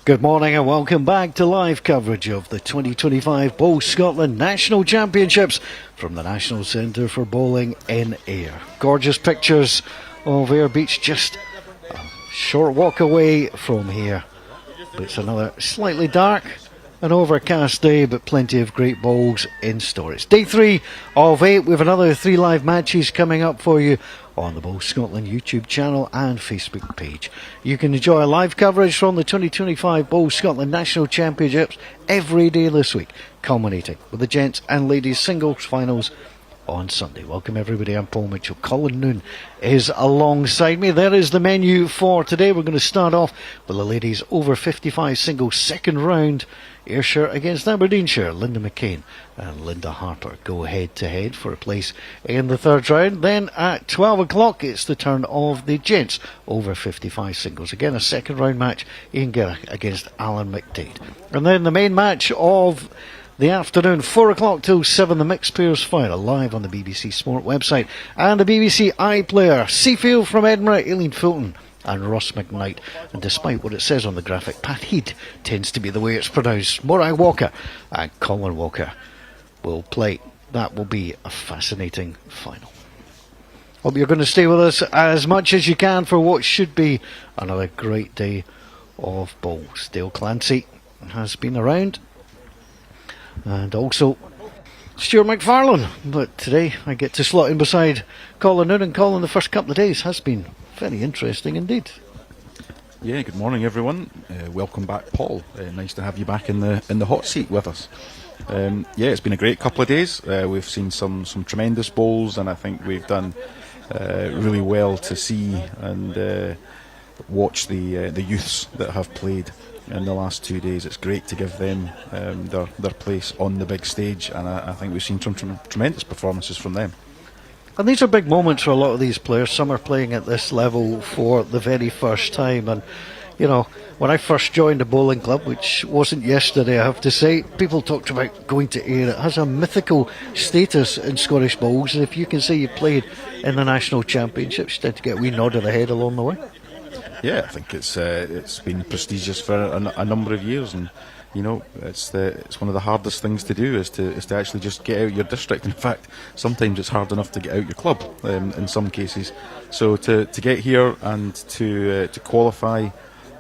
Good morning and welcome back to live coverage of the 2025 Bowl Scotland National Championships from the National Centre for Bowling in Ayr. Gorgeous pictures of Ayr Beach, just a short walk away from here. But it's another slightly dark and overcast day, but plenty of great bowls in store. It's day 3 of 8. We have another 3 live matches coming up for you on the Bowl Scotland YouTube channel and Facebook page. You can enjoy live coverage from the 2025 Bowl Scotland National Championships every day this week, culminating with the gents and ladies singles finals on Sunday. Welcome everybody, I'm Paul Mitchell. Colin Noon is alongside me. There is the menu for today. We're going to start off with the ladies over 55 singles second round. Ayrshire against Aberdeenshire. Linda McCain and Linda Harper go head to head for a place in the third round. Then at 12 o'clock it's the turn of the gents over 55 singles. Again a second round match, Ian Garrick against Alan McDade. And then the main match of the afternoon, 4 o'clock till 7, the mixed pairs final, live on the BBC Sport website and the BBC iPlayer. Seafield from Edinburgh, Aileen Fulton and Ross McKnight. And despite what it says on the graphic, Pat Heed tends to be the way it's pronounced. Moray Walker and Colin Walker will play. That will be a fascinating final. Hope you're going to stay with us as much as you can for what should be another great day of bowls. Dale Clancy has been around, and also Stuart McFarlane, but today I get to slot in beside Colin Noon, and Colin, the first couple of days has been very interesting indeed. Yeah, good morning everyone. Welcome back, Paul. Nice to have you back in the hot seat with us. Yeah, it's been a great couple of days. We've seen some tremendous bowls, and I think we've done really well to see and watch the youths that have played in the last 2 days. It's great to give them their place on the big stage, and I think we've seen some tremendous performances from them. And these are big moments for a lot of these players. Some are playing at this level for the very first time. And, you know, when I first joined the bowling club, which wasn't yesterday, I have to say, people talked about going to Ayr. It has a mythical status in Scottish bowls. And if you can say you played in the national championships, you tend to get a wee nod of the head along the way. Yeah, I think it's been prestigious for a number of years, and you know, it's one of the hardest things to do is to actually just get out your district. In fact, sometimes it's hard enough to get out your club in some cases. So to get here and to qualify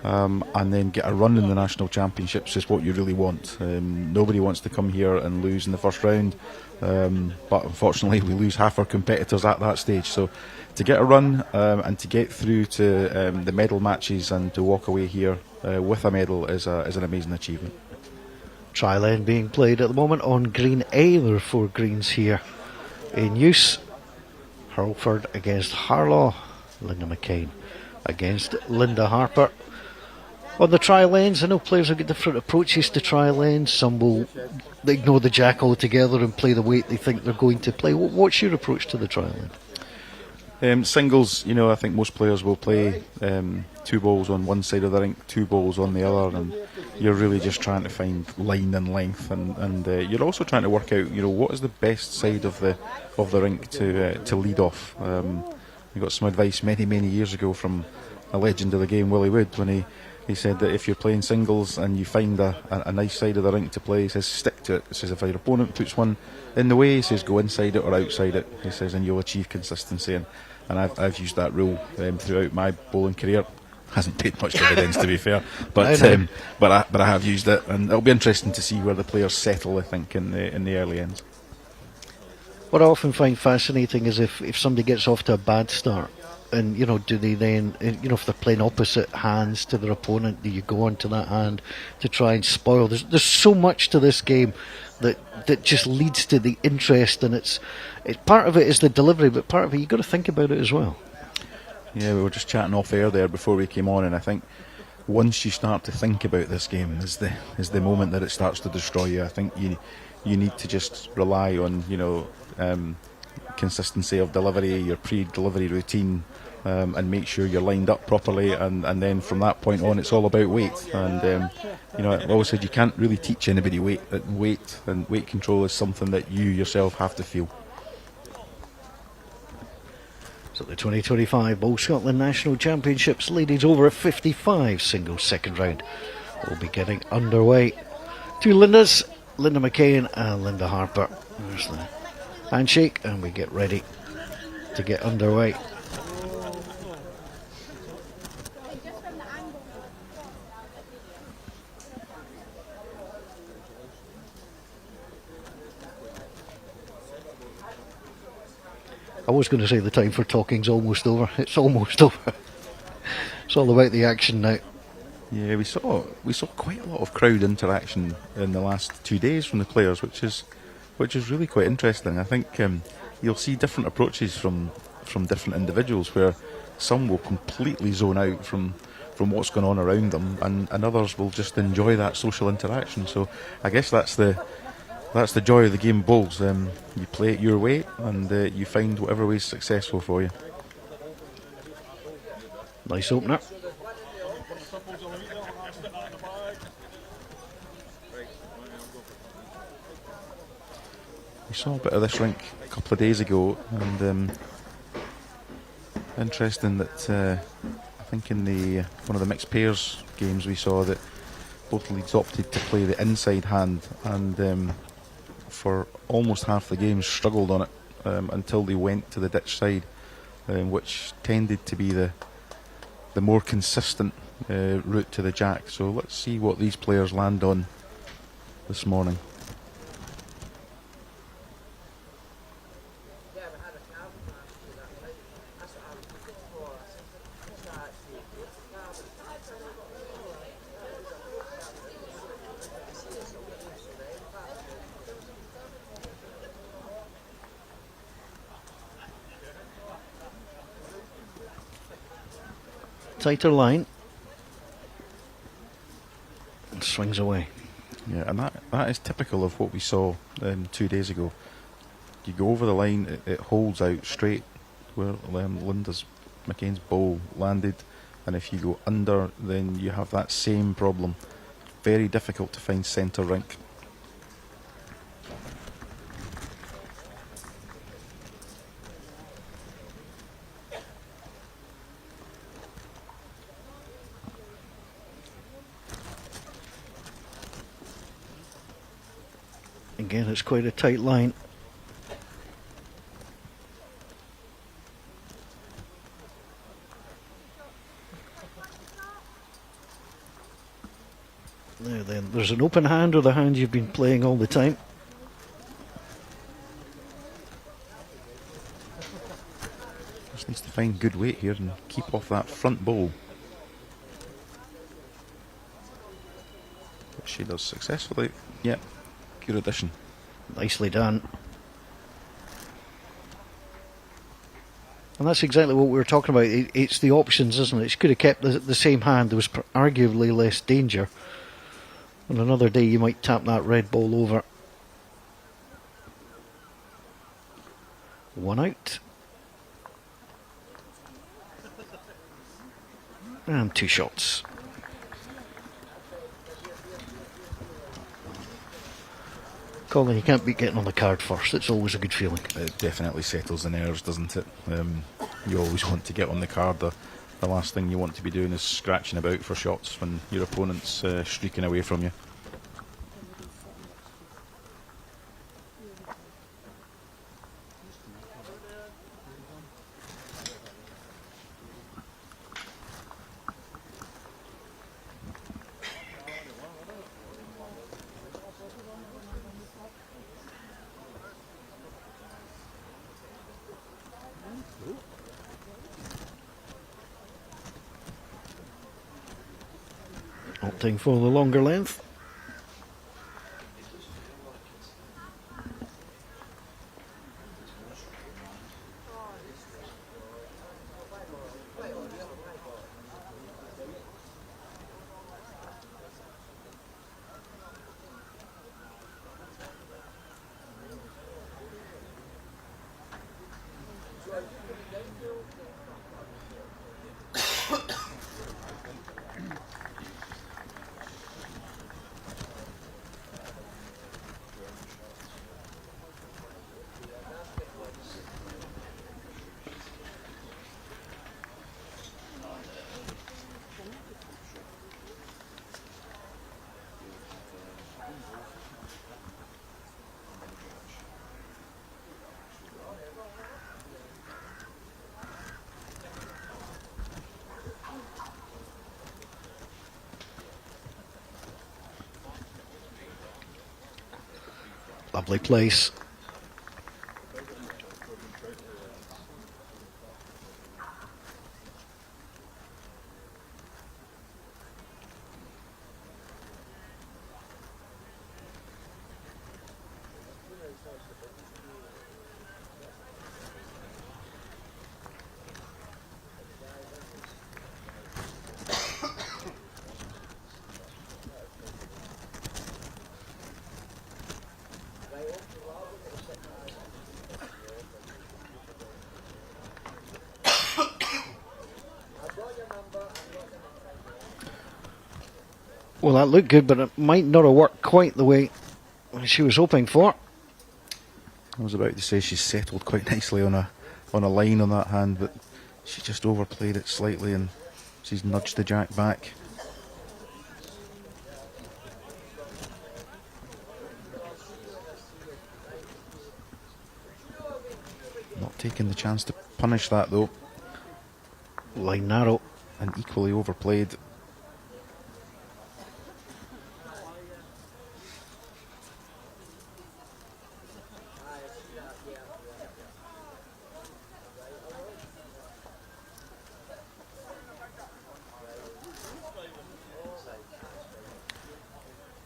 and then get a run in the national championships is what you really want. Nobody wants to come here and lose in the first round, but unfortunately we lose half our competitors at that stage. So to get a run and to get through to the medal matches and to walk away here with a medal is an amazing achievement. Tri-lane being played at the moment on green A. There are 4 greens here in use. Hurlford against Harlaw. Linda McCain against Linda Harper. On the tri-lanes, I know players have got different approaches to tri-lanes. Some will ignore the jack altogether and play the weight they think they're going to play. What's your approach to the tri-lane? Singles, you know, I think most players will play 2 balls on one side of the rink, 2 balls on the other, and you're really just trying to find line and length, and you're also trying to work out, you know, what is the best side of the rink to lead off. We got some advice many years ago from a legend of the game, Willie Wood, when he said that if you're playing singles and you find a nice side of the rink to play, he says stick to it. He says if your opponent puts one in the way, he says go inside it or outside it. He says and you'll achieve consistency. And I've used that rule throughout my bowling career. Hasn't paid much dividends to be fair, but I have used it, and it'll be interesting to see where the players settle. I think in the early ends. What I often find fascinating is if somebody gets off to a bad start, and you know, do they then, you know, if they're playing opposite hands to their opponent, do you go on to that hand to try and spoil? There's so much to this game that just leads to the interest, and it's part of it is the delivery, but part of it you've got to think about it as well. Yeah, we were just chatting off air there before we came on, and I think once you start to think about this game is the moment that it starts to destroy you. I think you need to just rely on, you know, consistency of delivery, your pre-delivery routine, and make sure you're lined up properly, and then from that point on it's all about weight. And you know, I've always said you can't really teach anybody weight, and weight control is something that you yourself have to feel. So the 2025 Bowl Scotland National Championships ladies over at 55 singles second round will be getting underway. Two Lindas, Linda McCain and Linda Harper. There's the handshake and we get ready to get underway. I was going to say the time for talking's almost over. It's almost over. It's all about the action now. Yeah, we saw quite a lot of crowd interaction in the last 2 days from the players, which is really quite interesting. I think you'll see different approaches from different individuals, where some will completely zone out from what's going on around them, and others will just enjoy that social interaction. So I guess that's the joy of the game of bowls. You play it your way, and you find whatever way is successful for you. Nice opener. We saw a bit of this rink a couple of days ago, and interesting that I think in one of the mixed pairs games we saw that both leagues opted to play the inside hand, and for almost half the game struggled on it until they went to the ditch side, which tended to be the more consistent route to the jack. So let's see what these players land on this morning. Tighter line. And swings away. Yeah, and that is typical of what we saw 2 days ago. You go over the line, it holds out straight where Linda's McCain's bowl landed, and if you go under, then you have that same problem. Very difficult to find centre rink. Again, it's quite a tight line. There then, there's an open hand, or the hand you've been playing all the time. Just needs to find good weight here and keep off that front bowl. Which she does successfully. Yep. Good addition. Nicely done. And that's exactly what we were talking about. It's the options, isn't it? She could have kept the same hand. There was arguably less danger. On another day, you might tap that red ball over. One out. And two shots. Colin, you can't beat getting on the card first. It's always a good feeling. It definitely settles the nerves, doesn't it? You always want to get on the card. The last thing you want to be doing is scratching about for shots when your opponent's streaking away from you. Opting for the longer length. Lovely place. Well, that looked good, but it might not have worked quite the way she was hoping for. I was about to say she settled quite nicely on a line on that hand, but she just overplayed it slightly and she's nudged the jack back. Not taking the chance to punish that though. Line narrow. And equally overplayed.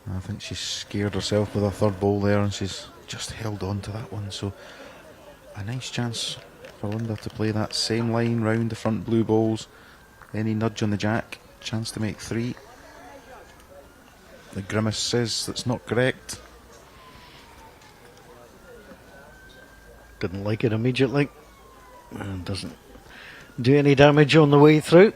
I think she's scared herself with her third ball there and she's just held on to that one. So a nice chance for Linda to play that same line round the front blue balls. Any nudge on the jack, chance to make 3. The grimace says that's not correct. Didn't like it immediately. And doesn't do any damage on the way through.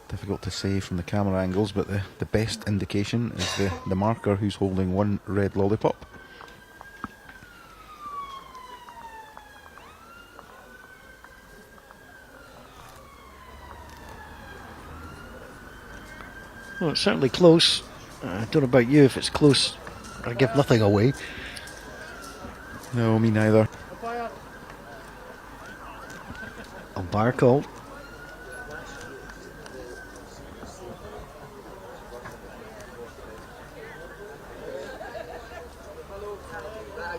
Difficult to say from the camera angles, but the best indication is the marker who's holding one red lollipop. Well, it's certainly close. I don't know about you, if it's close, I give nothing away. No, me neither. Umpire called.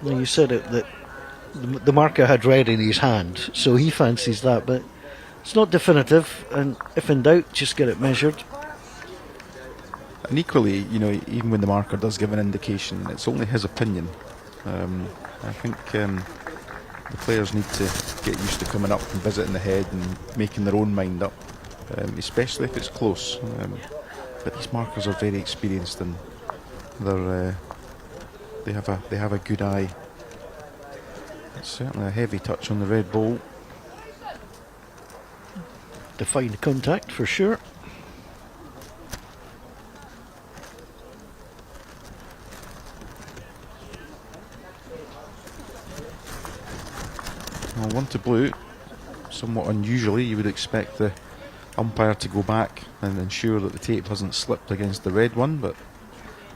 Well, you said it that the marker had red in his hand, so he fancies that, but it's not definitive, and if in doubt, just get it measured. And equally, you know, even when the marker does give an indication, it's only his opinion. I think the players need to get used to coming up and visiting the head and making their own mind up, especially if it's close. But these markers are very experienced and they have a good eye. It's certainly a heavy touch on the red ball. Defined contact for sure. Well, 1 to blue. Somewhat unusually, you would expect the umpire to go back and ensure that the tape hasn't slipped against the red one, but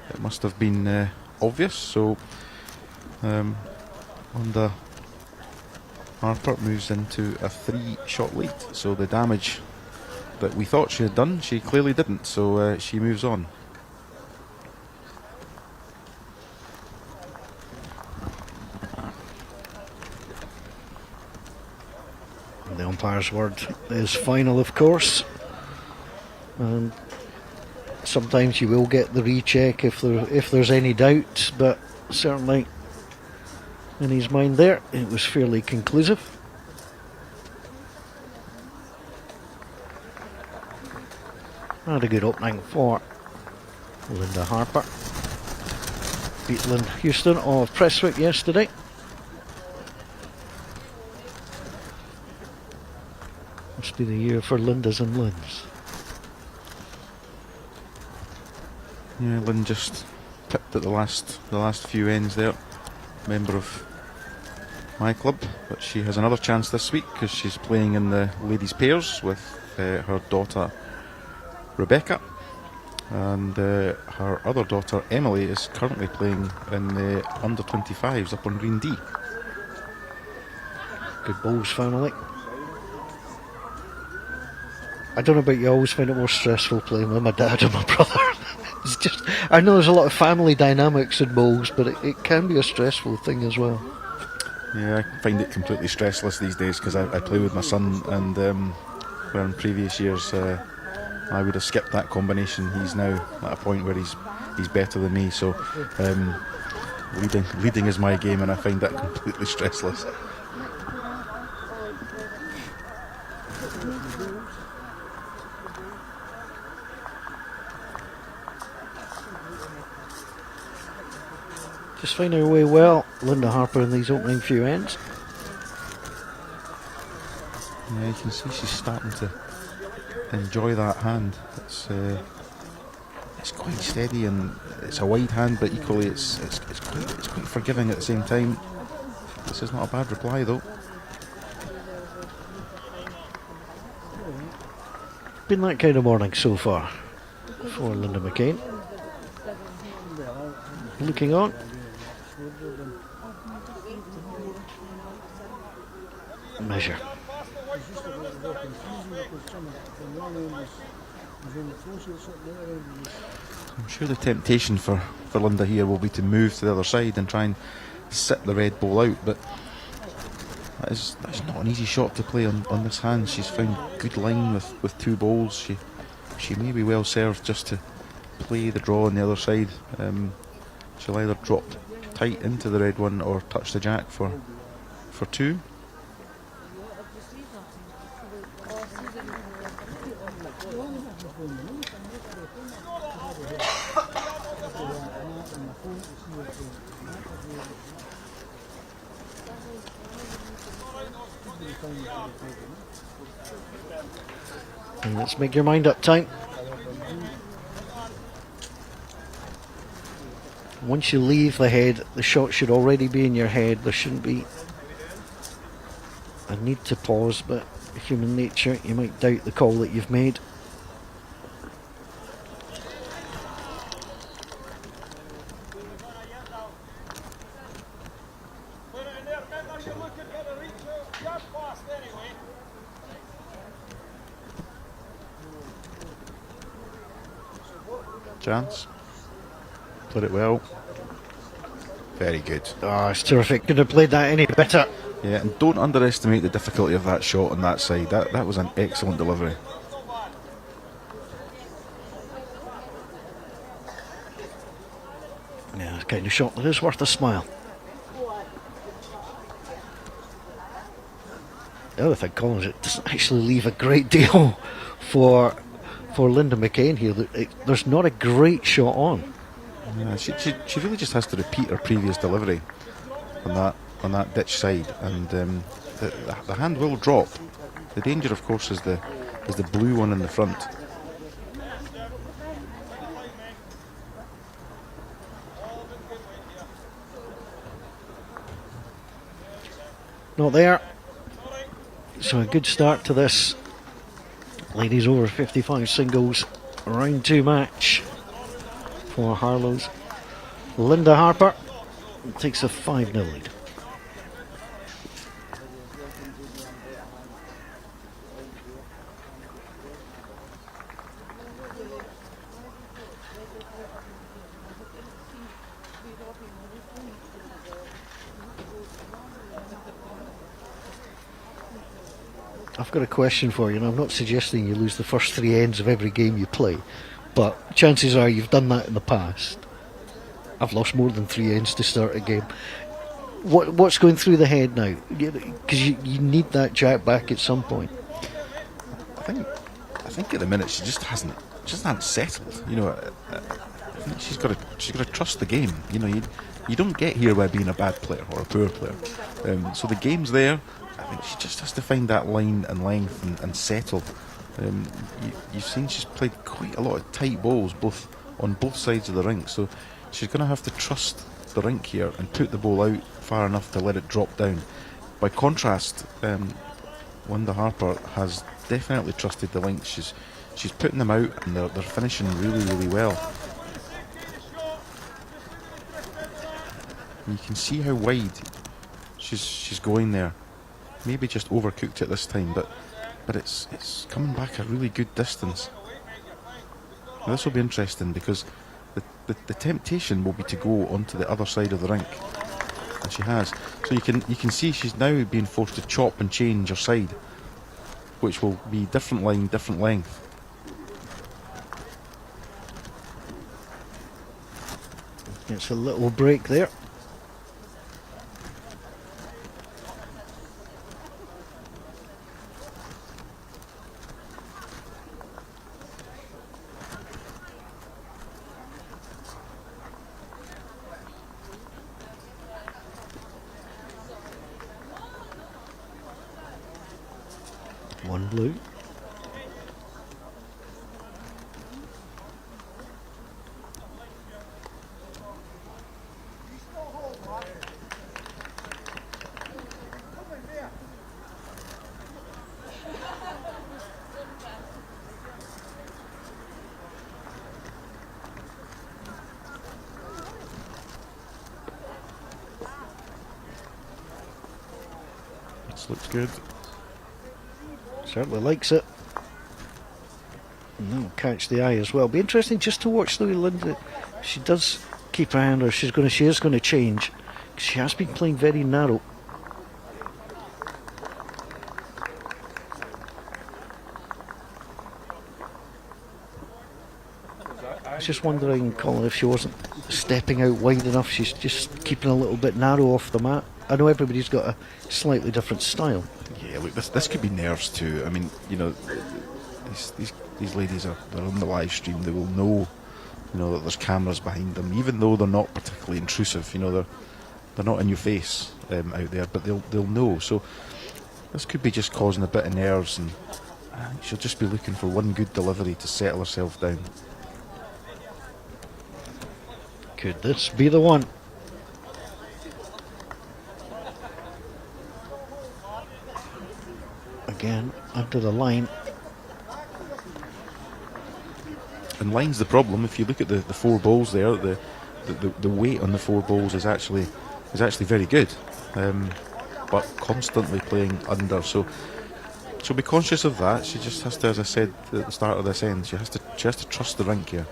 it must have been obvious. So Linda Harper moves into a 3-shot lead. So the damage that we thought she had done, she clearly didn't. So she moves on. The umpire's word is final, of course, and sometimes you will get the recheck if there's any doubt, but certainly in his mind there it was fairly conclusive. Had a good opening for Linda Harper. Beat Lynn Houston of Prestwick yesterday. Must be the year for Lindas and Lynns. Yeah, Lynn just pipped at the last few ends there. Member of my club, but she has another chance this week because she's playing in the ladies' pairs with her daughter Rebecca, and her other daughter Emily is currently playing in the under 25s up on Green D. Good balls finally. I don't know about you, I always find it more stressful playing with my dad and my brother. It's just, I know there's a lot of family dynamics in bowls, but it can be a stressful thing as well. Yeah, I find it completely stressless these days because I play with my son, and where in previous years I would have skipped that combination. He's now at a point where he's better than me, so leading is my game, and I find that completely stressless. Just finding her way well, Linda Harper, in these opening few ends. Yeah, you can see she's starting to enjoy that hand. It's quite steady, and it's a wide hand, but equally it's quite forgiving at the same time. This is not a bad reply though. Been that kind of morning so far for Linda McCain. Looking on. Measure. I'm sure the temptation for Linda here will be to move to the other side and try and sit the red ball out, but that's not an easy shot to play on this hand. She's found good line with two balls. She may be well served just to play the draw on the other side. She'll either drop tight into the red one or touch the jack for two. And let's make your mind up time. Once you leave the head, the shot should already be in your head. There shouldn't be a need to pause, but human nature, you might doubt the call that you've made. Chance. Played it well. Very good. Oh, it's terrific. Couldn't have played that any better. Yeah, and don't underestimate the difficulty of that shot on that side. That was an excellent delivery. Yeah, the kind of shot that is worth a smile. The other thing, Collins, it doesn't actually leave a great deal for Linda McCain here. There's not a great shot on. Yeah, she really just has to repeat her previous delivery on that ditch side, and the hand will drop. The danger, of course, is the blue one in the front. Not there. So a good start to this ladies over 55 singles round 2 match for Harlow's Linda Harper takes a 5-0 lead. I've got a question for you, and I'm not suggesting you lose the first 3 ends of every game you play, but chances are you've done that in the past. I've lost more than 3 ends to start a game. What's going through the head now? Because you need that jack back at some point. I think at the minute she just hasn't settled. You know, I think she's got to trust the game. You know, you don't get here by being a bad player or a poor player. So the game's there. I think she just has to find that line and length and settle. You've seen she's played quite a lot of tight balls on both sides of the rink, so she's going to have to trust the rink here and put the ball out far enough to let it drop down. By contrast, Linda Harper has definitely trusted the link. She's putting them out, and they're finishing really, really well. And you can see how wide she's going there. Maybe just overcooked it this time, but but it's coming back a really good distance. Now, this will be interesting because the temptation will be to go onto the other side of the rink, and she has. So you can see she's now being forced to chop and change her side, which will be different line, different length. It's a little break there. One blue. This looks good. Certainly likes it. And that'll catch the eye as well. Be interesting just to watch the way Linda. She does keep her hand, or she is going to change. She has been playing very narrow. I was just wondering, Colin, if she wasn't stepping out wide enough. She's just keeping a little bit narrow off the mat. I know everybody's got a slightly different style. Yeah, look, this could be nerves too. I mean, you know, these ladies they're on the live stream. They will know, you know, that there's cameras behind them, even though they're not particularly intrusive. You know, they're not in your face out there, but they'll know. So this could be just causing a bit of nerves, and she'll just be looking for one good delivery to settle herself down. Could this be the one? Again, under the line. And line's the problem. If you look at the four balls there, the weight on the four balls is actually very good, but constantly playing under. So she'll be conscious of that. She just has to, as I said at the start of this end, she has to trust the rink here.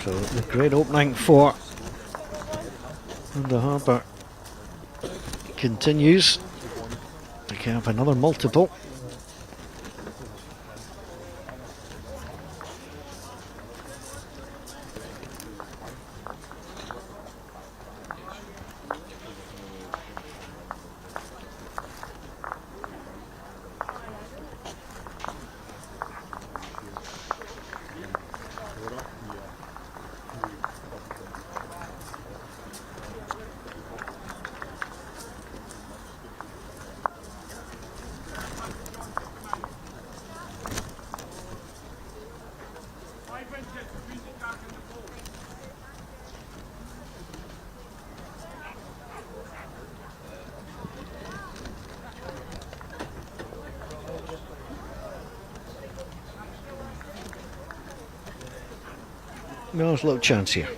So the great opening for Linda Harper continues. They can have another multiple. No, there's a little chance here.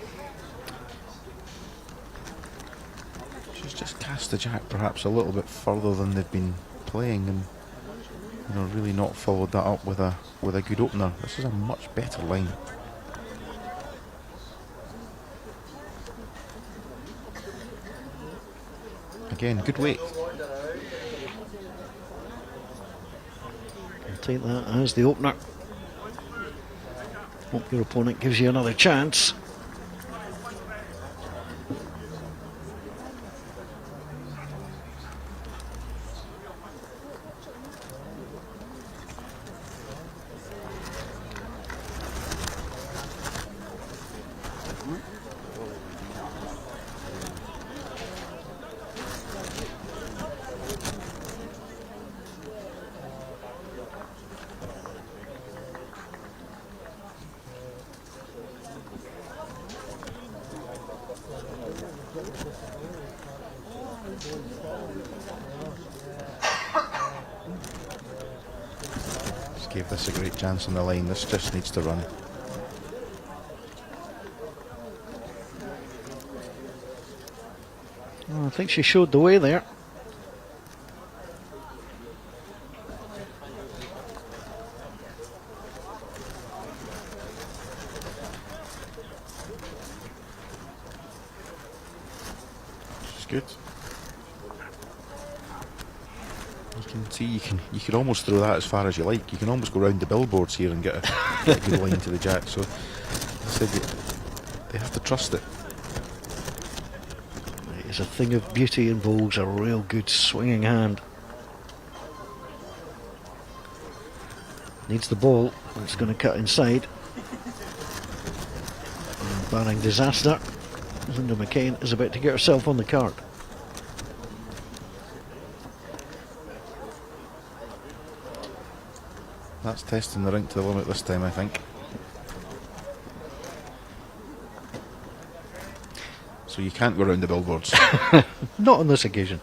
She's just cast the jack perhaps a little bit further than they've been playing, and you know, really not followed that up with a good opener. This is a much better line. Again, good weight. I'll take that as the opener. Hope your opponent gives you another chance. Just gave this a great chance on the line. This just needs to run. Well, I think she showed the way there. She's good. You can see you can almost throw that as far as you like. You can almost go round the billboards here and get a good line to the jack. So I said they have to trust it. It's a thing of beauty in bowls, a real good swinging hand. Needs the ball, it's going to cut inside. And barring disaster, Linda McCain is about to get herself on the card. That's testing the rink to the limit this time, I think. So you can't go around the billboards. Not on this occasion.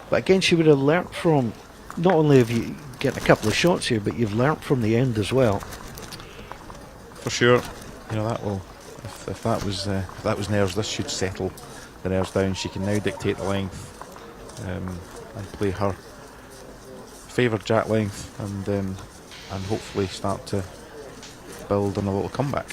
But again, she would have learnt from, not only have you get a couple of shots here, but you've learnt from the end as well. For sure. You know, that will, if that was nerves, this should settle the nerves down. She can now dictate the length and play her favoured jack length and hopefully start to build on a little comeback.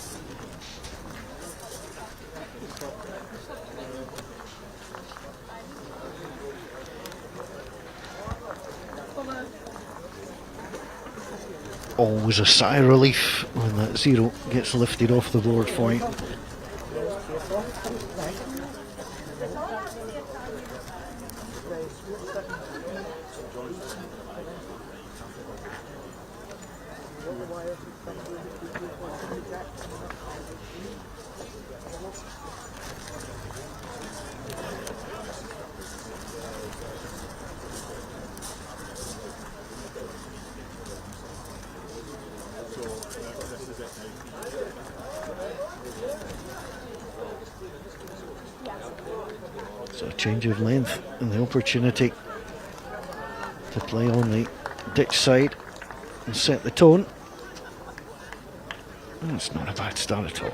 Always a sigh of relief when that zero gets lifted off the board for you. So a change of length and the opportunity to play on the ditch side and set the tone. Oh, it's not a bad start at all.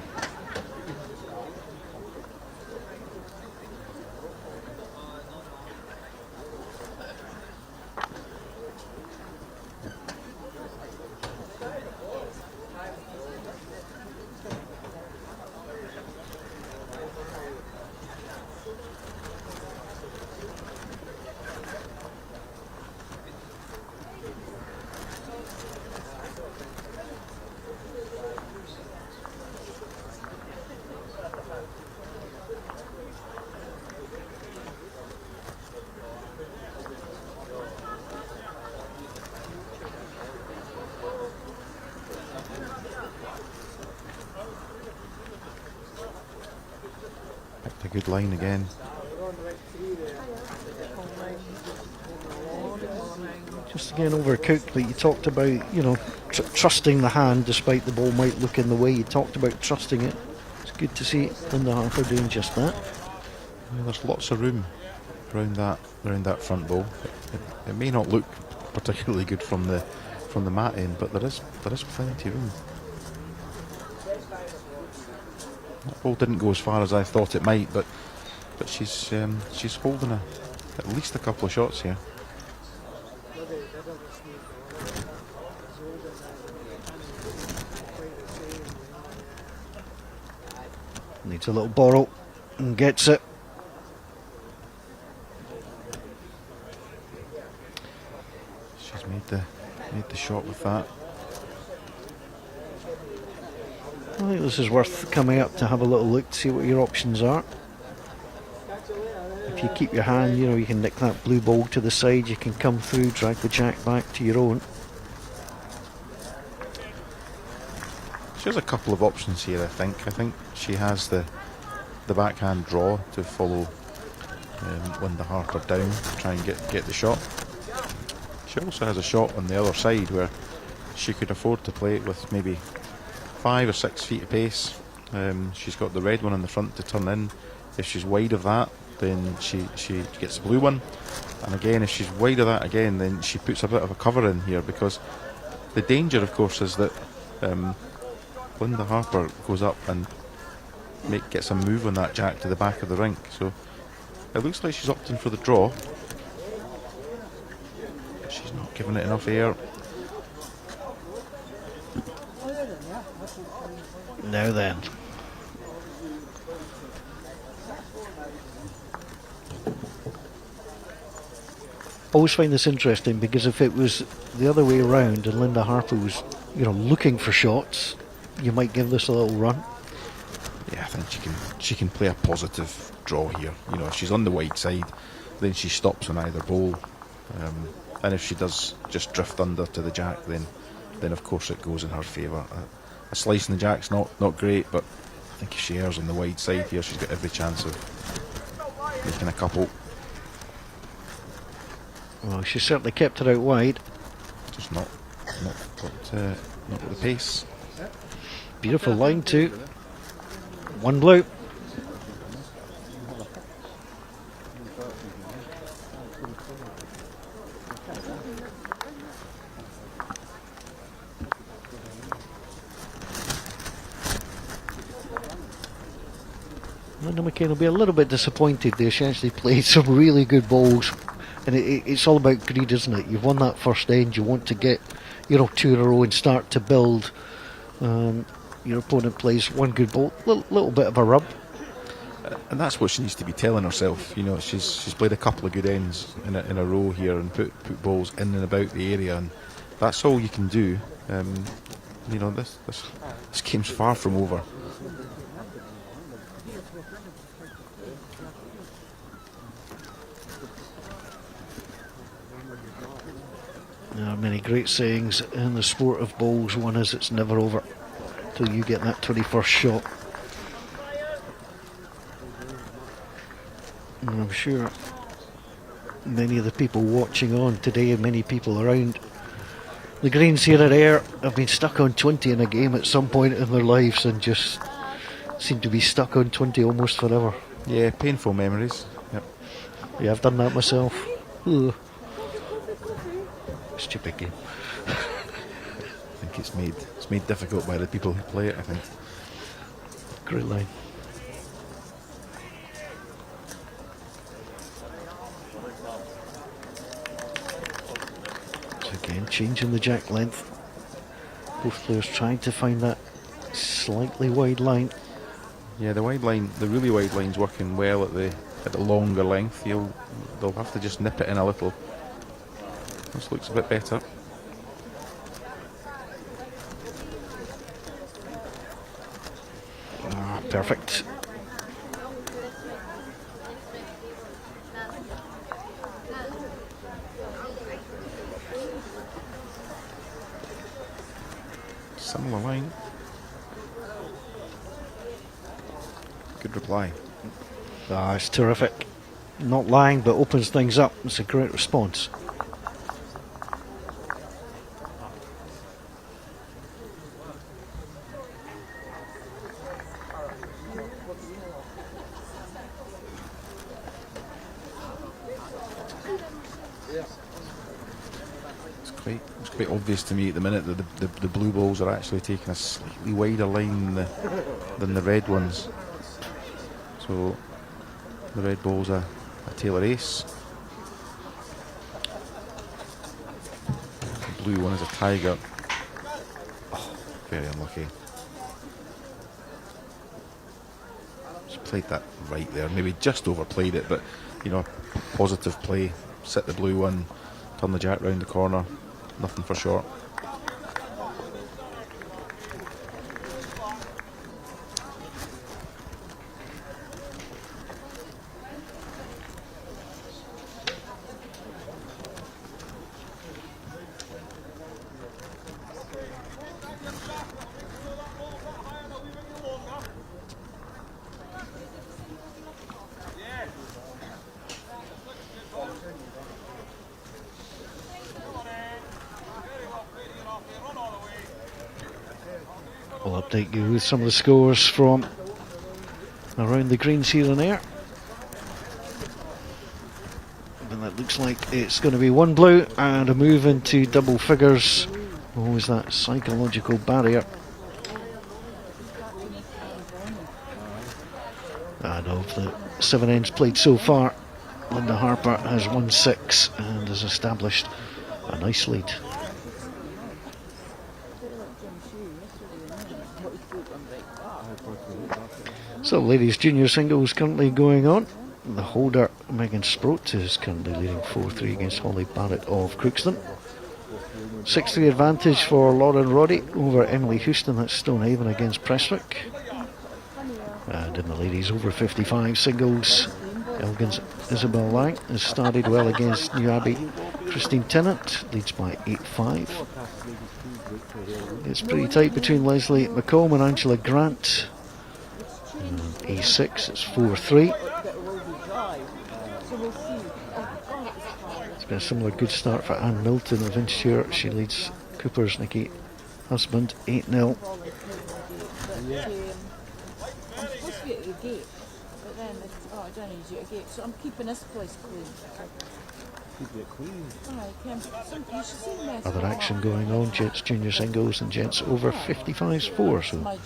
Picked a good line again. Just again overcooked, but you talked about, you know, trusting the hand despite the ball might look in the way. You talked about trusting it. It's good to see Linda Harper doing just that. Yeah, there's lots of room around that front bowl. It may not look particularly good from the mat end, but there is plenty of room. That ball didn't go as far as I thought it might, but she's holding at least a couple of shots here. Needs a little borrow and gets it. She's made the shot with that. I think this is worth coming up to have a little look to see what your options are. If you keep your hand, you know, you can nick that blue ball to the side, you can come through, drag the jack back to your own. She has a couple of options here, I think. I think she has the backhand draw to follow Linda Harper down to try and get the shot. She also has a shot on the other side where she could afford to play it with maybe 5 or 6 feet of pace. She's got the red one in the front to turn in. If she's wide of that, then she gets the blue one. And again, if she's wide of that again, then she puts a bit of a cover in here, because The danger, of course, is that Linda Harper goes up and gets a move on that jack to the back of the rink. So it looks like she's opting for the draw. She's not giving it enough air. Now then. Always find this interesting, because if it was the other way around and Linda Harper was, looking for shots, you might give this a little run. Yeah, I think she can play a positive draw here. If she's on the wide side, then she stops on either bowl, and if she does just drift under to the jack, then of course it goes in her favour. A slice in the jack's not great, but I think if she errs on the wide side here, she's got every chance of making a couple. Well, she certainly kept it out wide. Just not with the pace. Beautiful line too. One blue. Linda McCain will be a little bit disappointed there. She actually played some really good balls. And it's all about greed, isn't it? You've won that first end, you want to get, two in a row and start to build. Your opponent plays one good ball, little bit of a rub. And that's what she needs to be telling herself. She's played a couple of good ends in a row here and put balls in and about the area, and that's all you can do. This game's far from over. There are many great sayings in the sport of bowls. One is, it's never over till you get that 21st shot. And I'm sure many of the people watching on today and many people around the greens here at Ayr have been stuck on 20 in a game at some point in their lives and just seem to be stuck on 20 almost forever. Yeah, painful memories. Yep. Yeah, I've done that myself. Ugh. Stupid game. I think it's made difficult by the people who play it, I think. Great line. So again, changing the jack length. Both players trying to find that slightly wide line. Yeah, the really wide line's working well at the longer length. They'll have to just nip it in a little. This looks a bit better. Perfect. Similar line. Good reply. It's terrific. Not lying, but opens things up. It's a great response. It's quite obvious to me at the minute that the blue balls are actually taking a slightly wider line than the red ones. So the red ball's a Taylor ace. The blue one is a tiger. Oh, very unlucky. Just played that right there. Maybe just overplayed it, but positive play. Sit the blue one, turn the jack round the corner. Nothing for short. We'll update you with some of the scores from around the greens here and there. And that looks like it's going to be one blue and a move into double figures Always that psychological barrier. And of the 7 ends played so far, Linda Harper has won 6 and has established a nice lead. So ladies junior singles currently going on. The holder, Megan Sproat, is currently leading 4-3 against Holly Barrett of Crookston. 6-3 advantage for Lauren Roddy over Emily Houston, that's Stonehaven against Prestwick. And in the ladies over 55 singles, Elgin's Isabel Lang has started well against New Abbey. Christine Tennant leads by 8-5. It's pretty tight between Leslie McComb and Angela Grant. And A6, it's 4-3. It's been a similar good start for Anne Milton of Inshore. She leads Cooper's Nikki Husband 8-0. So I'm keeping this place clean. Keep it clean. Other action going on, Gents junior singles and Gents over 55s 4, so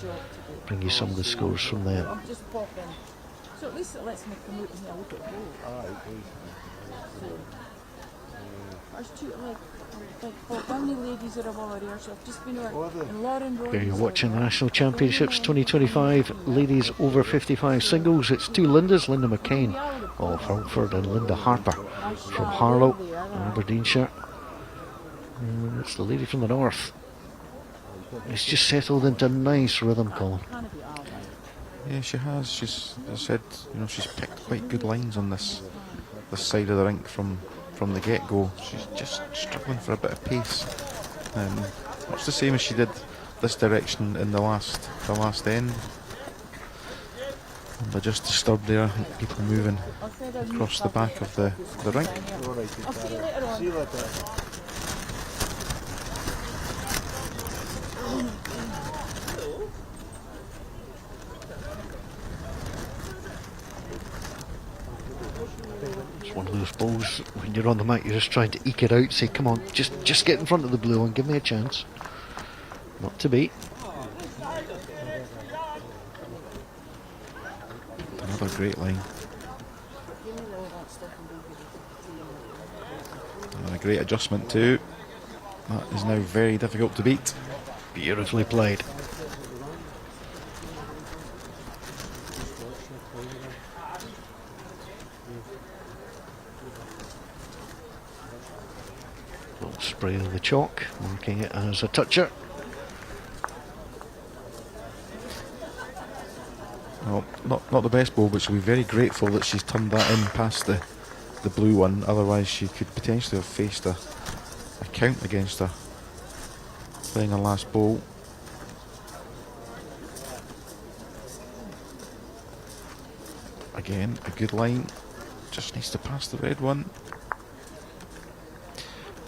bring you some of the scores from there. I'm just popping. So at least it lets me come out and look at both. There's two, like how many ladies are already here? So I've just been in Lauren Roy. Here you're watching the National Championships 2025 ladies over 55 singles. It's two Lindas, Linda McCain of Hurlford and Linda Harper from Harlow, Aberdeenshire. And it's the lady from the north. It's just settled into a nice rhythm, Colin. Yeah, she has. She's, as I said, she's picked quite good lines on this side of the rink from the get-go. She's just struggling for a bit of pace. Much the same as she did this direction in the last end. And they're just disturbed there, people moving across the back of the rink. I'll see you later on. See you later. It's one of those balls, when you're on the mat, you're just trying to eke it out, say, come on, just get in front of the blue and give me a chance. Not to be. Another great line. And a great adjustment too. That is now very difficult to beat. Beautifully played. Little spray of the chalk, marking it as a toucher. Well, not the best ball, but she'll be very grateful that she's turned that in past the blue one. Otherwise, she could potentially have faced a count against her playing her last ball. Again, a good line. Just needs to pass the red one.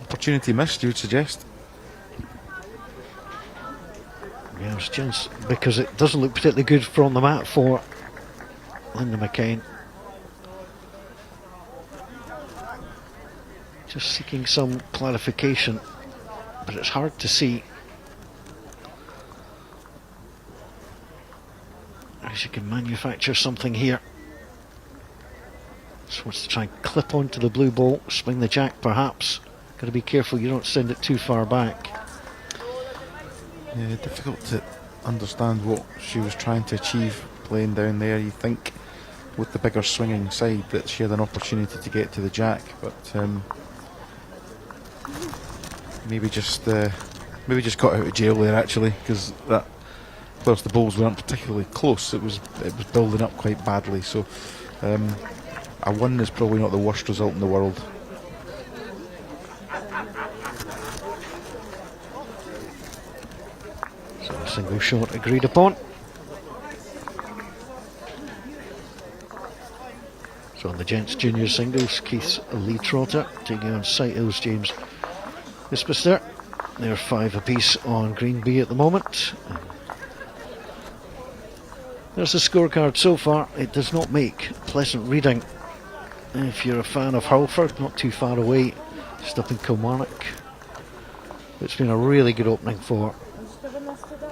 Opportunity missed, you would suggest? Yes, Gents, because it doesn't look particularly good from the mat for Linda McCain. Just seeking some clarification, but it's hard to see how she can manufacture something here. Just wants to try and clip onto the blue ball, swing the jack perhaps. Got to be careful you don't send it too far back. Yeah, difficult to understand what she was trying to achieve playing down there. You think with the bigger swinging side that she had an opportunity to get to the jack, but maybe just got out of jail there actually, because that, plus the balls weren't particularly close. It was building up quite badly. So a 1 is probably not the worst result in the world. So a single shot agreed upon. So on the Gents junior singles, Keith's Lee Trotter taking on Sighthouse James Isbister. They're 5 apiece on green B at the moment. There's the scorecard so far. It does not make pleasant reading if you're a fan of Hurlford, not too far away, just up in Kilmarnock. It's been a really good opening for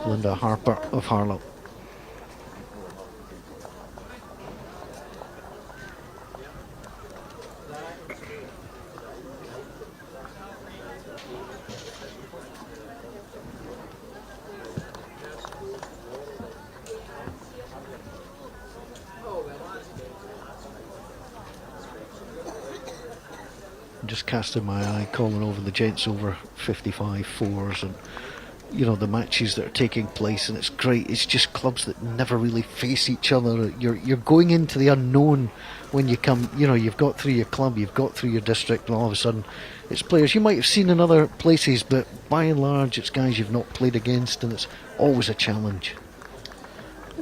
Linda Harper of Harlow. Just casting my eye, calling over the gents over 55 fours, and you know the matches that are taking place, and it's great. It's just clubs that never really face each other. You're going into the unknown when you come. You know, you've got through your club, you've got through your district, and all of a sudden it's players you might have seen in other places, but by and large it's guys you've not played against, and it's always a challenge.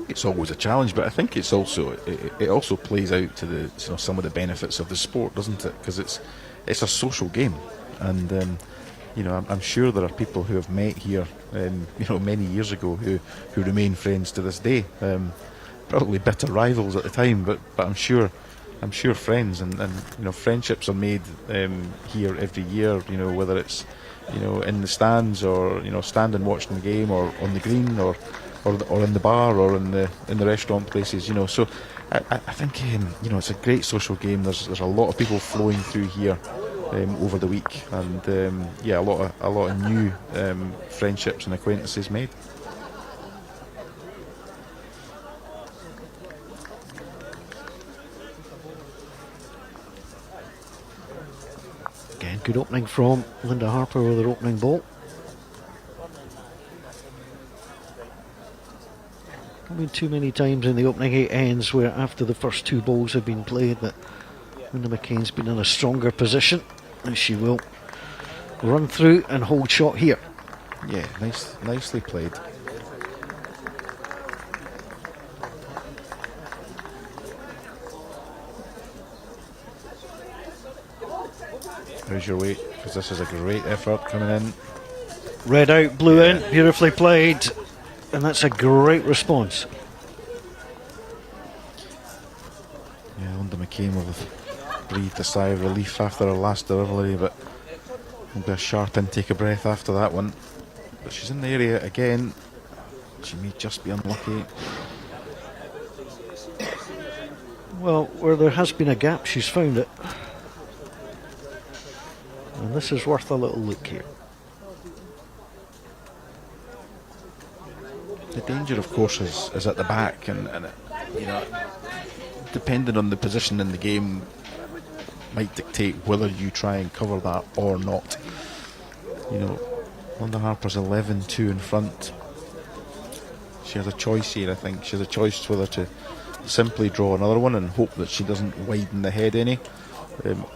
It's always a challenge, but I think it's also it also plays out to the some of the benefits of the sport, doesn't it? Because it's a social game, and I'm sure there are people who have met here, many years ago who remain friends to this day. Probably bitter rivals at the time, but I'm sure friends, and friendships are made here every year. Whether it's in the stands, or standing watching the game, or on the green, or in the bar, or in the restaurant places. So I think it's a great social game. There's a lot of people flowing through here over the week, and a lot of new friendships and acquaintances made. Again, good opening from Linda Harper with her opening ball. Not been too many times in the opening 8 ends where after the first 2 balls have been played that Linda McCain's been in a stronger position, and she will run through and hold shot here. Yeah, nicely played. How's your weight? Because this is a great effort coming in. Red out, blue in, beautifully played, and that's a great response. Yeah, Linda McCain will have breathed a sigh of relief after her last delivery, but it'll be a sharp intake of breath after that one. But she's in the area again. She may just be unlucky. Well, where there has been a gap, she's found it. And this is worth a little look here. The danger, of course, is at the back, and depending on the position in the game, might dictate whether you try and cover that or not. Linda Harper's 11-2 in front. She has a choice here, I think. She has a choice whether to simply draw another one and hope that she doesn't widen the head any,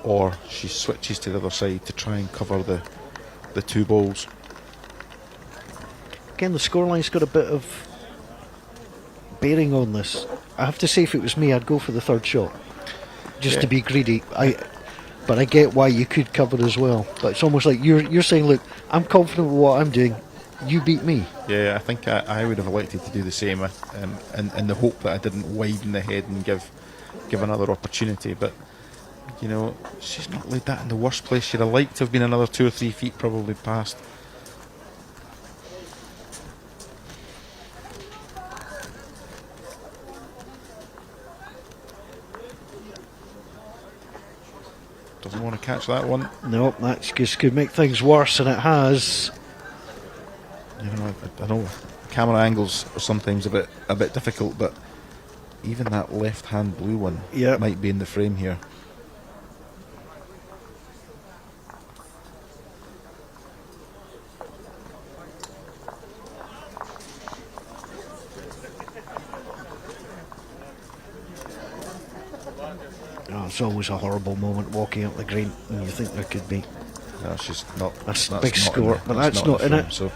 or she switches to the other side to try and cover the 2 balls. Again, the scoreline's got a bit of bearing on this. I have to say, if it was me, I'd go for the 3rd shot, just to be greedy. But I get why you could cover as well. But it's almost like you're saying, look, I'm confident with what I'm doing. You beat me. Yeah, I think I would have elected to do the same, in the hope that I didn't widen the head and give another opportunity. But she's not laid that in the worst place. She'd have liked to have been another 2 or 3 feet probably past. Doesn't want to catch that one. No, that just could make things worse, and it has. I know camera angles are sometimes a bit difficult, but even that left-hand blue one might be in the frame here. It's always a horrible moment walking up the green when you think there could be. No, she's not. That's a big score, but that's not in it. So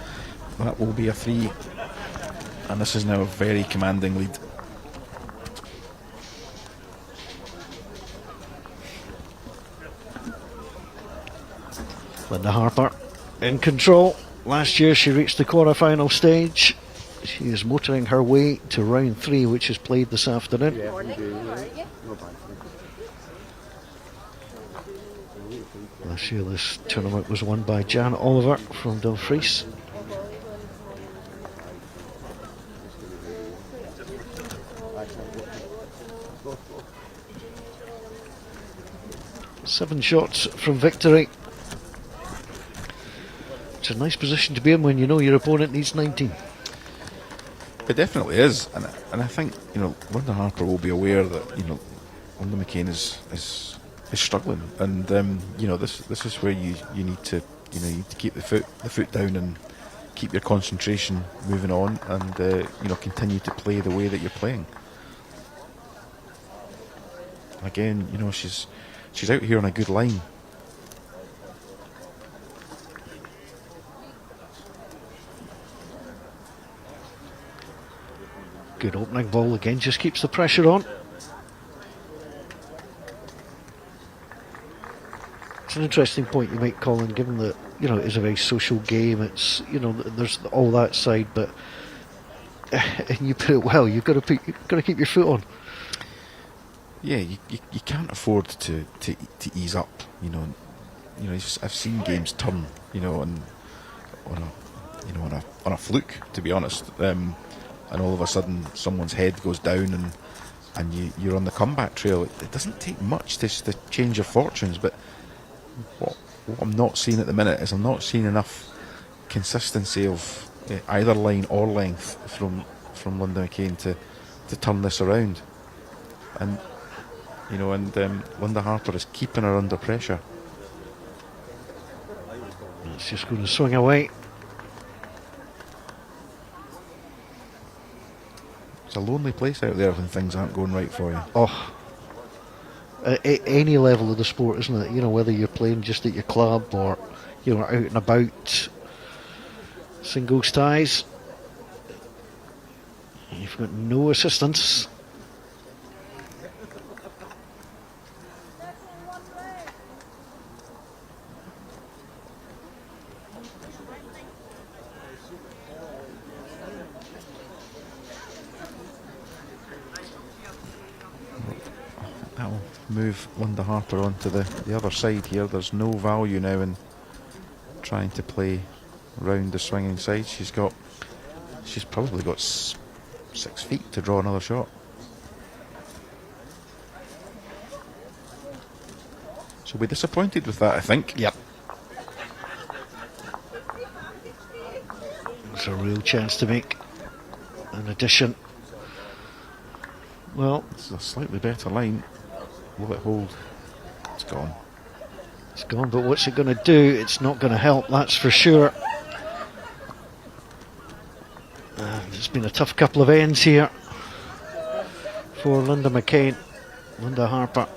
that will be a 3, and this is now a very commanding lead. Linda Harper in control. Last year she reached the quarter-final stage. She is motoring her way to round 3, which is played this afternoon. Last year this tournament was won by Jan Oliver from Dumfries. Seven shots from victory. It's a nice position to be in when you know your opponent needs 19. It definitely is, and I think Linda Harper will be aware that Linda McCain is struggling, and this is where you need to keep the foot down and keep your concentration moving on, and continue to play the way that you're playing. Again, she's out here on a good line. Good opening ball again, just keeps the pressure on. It's an interesting point you make, Colin, given that it's a very social game. It's there's all that side, but and you put it well. You've got to keep your foot on. Yeah, you can't afford to ease up. I've seen games turn, on a fluke, to be honest. And all of a sudden someone's head goes down and you're on the comeback trail. It doesn't take much to change your fortunes, but what I'm not seeing at the minute is I'm not seeing enough consistency of either line or length from Linda McCain to turn this around. And Linda Harper is keeping her under pressure. It's just going to swing away. It's a lonely place out there when things aren't going right for you. Oh, at any level of the sport, isn't it? Whether you're playing just at your club or out and about, singles ties, you've got no assistance. That'll move Linda Harper onto the other side here. There's no value now in trying to play round the swinging side. She's probably got 6 feet to draw another shot. She'll be disappointed with that, I think. Yep. It's a real chance to make an addition. Well, it's a slightly better line. Will it hold? It's gone. It's gone, but what's it going to do? It's not going to help, that's for sure. It's been a tough couple of ends here for Linda McCain. Linda Harper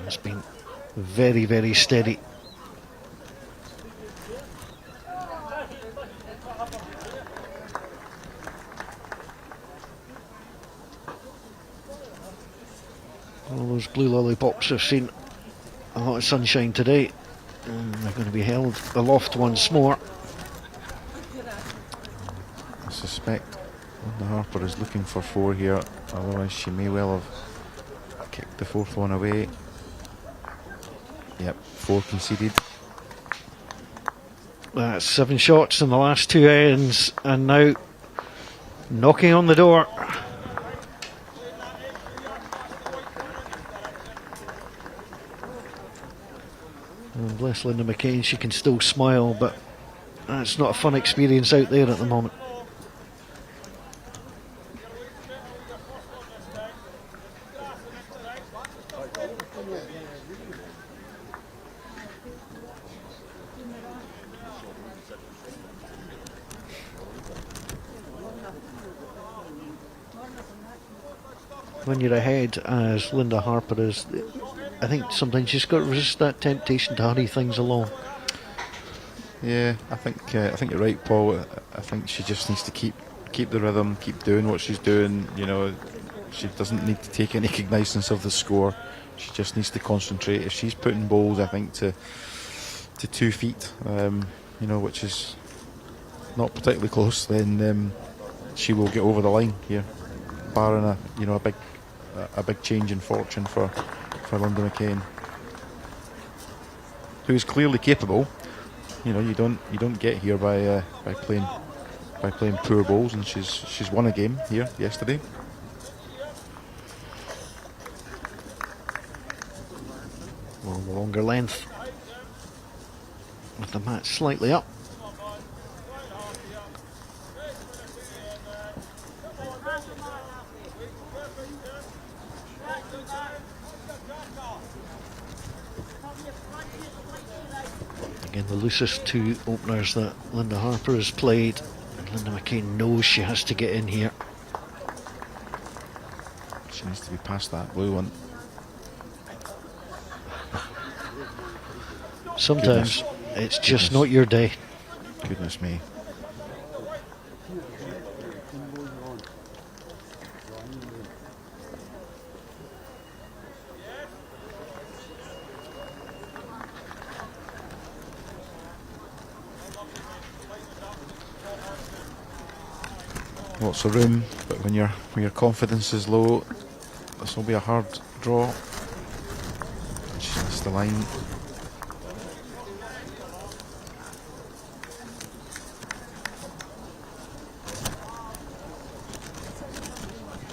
has been very, very steady. All those blue lollipops have seen a lot of sunshine today, and they're going to be held aloft once more. I suspect Linda Harper is looking for 4 here, otherwise she may well have kicked the 4th one away. Yep, 4 conceded. That's 7 shots in the last 2 ends, and now knocking on the door. And bless Linda McCain, she can still smile, but it's not a fun experience out there at the moment. When you're ahead, as Linda Harper is, I think sometimes you've got to resist that temptation to hurry things along. Yeah, I think you're right, Paul. I think she just needs to keep the rhythm, keep doing what she's doing. She doesn't need to take any cognizance of the score. She just needs to concentrate. If she's putting bowls, I think to 2 feet, which is not particularly close, then she will get over the line here, barring a big change in fortune for Linda McCain. who's clearly capable. You know, you don't get here by playing poor bowls, and she's won a game here yesterday. Well, the longer length with the mat slightly up. Again, the loosest two openers that Linda Harper has played. And Linda McCain knows she has to get in here. She needs to be past that blue one. Sometimes it's just not your day. Goodness me. Lots of room, but when your confidence is low, this will be a hard draw. She missed the line.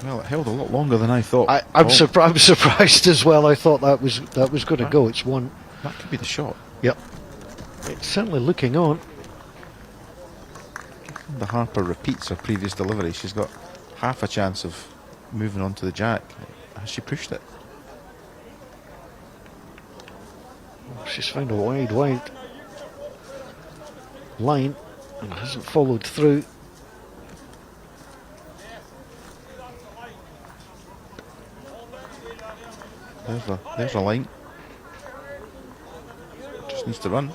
Well, it held a lot longer than I thought. I'm surprised as well. I thought that was going to go. It's one. That could be the shot. Yep. It's certainly looking on. The Harper repeats her previous delivery. She's got half a chance of moving on to the jack. Has she pushed it? She's found a wide line and hasn't followed through. There's a line. Just needs to run.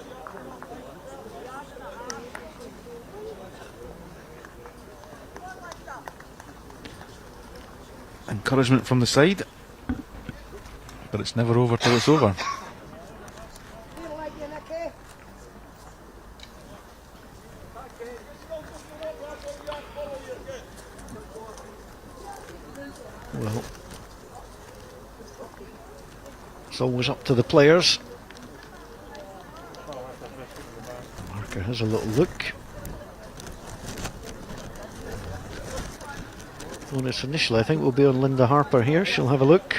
Encouragement from the side, but it's never over till it's over. Well, it's always up to the players. The marker has a little look. Onus initially, I think, will be on Linda Harper here. She'll have a look.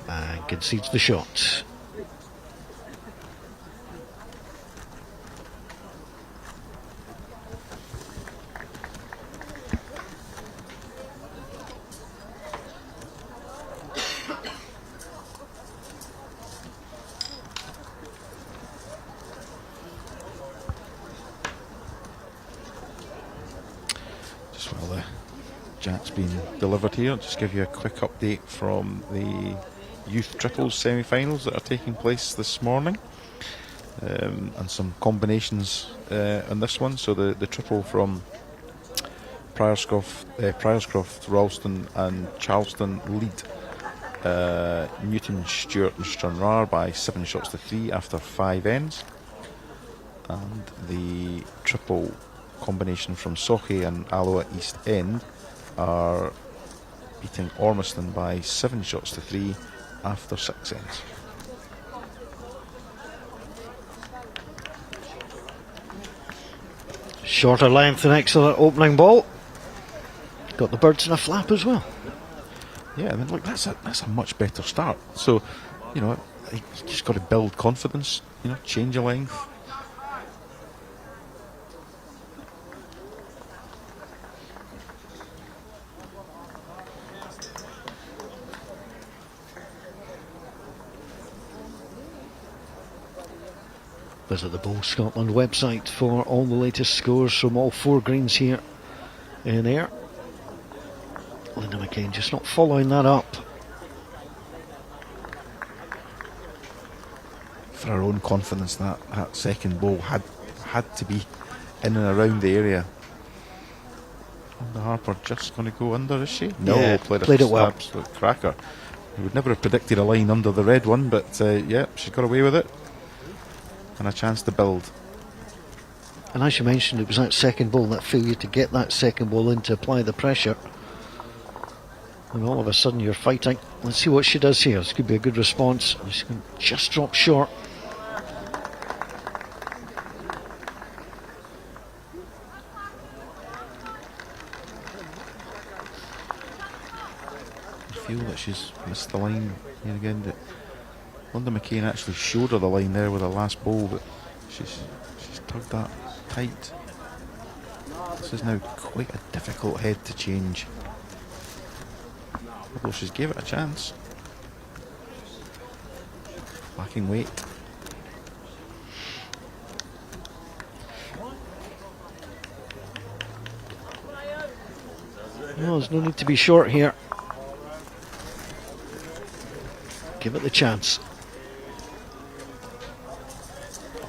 And concedes the shot. Jack's been delivered here. Just give you a quick update from the youth triples semi-finals that are taking place this morning, and some combinations on this one. So the triple from Priorscroft, Ralston and Charleston lead Newton, Stewart and Stranraer by 7 shots to 3 after 5 ends, and the triple combination from Sochi and Alloa East End are beating Ormiston by 7 shots to 3 after 6 ends. Shorter length, an excellent opening ball. Got the birds in a flap as well. Yeah, I mean, look, that's a much better start. So, you know, you just got to build confidence. You know, change your length. Visit the Bowl Scotland website for all the latest scores from all 4 greens here in air. Linda McCain just not following that up. For her own confidence, that second bowl had to be in and around the area. Linda Harper just going to go under, is she? No, yeah, played it well. Absolute cracker. We would never have predicted a line under the red one, but yeah, she got away with it. And a chance to build. And as you mentioned, it was that second ball, that failure to get that second ball in to apply the pressure. And all of a sudden you're fighting. Let's see what she does here. This could be a good response. She's going to just drop short. I feel that she's missed the line here again. That Linda McCain actually showed her the line there with her last bowl, but she's tugged that tight. This is now quite a difficult head to change. Although she's gave it a chance. Lacking weight. No, there's no need to be short here. Give it the chance.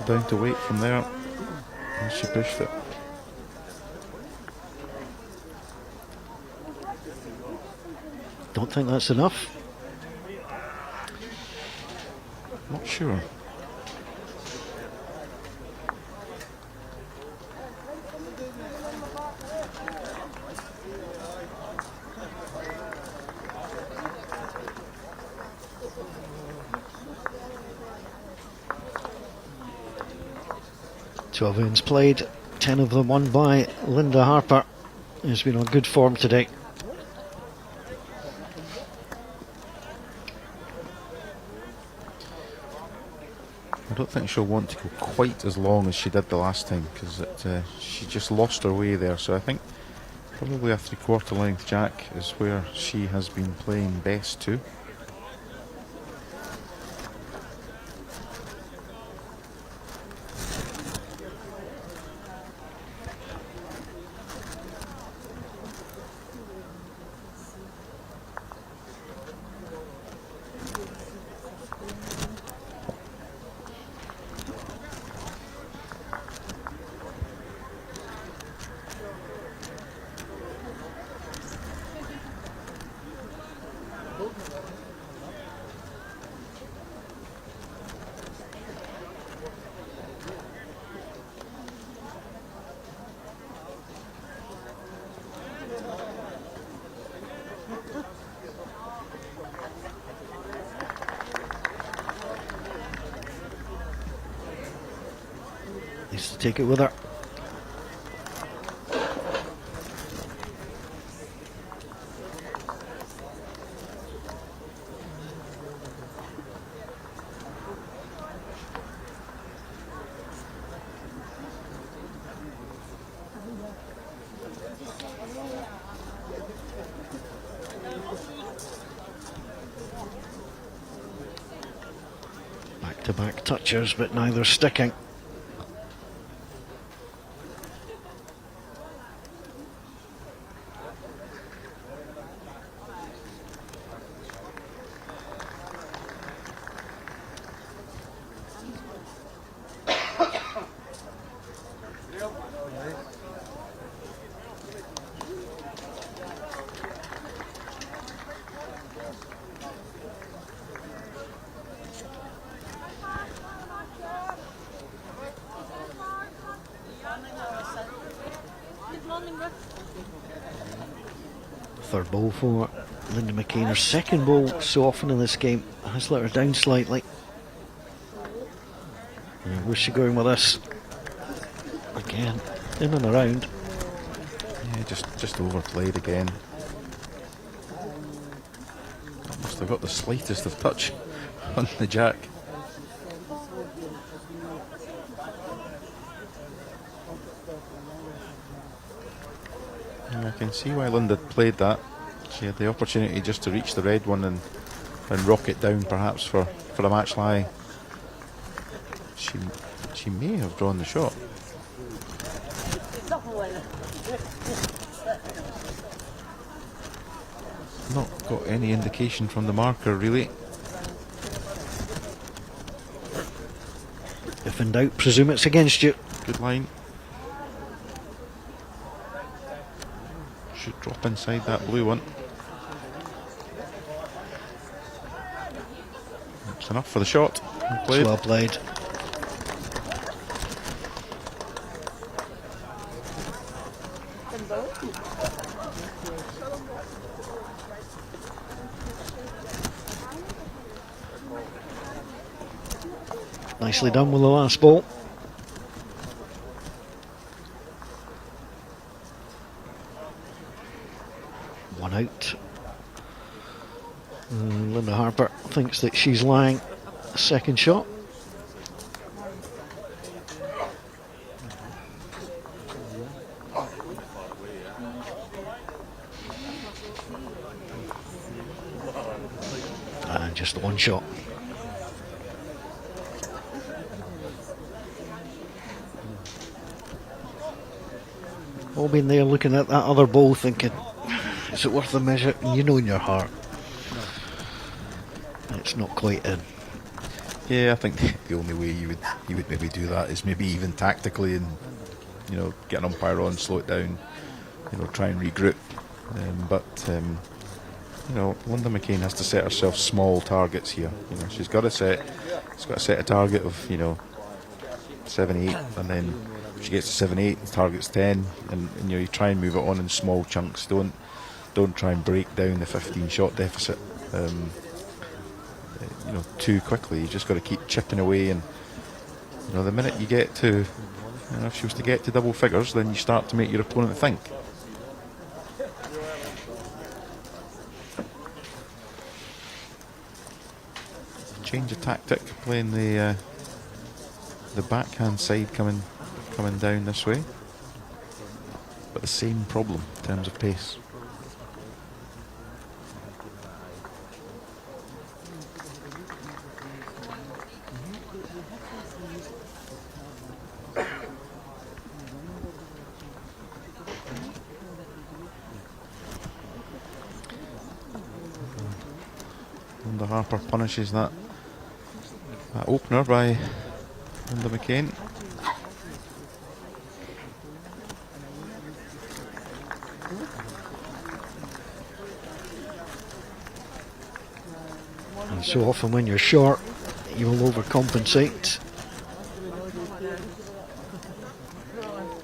Down to weight from there. And she pushed it. Don't think that's enough. Not sure. Twelve ends played, 10 of them won by Linda Harper, who's been on good form today. I don't think she'll want to go quite as long as she did the last time, because she just lost her way there. So I think probably a 3/4 length jack is where she has been playing best too. Needs to take it with her. Back-to-back touchers, but neither sticking. Third ball for Linda McCain. Her second ball so often in this game has let her down slightly. Where's she going with this? Again, in and around. Yeah, just overplayed again. Must have got the slightest of touch on the jack. I can see why Linda played that. She had the opportunity just to reach the red one and rock it down perhaps for a match lie. She may have drawn the shot. Not got any indication from the marker really. If in doubt, presume it's against you. Good line. Should drop inside that blue one. That's enough for the shot. It's well played. Nicely done with the last ball. One out. Linda Harper thinks that she's lying. Second shot. And just the one shot. All been there looking at that other ball thinking, is it worth the measure? And you know in your heart it's not quite in. Yeah, I think the only way you would maybe do that is maybe even tactically, and get an umpire on, slow it down, try and regroup. Linda McCain has to set herself small targets here. She's got to set a target of 7-8, and then if she gets to 7-8, the target's 10, and you try and move it on in small chunks. Don't try and break down the 15 shot deficit too quickly. You just got to keep chipping away, and the minute you get to, if she was to get to double figures, then you start to make your opponent think. Change of tactic, playing the backhand side coming down this way, but the same problem in terms of pace. Linda Harper punishes that opener by Linda McCain. And so often when you're short, you will overcompensate.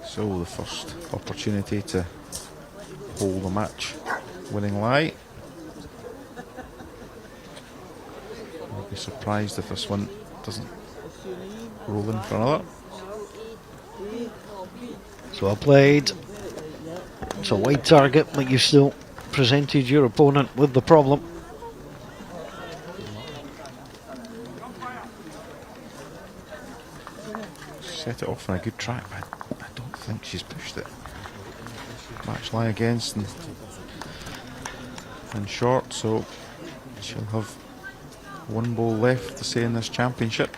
So the first opportunity to hold the match winning lie. I'll be surprised if this one doesn't roll in for another. So well played. It's a wide target, but you still presented your opponent with the problem. Set it off on a good track, but I don't think she's pushed it. Match lie against and short, so she'll have one ball left to say in this championship.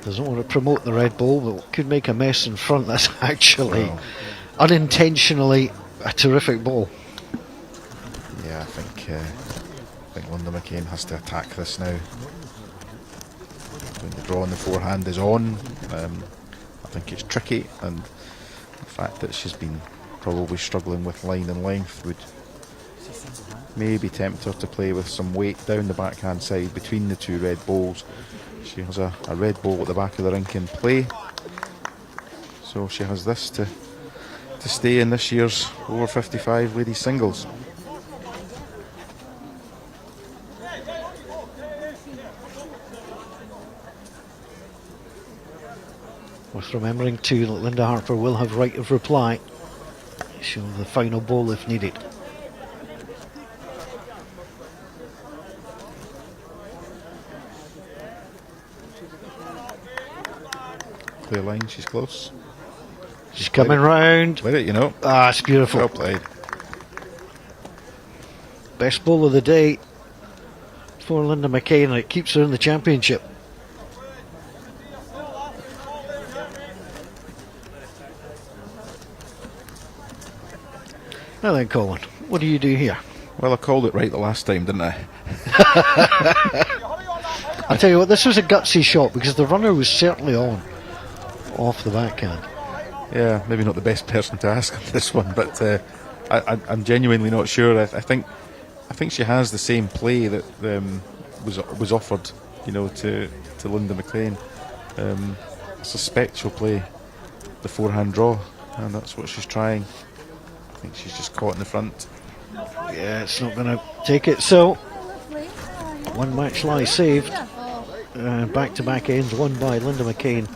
Doesn't want to promote the red ball, but could make a mess in front. That's actually unintentionally a terrific ball. Yeah, I think Linda McCain has to attack this now. When the draw on the forehand is on, I think it's tricky, and the fact that she's been probably struggling with line and length would maybe tempt her to play with some weight down the backhand side between the two red balls. She has a red ball at the back of the rink in play, so she has this to stay in this year's over 55 ladies singles. Worth remembering too that Linda Harper will have right of reply. She'll have the final ball if needed. Clear line, she's close. She's coming round. Played it, Ah, it's beautiful. Well played. Best ball of the day for Linda McCain, and it keeps her in the championship. Now then, Colin, what do you do here? Well, I called it right the last time, didn't I? I tell you what, this was a gutsy shot because the runner was certainly on off the backhand. Yeah, maybe not the best person to ask on this one, but I'm genuinely not sure. I think she has the same play that was offered, to Linda McCain. I suspect she'll play the forehand draw, and that's what she's trying. I think she's just caught in the front. Yeah, it's not going to take it. So, one match lie saved. Back-to-back ends won by Linda McCain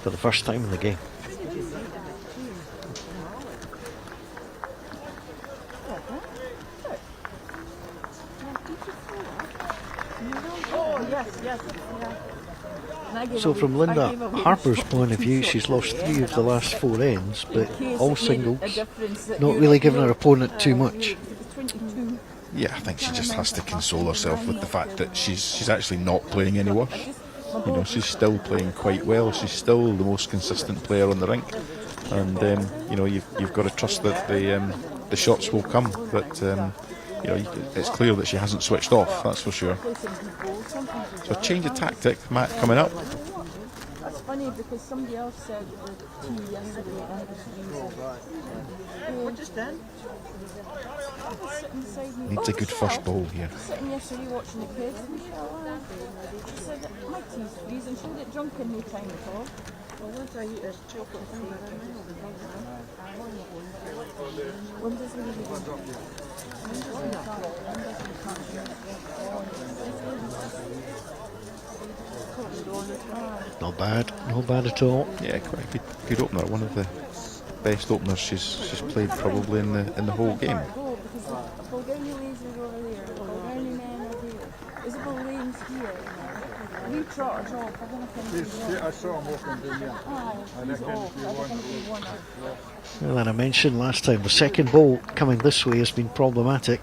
for the first time in the game. So from Linda Harper's point of view, she's lost 3 of the last 4 ends, but all singles, not really giving her opponent too much. Yeah, I think she just has to console herself with the fact that she's actually not playing any worse. You know, she's still playing quite well. She's still the most consistent player on the rink, and you know, you've got to trust that the shots will come. But you know, it's clear that she hasn't switched off. That's for sure. So a change of tactic, Matt, coming up. That's funny because somebody else said to me yesterday, and I was just then. Needs a good first ball here. Sitting yesterday watching the kids, and she said that my tea's freezing. She didn't get drunk in no time at all. Well, once I eat this chocolate thing, when does it really Not bad at all. Yeah, quite a good opener. One of the best openers she's played probably in the whole game. I saw him walking down there. Well, and I mentioned last time, the second ball coming this way has been problematic.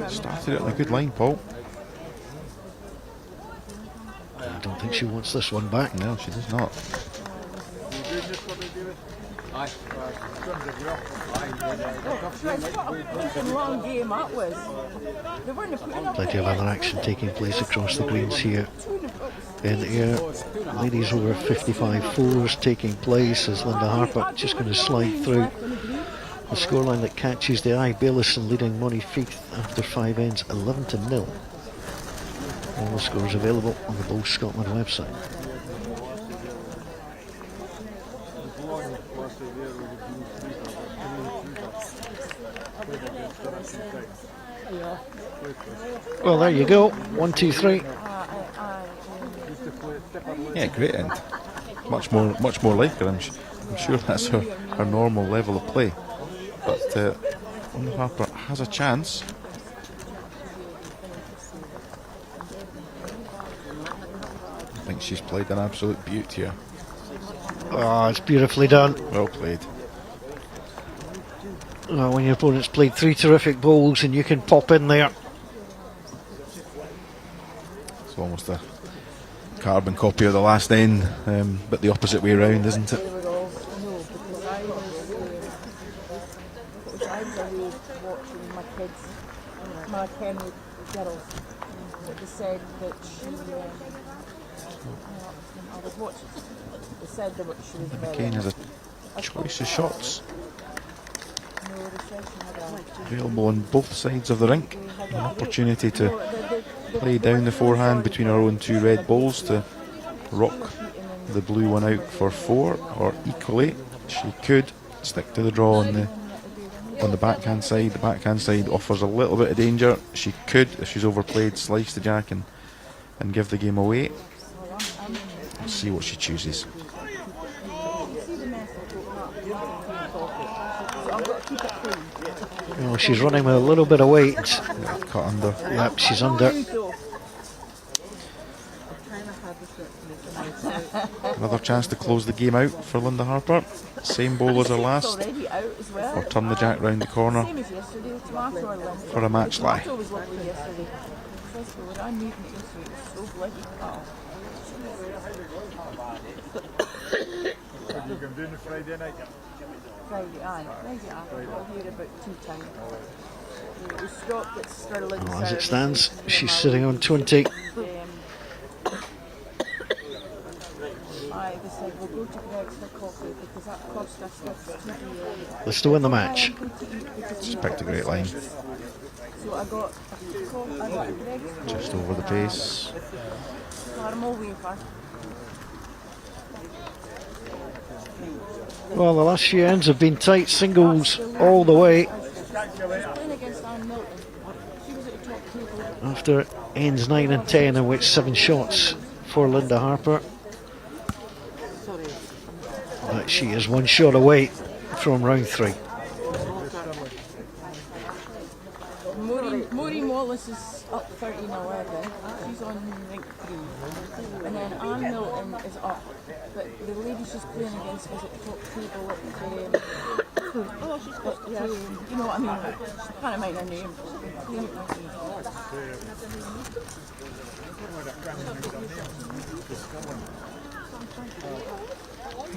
Started it on a good line, Paul. I don't think she wants this one back. No, she does not. long game that was. Plenty of other action taking place across the greens here in air. Ladies over 55 fours taking place as Linda Harper just going to slide through the scoreline that catches the eye. Bailison leading Monique Feith after 5 ends 11-0. All the scores available on the Bowl Scotland website. Well, there you go. 1, 2, 3. Yeah, great end. Much more like her. I'm sure that's her normal level of play. But Linda Harper has a chance. I think she's played an absolute beaut here. Oh, it's beautifully done. Well played. Well, when your opponent's played 3 terrific bowls and you can pop in there. It's almost a carbon copy of the last end, but the opposite way around, isn't it? My Kenwood girls, they said that she I was watching. They said that she was very. McCain has a choice of shots available on both sides of the rink. An opportunity to play down the forehand between our own 2 red balls to rock the blue one out for 4, or equally she could stick to the draw on the backhand side. The backhand side offers a little bit of danger. She could, if she's overplayed, slice the jack and give the game away. Let's see what she chooses. Oh, she's running with a little bit of weight. Yeah, cut under. Yep, she's under. Another chance to close the game out for Linda Harper. Same bowl as her last. Or turn the jack round the corner for a match lie. Friday night. Friday, I'll hear about 2 time. We stopped at Stirling. Oh, as it stands, she's sitting on 20. They said we'll go to Greg's for coffee because that cost us Let's to win the match. She's picked a great line. So I got a Greg's Just over the pace. caramel wafer. Well, the last few ends have been tight, singles all the way. Playing against Anne Milton. She was at the top table. After ends 9 and 10, in which 7 shots for Linda Harper. But she is 1 shot away from round 3. Maureen Wallace is up 13-11. She's on rank 3. And then Anne Milton is up. But the lady she's playing against is at the top table at oh, she's got, yeah, you know what I mean? I can't mind her name.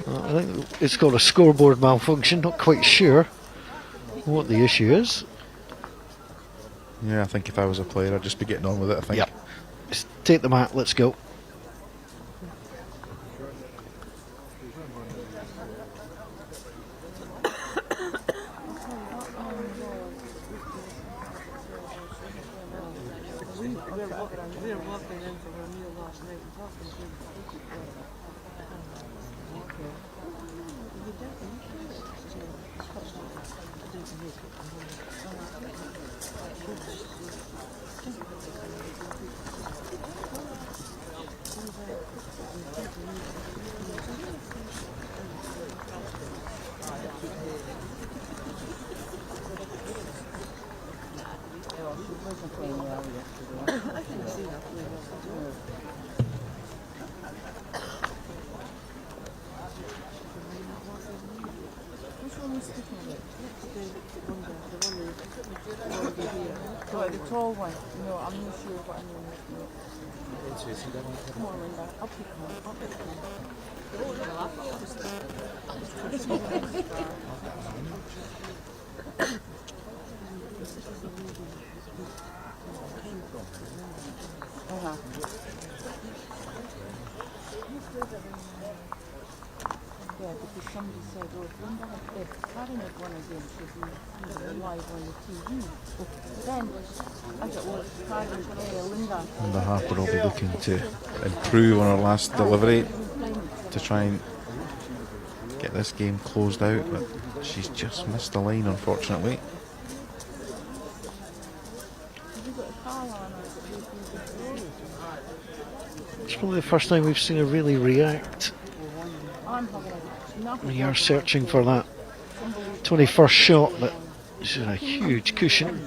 I think it's called a scoreboard malfunction, not quite sure what the issue is. Yeah, I think if I was a player, I'd just be getting on with it, I think. Yep. Just take the mat, let's go. They're walking in for a meal last night and talking to them. I didn't see that play well. Which one was speaking about? The one here. Oh, the tall one. No, I'm not sure what her name is. No. Come on, Linda. Up you come. Up you come. Uh-huh. Yeah, because somebody said, oh, if Linda if Karen had won again, she'd be live on the TV. But then, as it was, Karen, Linda. Linda Harper will be looking to improve on her last delivery to try and get this game closed out, but she's just missed the line, unfortunately. It's probably the first time we've seen her really react. We are searching for that 21st shot, but this is a huge cushion.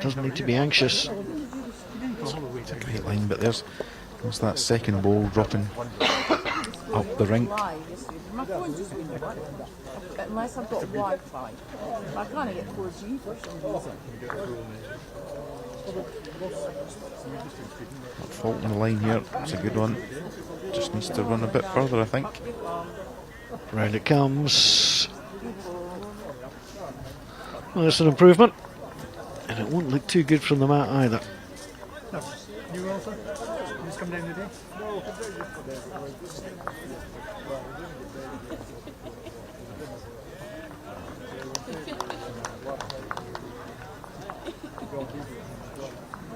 Doesn't need to be anxious. It's a great line, but there's that second ball dropping up the rink. My phone just wouldn't work unless I've got Wi-Fi. I can't get 4G for some reason. Fault in the line here. It's a good one. Just needs to run a bit further, I think. Round it comes. Well, that's an improvement. And it won't look too good from the mat either. You also? You just come down today?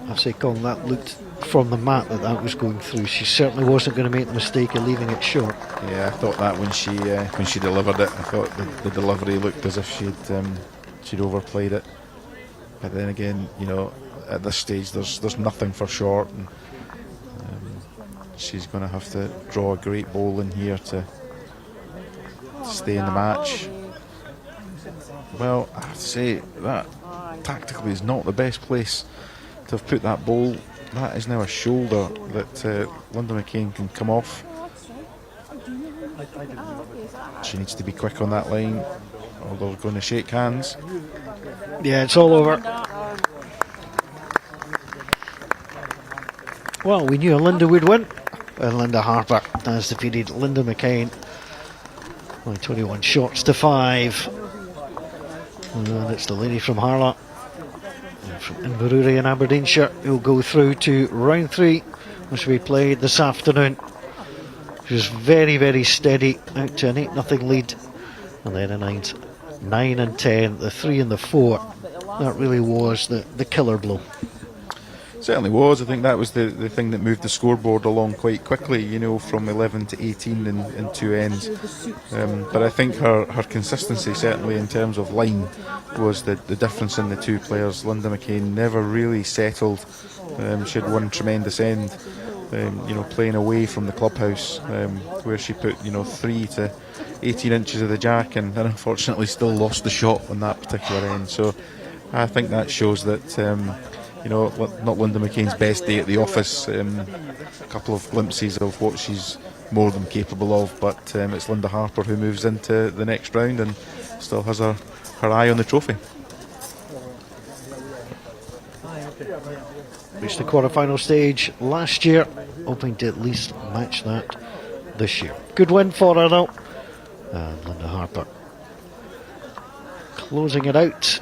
I say, Colin, that looked from the mat that was going through. She certainly wasn't going to make the mistake of leaving it short. Yeah, I thought that when she delivered it. I thought the delivery looked as if she'd overplayed it. But then again, you know, at this stage there's nothing for short, and she's going to have to draw a great bowl in here to stay in the match. Well, I have to say that tactically is not the best place to have put that bowl. That is now a shoulder that Linda McCain can come off. She needs to be quick on that line, or they're going to shake hands. Yeah, it's all over. Well, we knew Linda would win, and Linda Harper has defeated Linda McCain by 21 shots to 5. And it's the lady from Harlot, from Inverurie in Aberdeenshire, who'll go through to round 3, which will be played this afternoon. She was very, very steady, out to an 8-0 lead, and then announced 9 and 10, the 3 and the 4. That really was the killer blow. Certainly was. I think that was the thing that moved the scoreboard along quite quickly, you know, from 11 to 18 in two ends. But I think her consistency, certainly in terms of line, was the difference in the two players. Linda McCain never really settled. She had one tremendous end, you know, playing away from the clubhouse, where she put, you know, 3 to 18 inches of the jack, and unfortunately still lost the shot on that particular end. So I think that shows that, you know, not Linda McCain's best day at the office. A couple of glimpses of what she's more than capable of, but it's Linda Harper who moves into the next round and still has her eye on the trophy. Reached the quarter-final stage last year, hoping to at least match that this year. Good win for her though. And Linda Harper closing it out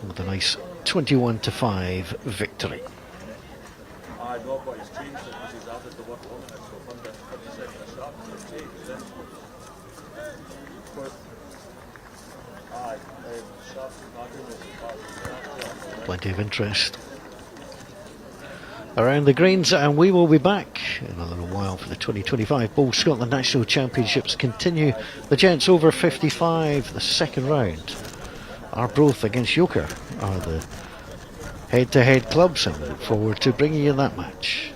with a nice 21-5 victory. Plenty of interest around the greens, and we will be back in a little while for the 2025 Bowl Scotland National Championships. Continue the Gents over 55, the second round. Arbroath against Yoker are the head-to-head clubs, and we look forward to bringing you that match.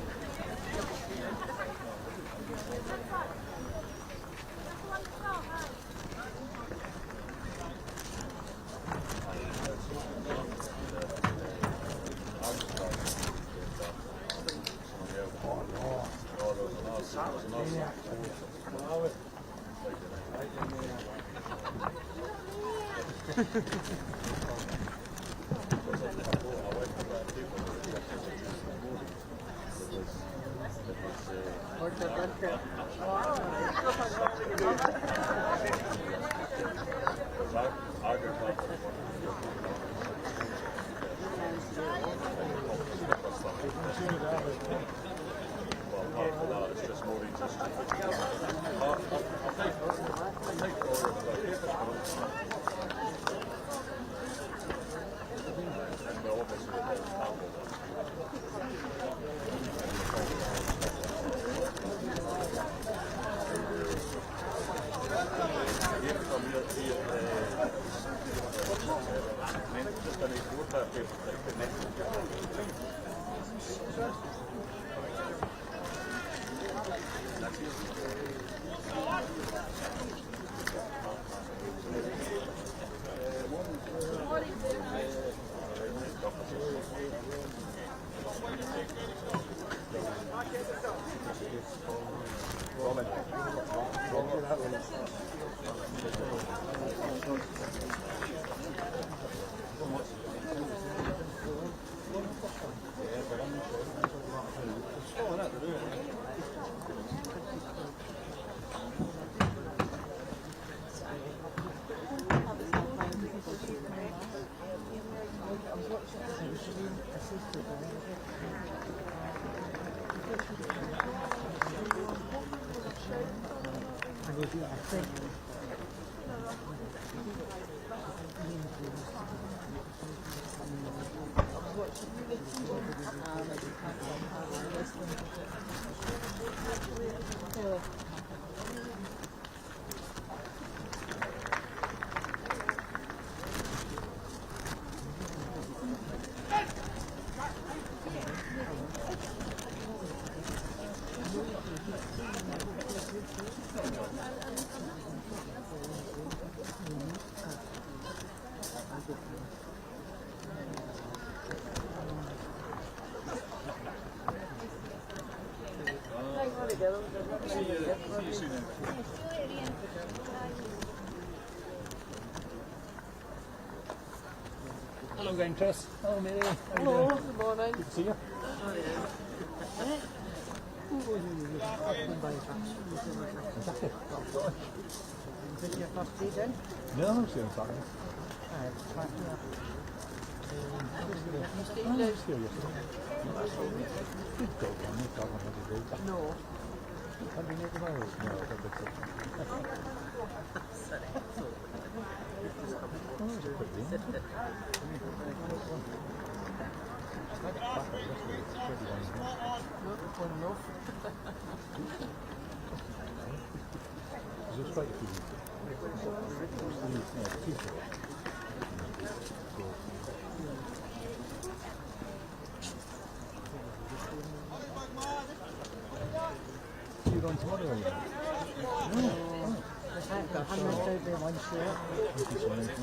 Hello again, Chris. Hello, Mary. Hello, good morning. Good to see you. No, I'm still sorry. No. You going tomorrow? Are you? I'm not going to be one short. Which is the way it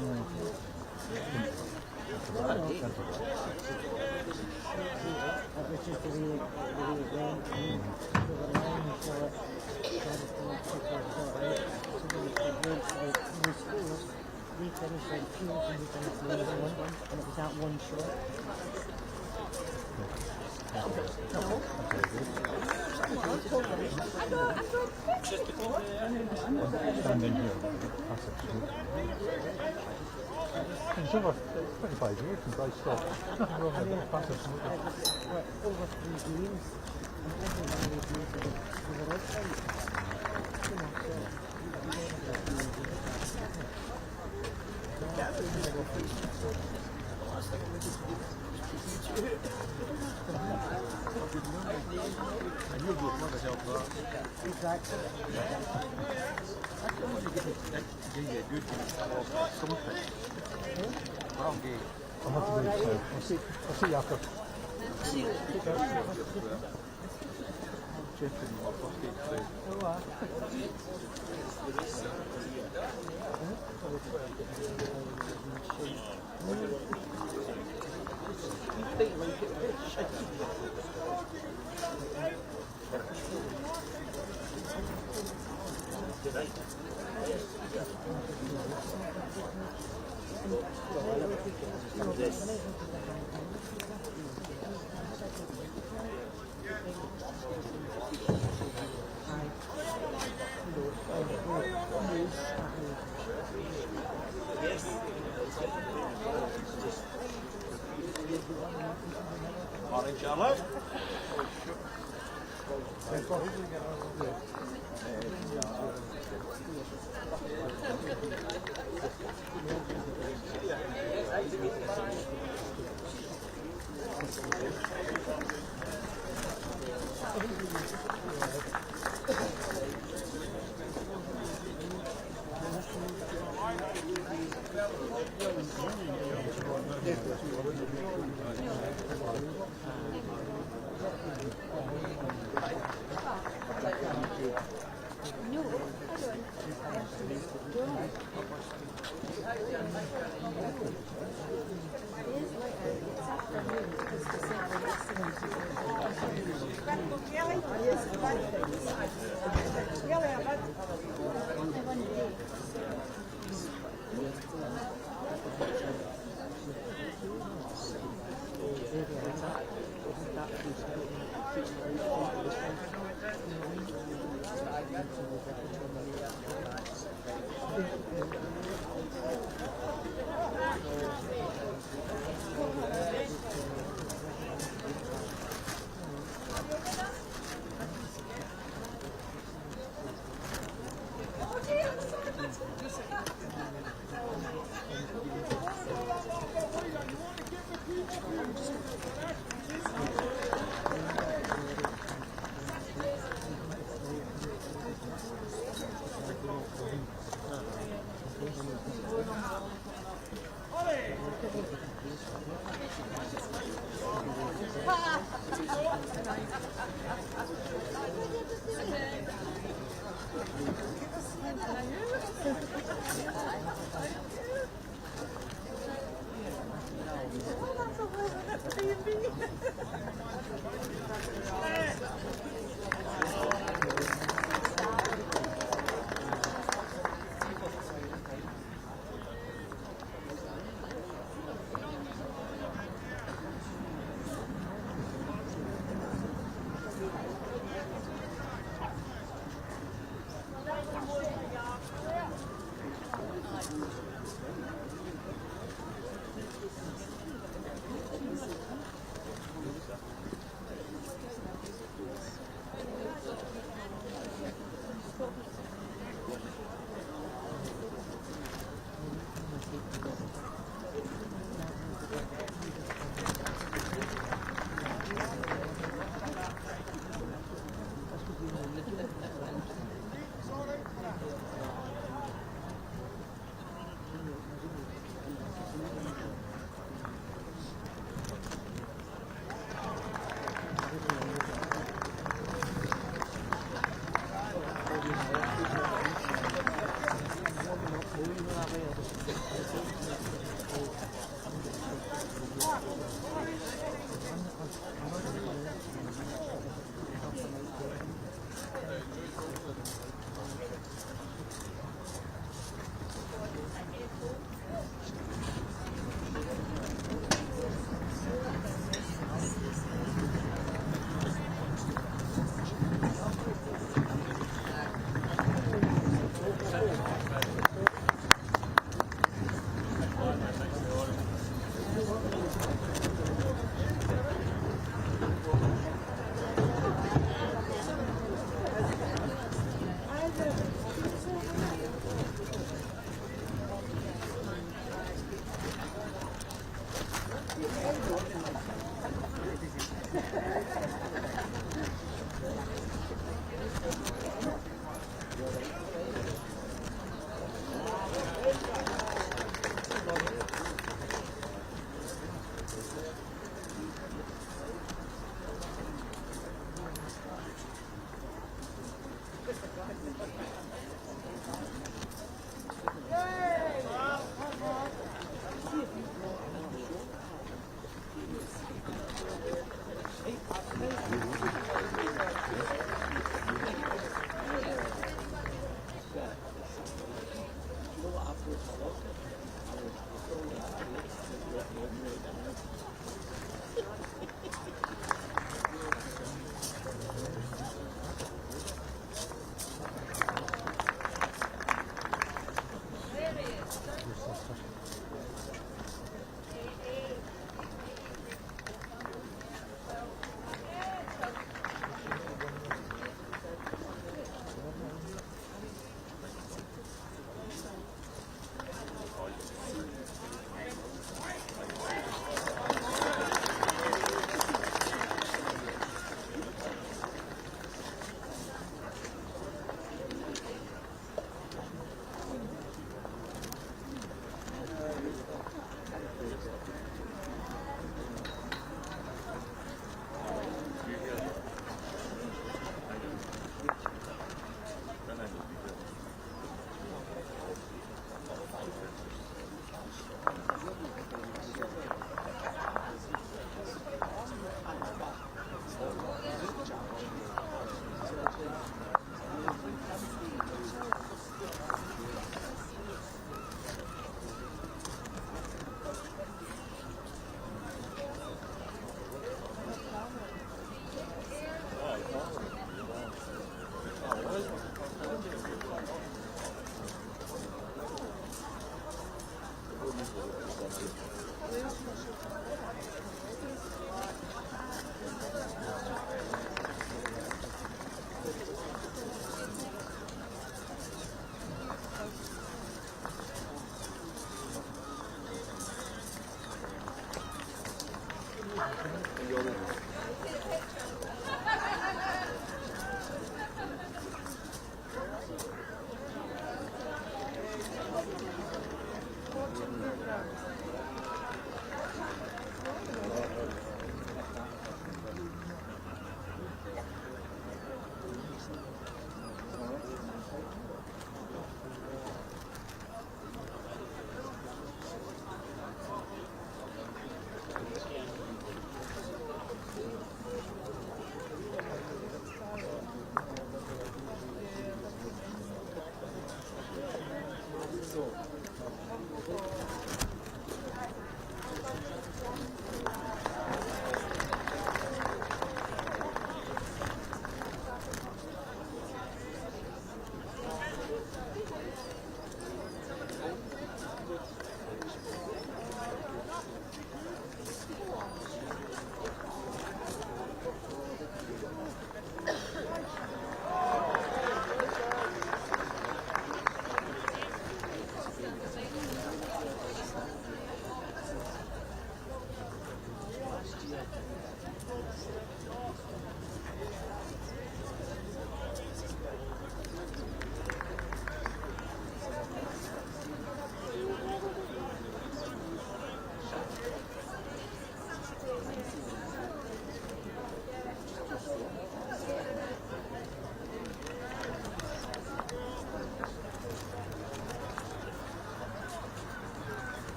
went. We were lying for it. So then it went like no scores. We finished like 2 and we finished like 1, and it was that one shot. Standing here. It's over 25 years since I stopped. Nothing wrong with it. Passive smoking. It was over 3 games, and every one of those games we were outside. You know, so I'll have to do it soon. I'll see you after. Morning, Charlotte.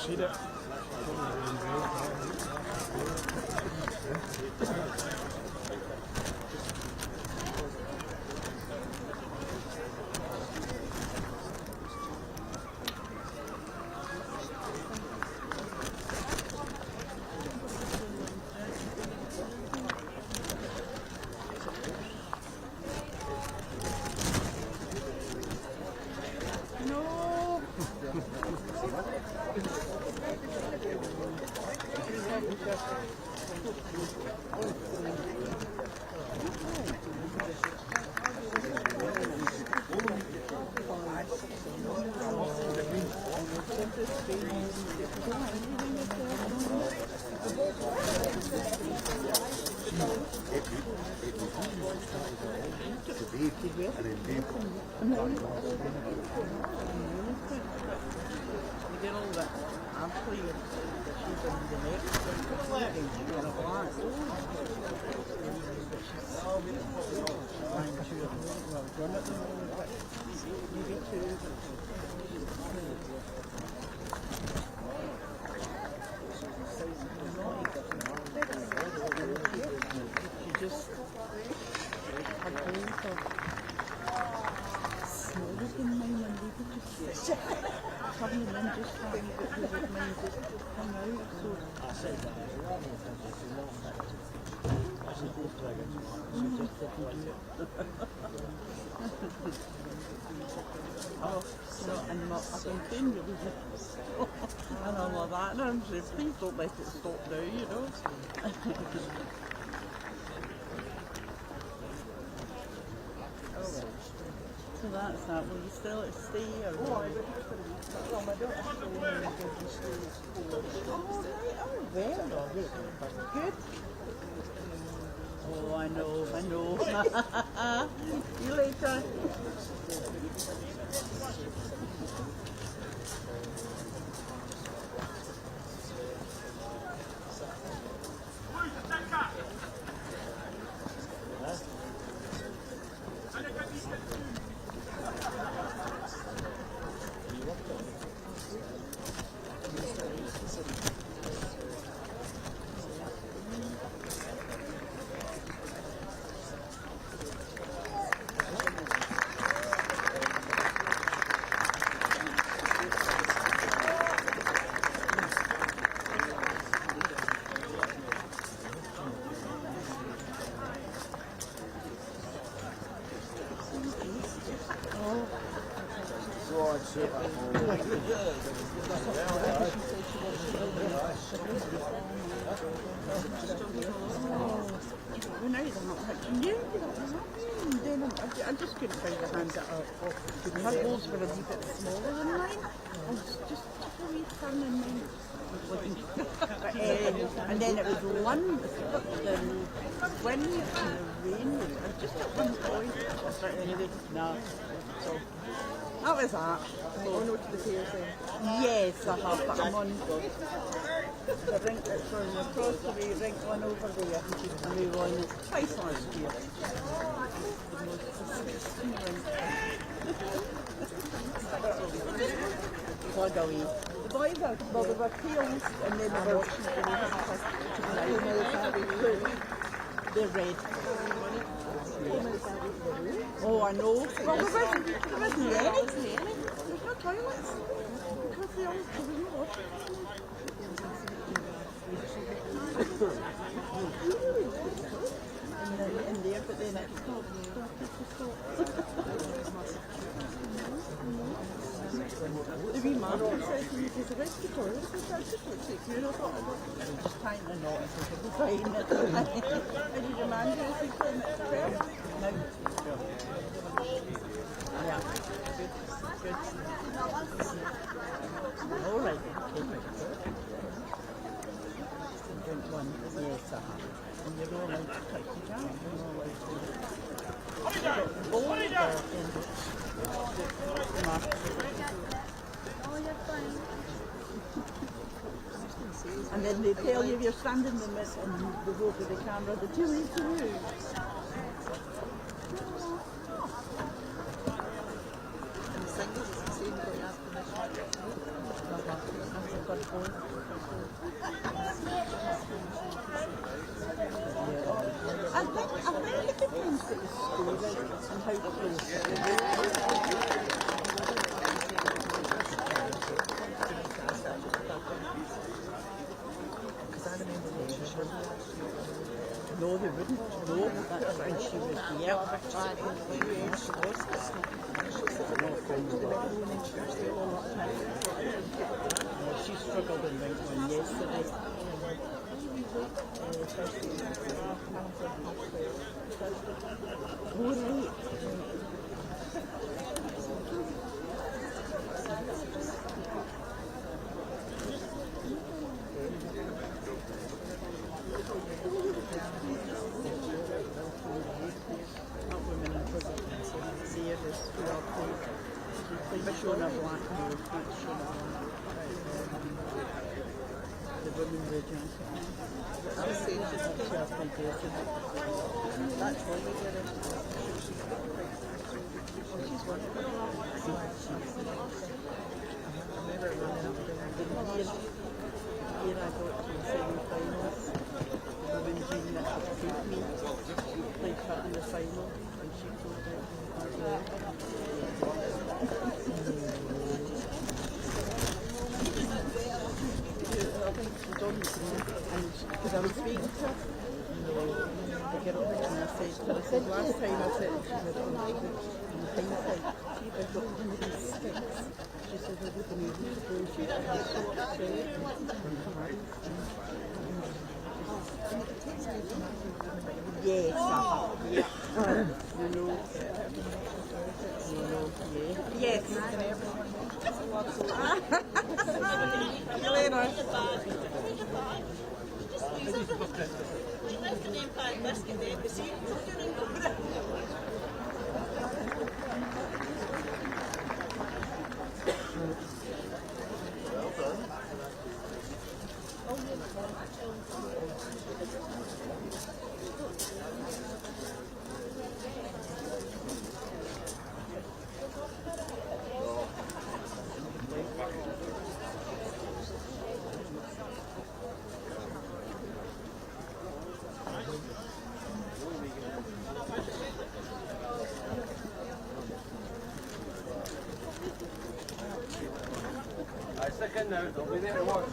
See that? And all of that, and I'm saying, please don't let it stop now, you know. So that's that. Will you still stay or what? Oh, right. Oh, well. Good. Oh, I know. See you later. I just couldn't find the hands that are. Her balls were a wee bit smaller than mine. I was just took a wee turn in mine. And then it was one, the wind and the rain. I just at one point. But anyway, no. So that was that. Oh, no, to the PSA. Yes, I have, but I'm on. The rink that's on across the way, rink one over there, and we won it twice last year. The most disgusting rink. Plug away. The boys are, well, they were tails, and then they were they're red. Oh, I know. Well, there isn't any. There's no toilets. Because they all in there, but then it's stopped. The wee man says to me, there's a rescue toilet. I just looks like you. I thought, I'm just trying to not, if it was fine. I did a man do anything to it? No. Yeah. Good. All right. Okay. Drink one. Yes, and you're not allowed to touch the jar. You're not allowed to. Bowl or in and then they tell you if you're standing in the midst and they go to the camera, the two ways to move. And the singles is the same, but you ask permission. I think it depends what the school is and how close it is. Because I remember when she was no, they wouldn't. No, that's when she was there. She struggled in ring one yesterday. The women's Gents. I'm saying just that's what we did it. She's wonderful. I remember running up there. Here I got to the semi-finals. The women's team that beat me played her in the final and she pulled out. I think she's on because I was speaking to her to get up and I said last time I said she was on the hindsight, see if I've got one of these sticks. She said I wouldn't be able to go. She was so upset and hard. Yes, yeah. Yes. I second now, don't be there to watch.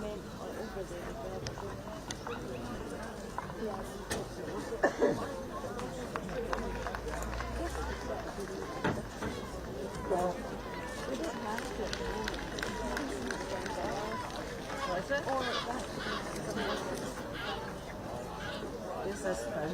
meant over there as well. We don't have to. Was it? Is this fun?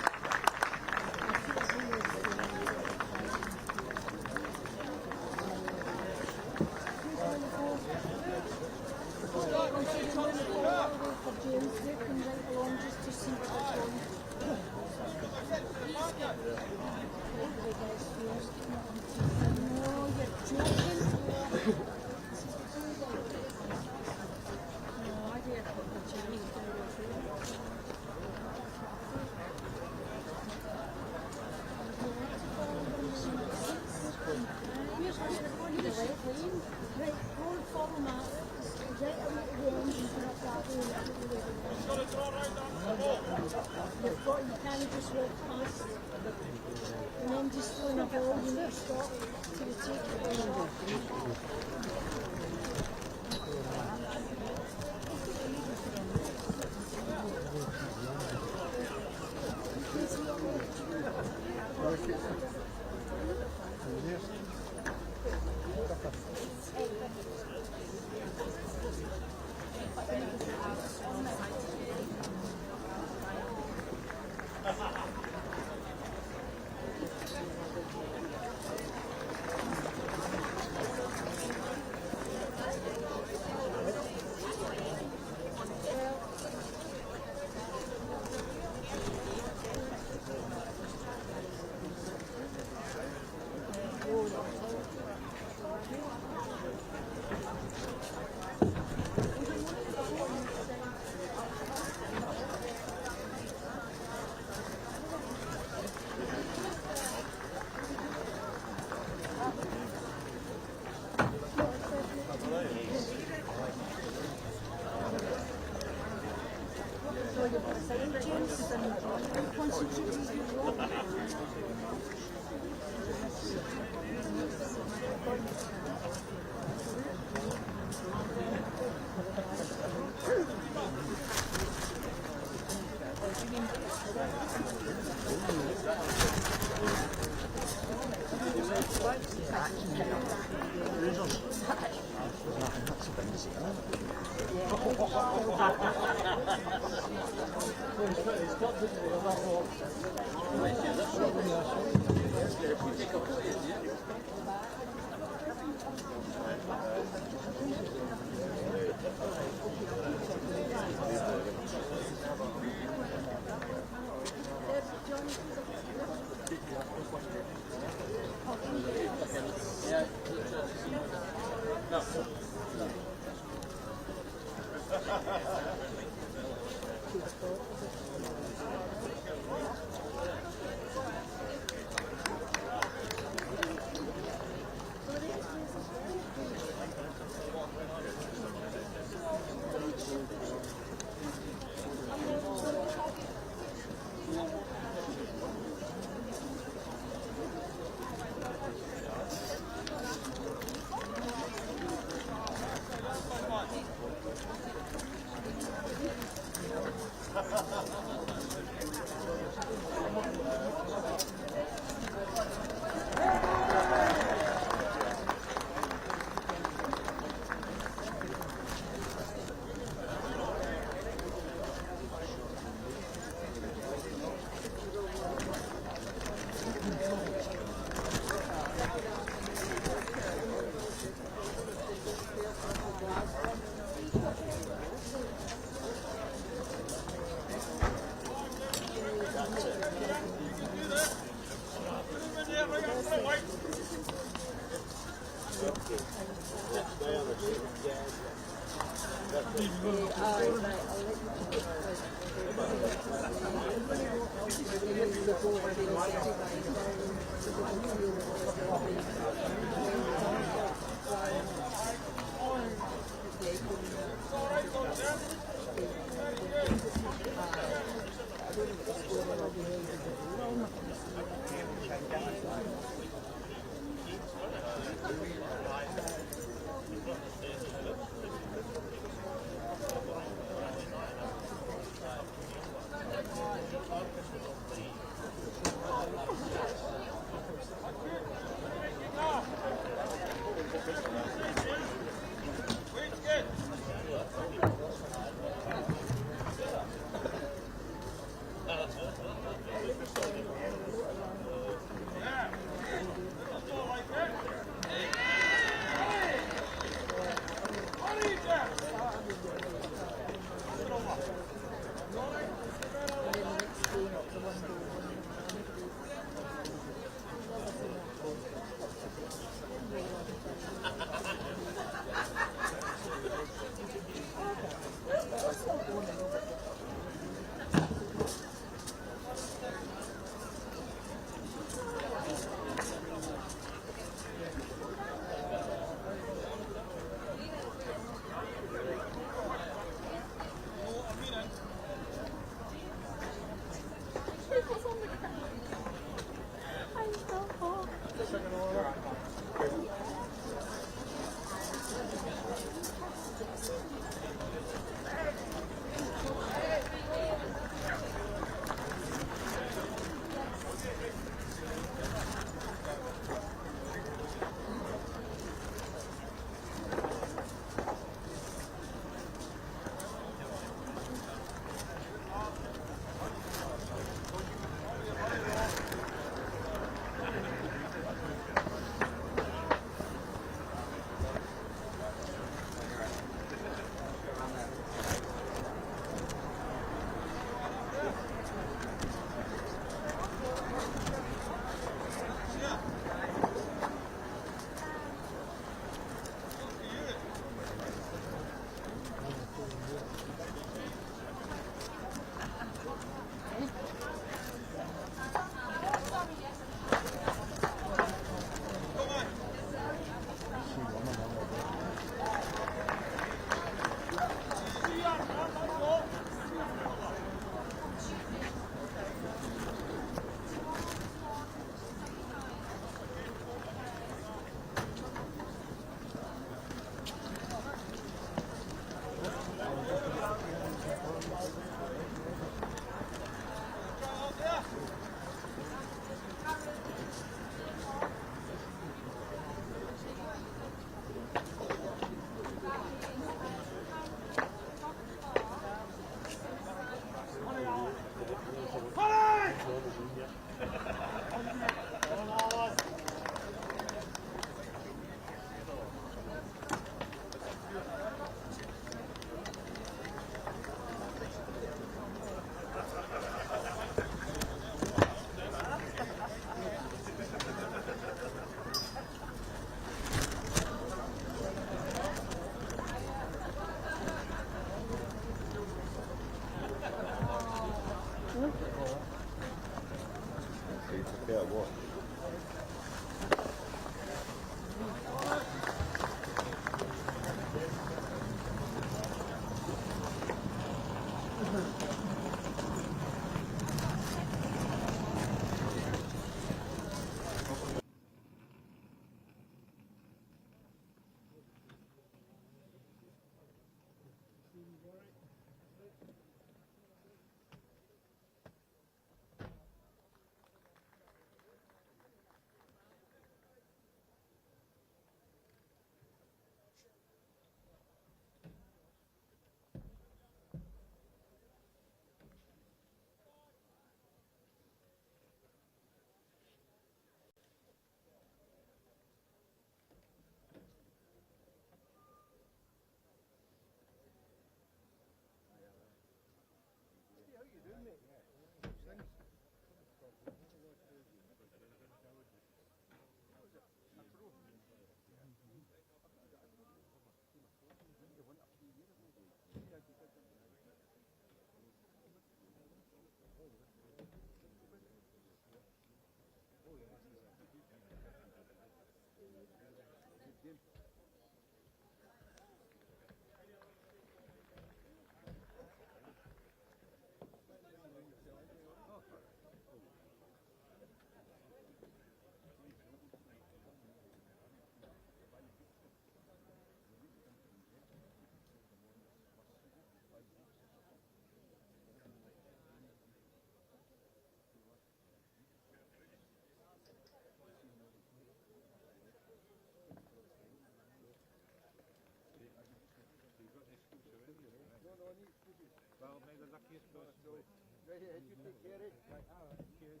Well, maybe the luckiest first go. Right, you take care of it. Right, all right. Cheers.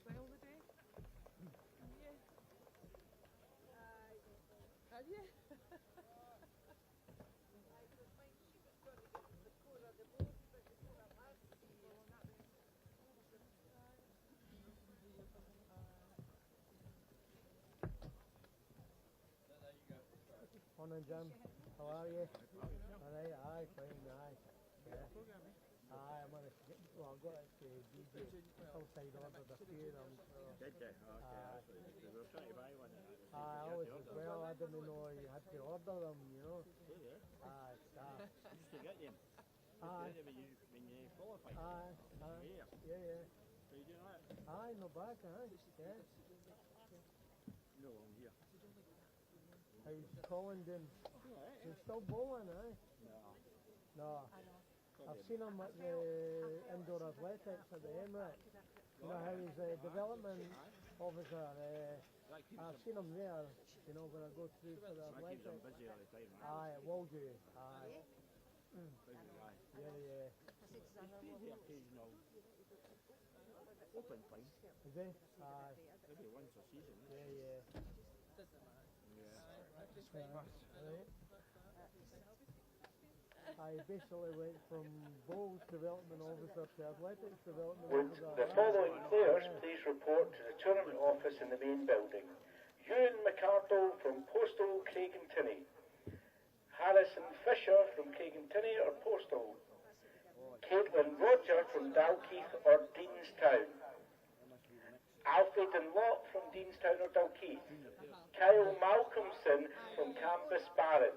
Swell the day? Yeah. Have you? Morning, Jim. How are you? Alright, aye, fine, aye. Yeah. Aye, I'm on a, well, I've got it to DJ outside ordered a few of them. So. Did they? Okay, they were trying to buy one. Aye, I was as well. I didn't know you had to order them, you know. Aye, staff. Used to get them. Aye. When you qualified. Aye, aye. Yeah. Yeah, yeah. Are you doing that? Aye, no back, aye. Yeah. No, I'm here. How's Colin doing? He's still bowling, aye? No. No. I've seen him at the indoor athletics at the Emirates. You know how he's a development officer. I've seen him there, you know, when I go through for the That keeps them athletics. busy all the time, right? Aye, it will do. Aye. Busy guy. Yeah, yeah. He's the occasional open thing. Is he? Aye. Maybe once a season. Yeah, yeah. Yeah. Right. I basically went from bowls development officer to athletics development Would officer. the following players please report to the tournament office in the main building? Ewan McArdle from Postal Craigentinney. Harrison Fisher from Craigentinney or Postal. Caitlin Roger from Dalkeith or Deanstown. Alfred and Lott from Deanstown or Dalkeith. Kyle Malcolmson from Cambus Barron.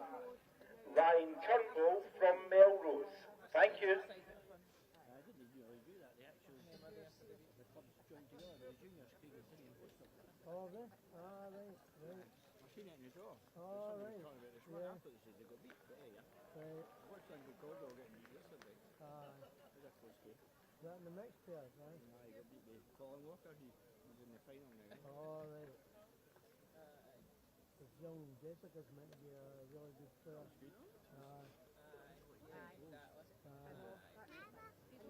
Ryan Turnbull from Melrose. Thank you. I didn't really do that. They actually, the clubs joined together, the juniors, Craigentinney and Postal. Oh, they? Ah, right, right. I've seen it in the show. Oh, right. Talking about this one Yeah. after they said they got beat, but yeah. Right. I watched them with Gordo getting beat yesterday. Aye. It was a close game. Is that in the mixed pairs, right? And I got beat by Colin Walker, he was in the final now. Oh, right. This young Jessica's meant to be a really good player. Aye.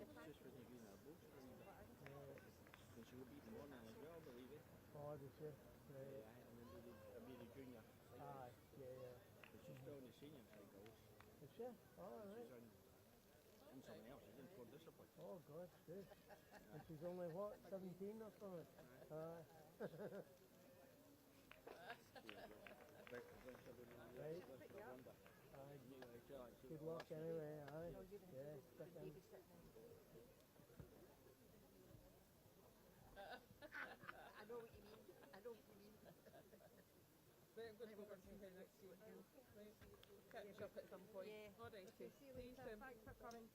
It's just when you're doing a boat, and she got beat in the morning as well, I believe it. Oh, did she? Yeah, Right. and then they made a junior. Aye, yeah, yeah. But she's still in the senior side girls. Is she? Oh, right. She's in something else, she's in for discipline. Oh, God, good. And she's only, what, 17 or something? Aye. Right. Aye. Good luck anyway, aye. Yeah, stick in. I know what you mean. I know what you mean. Right, I'm going to go over and see how next week goes. Right, catch up at some point. Yeah. All right, Okay, see you later. Thanks for coming.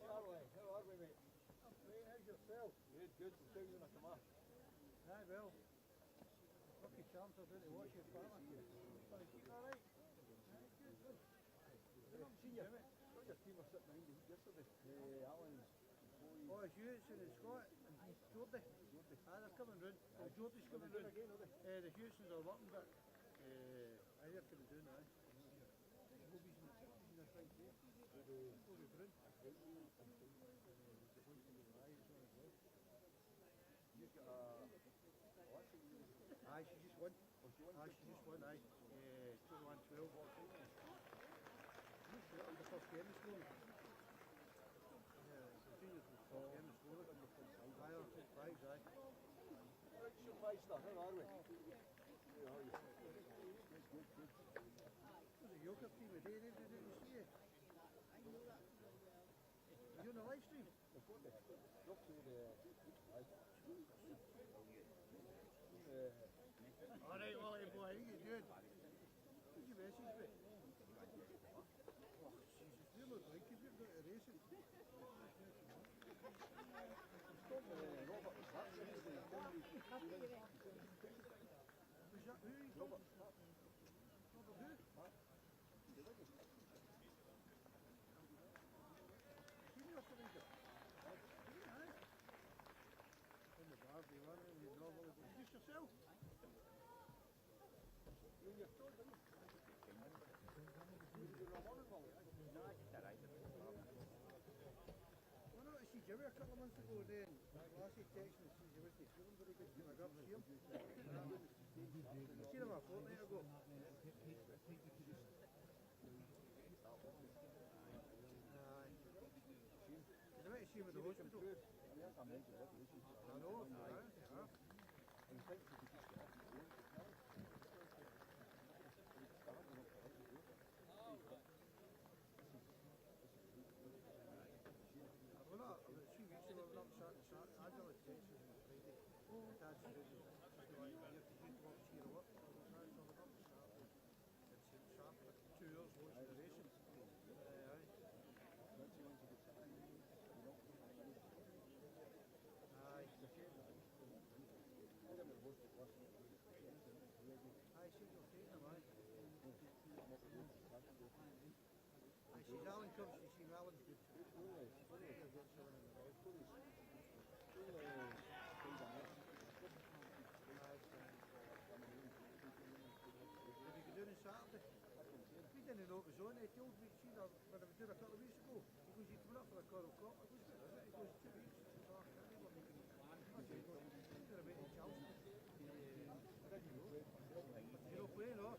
Charlie, how are we, mate? Great, how's yourself? Good, good. I'm down when I come up. Aye, well, lucky chance are doing to watch your family. Are you keeping alright? Aye, good, good. I haven't seen you. Got your team were sitting behind the heat yesterday. Alan. Oh, it's Hughes and Scott and Jordy. Aye, they're coming round. Jordy's coming round. The Hughesons are working, but aye, they're coming down, aye. Bobby's in the kitchen, I think, Bobby Brown. You've got aye, she just won. Aye, she just won, aye. 21-12. The first game this morning. The juniors were the first game this morning. Aye, on 5s, aye. Right, surprised there, how are we? How are you? Good. There's a yogurt team today, they didn't see you. Are you on the live stream? Alright, Wally boy, how you doing? What's your message, mate? Oh, Jesus, you're not drinking, you're not at racing. Was that who you Robert who? Senior operator. Aye. In the bar, they were in the novel. Just yourself? You and your dog, didn't you? You were a morning volley, no, I just arrived. I noticed you were a couple of months ago then. Lassie texted me and said you wasn't feeling very good. Can I go up and see him? I seen him a fortnight ago. Aye. I went to see him at the hospital. I know, yeah. About 3 weeks ago, I was up I done a Texas on Friday. My dad said, you have to do to cheer up. So I was up to Saturday. It's sharp, like 2 hours watching the racing. Aye. Aye. I said you'll take them, aye. She's Alan comes, she's seen Alan's good. Did you go down on Saturday? We didn't know it was on. He told me, see, when I was doing a couple of weeks ago, he goes, you're coming up for the Coral Cup. I goes, what is it? He goes, 2 weeks. Oh, I can't remember making it. I said, you're a bit in Chelsea. You're not playing, no?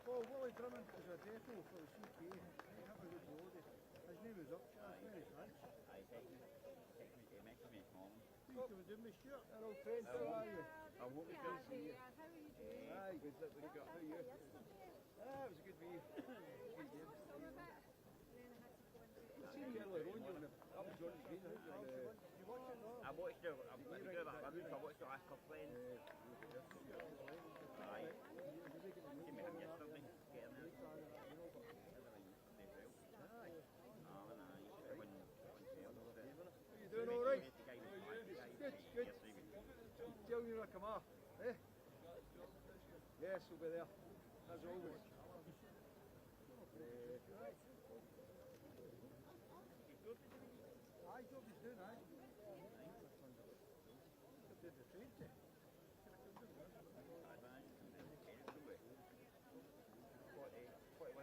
Well, Willie Drummond was a depot for the CK. He had a good body. His name was up. Many thanks. What are we doing with Stuart? They're all friends. How are you? I won't be good to see you. How are you doing? Aye, good. Look, we got how are you? Ah, it was a good week. Good game. I've seen you earlier on, you were up John's Green. Did you watch it? No? I watched the last couple of Aye. Seen him yesterday, getting there. You doing all right? Good. Tell you to come off, eh? Yes, we'll be there, as always. Aye, job is doing, aye. Did the train check?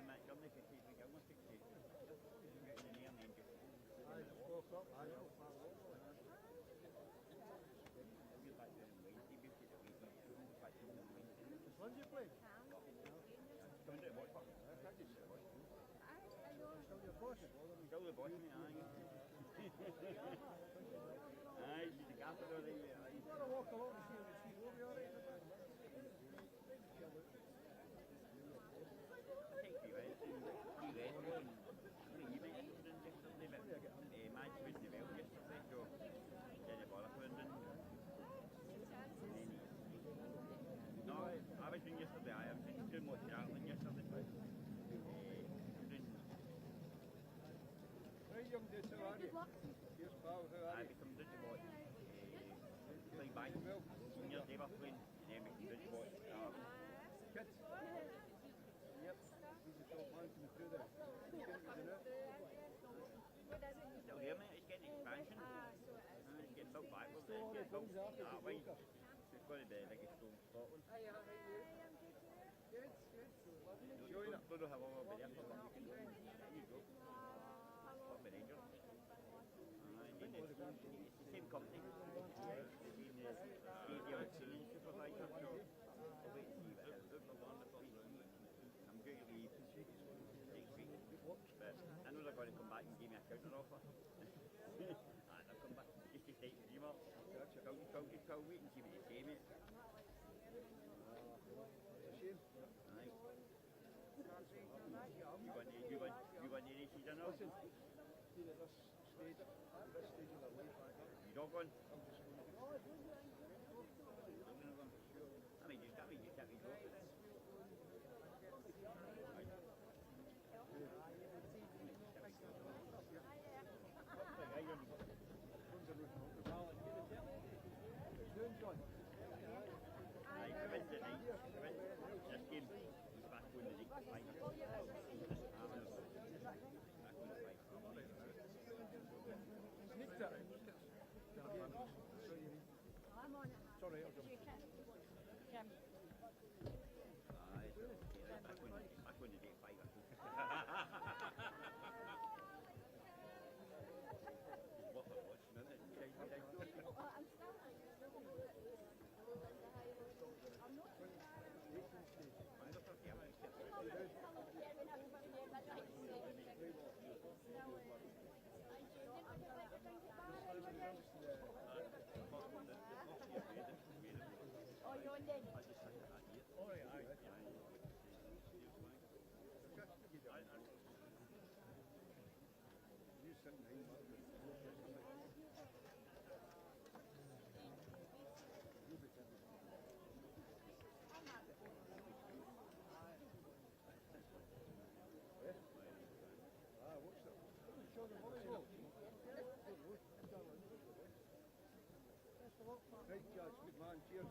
That journey could take me going to get in the air and then just aye, just walk up, aye, I'll follow over. I'll get back there on Wednesday, because the weekend, back to the Wednesday. Does Lindsay play? Come into the watch park. I practice the watch. Still your boss? Still the boss, mate, aye. Aye, she's the gaffer there, aye. You've got to walk along to see if she's over alright. Match was developed yesterday, so didn't bother putting in. No, I was doing yesterday, I was doing more travelling yesterday. Right, young dude, how are you? Cheers, pal, how are I you? become down to watch play back, senior they were playing, and then we come down to watch Kids? Yep, he's the top man coming through there. He's getting to do still here, mate, it's getting expansion. It's getting built backwards, it's getting built that way. So it's going to be the biggest school in Scotland. Don't know how long I'll be there for, but you go. What the Rangers? It's the same company. The stadium supervisor, so I'll wait and see what it is. I'm going to leave next week, but I know they're going to come back and give me a counter offer. And they'll come back just to take the dream up. I'll wait and see what they say, mate. It's a shame. Aye. You want the races or not? Listen, being at this stage of their life, You not going? I'm just going to I'm going to go. I mean, just have to go. doing, John? Aye, come in tonight. Come in. This game, he's back on the league final. Back on the final. Sneak that out. I'm on it. Sorry, I'll jump. Kim. Aye, back on the day five. It's worth a watch, isn't it? I'm still. I'm not. Right, Judge, good man, cheers.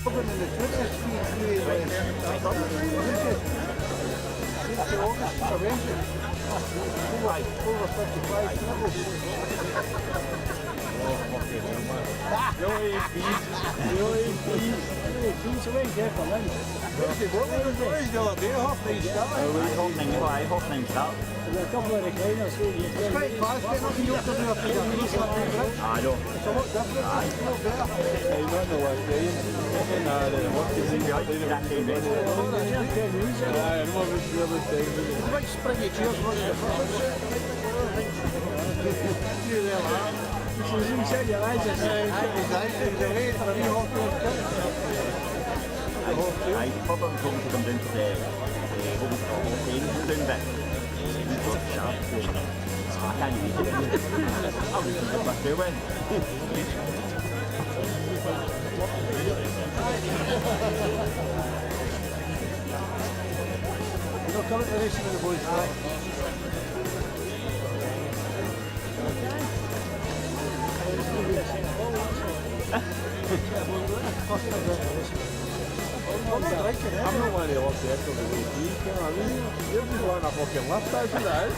in the 20th street, since August, arranging over 55 levels. There's a couple of recliners here. It's quite fast getting up the York to do a bridge. It's a lot different, it's not better. It's a big springy chairs, wasn't it? You there, lad. She's inside your eyes. Exactly, the way for a new hospital. I probably come to come down to the home down bit. I can't read it. I'll just put my tail in. You know, come at the racing with the boys. I'm not liking it. I'm not one of the old people the way you know what I mean? You're just wanting a fucking lift out of that.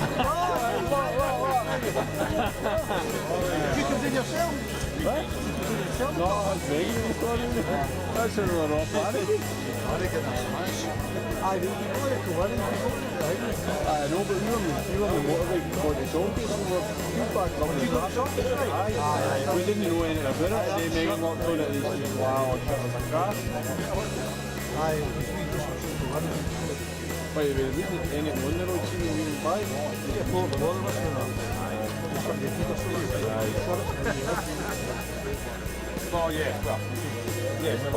You can do yourself. What? No, that's me. That's a real rough party. I reckon that's nice. I know, but we were the motorbike before the showcase. We were back up in the showcase, right? We didn't know anything about it. They made it look good at these things. Wow, it was a grass. Aye, but we didn't anything on the road, see we didn't buy. We get floor the water, wasn't it? Oh yeah, well, yeah, we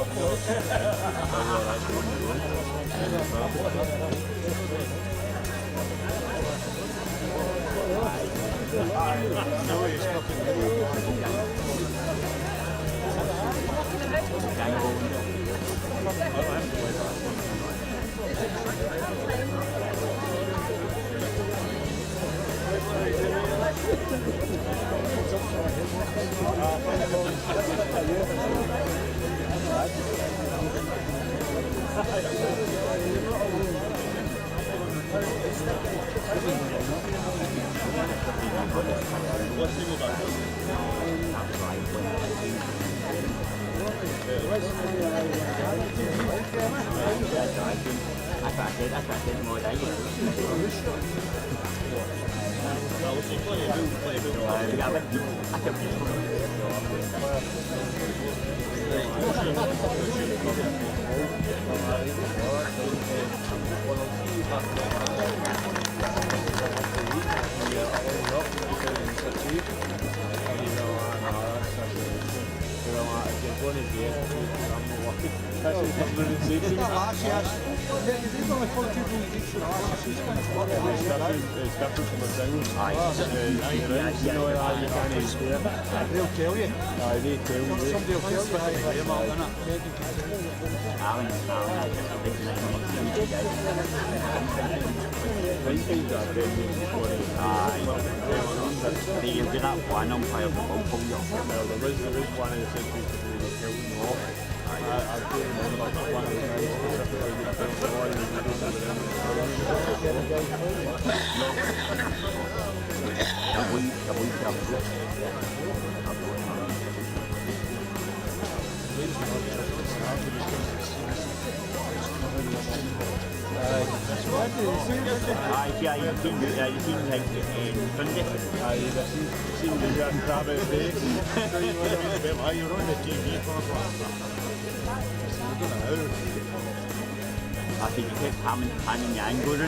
I think you kept Ham and Yang going.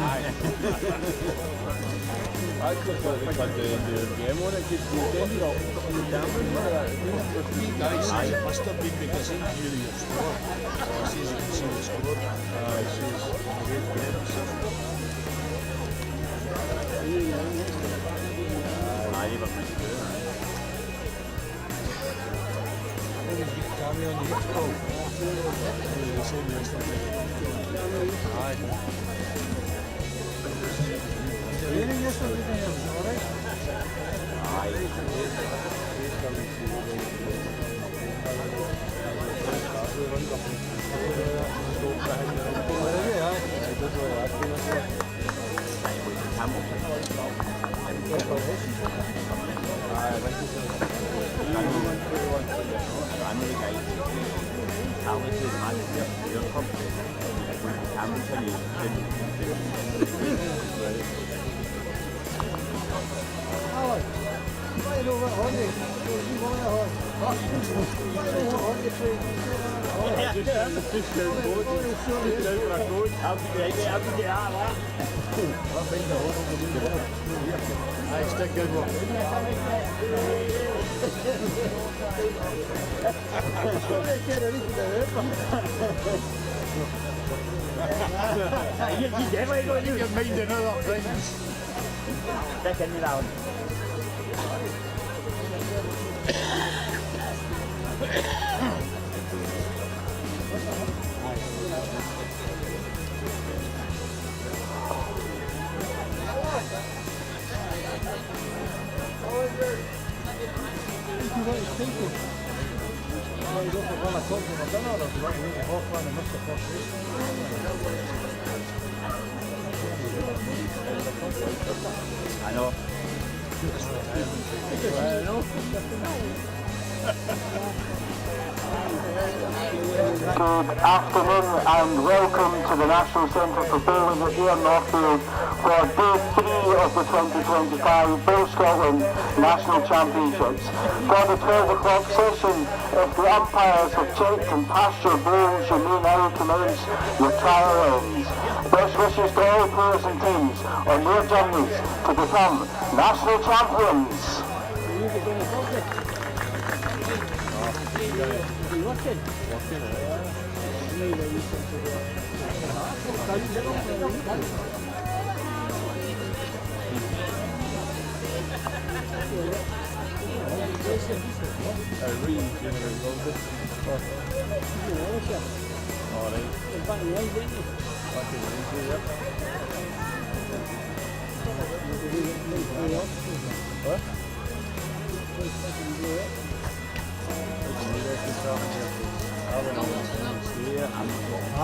I just thought they cut the game on it, just ended up on the camera. Guys, it must have been because he knew your score. As you can see the score. She's a great game. Cameo on the Expo. The same yesterday. Raining yesterday, alright? Good afternoon and welcome to the National Centre for Bowling at here in Northfield for Day 3 of the 2025 Bowl Scotland National Championships. For the 12 o'clock session, if the umpires have checked and passed your bowls, you may now commence your trial ends. Best wishes to all players and teams on their journeys to become national champions.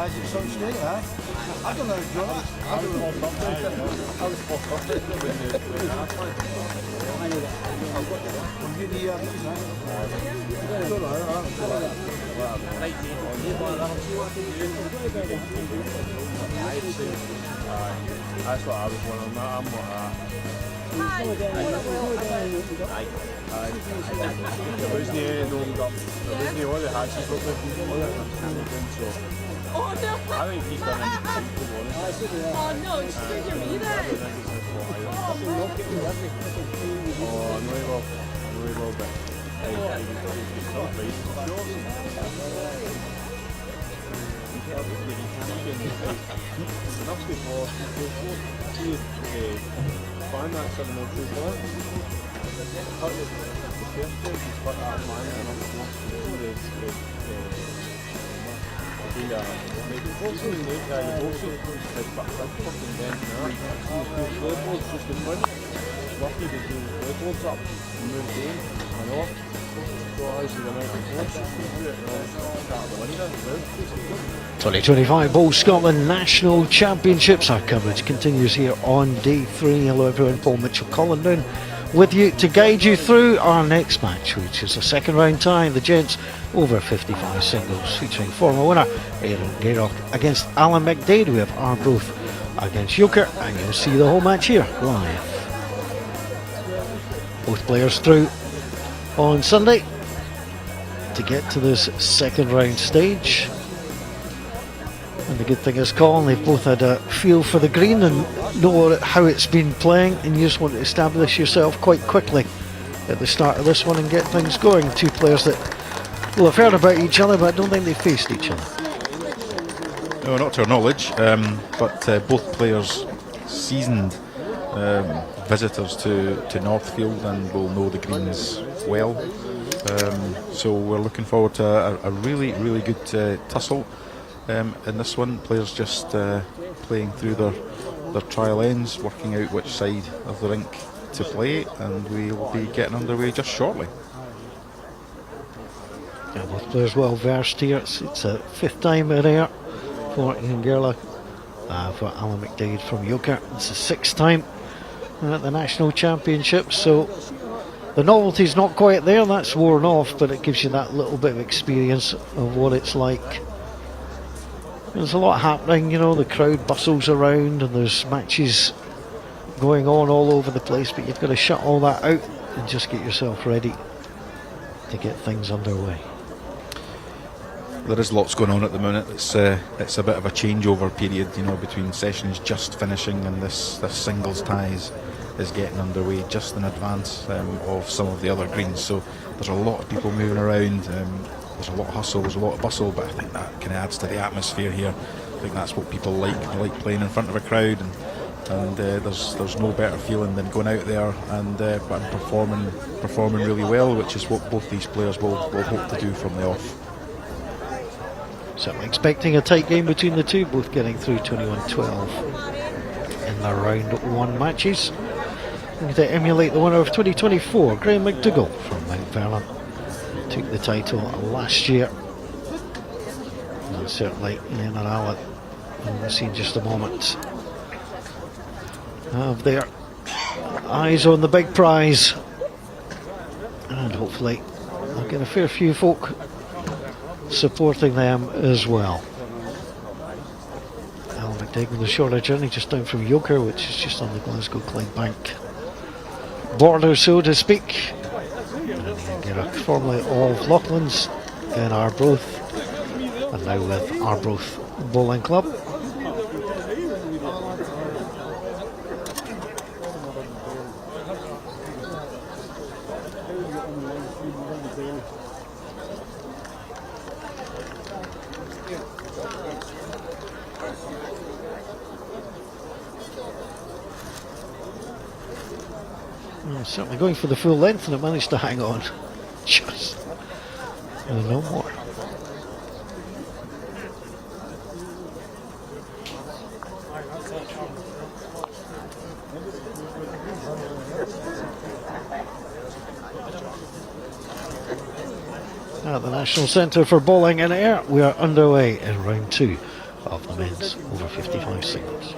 Is it some state, huh? I don't know, John. I don't know. I was fucked up when that's what I was wondering. I'm not there wasn't any known up. There wasn't any other hatches up there. So Oh no! I think he's done anything to be honest. Oh no, you scared your me then. Oh, no he will, but he's not right. Enough before find that 702 cut it, the first place is cut that man and maybe forcing the neck guy, the boxing is fucking dense now. The scoreboard's just in front. Lucky to do the scoreboards up and move in. I know. So obviously the amount of force to do it and start the window. 2025 Bowl Scotland National Championships. Our coverage continues here on Day 3. Hello everyone, Paul Mitchell-Collin down with you to guide you through our next match, which is a second round tie, the Gents over 55 singles, featuring former winner Aaron Gayrock against Alan McDade. We have Arbroath against Yoker, and you'll see the whole match here live. Both players through on Sunday to get to this second round stage. And the good thing is, Colin, they've both had a feel for the green and know how it's been playing, and you just want to establish yourself quite quickly at the start of this one and get things going. Two players that will have heard about each other, but I don't think they faced each other. No, not to our knowledge, but both players seasoned visitors to Northfield and will know the greens well. So we're looking forward to a really, really good tussle. In this one, players just playing through their trial ends, working out which side of the rink to play, and we'll be getting underway just shortly. Yeah, both players well versed here. It's a 5th time in air for Ian Gerlach. For Alan McDade from Yoker, it's the 6th time at the National Championships, so the novelty's not quite there, that's worn off, but it gives you that little bit of experience of what it's like. There's a lot happening, you know, the crowd bustles around and there's matches going on all over the place, but you've got to shut all that out and just get yourself ready to get things underway. There is lots going on at the minute. It's a bit of a changeover period, you know, between sessions just finishing and this singles ties is getting underway just in advance of some of the other greens. So there's a lot of people moving around. There's a lot of hustle, there's a lot of bustle, but I think that kind of adds to the atmosphere here. I think that's what people like. They like playing in front of a crowd, and there's no better feeling than going out there and performing really well, which is what both these players will hope to do from the off. So I'm expecting a tight game between the two, both getting through 21-12 in their round 1 matches. Looking to emulate the winner of 2024, Graham McDougall from Mount Vernon. Took the title last year. And certainly Ian and Alan, we'll see in just a moment, have their eyes on the big prize. And hopefully they'll get a fair few folk supporting them as well. Alan McDougall with a shorter journey just down from Yoker, which is just on the Glasgow Clydebank border, so to speak. And Gerrach, formerly of Loughlin's in Arbroath, and now with Arbroath Bowling Club. Certainly going for the full length, and it managed to hang on just no more. At the National Centre for Bowling in Air, we are underway in round 2 of the men's over 55 singles.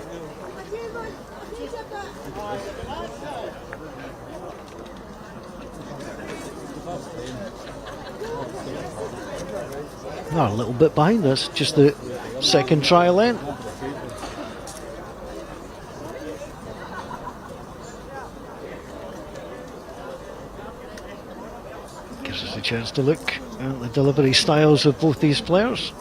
A little bit behind us, just the second trial in. Gives us a chance to look at the delivery styles of both these players.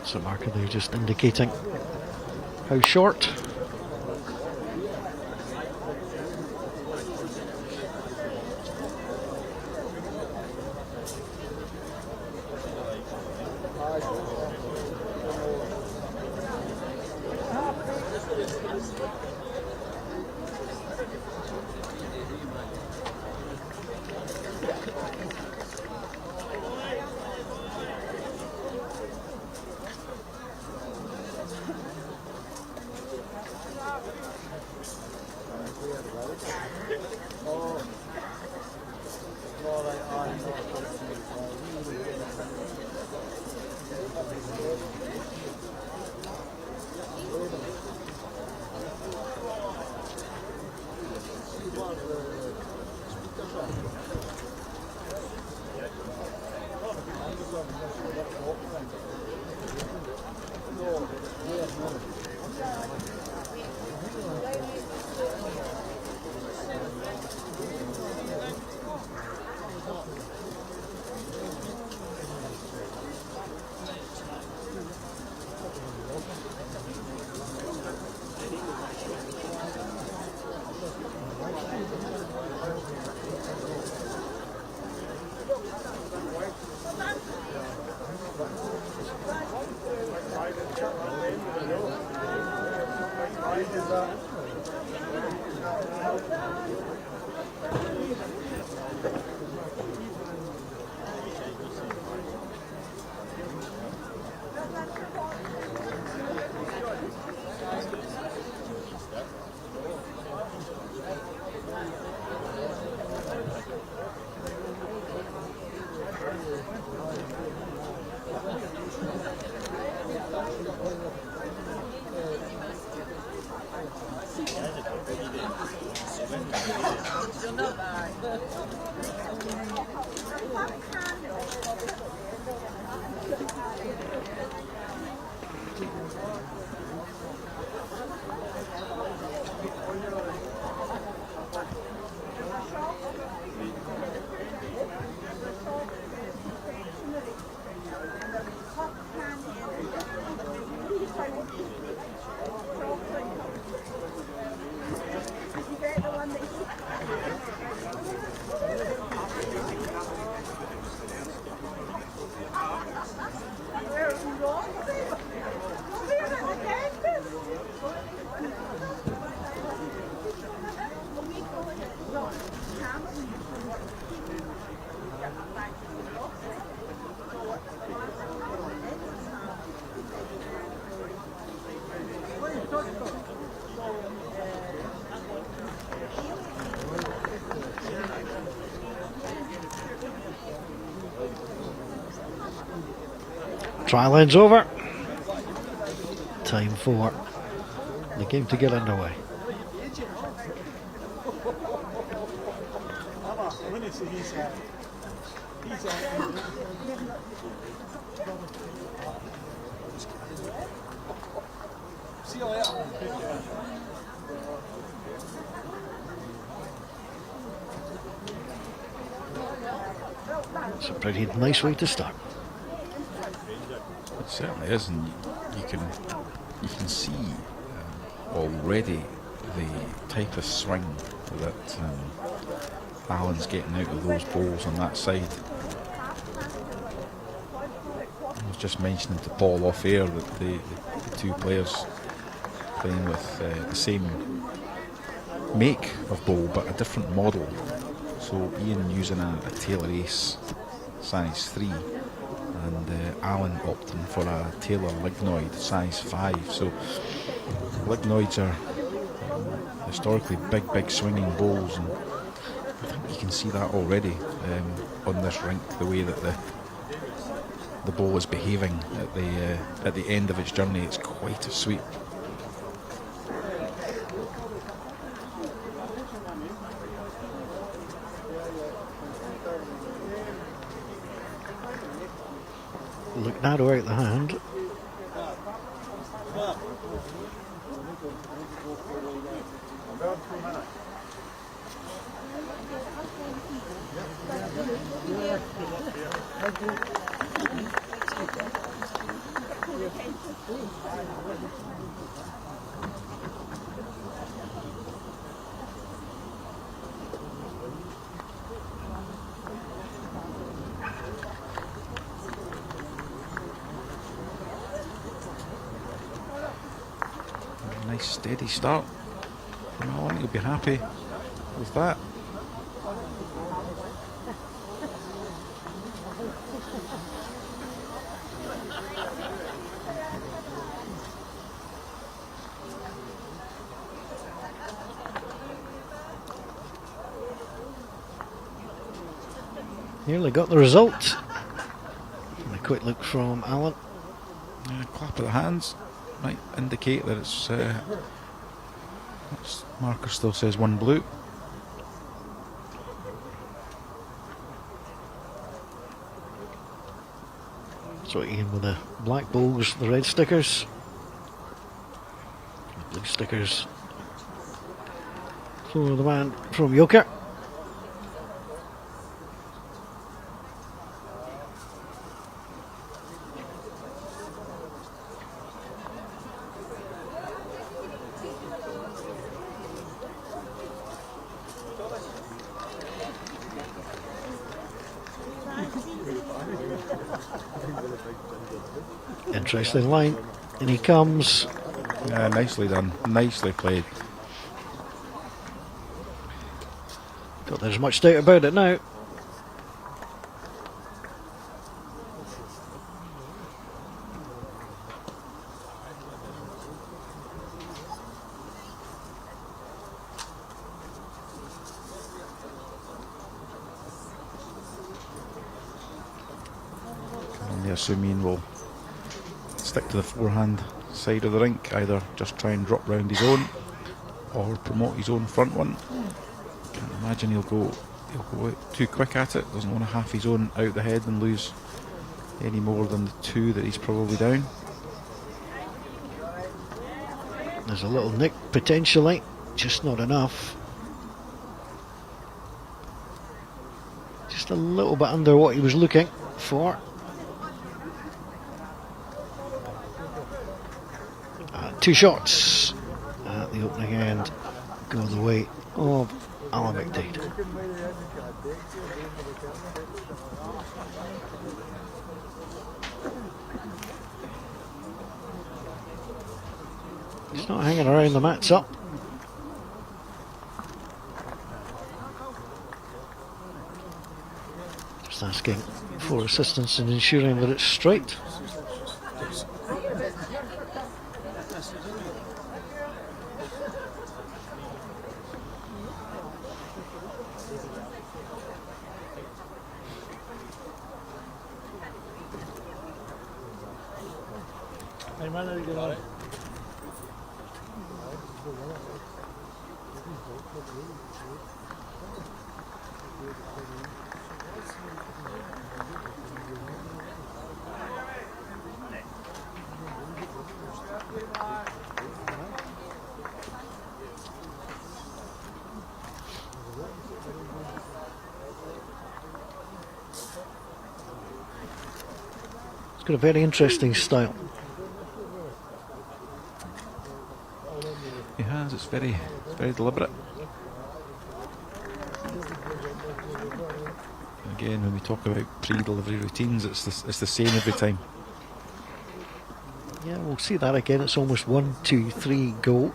So marker there just indicating how short. Trial end's over. Time for the game to get underway. See you later. It's a pretty nice way to start. It certainly is, and you can see already the type of swing that Alan's getting out of those bowls on that side. I was just mentioning to Paul off air that the two players playing with the same make of bowl but a different model. So Ian using a Taylor Ace size 3 and Alan opting for a Taylor Lignoid size 5. So Lignoids are historically big swinging bowls, and I think you can see that already on this rink, the way that the ball is behaving at the end of its journey. It's quite a sweep. Look narrow out the hand. Nice steady start. I think you'll be happy with that. Nearly got the result. And a quick look from Alan. Clap of the hands might indicate that it's marker still says 1 blue. So Ian with the black bowls, the red stickers, the blue stickers for the man from Yoker. Interesting line, and he comes. Yeah, nicely done, nicely played. Don't there's much doubt about it now. And I assume Ian will stick to the forehand side of the rink, either just try and drop round his own or promote his own front one. Can't imagine he'll go too quick at it. Doesn't want to half his own out the head and lose any more than the 2 that he's probably down. There's a little nick potentially, just not enough. Just a little bit under what he was looking for. 2 shots at the opening end go the way of Alan McDade. He's not hanging around the mats up. Just asking for assistance in ensuring that it's straight. Hey man, how you get on? It's got a very interesting style. He has, it's very deliberate. Again, when we talk about pre-delivery routines, it's the same every time. Yeah, we'll see that again. It's almost 1, 2, 3, go.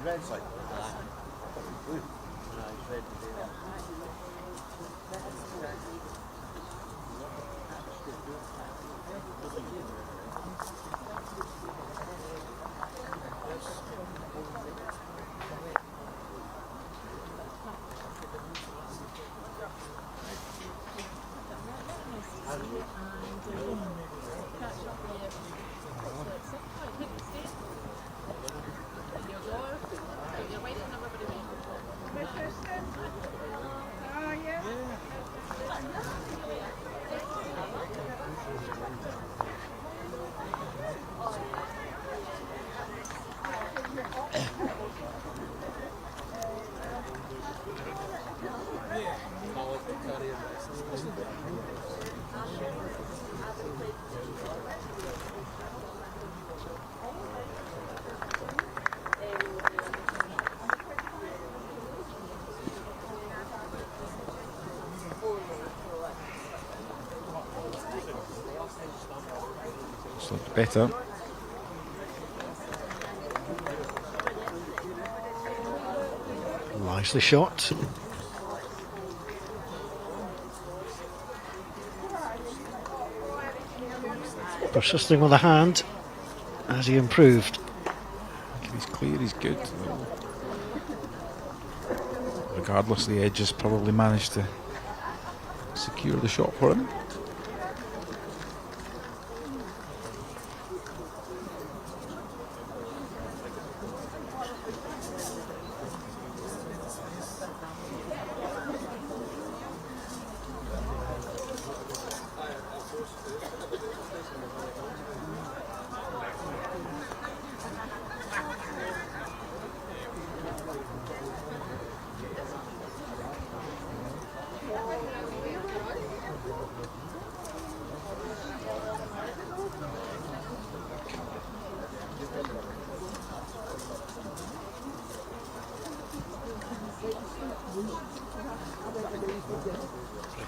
Red side. Blue. Red. It's looked better. Lies the shot. Persisting with the hand as he improved. If he's clear, he's good. Regardless, the edges probably managed to secure the shot for him.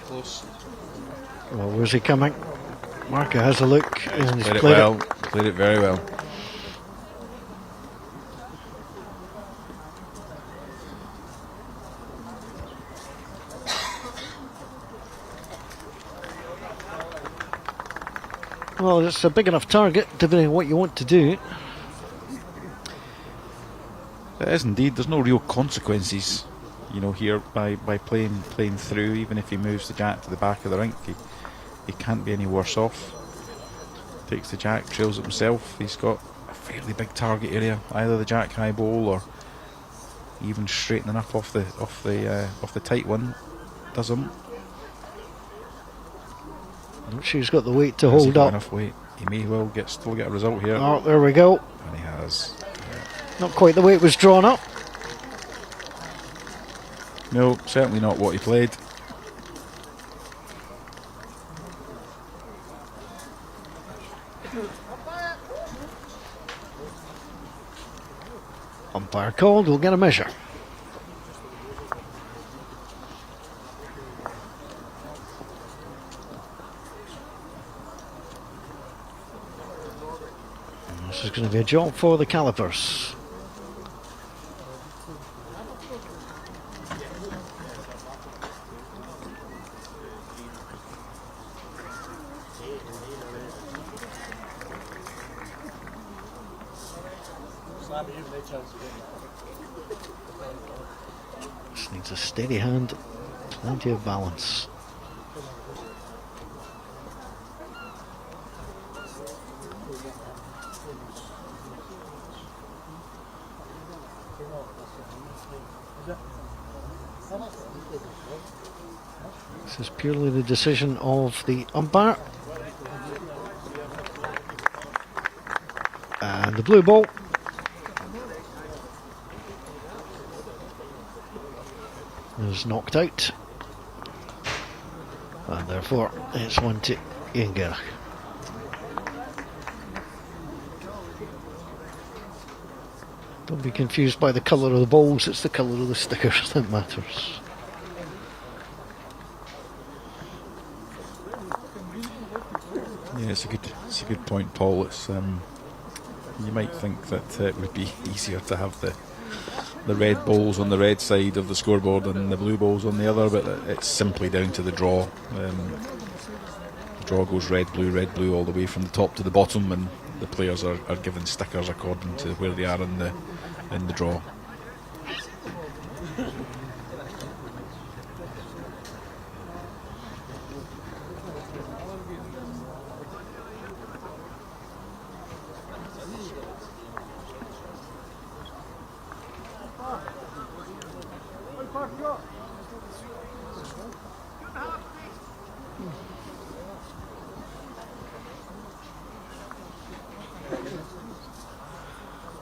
Close. Well, where's he coming? Marker has a look and he's Played it played well. it. Played it very well. Well, it's a big enough target, depending on what you want to do. It is indeed. There's no real consequences, here by playing through. Even if he moves the jack to the back of the rink, he can't be any worse off. Takes the jack, trails it himself. He's got a fairly big target area. Either the jack high bowl or even straightening up off the tight one does him. Not sure he's got the weight to Has he hold got up. enough weight? He may well still get a result here. Oh, there we go. And he has. Not quite the way it was drawn up. No, certainly not what he played. Umpire called, we'll get a measure. This is going to be a job for the calipers. Just needs a steady hand, plenty of balance. This is purely the decision of the umpire. And the blue ball is knocked out. And therefore it's one to Inger. Don't be confused by the colour of the balls, it's the colour of the stickers that matters. Yeah, it's a good point, Paul. It's you might think that it would be easier to have the red balls on the red side of the scoreboard and the blue balls on the other, but it's simply down to the draw. The draw goes red blue all the way from the top to the bottom, and the players are given stickers according to where they are in the draw.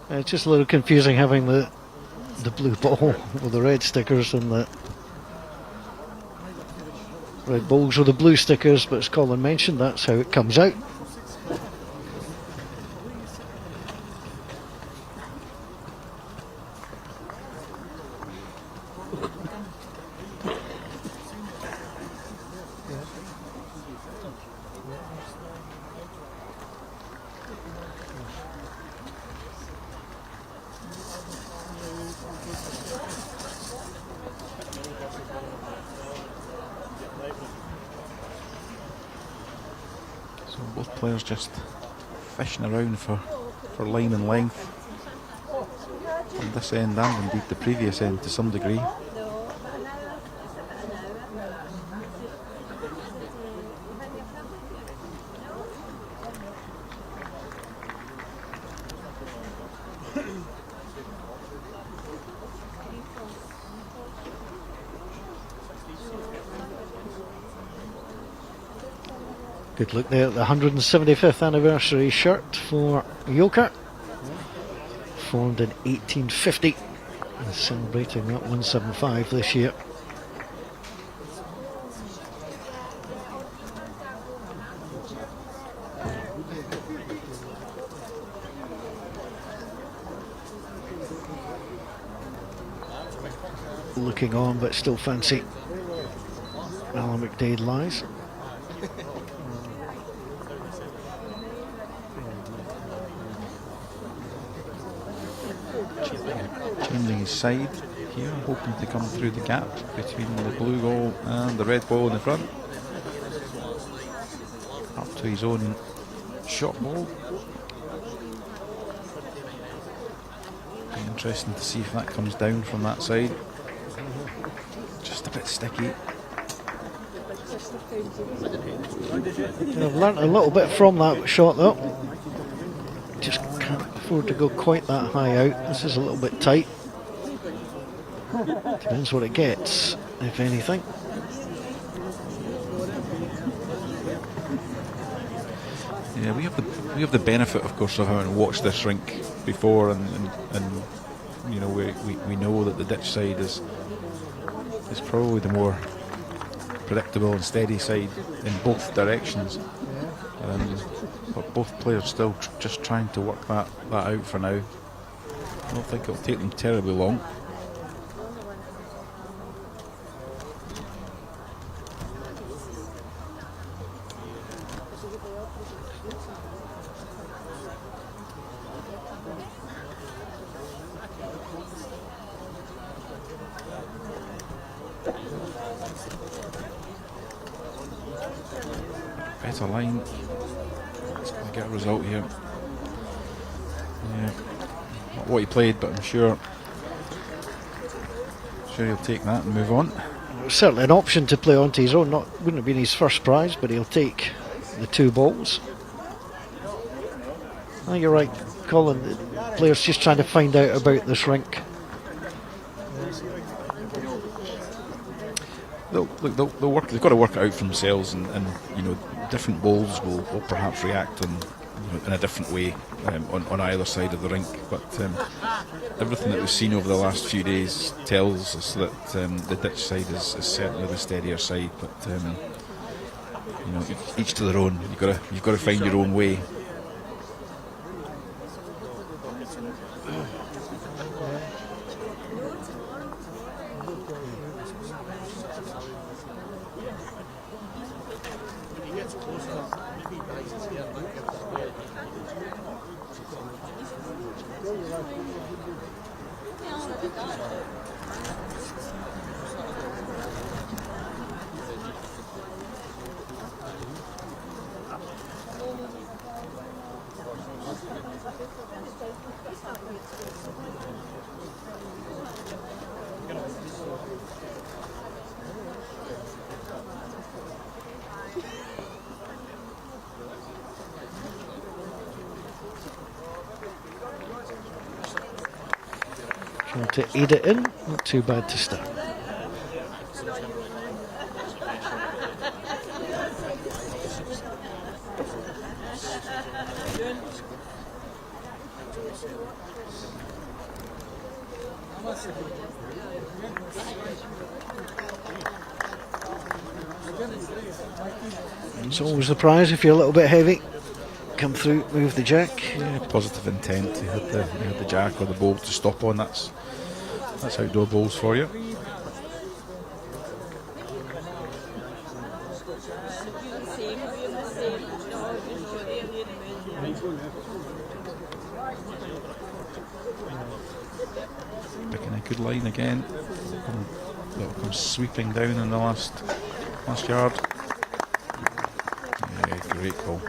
It's just a little confusing having the blue ball with the red stickers and the red balls with the blue stickers, but as Colin mentioned, that's how it comes out. So both players just fishing around for line and length on this end and indeed the previous end to some degree. Good look there at the 175th anniversary shirt for Yoker. Formed in 1850. And celebrating that 175 this year. Looking on, but still fancy Alan McDade lies. Changing his side here, hoping to come through the gap between the blue ball and the red ball in the front. Up to his own Shot ball. Be interesting to see if that comes down from that side. Just a bit sticky. I've learnt a little bit from that shot though. Just can't afford to go quite that high out. This is a little bit tight. Depends what it gets, if anything. Yeah, we have the benefit, of course, of having watched this rink before, and you know, we know that the ditch side is probably the more predictable and steady side in both directions. But both players still just trying to work that out for now. I don't think it'll take them terribly long. Better line. It's going to get a result here. Yeah, not what he played, but I'm sure he'll take that and move on. It was certainly an option to play onto his own. Wouldn't have been his first prize, but he'll take the 2 balls. I think you're right, Colin. The players just trying to find out about this rink. They'll work. They've got to work it out for themselves, and you know, different bowls will perhaps react in a different way on either side of the rink. But everything that we've seen over the last few days tells us that the ditch side is certainly the steadier side. But you know, each to their own. You've got to find your own way. Trying to aid it in, not too bad to start. It's always the prize if you're a little bit heavy. Come through, move the jack. Yeah, positive intent. He had the jack or the bowl to stop on. That's outdoor bowls for you. Picking a good line again. That'll come sweeping down in the last yard. Yeah, great ball.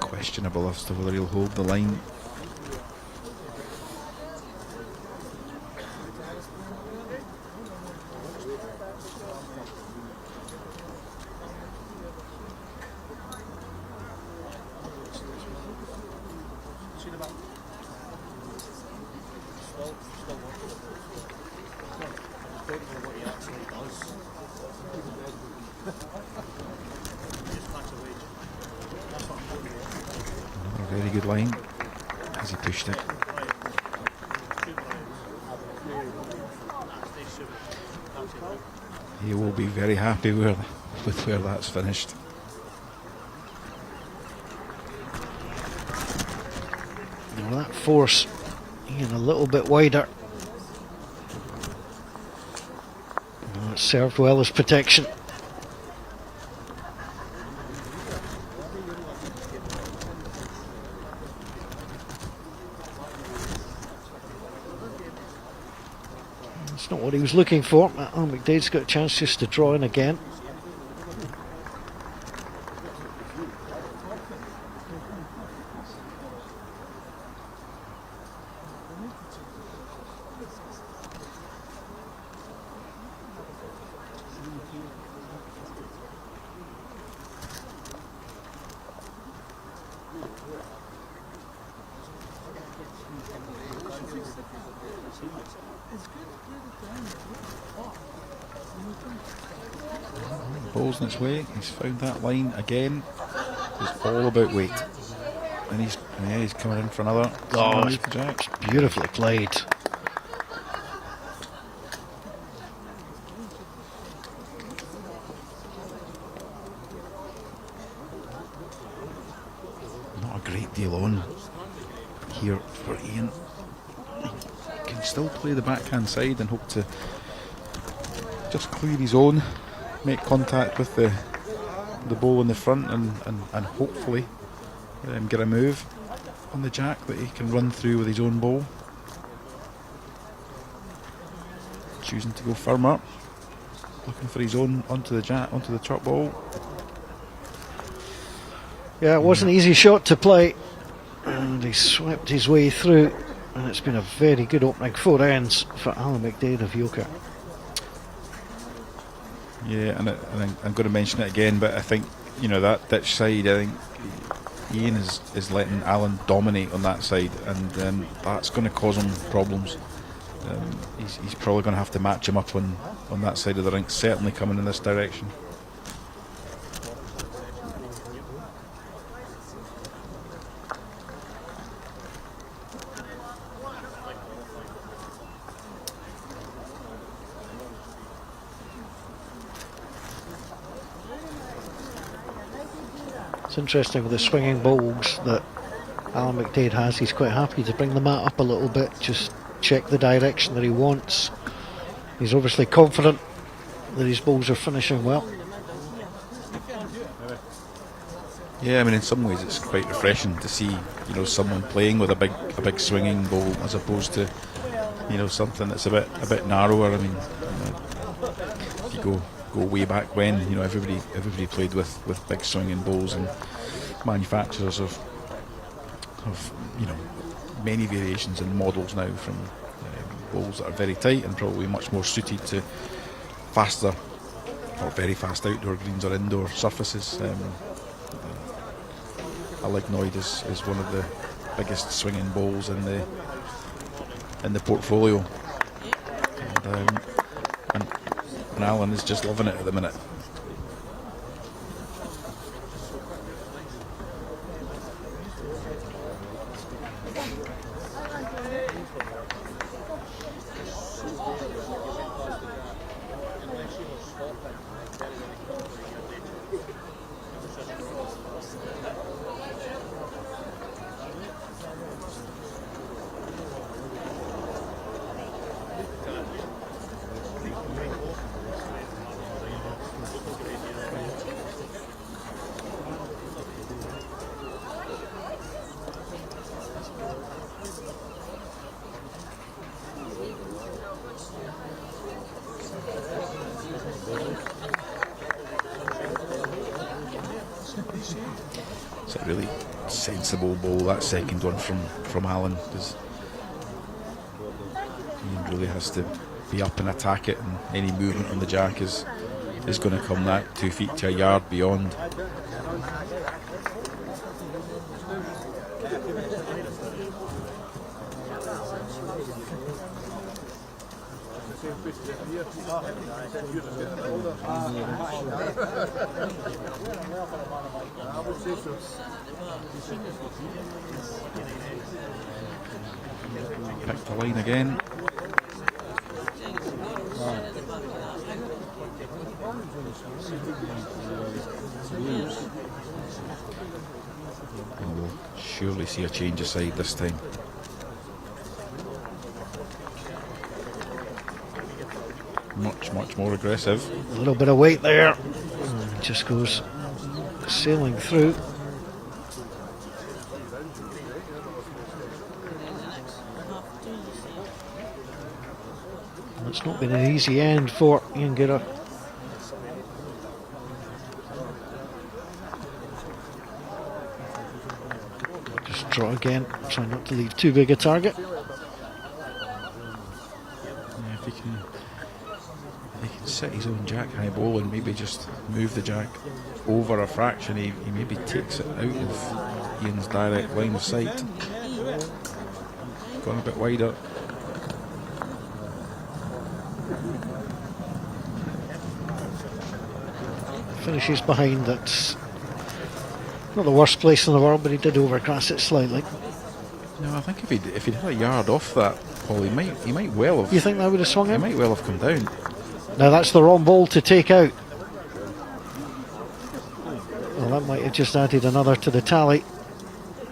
Questionable as to whether he'll hold the line. Very good line as he pushed it. He will be very happy with where that's finished. Now that force even a little bit wider. Oh, it served well as protection. It's not what he was looking for. Alan McDade's got a chance just to draw in again. Ball's in its way. He's found that line again. It's all about weight. And he's coming in for another. Oh, Move to Jack. it's beautifully played. Not a great deal on here for Ian. He can still play the backhand side and hope to just clear his own, make contact with the ball in the front, and hopefully get a move on the jack that he can run through with his own ball. Choosing to go firmer, looking for his own onto the jack, onto the top ball. Yeah, it wasn't an easy shot to play, and he swept his way through, and it's been a very good opening 4 ends for Alan McDade of Yoker. Yeah, and I'm going to mention it again, but I think, you know, that ditch side, I think Ian is letting Alan dominate on that side, and that's going to cause him problems. He's probably going to have to match him up on that side of the rink, certainly coming in this direction. It's interesting with the swinging bowls that Alan McDade has. He's quite happy to bring the mat up a little bit, just check the direction that he wants. He's obviously confident that his bowls are finishing well. Yeah, I mean, in some ways it's quite refreshing to see, you know, someone playing with a big swinging bowl as opposed to, you know, something that's a bit narrower. I mean, if you go way back when, you know, everybody played with big swinging bowls, and manufacturers of you know, many variations and models now, from bowls that are very tight and probably much more suited to faster or very fast outdoor greens or indoor surfaces. A Lignoid is one of the biggest swinging bowls in the portfolio, and Alan is just loving it at the minute. It's a really sensible ball, that second one from Alan, because Ian really has to be up and attack it, and any movement on the jack is going to come that 2 feet to a yard beyond. Pick the line again. And we'll surely see a change of side this time. Much more aggressive. A little bit of weight there. Just goes sailing through. And it's not been an easy end for Ian Gidder. Just draw again, try not to leave too big a target. Yeah, if he can set his own jack high ball and maybe just move the jack over a fraction, he maybe takes it out of Ian's direct line of sight. Gone a bit wider. Finishes behind, that's not the worst place in the world, but he did overcross it slightly. No, I think if he'd had a yard off that, Paul, he might well have. You think that would have swung He him? might well have come down. Now that's the wrong ball to take out. Well, that might have just added another to the tally.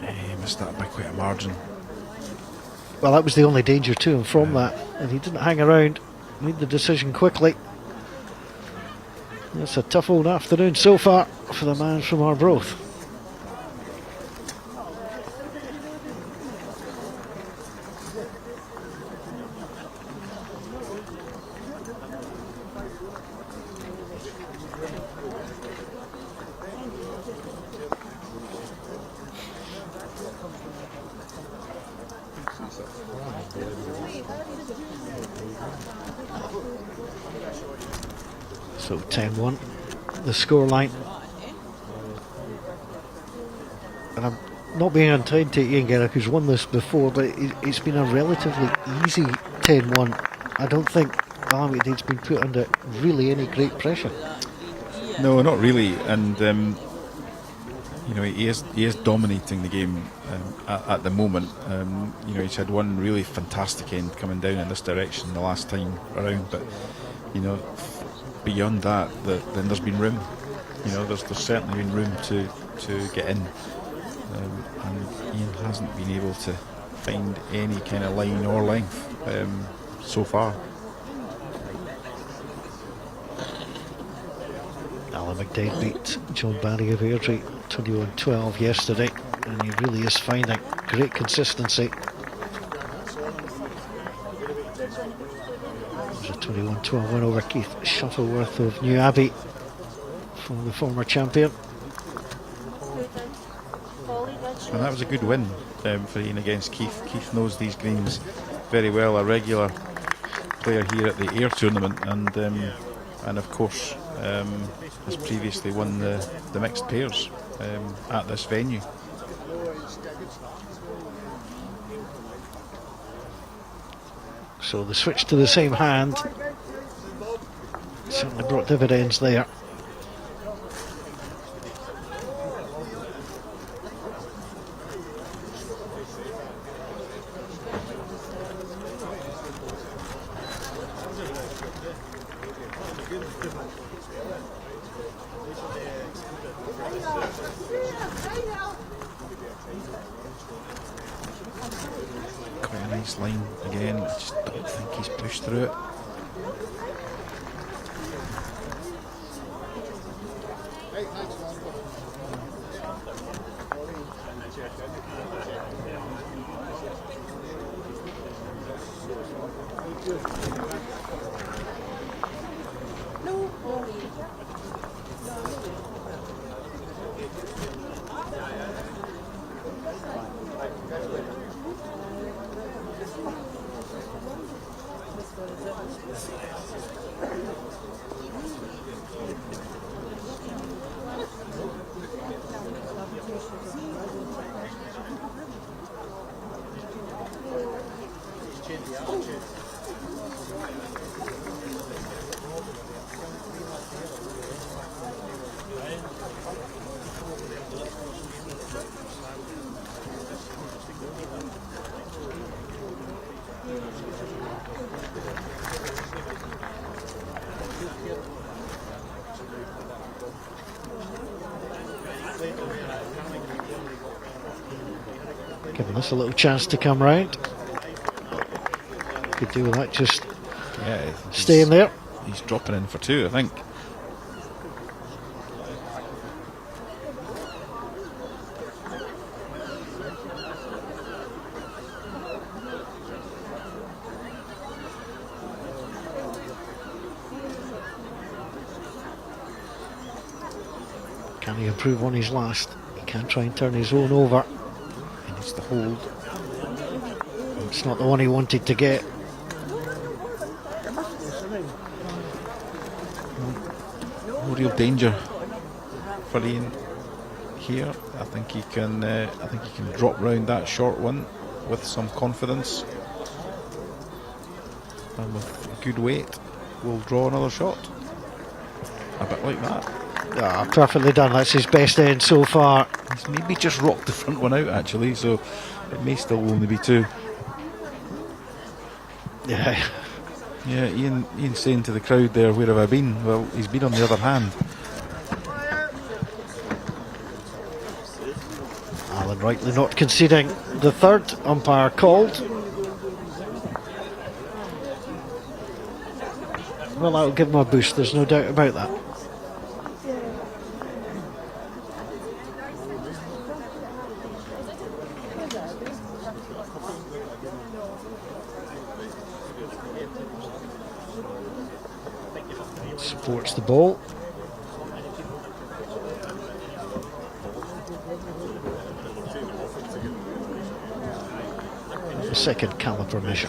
He missed that by quite a margin. Well, that was the only danger to him from that, and he didn't hang around, made the decision quickly. It's a tough old afternoon so far for the man from Arbroath. So 10-1, the scoreline. And I'm not being unkind to Ian Gidder, who's won this before, but it's been a relatively easy 10-1. I don't think Ballymeade's been put under really any great pressure. No, not really. And he is dominating the game at the moment. He's had one really fantastic end coming down in this direction the last time around, but beyond that, then there's been room. There's certainly been room to get in, and Ian hasn't been able to find any kind of line or length so far. Alan McDade beat John Barry of Airdrie 21-12 yesterday, and he really is finding great consistency. There's a 21-12 win over Keith Shuttleworth of New Abbey from the former champion. And that was a good win for Ian against Keith. Keith knows these greens very well, a regular player here at the Ayr tournament, and of course has previously won the mixed pairs at this venue. So the switch to the same hand certainly brought dividends there. Quite a nice line again. I just don't think he's pushed through it. Giving us a little chance to come round. Could do with that, just staying there. He's dropping in for two, I think. Can he improve on his last? He can try and turn his own over. He needs to hold. It's not the one he wanted to get. No real danger for Ian here. I think he can drop round that short one with some confidence, and with good weight will draw another shot. A bit like that. Ah, perfectly done. That's his best end so far. He's maybe just rocked the front one out actually, so it may still only be 2. Yeah. Yeah, Ian saying to the crowd there, where have I been? Well, he's been on the other hand. Alan rightly not conceding the third. Umpire called. Well, that'll give him a boost, there's no doubt about that. Supports the ball. The second caliper measure.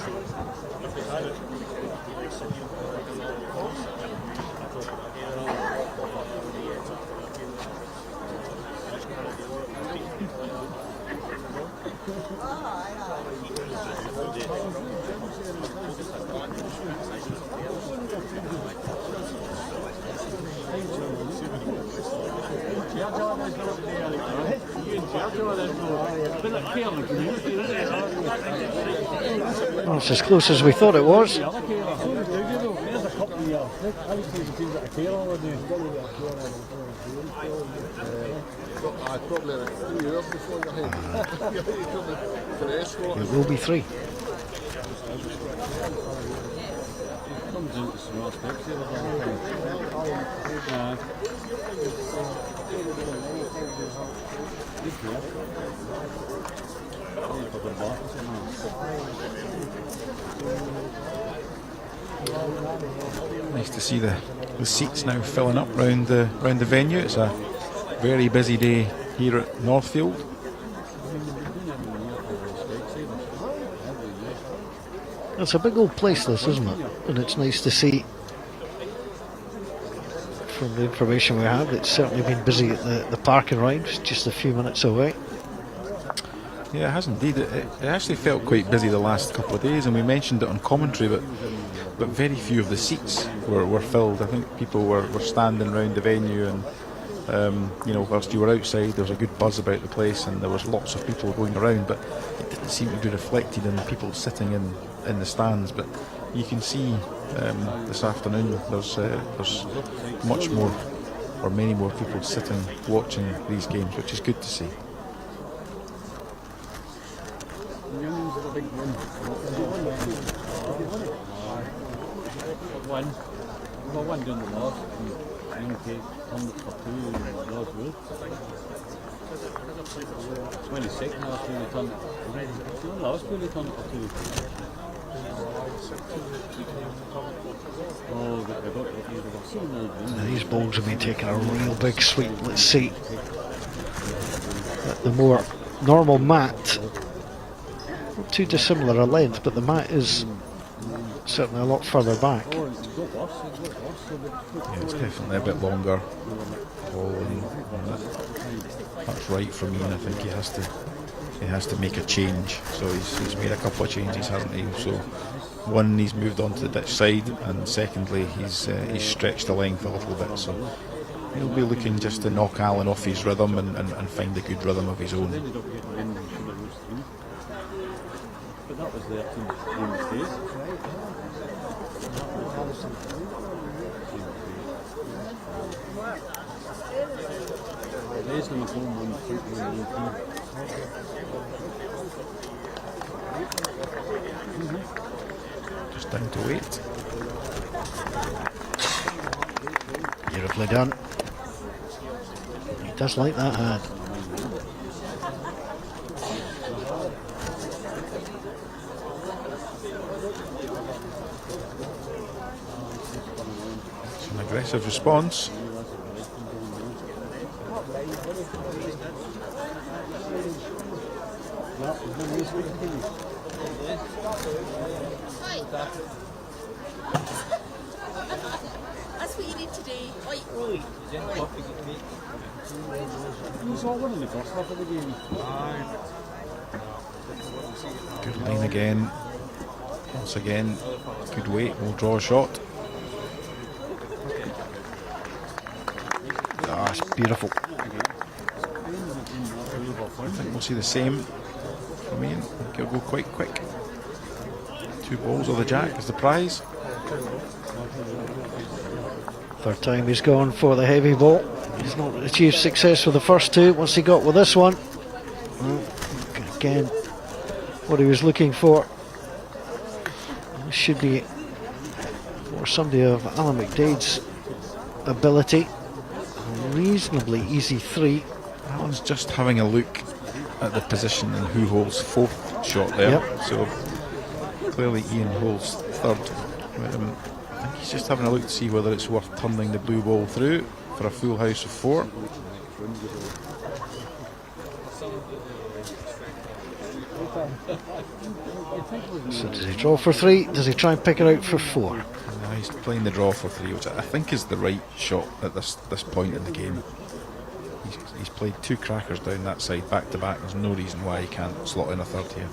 Well, it's as close as we thought it was. It will be 3. Nice to see the seats now filling up round the venue. It's a very busy day here at Northfield. It's a big old place, this, isn't it? And it's nice to see. From the information we have, it's certainly been busy at the parking ride, just a few minutes away. Yeah, it has indeed. It actually felt quite busy the last couple of days, and we mentioned it on commentary, but very few of the seats were filled. I think people were standing around the venue, and whilst you were outside, there was a good buzz about the place, and there was lots of people going around, but it didn't seem to be reflected in people sitting in the stands. But you can see this afternoon there's much more, or many more people sitting watching these games, which is good to see. One doing the north and turned it for 2 in North Wood. 22nd last year they turned it. Last year they turned it for 2. Oh, Now these balls have been taking a real big sweep. Let's see. At the more normal mat, not too dissimilar a length, but the mat is certainly a lot further back. Yeah, it's definitely a bit longer. That's right from Ian. I think he has to make a change. So he's made a couple of changes, hasn't he? So one, he's moved on to the ditch side, and secondly, he's stretched the length a little bit. So he'll be looking just to knock Alan off his rhythm and find a good rhythm of his own. But that was their team stays. Just down to 8. Beautifully done. He does like that hand. It's an aggressive response. That's what you need to do. Like, He's all winning the first half of the game. Good line again. Once again, good weight. We'll draw a shot. Ah, it's beautiful. I think we'll see the same from Ian. I think he'll go quite quick. 2 balls or the jack is the prize. Third time he's gone for the heavy ball. He's not achieved success with the first 2. What's he got with this one? Again, what he was looking for. This should be for somebody of Alan McDade's ability. A reasonably easy 3. Alan's just having a look at the position and who holds 4th shot there. Yep. So clearly Ian holds 3rd. I think he's just having a look to see whether it's worth turning the blue ball through for a full house of 4. So does he draw for 3? Does he try and pick it out for 4? No, he's playing the draw for 3, which I think is the right shot at this point in the game. He's played 2 crackers down that side back to back. There's no reason why he can't slot in a 3rd here.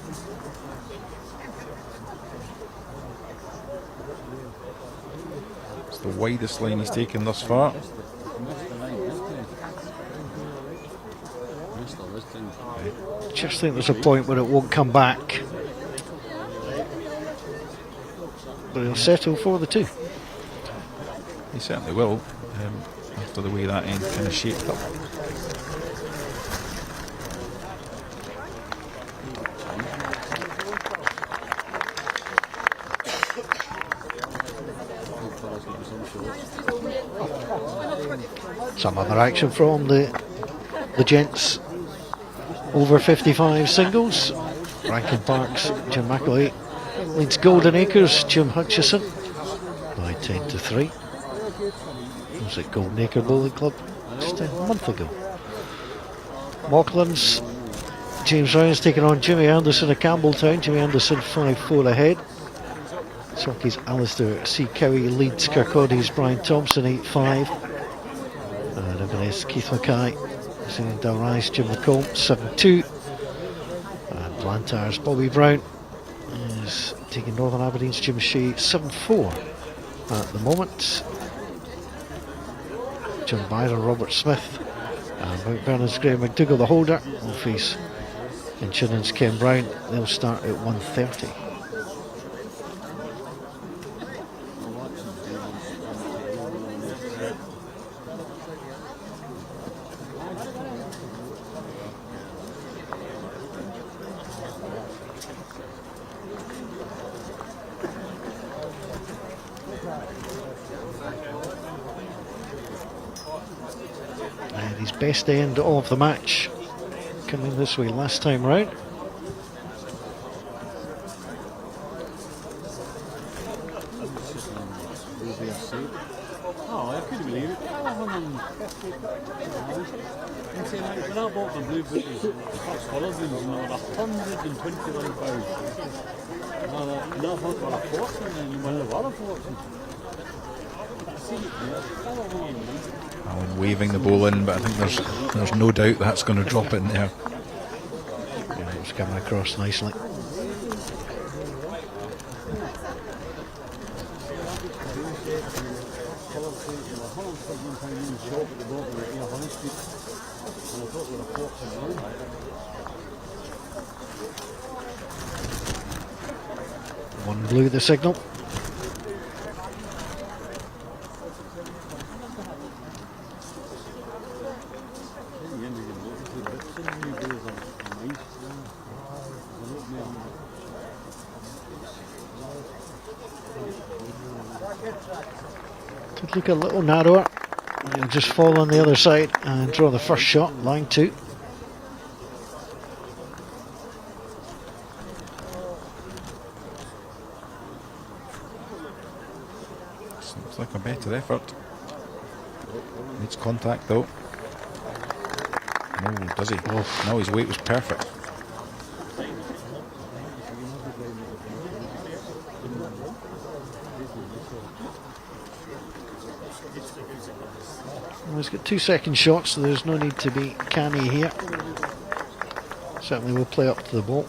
It's the widest line he's taken thus far. Just think there's a point where it won't come back. But he'll settle for the 2. He certainly will, after the way that end kind of shaped up. Some other action from the gents over 55 singles. Rankin Park's Jim McElwee leads Golden Acres Jim Hutchison by 10-3. It was at Golden Acre Bowling Club just a month ago. Mauchlin's James Ryan's taking on Jimmy Anderson of Campbelltown. Jimmy Anderson 5-4 ahead. Socky's Alistair C. Cowie leads Kirkcaldy's Brian Thompson 8-5. Inverness Keith Mackay, Dalry's Jim McComb 7-2. And Blantyre's Bobby Brown is taking Northern Aberdeen's Jim Shea 7-4 at the moment. John Byron, Robert Smith, and Mount Vernon's Graham McDougall, the holder, will face Inchinan's Ken Brown. They'll start at 1:30. And his best end of the match coming this way last time round. Oh, I couldn't believe it. When I bought the blue booties, the first colours, and there were 121 pounds. And I thought they were a fortune, and when they were a fortune. Alan waving the ball in, but I think there's no doubt that's going to drop in there. Yeah, it's coming across nicely. One blue the signal. Could look a little narrower. He'll just fall on the other side and draw the first shot, line 2. Looks like a better effort. Needs contact though. No, does he? Oh. No, his weight was perfect. Well, he's got 2 second shots, so there's no need to be canny here. Certainly will play up to the ball.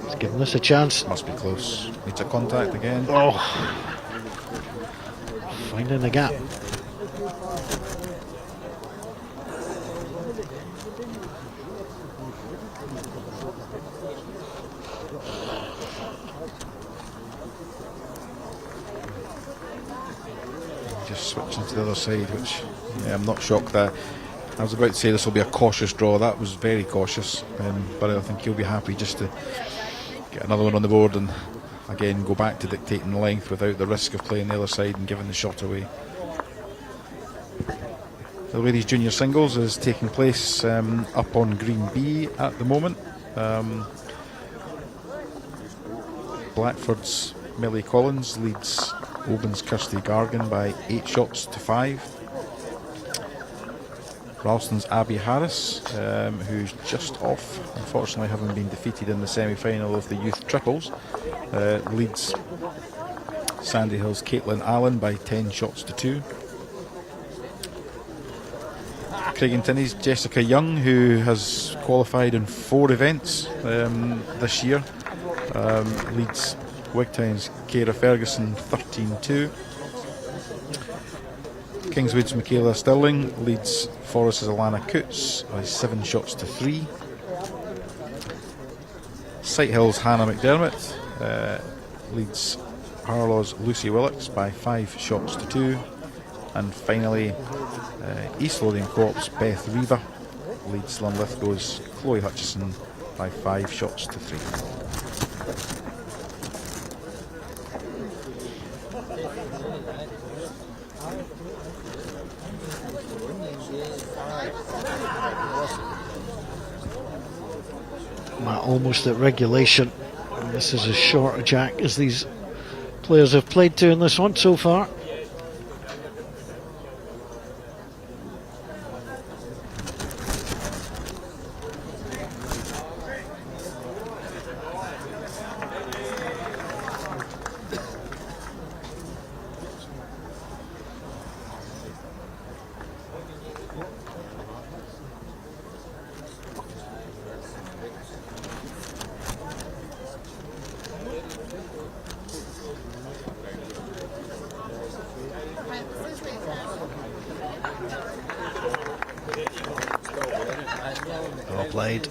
He's giving this a chance. Must be close. Needs a contact again. Oh, finding the gap. Just switching to the other side, which I'm not shocked that. I was about to say this will be a cautious draw. That was very cautious, but I think he'll be happy just to get another one on the board and again go back to dictating the length without the risk of playing the other side and giving the shot away. The ladies' junior singles is taking place up on Green B at the moment. Blackford's Millie Collins leads Oban's Kirsty Gargan by 8 shots to 5. Ralston's Abby Harris, who's just off, unfortunately having been defeated in the semi-final of the youth triples, leads Sandy Hill's Caitlin Allen by 10 shots to 2. Craigentinny's Jessica Young, who has qualified in 4 events this year, leads Wigtown's Ciara Ferguson 13-2. Kingswood's Michaela Stirling leads Forest's Alana Coots by 7 shots to 3. Sightill's Hannah McDermott leads Harlow's Lucy Willocks by 5 shots to 2. And finally, East Lothian Co-op's Beth Reaver leads Linlithgow's Chloe Hutchison by 5 shots to 3. Almost at regulation. And this is as short a jack as these players have played to in this one so far. Well played.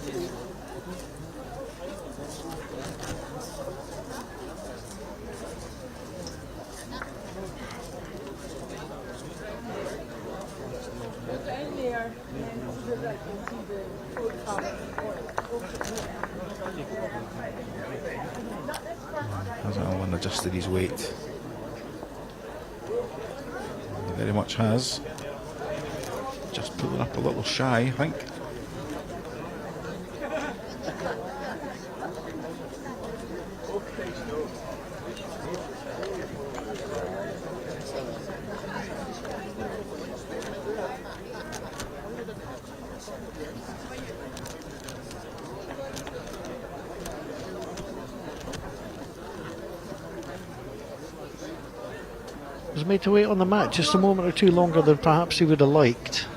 Has Alan adjusted his weight? He very much has. Just pulling up a little shy, I think. Was made to wait on the mat just a moment or two longer than perhaps he would have liked.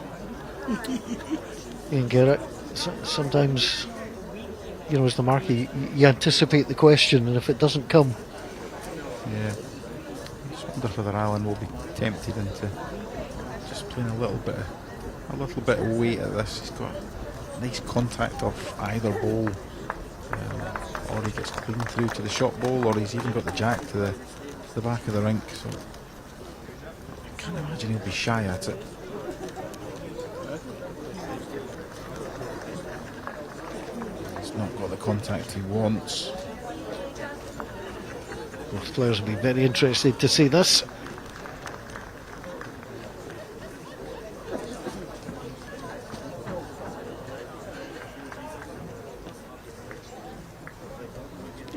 Ian Garrett, sometimes, you know, as the marquee, you anticipate the question, and if it doesn't come, yeah, I just wonder whether Alan will be tempted into just playing a little bit of weight at this. He's got nice contact off either bowl, or he gets clean through to the shot bowl, or he's even got the jack to the back of the rink. So I can't imagine he'll be shy at it. He's not got the contact he wants. both players will be very interested to see this.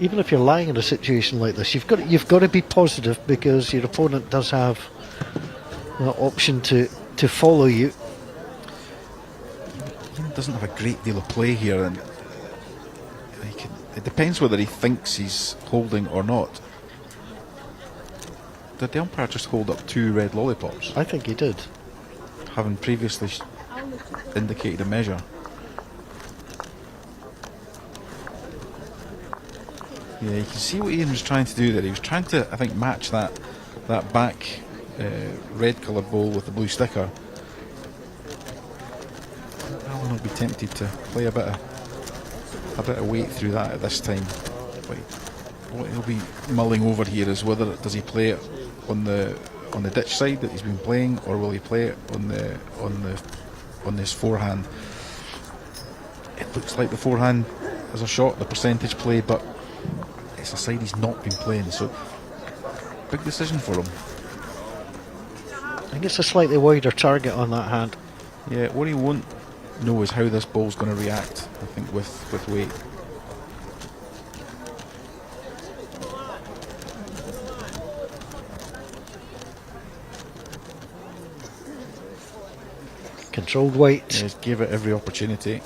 even if you're lying in a situation like this, you've got to be positive, because your opponent does have the option to follow you. He doesn't have a great deal of play here, and it depends whether he thinks he's holding or not. Did the umpire just hold up 2 red lollipops? I think he did. Having previously indicated a measure. Yeah, you can see what Ian was trying to do there. He was trying to, I think, match that back red coloured ball with the blue sticker. Alan will be tempted to play a bit of weight through that at this time. But what he'll be mulling over here is whether does he play it on the ditch side that he's been playing, or will he play it on this forehand. It looks like the forehand is a shot, the percentage play, but it's a side he's not been playing, so big decision for him. I think it's a slightly wider target on that hand. Yeah, what he won't know is how this ball's going to react, I think, with weight. Controlled weight. Yeah, just gave it every opportunity.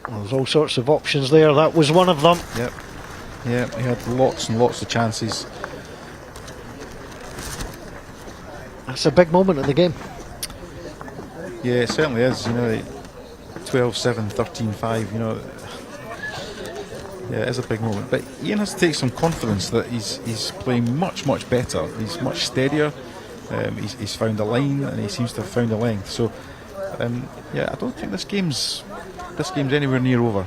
Well, there's all sorts of options there. That was one of them. Yep. Yeah, he had lots and lots of chances. That's a big moment in the game. Yeah, it certainly is. 12-7, 13-5, yeah, it is a big moment. But Ian has to take some confidence that he's playing much, much better. He's much steadier. He's found a line, and he seems to have found a length. So, yeah, I don't think this game's anywhere near over.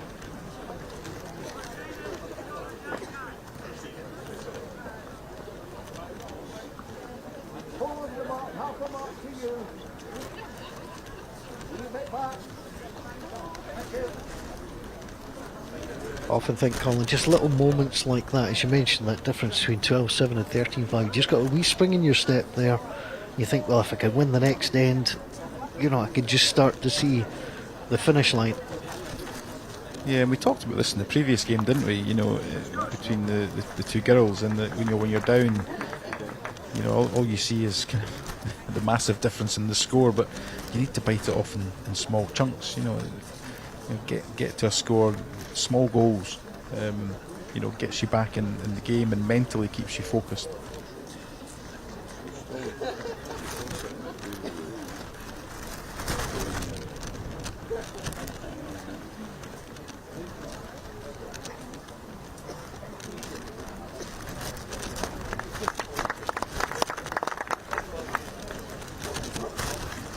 I often think, Colin, just little moments like that, as you mentioned, that difference between 12-7 and 13-5, you just got a wee spring in your step there. You think, well, if I could win the next end, I could just start to see the finish line. Yeah, and we talked about this in the previous game, didn't we? Between the two girls, and when you're down, all you see is kind of the massive difference in the score, but you need to bite it off in small chunks. Get to a score, small goals. Gets you back in the game and mentally keeps you focused.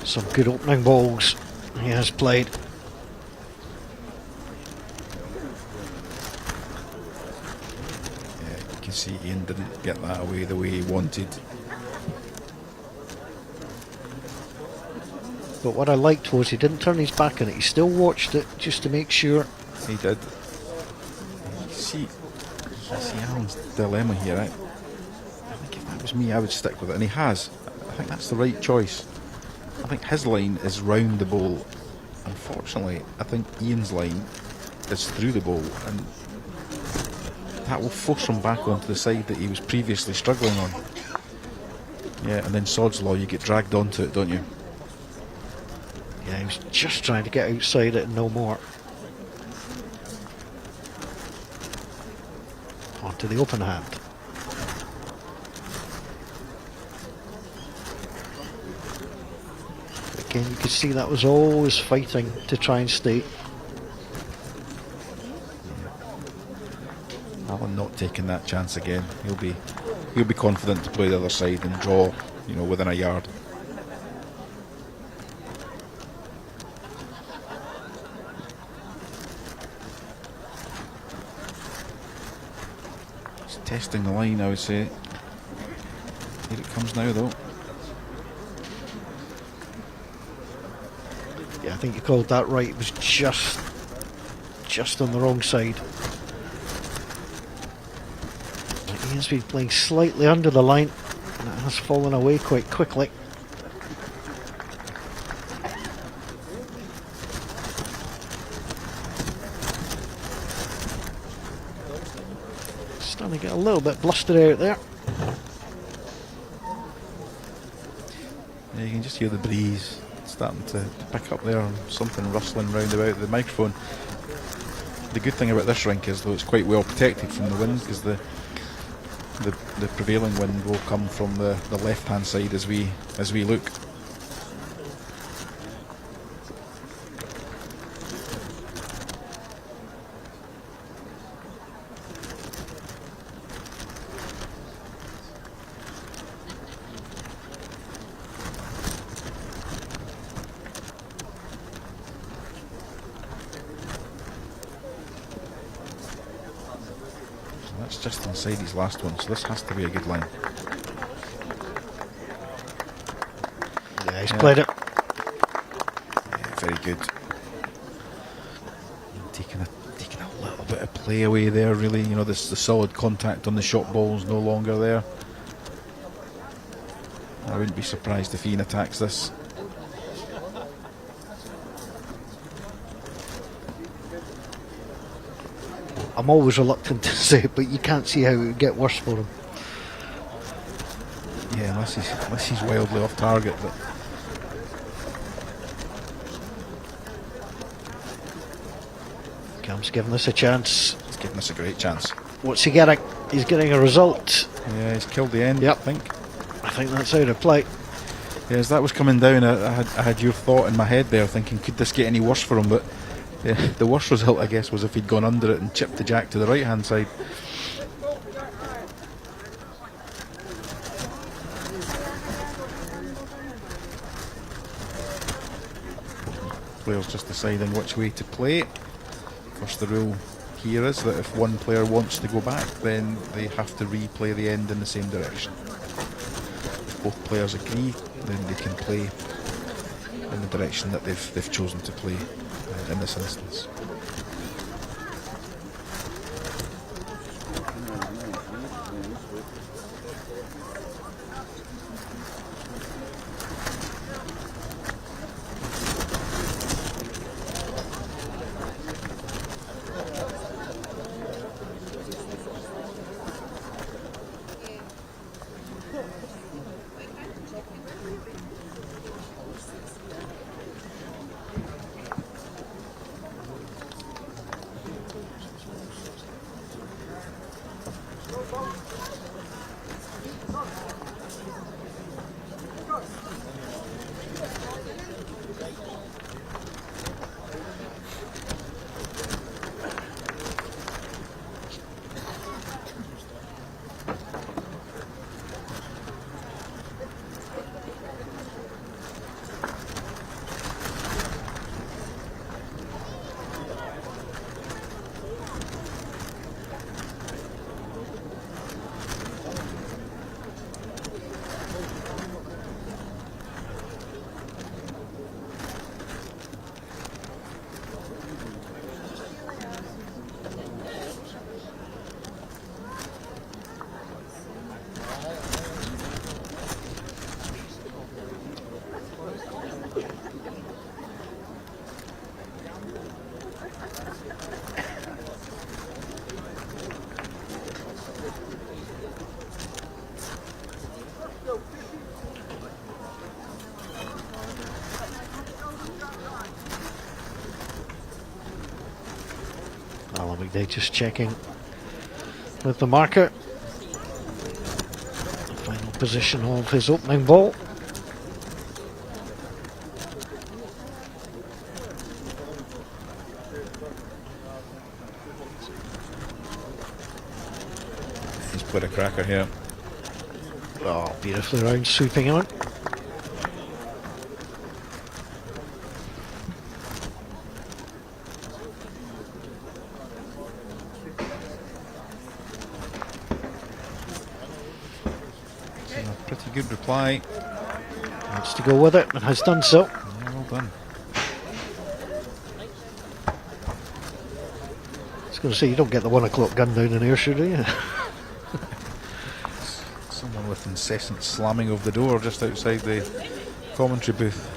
Some good opening balls he has played. Yeah, you can see Ian didn't get that away the way he wanted. But what I liked was he didn't turn his back on it. He still watched it just to make sure. He did. You see Alan's dilemma here. I think if that was me, I would stick with it, and he has. I think that's the right choice. I think his line is round the ball. Unfortunately, I think Ian's line is through the ball, and that will force him back onto the side that he was previously struggling on. Yeah, and then sod's law, you get dragged onto it, don't you? Yeah, he was just trying to get outside it and no more. Onto the open hand. Again, you could see that was always fighting to try and stay. Alan not taking that chance again. He'll be confident to play the other side and draw, within a yard. He's testing the line, I would say. Here it comes now, though. Yeah, I think you called that right. It was just on the wrong side. Ian's been playing slightly under the line, and it has fallen away quite quickly. starting to get a little bit blustery out there. Yeah, you can just hear the breeze starting to pick up there, and something rustling round about the microphone. The good thing about this rink is, though, it's quite well protected from the wind, because the prevailing wind will come from the left hand side as we look. That's just inside his last one, so this has to be a good line. Yeah, he's played it. Yeah, very good. Taking a little bit of play away there, really. You know, the solid contact on the shot ball's no longer there. I wouldn't be surprised if Ian attacks this. I'm always reluctant to say it, but you can't see how it would get worse for him. Yeah, unless he's wildly off target. But Cam's giving us a chance. he's giving us a great chance. What's he getting? He's getting a result. Yeah, he's killed the end. Yep. I I think that's out of play. Yeah, as that was coming down, I had your thought in my head there, thinking, could this get any worse for him? But yeah, the worst result, I guess, was if he'd gone under it and chipped the jack to the right hand side. Players just deciding which way to play. Of course, the rule here is that if one player wants to go back, then they have to replay the end in the same direction. If both players agree, then they can play in the direction that they've chosen to play in this instance. Alan McDay just checking with the marker. The final position of his opening ball. He's put a cracker here. Oh, beautifully round, sweeping on. Pretty good reply. Wants to go with it and has done so. Yeah, well done. I was going to say, you don't get the 1 o'clock gun down in Ayrshire, do you? Someone with incessant slamming of the door just outside the commentary booth.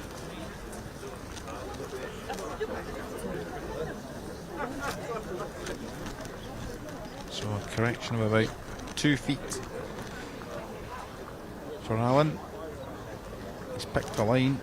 So a correction of about 2 feet for Alan. He's picked the line.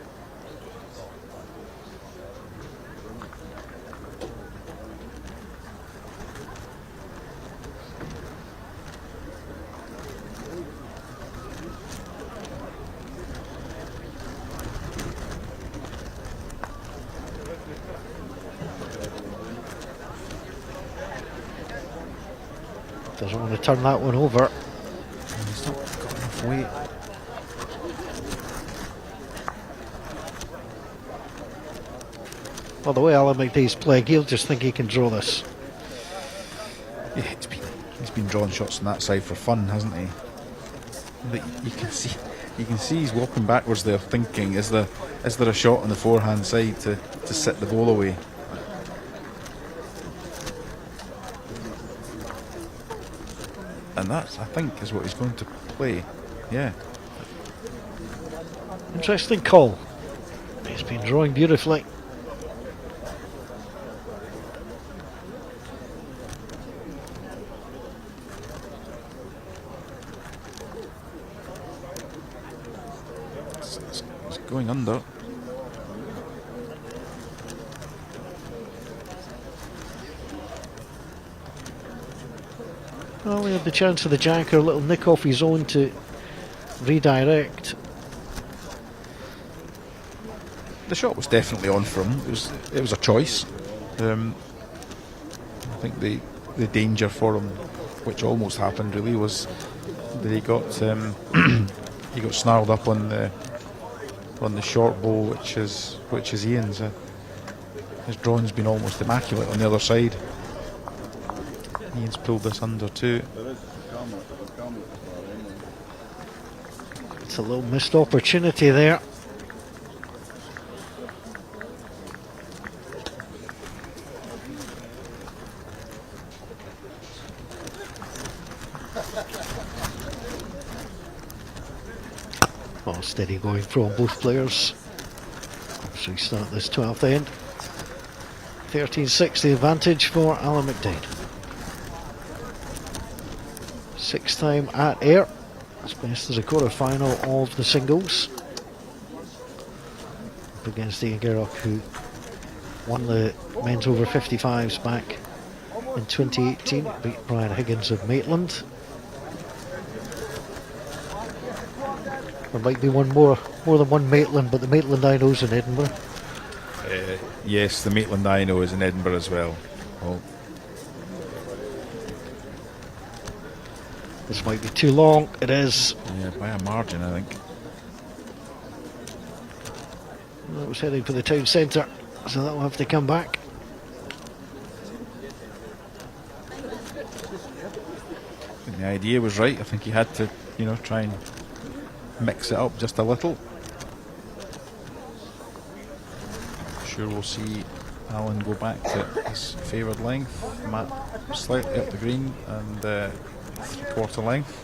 Doesn't want to turn that one over. He's not got enough weight. Well, the way Alan McDay's playing, he'll just think he can draw this. Yeah, he's been drawing shots on that side for fun, hasn't he? But you can see he's walking backwards there, thinking, is there a shot on the forehand side to sit the ball away? And that, I think, is what he's going to play. Yeah. Interesting call. He's been drawing beautifully. It's going under. Well, we had the chance of the Jacker, a little nick off his own to redirect. The shot was definitely on for him. It was a choice. I think the danger for him, which almost happened really, was that he got he got snarled up on the short ball, which is Ian's. His drawing's been almost immaculate on the other side. Ian's pulled this under too. It's a little missed opportunity there. Oh, steady going from both players. So we start this 12th end. 13-6 the advantage for Alan McDade. 6th time at Ayr. As best as a quarter-final of the singles. Up against Ian Gerrock, who won the men's over 55s back in 2018. Beat Brian Higgins of Maitland. There might be more than one Maitland, but the Maitland I know is in Edinburgh. Yes, the Maitland I know is in Edinburgh as well. Oh. This might be too long. It is. Yeah, by a margin, I think. Well, it was heading for the town centre, so that will have to come back. I think the idea was right. I think he had to, try and mix it up just a little. Sure, we'll see Alan go back to his favoured length. Matt slightly up the green and 3/4 length.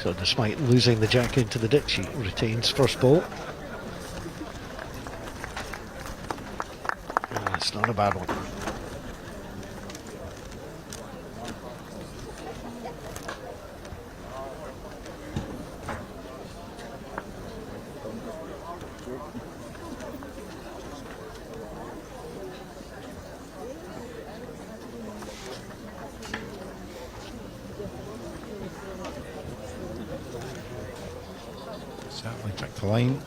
So despite losing the jack into the ditch, he retains first ball. It's not a bad one. Certainly picked the line.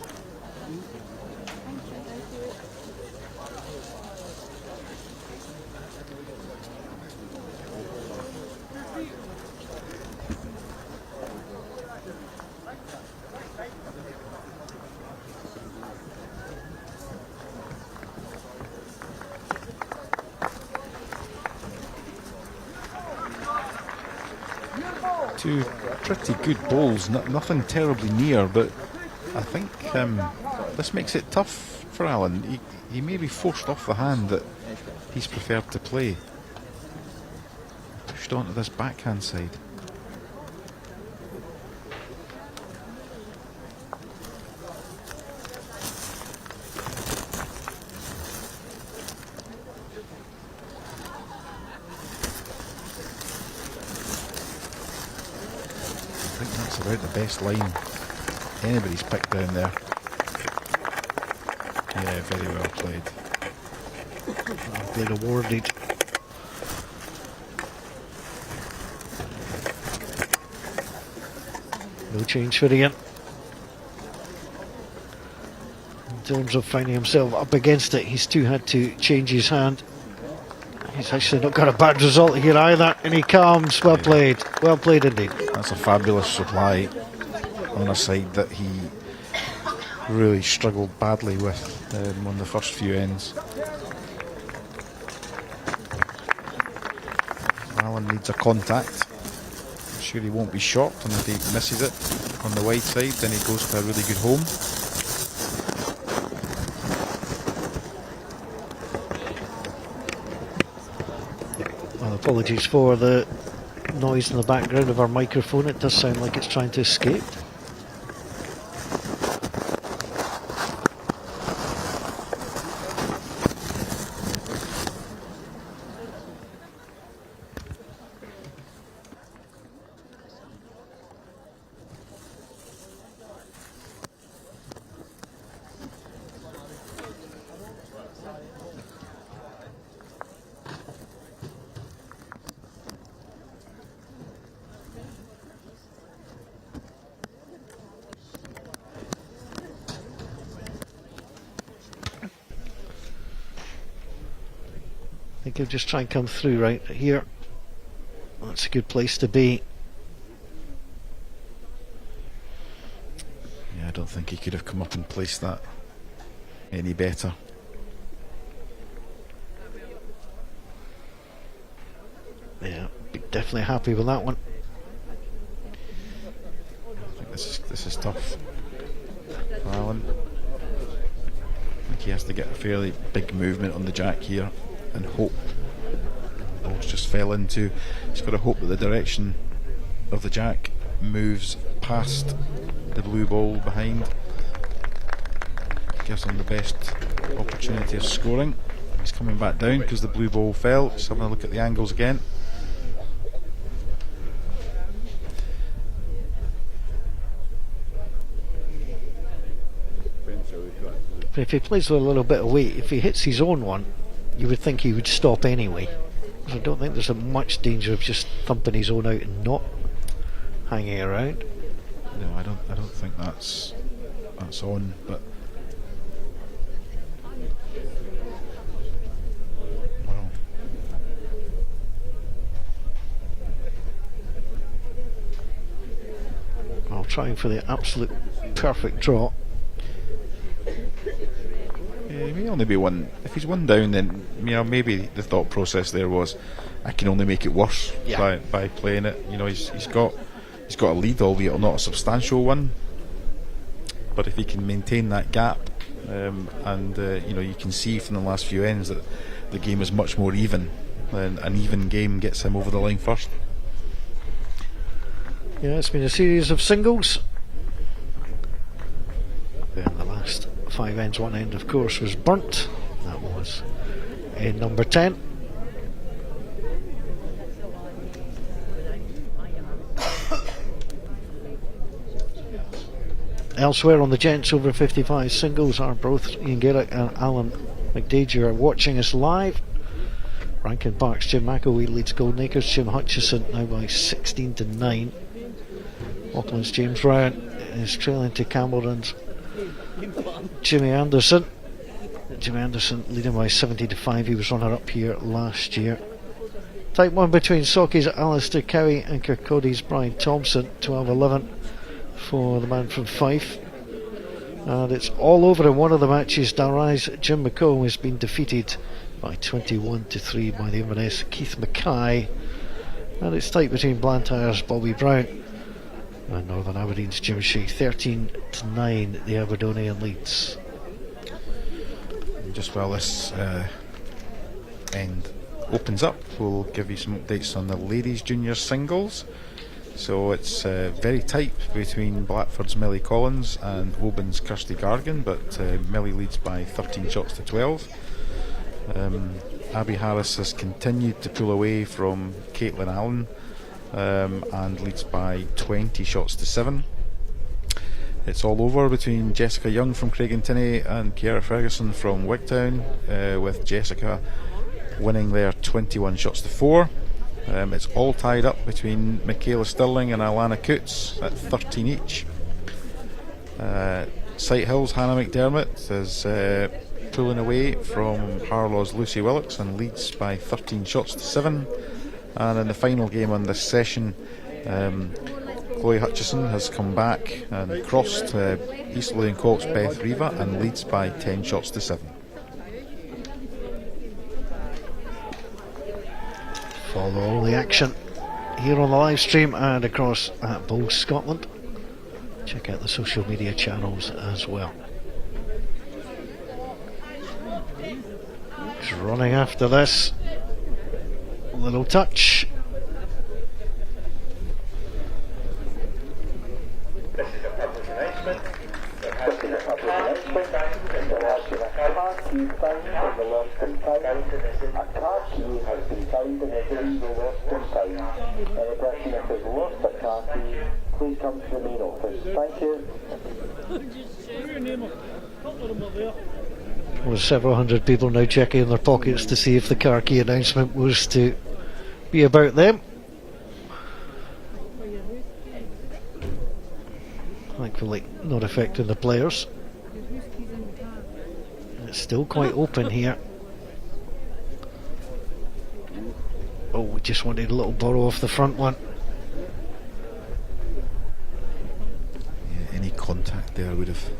Two pretty good bowls, nothing terribly near, but I think this makes it tough for Alan. He may be forced off the hand that he's preferred to play. Pushed onto this backhand side. I think that's about the best line anybody's picked down there. Yeah, very well played. Been awarded. No change for Ian. In terms of finding himself up against it, he's too had to change his hand. He's actually not got a bad result here either, and he comes. Well played. Well played indeed. That's a fabulous reply on a side that he really struggled badly with on the first few ends. Alan needs a contact. I'm sure he won't be shocked, and if he misses it on the wide side, then he goes to a really good home. Well, apologies for the noise in the background of our microphone. It does sound like it's trying to escape. I think he'll just try and come through right here. That's a good place to be. Yeah, I don't think he could have come up and placed that any better. Yeah, be definitely happy with that one. I think this is tough for Alan. I think he has to get a fairly big movement on the jack here and hope. Ball's just fell into. He's got to hope that the direction of the jack moves past the blue ball behind. Gives him the best opportunity of scoring. He's coming back down because the blue ball fell. Just having a look at the angles again. But if he plays with a little bit of weight, if he hits his own one, you would think he would stop anyway. So I don't think there's much danger of just thumping his own out and not hanging around. No, I don't think that's on, but wow. Well, trying for the absolute perfect draw. Yeah, he may only be one. If he's one down, then maybe the thought process there was, I can only make it worse by playing it. He's got a lead, albeit not a substantial one. But if he can maintain that gap, and you can see from the last few ends that the game is much more even, and an even game gets him over the line first. Yeah, it's been a series of singles. And the last 5 ends, one end of course was burnt. That was in number 10. Elsewhere on the Gents over 55 singles are both Ian Garrick and Alan McDager are watching us live. Rankin Park's Jim McElwee leads Goldacres. Jim Hutchison now by 16-9. Auckland's James Ryan is trailing to Cameron's Jimmy Anderson. Jimmy Anderson leading by 70-5. He was runner up here last year. Type 1 between Sauke's Alistair Cowie and Kirkcody's Brian Thompson. 12-11 for the man from Fife. And it's all over in one of the matches. Dalry's Jim McComb has been defeated by 21-3 by the Inverness Keith Mackay. And it's tight between Blantyre's Bobby Brown and Northern Aberdeen's Jim Shea. 13-9 the Aberdonian leads. Just while this end opens up, we'll give you some updates on the ladies' junior singles. So it's very tight between Blackford's Millie Collins and Oban's Kirsty Gargan, but Millie leads by 13 shots to 12. Abby Harris has continued to pull away from Caitlin Allen and leads by 20 shots to 7. It's all over between Jessica Young from Craigentinny and Ciara Ferguson from Wigtown, with Jessica winning there 21 shots to 4. It's all tied up between Michaela Stirling and Alana Coots at 13 each. Sightill's Hannah McDermott is pulling away from Harlow's Lucy Willocks and leads by 13 shots to 7. And in the final game on this session, Chloe Hutchison has come back and crossed East Lothian Co-op's Beth Riva and leads by 10 shots to 7. Follow all the action here on the live stream and across at Bowls Scotland. Check out the social media channels as well. Just running after this. A little touch. This is a public announcement. There has been a public announcement in the last of a car key found in the lost and found. A car key has been found in the lost and found. Any person that has lost a car key, please come to the main office. Thank you. With several hundred people now checking in their pockets to see if the car key announcement was to be about them. Thankfully not affecting the players. It's still quite open here. Oh, we just wanted a little borrow off the front one. Yeah, any contact there would have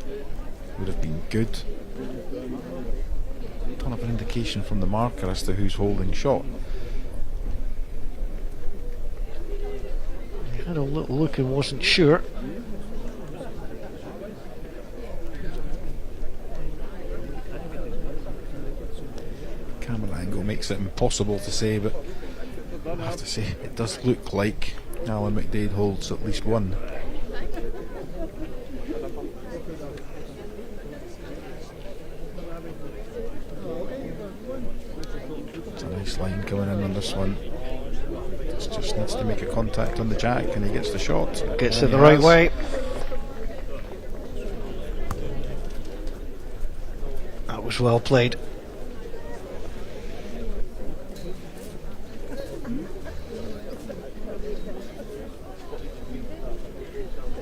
been good. Don't have an indication from the marker as to who's holding shot. He had a little look and wasn't sure. Camera angle makes it impossible to say, but I have to say it does look like Alan McDade holds at least one. It's a nice line coming in on this one. Just needs to make a contact on the jack and he gets the shot. Gets it the right way. That was well played.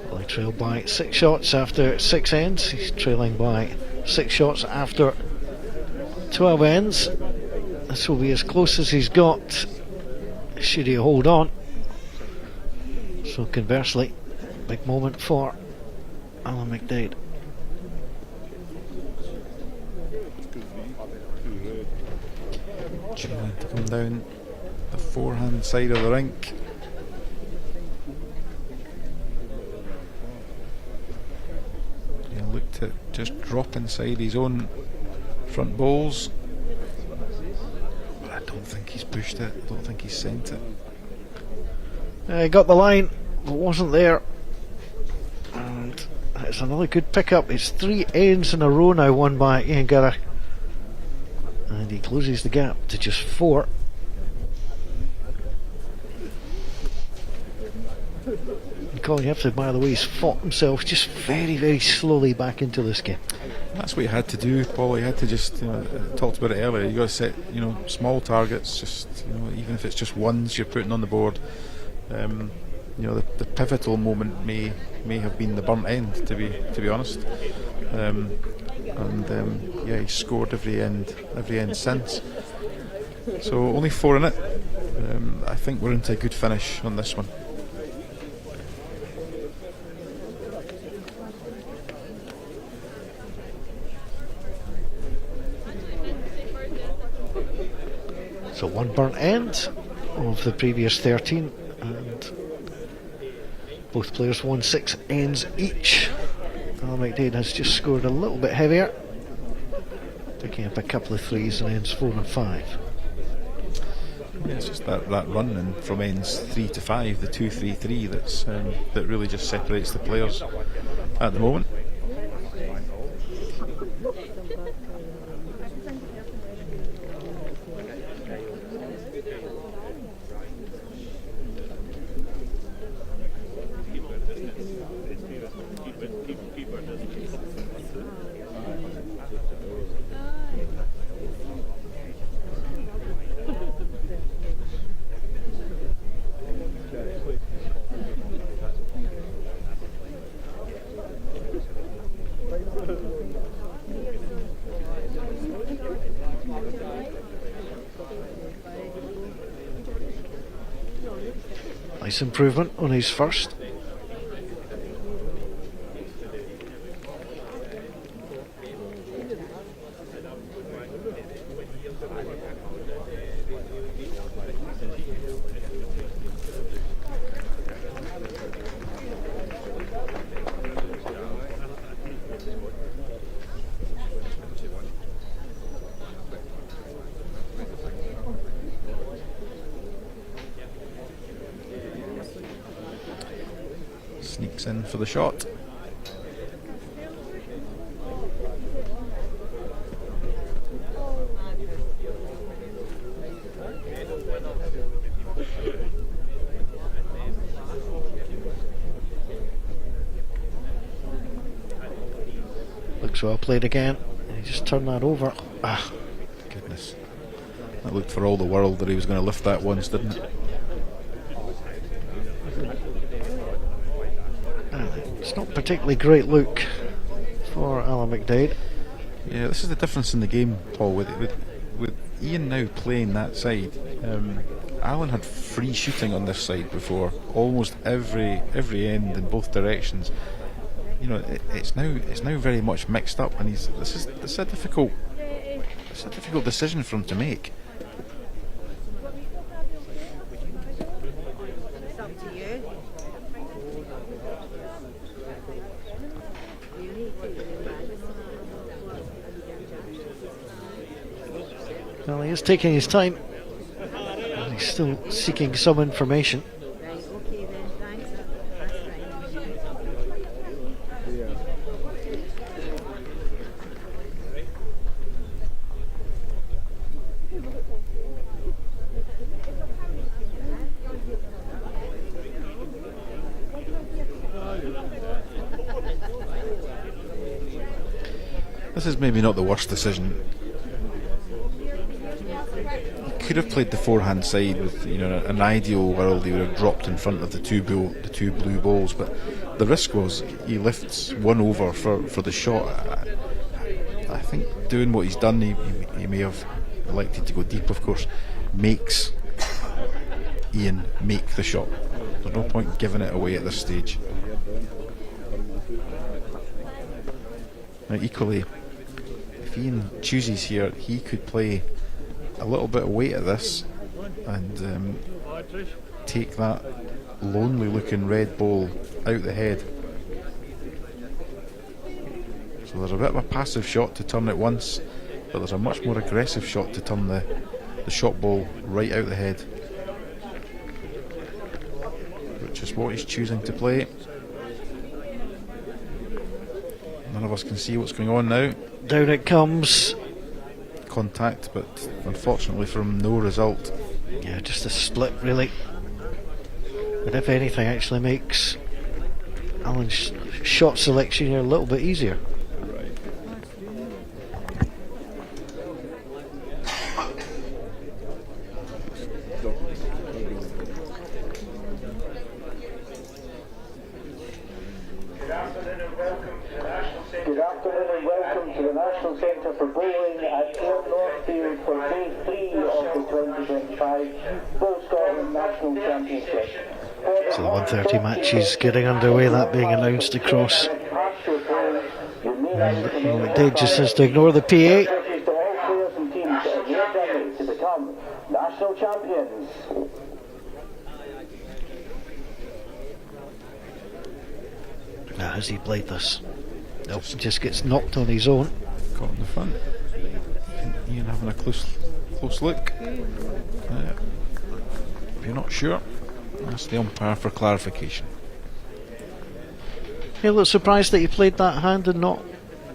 Well, he trailed by 6 shots after 6 ends. He's trailing by 6 shots after 12 ends. This will be as close as he's got should he hold on. So conversely, big moment for Alan McDade. Trying to come down the forehand side of the rink. He looked to just drop inside his own front bowls. But I don't think he's pushed it, I don't think he's sent it. He got the line, but wasn't there. And it's another good pickup. It's 3 ends in a row now won by Ian Garrett. And he closes the gap to just 4. And Colin, you have to admire the way he's fought himself just very, very slowly back into this game. That's what you had to do, Paul. You had to just, talked about it earlier, you got to set, small targets, just, even if it's just ones you're putting on the board. The pivotal moment may have been the burnt end, to be honest. He scored every end since. So only 4 in it. I think we're into a good finish on this one. So 1 burnt end, of the previous 13, and both players won 6 ends each. Alan McDade has just scored a little bit heavier, picking up a couple of threes in ends 4 and 5. Yeah, it's just that run in from ends 3 to 5, the 2-3-3, that really just separates the players at the moment. Nice improvement on his first. Sneaks in for the shot. Looks well played again. He just turned that over. Ah, goodness. That looked for all the world that he was going to lift that once, didn't it? It's not a particularly great look for Alan McDade. Yeah, this is the difference in the game, Paul. With Ian now playing that side, Alan had free shooting on this side before. Almost every end in both directions. You know, it's now very much mixed up, and this is a difficult decision for him to make. Well, he is taking his time, and he's still seeking some information. This is maybe not the worst decision. Could have played the forehand side with, you know, an ideal world. He would have dropped in front of the two blue balls, but the risk was he lifts one over for the shot. I think doing what he's done, he may have elected to go deep, of course, makes Ian make the shot. There's no point giving it away at this stage. Now equally, if Ian chooses here, he could play a little bit of weight at this and take that lonely looking red ball out the head. So there's a bit of a passive shot to turn it once, but there's a much more aggressive shot to turn the shot ball right out the head, which is what he's choosing to play. None of us can see what's going on now. Down it comes. Contact, but unfortunately from no result. Yeah, just a split really. But if anything, actually makes Alan's shot selection here a little bit easier. Good afternoon and welcome to the National Centre for Bowling at Ayr Northfield for Day 3 of the 2025 Bowl Scotland National Championship. So the 1:30 match is getting underway, that being announced across. And McDade just has to ignore the PA. become national champions. Now, has he played this? Nope, he just gets knocked on his own. Got in the front. Ian having a close look. If you're not sure, ask the umpire for clarification. You a little surprised that he played that hand and not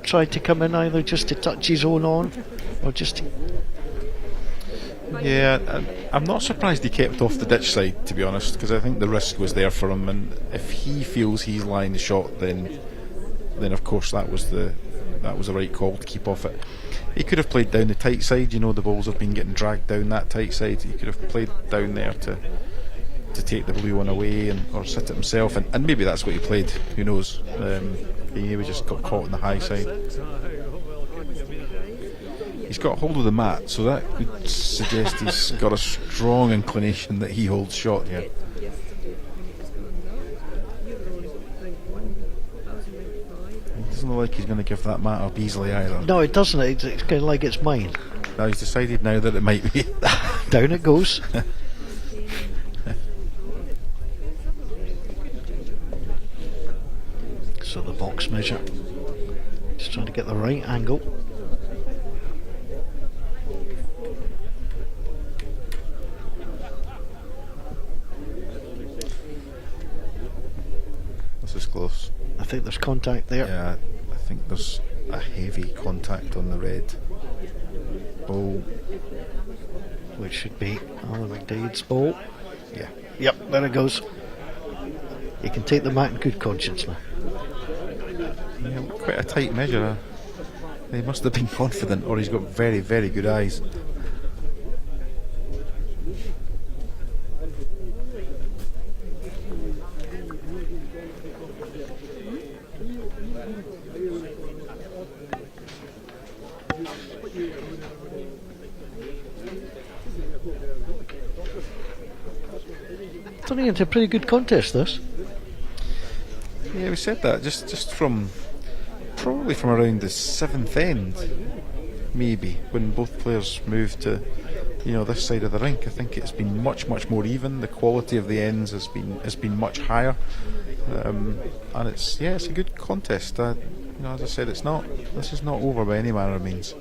tried to come in either just to touch his own on, or just to... Yeah, I'm not surprised he kept off the ditch side, to be honest, because I think the risk was there for him, and if he feels he's lying the shot, then of course that was the right call to keep off it. He could have played down the tight side. You know, the balls have been getting dragged down that tight side. He could have played down there to take the blue one away or sit it himself, and maybe that's what he played. Who knows? He maybe just got caught on the high side. He's got hold of the mat, so that could suggest he's got a strong inclination that he holds shot here. It doesn't look like he's going to give that mat up easily either. No, it doesn't. It's kind of like it's mine. Now he's decided now that it might be. Down it goes. So the box measure. Just trying to get the right angle. This is close. I think there's contact there. Yeah, I think there's a heavy contact on the red ball, Which should be Alan McDade's ball. yeah. Yep, there it goes. You can take the mat in good conscience now. Yeah, quite a tight measure. He must have been confident, or he's got very, very good eyes. Turning into a pretty good contest, this. Yeah, we said that just from probably from around the seventh end, maybe, when both players moved to this side of the rink. I think it's been much more even. The quality of the ends has been much higher, and it's a good contest. As I said, this is not over by any manner of means.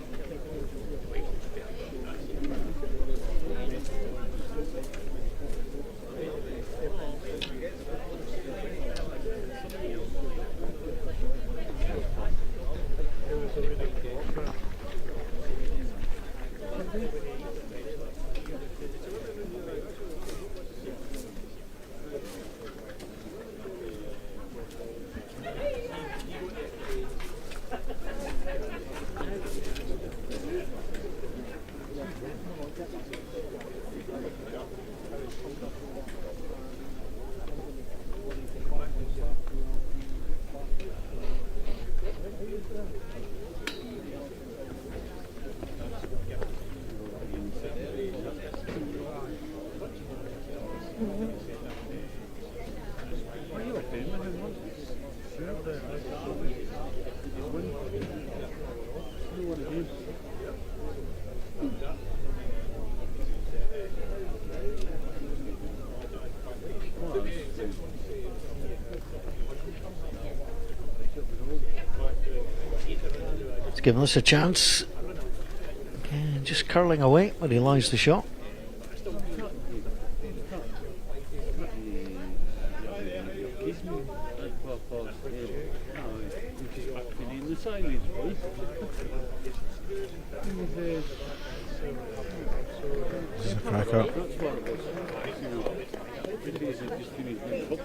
It's giving us a chance. And just curling away when he lines the shot.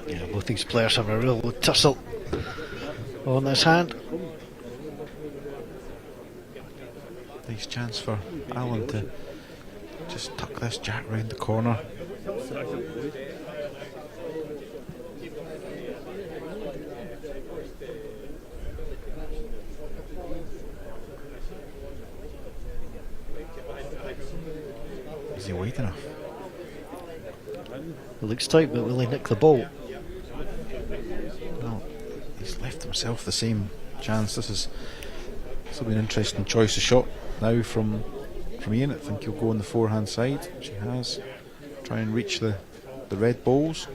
Yeah, both these players have a real tussle on this hand. Nice chance for Alan to just tuck this jack round the corner. Is he wide enough? It looks tight, but will he nick the ball? No, he's left himself the same chance. This will be an interesting choice of shot now from from Ian. I think he'll go on the forehand side, which he has. Try and reach the red balls.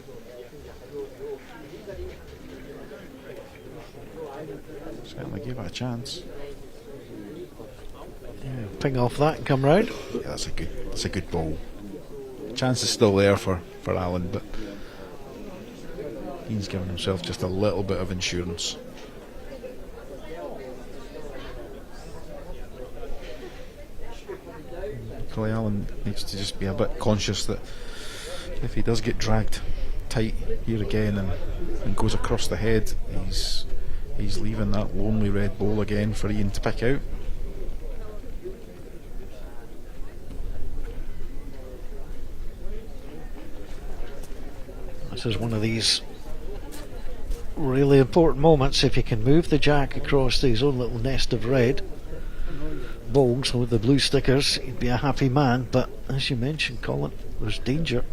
Certainly gave it a chance. Yeah, ping off that and come round. Yeah, that's a good ball. Chance is still there for Alan, but he's given himself just a little bit of insurance. Equally, Alan needs to just be a bit conscious that if he does get dragged tight here again and goes across the head, he's leaving that lonely red ball again for Ian to pick out. This is one of these really important moments. If you can move the jack across his own little nest of red balls with the blue stickers, he'd be a happy man. But as you mentioned, Colin, there's danger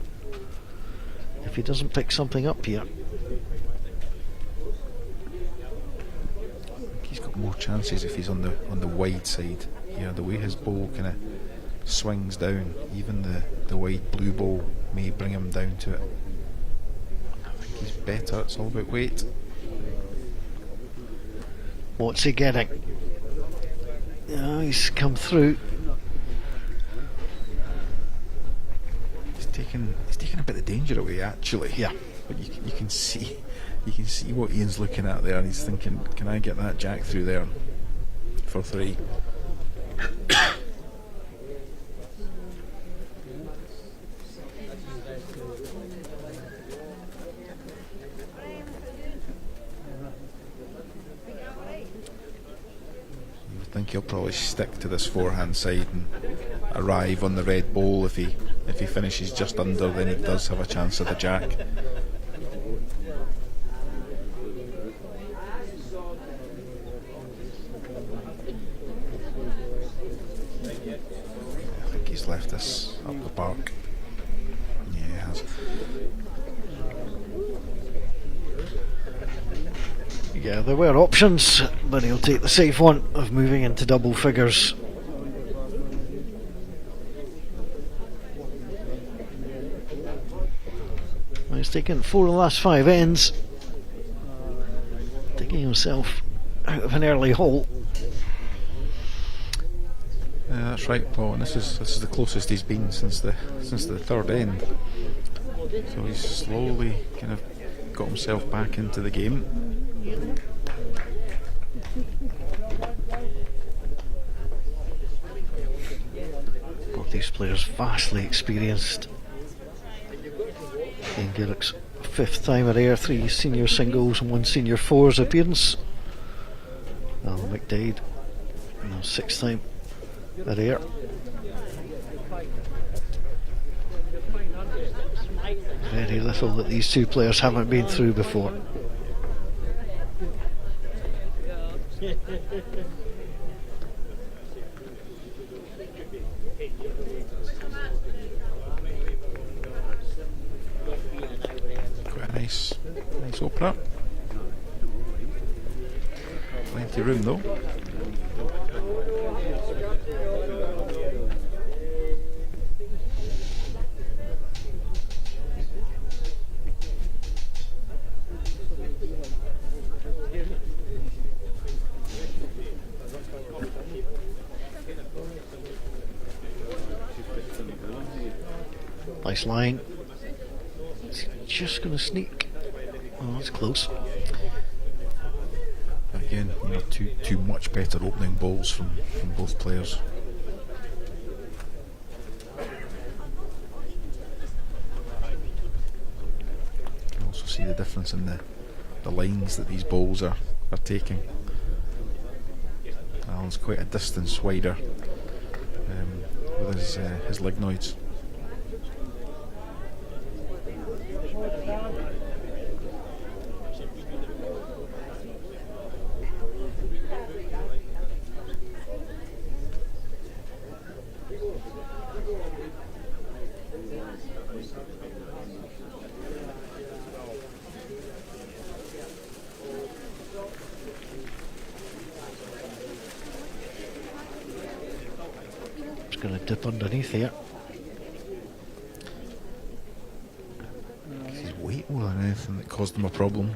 if he doesn't pick something up here. He's got more chances if he's on the wide side. Yeah, the way his ball kind of swings down, even the wide blue ball may bring him down to it. He's better, it's all about weight. What's he getting? Oh, he's come through. He's taken a bit of danger away, actually. Yeah. But you can see what Ian's looking at there, and he's thinking, can I get that jack through there for 3? I think he'll probably stick to this forehand side and arrive on the red ball. If he finishes just under, then he does have a chance at the jack. I think he's left this up the park. Yeah, he has. Yeah, there were options, but he'll take the safe one of moving into double figures. Well, he's taken 4 of the last 5 ends, taking himself out of an early hole. Yeah, that's right, Paul. And this is the closest he's been since the 3rd end. So he's slowly kind of got himself back into the game. Both these players vastly experienced. Ian Gillick's 5th time at Ayr, 3 senior singles and 1 senior fours appearance. Alan McDade, 6th time at Ayr. Very little that these two players haven't been through before. Quite a nice opener. Plenty of room though. Nice line. It's just going to sneak. Oh, that's close. Again, two much better opening balls from both players. You can also see the difference in the lines that these balls are taking. Alan's quite a distance wider with his lignoids. Going to dip underneath here. His weight more than anything that caused him a problem.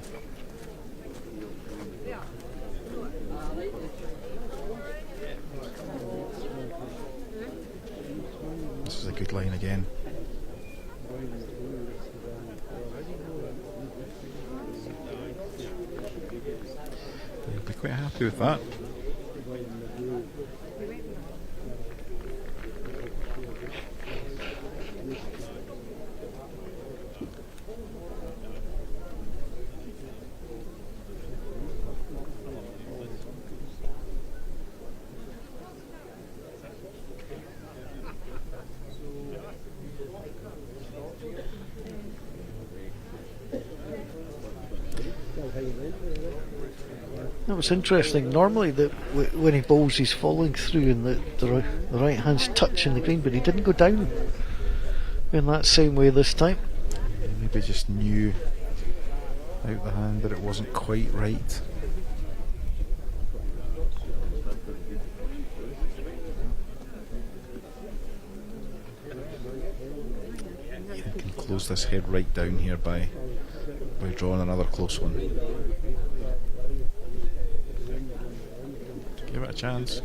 This is a good line again. He'll be quite happy with that. That was interesting. Normally, when he bowls, he's falling through and the right hand's touching the green, but he didn't go down in that same way this time. Maybe just knew out the hand that it wasn't quite right. He can close this head right down here by drawing another close one. Give it a chance.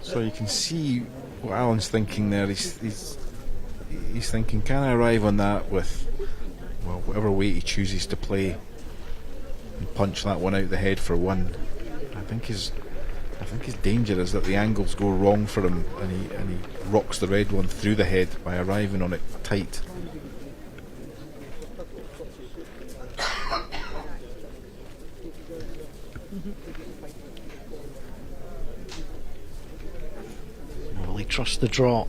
So you can see what Alan's thinking there. He's thinking, can I arrive on that with, well, whatever weight he chooses to play and punch that one out the head for one. I think his danger is that the angles go wrong for him and he rocks the red one through the head by arriving on it tight. Will he trust the draw?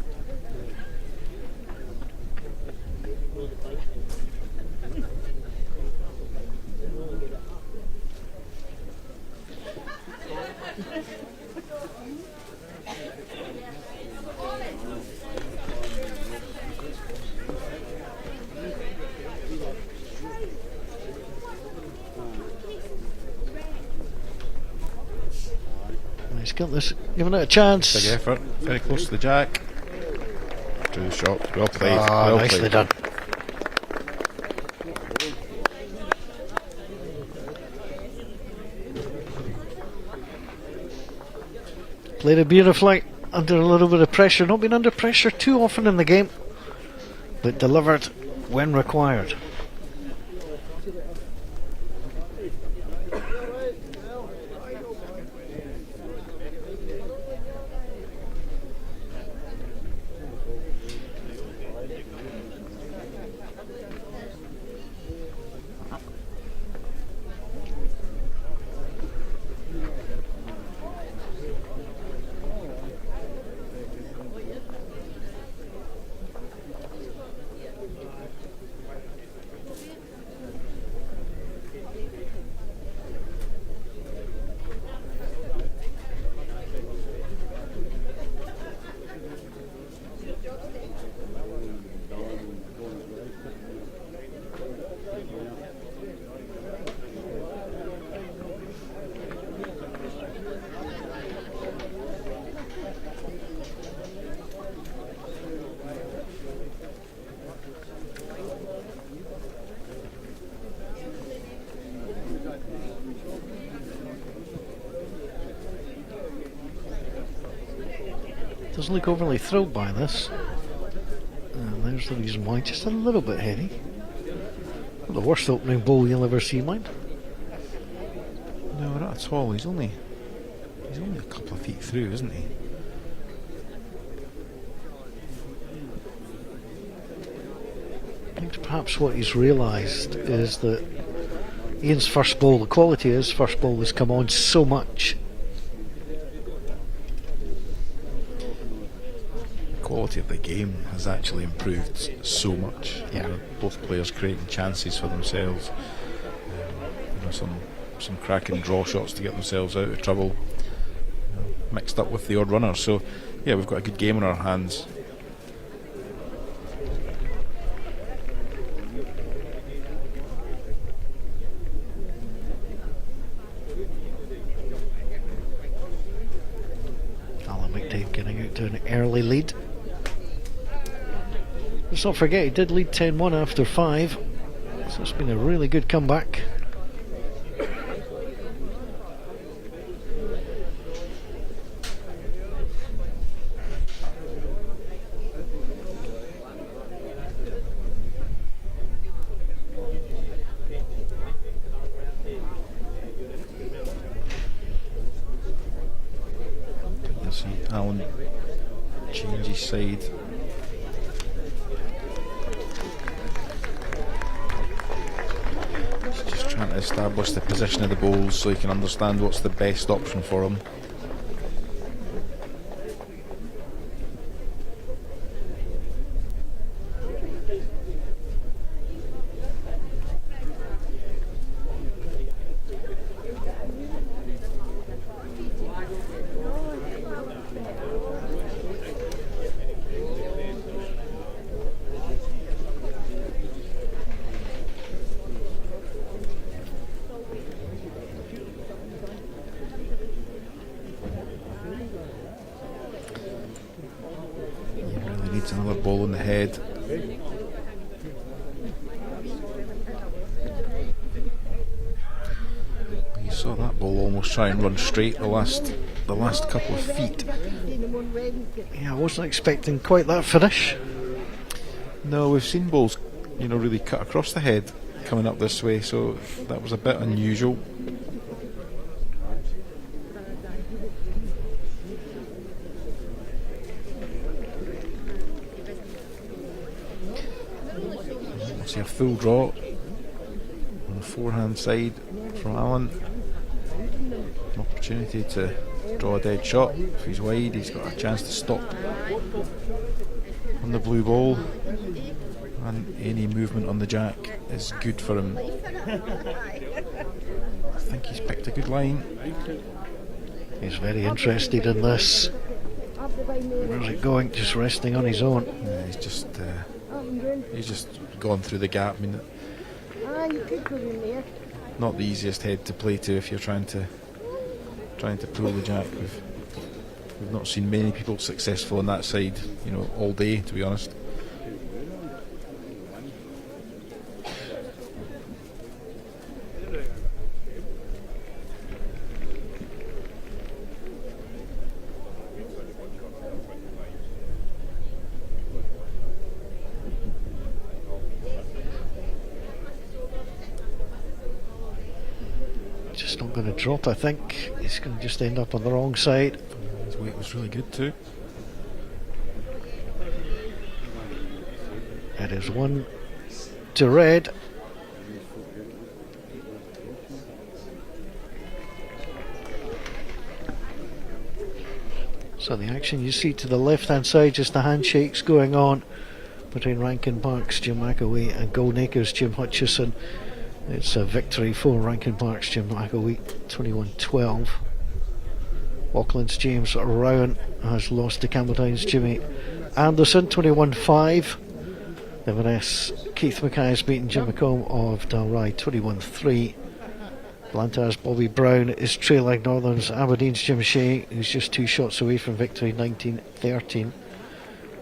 He's got this, giving it a chance. Big effort, very close to the jack. Drew the shot, well played. Ah, well nicely played. done. Played it beautifully, under a little bit of pressure. Not been under pressure too often in the game, but delivered when required. Doesn't look overly thrilled by this. And there's the reason why. Just a little bit heavy. Not the worst opening bowl you'll ever see, mind. No, not at all. He's only a couple of feet through, isn't he? I think perhaps what he's realised is that Ian's first ball, the quality of his first ball has come on so much. Quality of the game has actually improved so much. Yeah. You know, both players creating chances for themselves. You know, some cracking draw shots to get themselves out of trouble. You know, mixed up with the odd runner. So yeah, we've got a good game on our hands. let's not forget he did lead 10-1 after 5, so it's been a really good comeback. Alan change his side. He's just trying to establish the position of the bowls so he can understand what's the best option for him. Needs another ball in the head. You saw that ball almost try and run straight the last couple of feet. Yeah, I wasn't expecting quite that finish. No, we've seen balls, really cut across the head coming up this way, so that was a bit unusual. See a full draw on the forehand side from Alan. An opportunity to draw a dead shot. If he's wide, he's got a chance to stop on the blue ball, and any movement on the jack is good for him. I think he's picked a good line. He's very interested in this. Where's it going? Just resting on his own. Yeah, he's just gone through the gap. I mean, not the easiest head to play to if you're trying to pull the jack. We've not seen many people successful on that side, all day, to be honest. Just not going to drop, I think. He's going to just end up on the wrong side. His weight was really good too. It is 1 to red. So the action you see to the left hand side, just the handshakes going on between Rankin Park's Jim McAwee and Goldacre's Jim Hutchison. It's a victory for Rankin Park's Jim McAwee, 21-12. Auckland's James Rowan has lost to Campbelltown's Jimmy Anderson, 21-5. Inverness Keith Mackay has beaten Jim McComb of Dalry, 21-3. Blantyre's Bobby Brown is trailing Northern's Aberdeen's Jim Shea, who's just 2 shots away from victory, 19-13.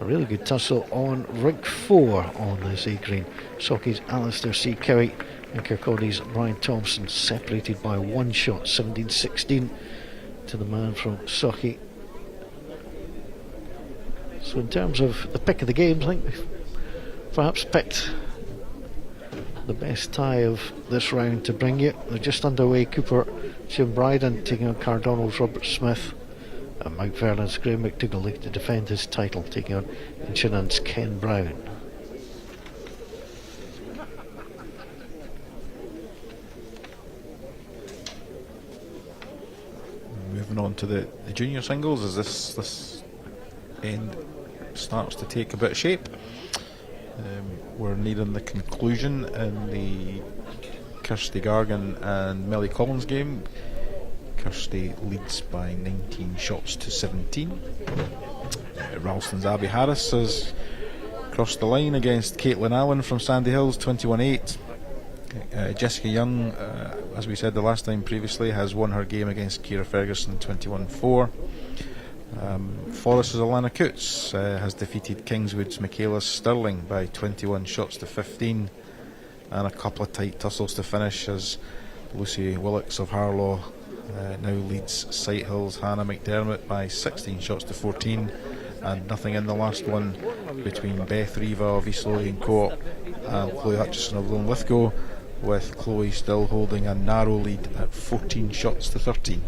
A really good tussle on rink 4 on this A green. Sauchies Alistair C. Cowie and Kirkcaldy's Brian Thompson separated by 1 shot, 17-16 to the man from Sauchie. So in terms of the pick of the games, I think we've perhaps picked the best tie of this round to bring you. They're just underway. Cooper Jim Bryden taking on Cardonald's Robert Smith, and Mount Vernon's Graham McDougall looking to defend his title, taking on Inchinan's Ken Brown. Moving on to the junior singles as this end starts to take a bit of shape. We're nearing the conclusion in the Kirsty Gargan and Melly Collins game. Kirsty leads by 19 shots to 17. Ralston's Abby Harris has crossed the line against Caitlin Allen from Sandy Hills, 21-8. Jessica Young, as we said the last time previously, has won her game against Ciara Ferguson, 21-4. Forest's Alana Coots has defeated Kingswood's Michaela Stirling by 21 shots to 15, and a couple of tight tussles to finish as Lucy Willocks of Harlow now leads Sightill's Hannah McDermott by 16 shots to 14, and nothing in the last one between Beth Riva of East Lothian Co-op and Chloe Hutchison of Linlithgow, with Chloe still holding a narrow lead at 14 shots to 13.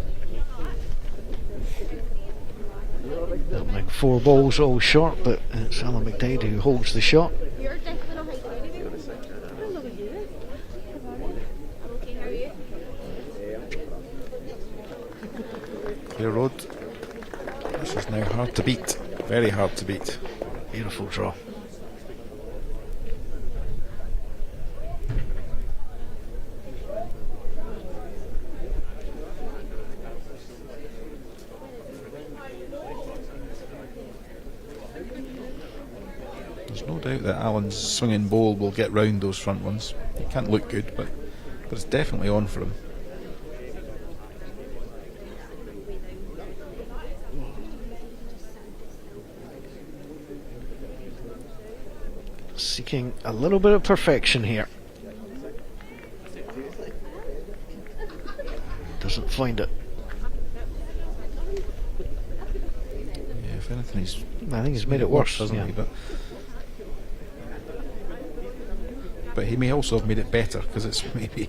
Opening 4 balls all short, but it's Alan McDade who holds the shot. Clear road. This is now hard to beat, very hard to beat. Beautiful draw. There's no doubt that Alan's swinging bowl will get round those front ones. It can't look good, but it's definitely on for him. Seeking a little bit of perfection here. Doesn't find it. Yeah, if anything, I think he's made it worse, hasn't he? But he may also have made it better, because it's maybe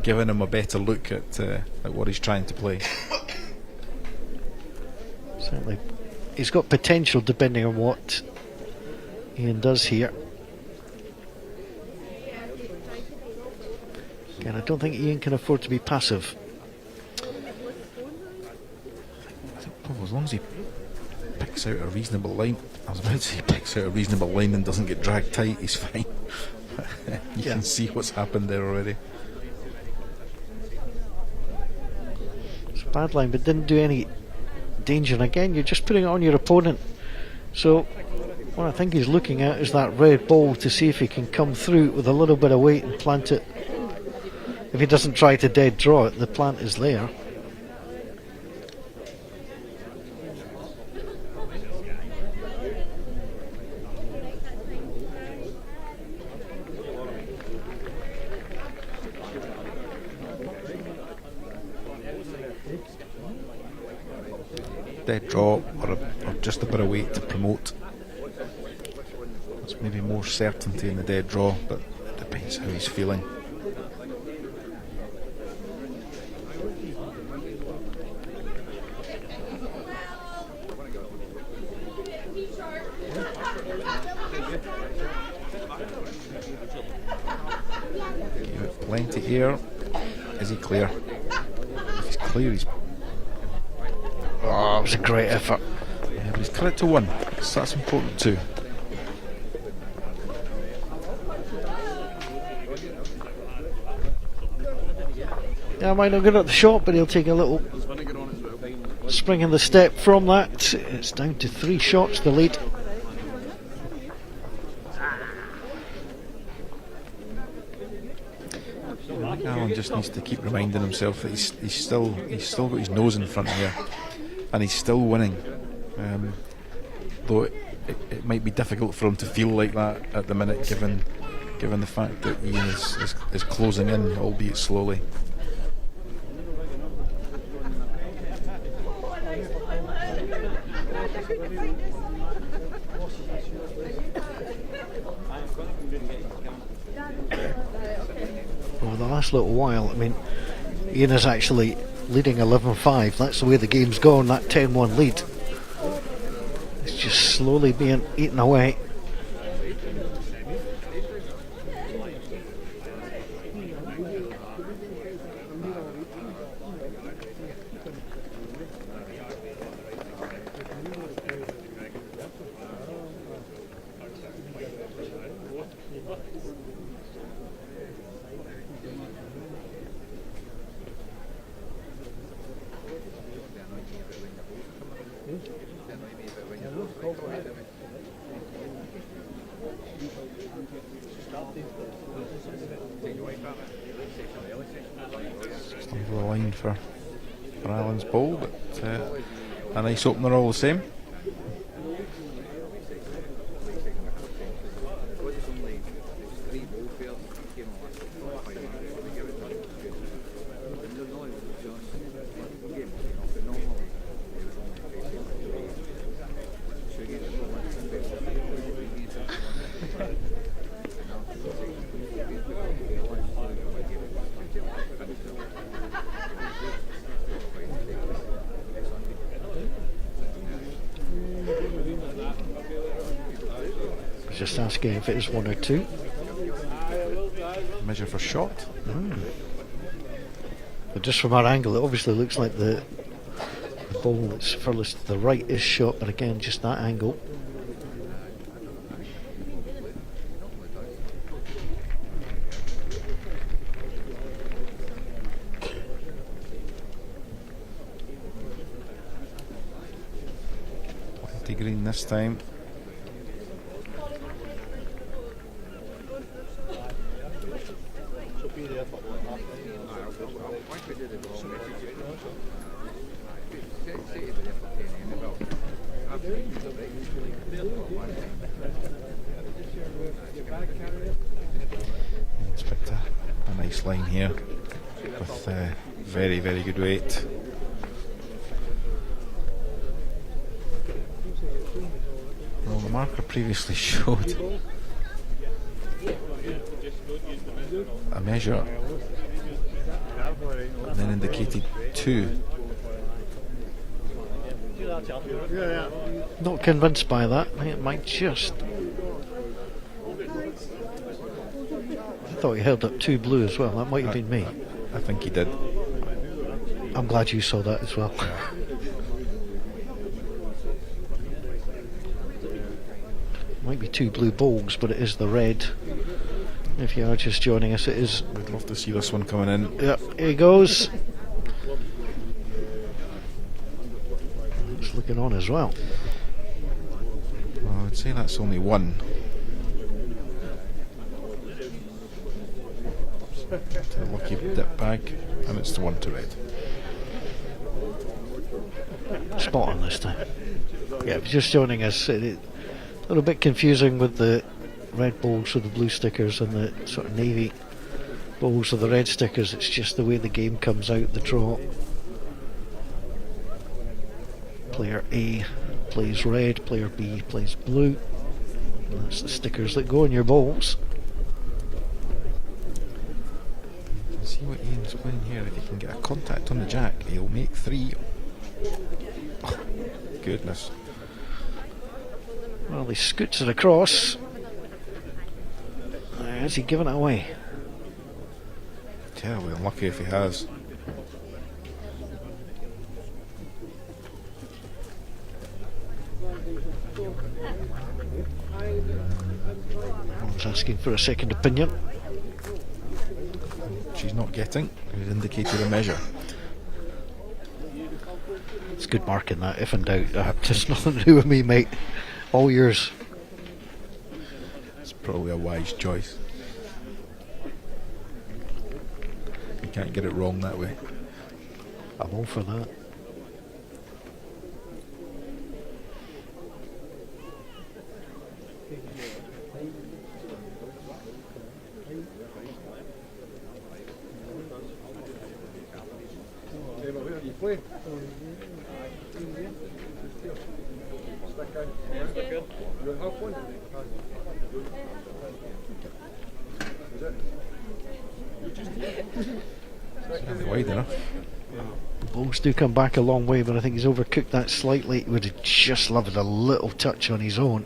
given him a better look at what he's trying to play. Certainly, he's got potential depending on what Ian does here. Again, I don't think Ian can afford to be passive. Well, as long as he picks out a reasonable line, I was about to say picks out a reasonable line and doesn't get dragged tight, he's fine. You can see what's happened there already. It's a bad line, but didn't do any danger. And again, you're just putting it on your opponent. So what I think he's looking at is that red ball to see if he can come through with a little bit of weight and plant it. If he doesn't try to dead draw it, the plant is there. Dead draw or just a bit of weight to promote. There's maybe more certainty in the dead draw, but it depends how he's feeling. Give it plenty air. Is he clear? If he's clear, he's... Oh, it was a great effort. Yeah, but he's cut it to 1, so that's important too. Yeah, I might not get at the shot, but he'll take a little spring in the step from that. It's down to 3 shots, the lead. Alan just needs to keep reminding himself that he's still got his nose in front here, and he's still winning. Though it might be difficult for him to feel like that at the minute, given the fact that Ian is closing in, albeit slowly. Over the last little while, I mean, Ian is actually leading 11-5. That's the way the game's gone, that 10-1 lead. It's just slowly being eaten away. Just over the line for Alan's ball, but A nice opener all the same. Just asking if it is 1 or 2. Measure for shot. But just from our angle, it obviously looks like the ball that's furthest to the right is shot, but again, just that angle. Empty green this time. It's picked a nice line here with very, very good weight. Well, the marker previously showed a measure and then indicated 2. Not convinced by that. I think it might just. I thought he held up 2 blue as well. That might have been me. I think he did. I'm glad you saw that as well. Might be 2 blue balls, but it is the red. If you are just joining us, it is. We'd love to see this one coming in. Yep, here he goes. It's looking on as well. Well, I would say that's only 1. To the lucky dip bag, and it's the 1 to red. Spot on this time. Yeah, if you're just joining us, it's a little bit confusing with the red balls with the blue stickers and the sort of navy balls with the red stickers. It's just the way the game comes out, the draw. Player A plays red, player B plays blue. And that's the stickers that go on your balls. See what Ian's playing here. If he can get a contact on the jack, he'll make 3. Oh, goodness. Well, he scoots it across. Has he given it away? Terribly unlucky if he has. One's asking for a second opinion. She's not getting. He's indicated a measure. It's good marking that. If in doubt, there's nothing to do with me, mate. All yours. It's probably a wise choice. You can't get it wrong that way. I'm all for that. Wide enough. The balls do come back a long way, but I think he's overcooked that slightly. He would have just loved a little touch on his own.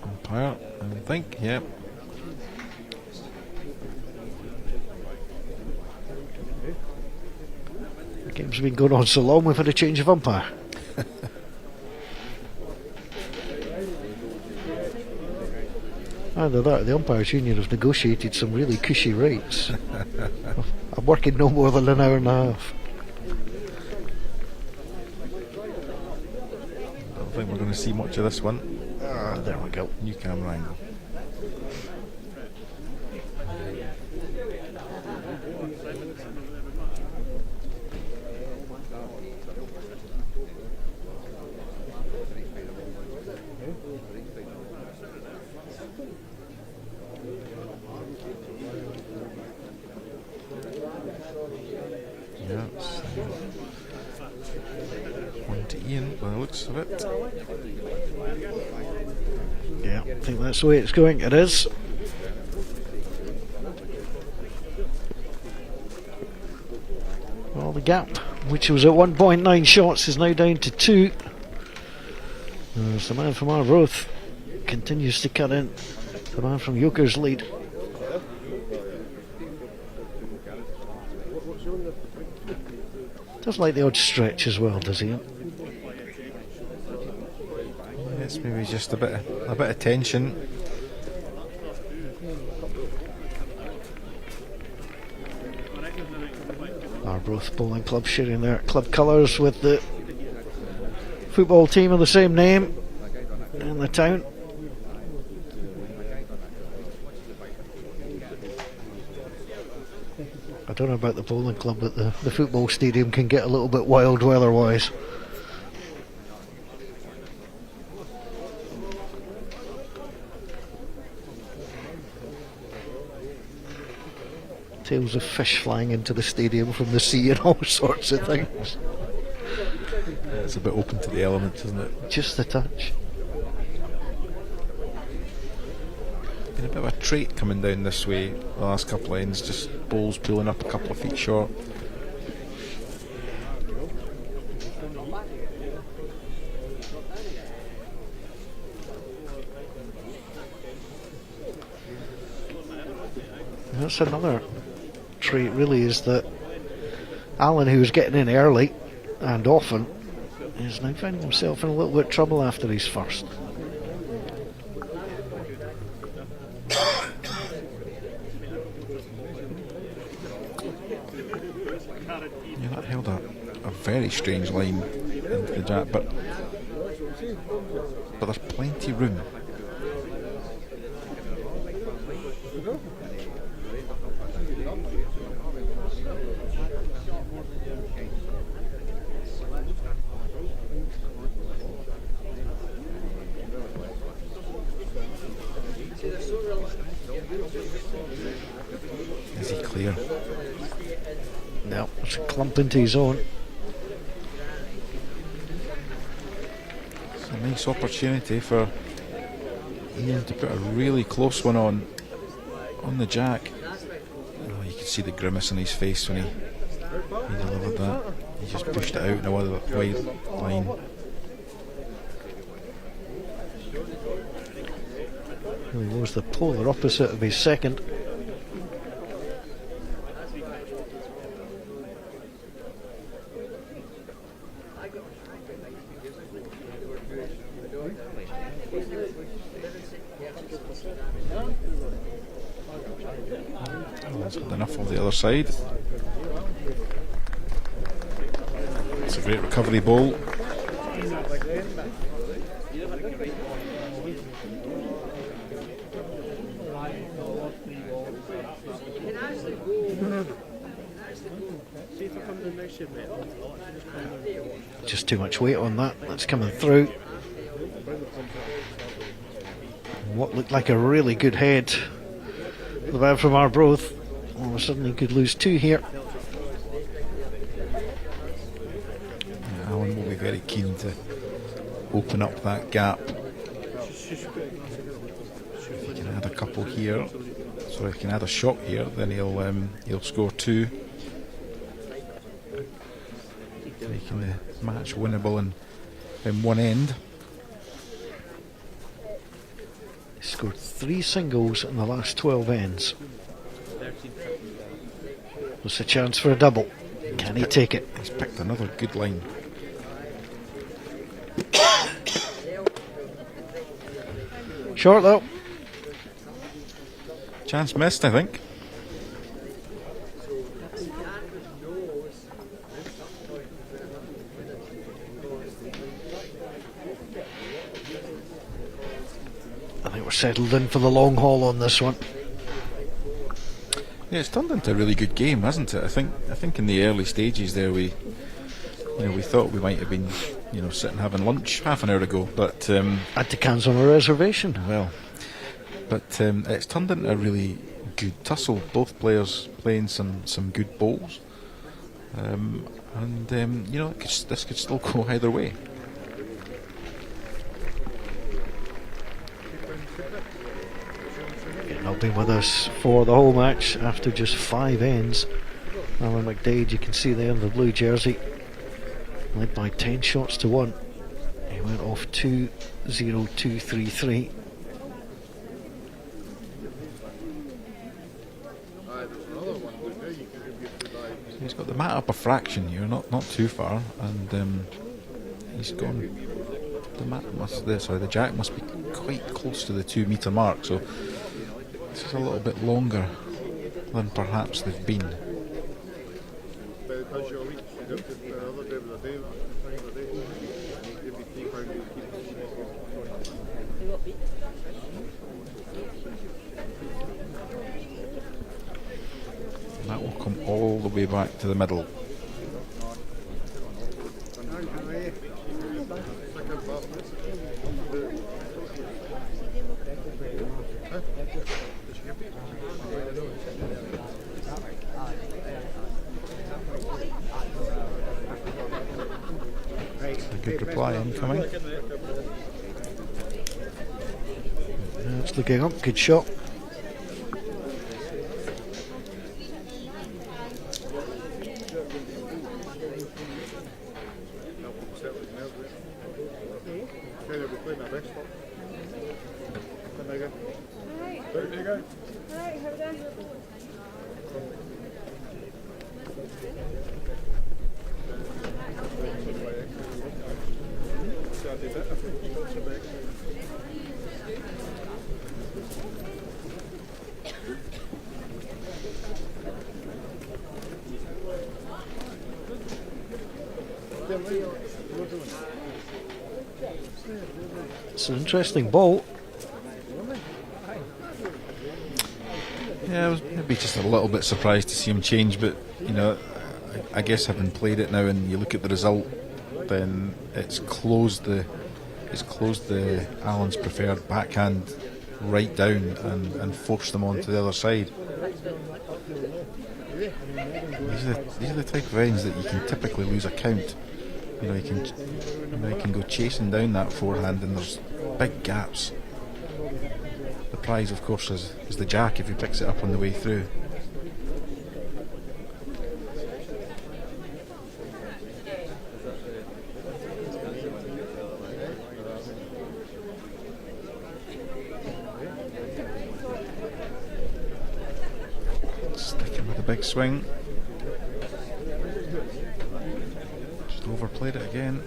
Umpire, I think, yeah. The game's been going on so long, we've had a change of umpire. Either that or the Umpires Union have negotiated some really cushy rates. I'm working no more than an hour and a half. I don't think we're going to see much of this one. There we go. New camera angle. looks of it. Yeah, I think that's the way it's going. It is. Well, the gap, which was at 1.9 shots, is now down to 2. As the man from Arbroath continues to cut in. The man from Yoker's lead. Does like the odd stretch as well, does he? It's maybe just a bit of tension. Arbroath Bowling Club sharing their club colours with the football team of the same name in the town. I don't know about the bowling club, but the football stadium can get a little bit wild weather-wise. Tails of fish flying into the stadium from the sea and all sorts of things. It's a bit open to the elements, isn't it? Just a touch. Been a bit of a trait coming down this way the last couple of ends, just bowls pulling up a couple of feet short. That's another trait, really, is that Alan, who was getting in early and often, is now finding himself in a little bit of trouble after his first. Yeah, that held a very strange line into the jack, but there's plenty of room. Is he clear? No, it's a clump into his own. It's a nice opportunity for Ian to put a really close one on the jack. Oh, you can see the grimace on his face when he delivered that. He just pushed it out in a wide line. Really was the polar opposite of his second. That's had enough of the other side. It's a great recovery ball. Just too much weight on that. That's coming through. What looked like a really good head. The man from Arbroath. All of a sudden he could lose 2 here. Yeah, Alan will be very keen to open up that gap. If he can add a couple here, so if he can add a shot here, then he'll score 2, making the match winnable in one end. He scored 3 singles in the last 12 ends. There's a chance for a double. Can he take it? He's picked another good line. Short though. Chance missed, I think. I think we're settled in for the long haul on this one. Yeah, it's turned into a really good game, hasn't it? I think in the early stages there we thought we might have been, sitting having lunch half an hour ago, but Had to cancel on a reservation. well, but it's turned into a really good tussle. Both players playing some good bowls, this could still go either way. not been with us for the whole match after just 5 ends. Alan McDade, you can see there in the blue jersey, led by 10 shots to 1. He went off 2-0-2-3-3. He's got the mat up a fraction here, not too far, and he's gone. The jack must be quite close to the 2 metre mark, so this is a little bit longer than perhaps they've been. And that will come all the way back to the middle. A good reply incoming. It's looking up, good shot. It's an interesting ball. Yeah, I was maybe just a little bit surprised to see him change, but you know, I guess having played it now and you look at the result, then it's closed the Allen's preferred backhand right down and forced them onto the other side. These are the type of ends that you can typically lose a count. You know, you can go chasing down that forehand and there's big gaps. The prize, of course, is the jack if he picks it up on the way through. Sticking with a big swing. Just overplayed it again.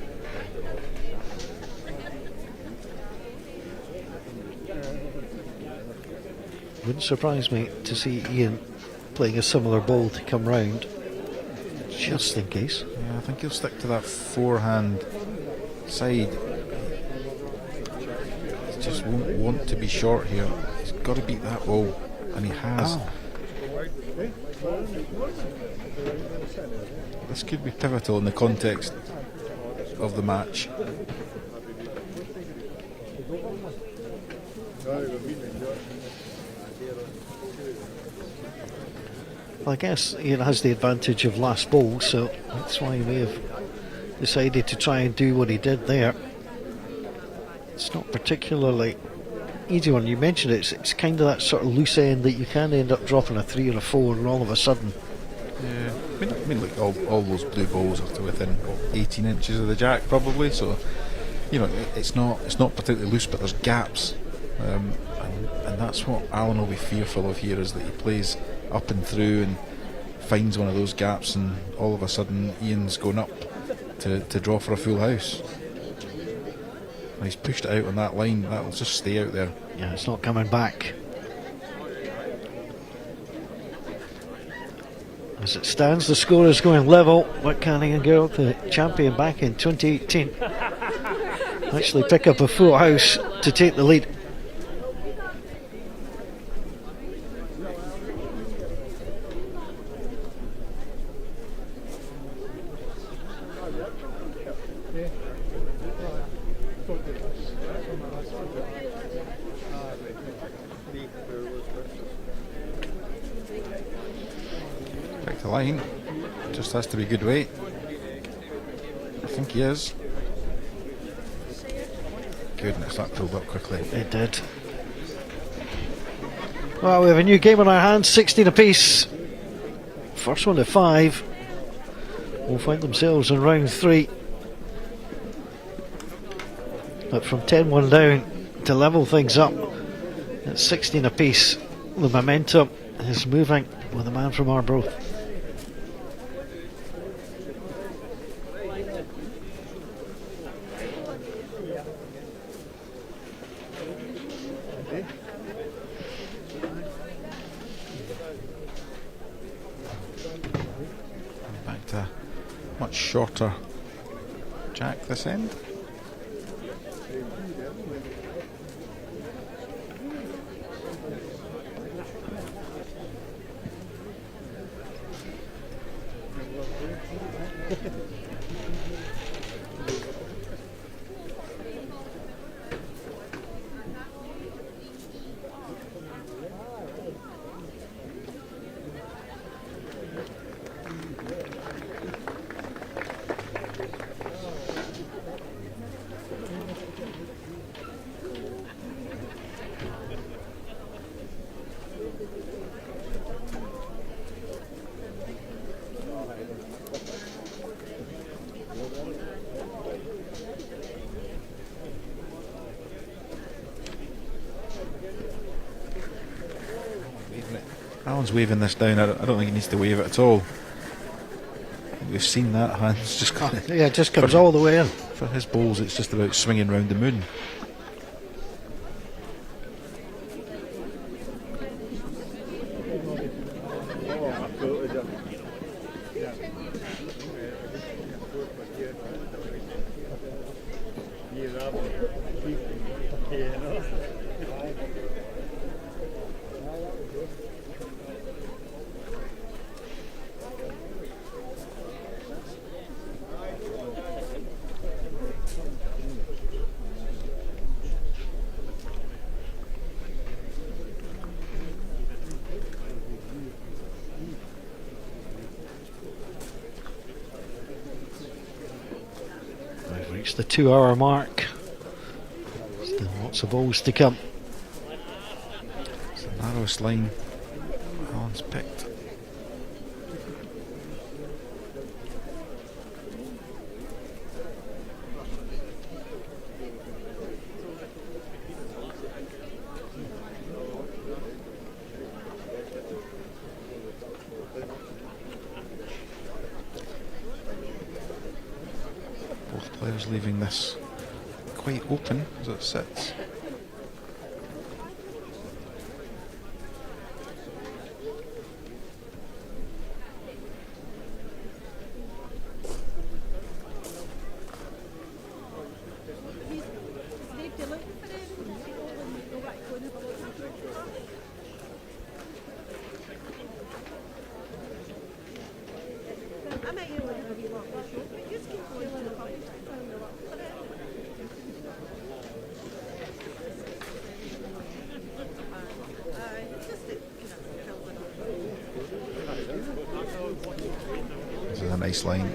Wouldn't surprise me to see Ian playing a similar ball to come round, just in case. Yeah, I think he'll stick to that forehand side. He just won't want to be short here. He's got to beat that ball, and he has. Oh. This could be pivotal in the context of the match. Well, I guess Ian has the advantage of last ball, so that's why he may have decided to try and do what he did there. It's not particularly easy one. You mentioned it, it's kind of that sort of loose end that you can end up dropping a 3 or a 4 and all of a sudden. Yeah, I mean like all those blue balls are to within 18 inches of the jack probably, so you know it's not particularly loose, but there's gaps, and that's what Alan will be fearful of here, is that he plays up and through and finds one of those gaps, and all of a sudden Ian's going up to draw for a full house. And he's pushed it out on that line, that'll just stay out there. Yeah, it's not coming back. As it stands, the score is going level, but Canning Girl, the champion back in 2018, actually pick up a full house to take the lead. Pick the line, just has to be good weight. I think he is. Goodness, that pulled up quickly. It did. Well, we have a new game on our hands, 16 apiece. First one to 5 will find themselves in round 3. But from 10-1 down to level things up at 16 apiece, the momentum is moving with the man from Arbroath. Back to a much shorter jack this end. Alan's waving this down. I don't think he needs to wave it at all. We've seen that hand's just got it. Yeah, it just comes all the way in. For his bowls, it's just about swinging round the moon. We've reached the 2-hour mark. Still lots of balls to come. It's the narrowest line Alan's picked. Both players leaving this quite open as it sits. This is a nice line.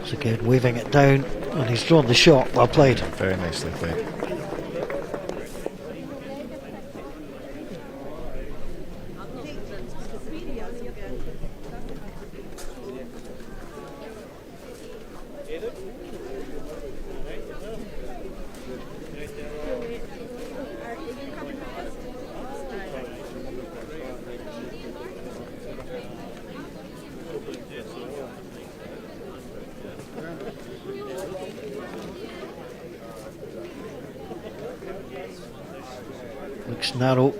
So again, waving it down, and he's drawn the shot. Well played. Very nicely played. Looks narrow.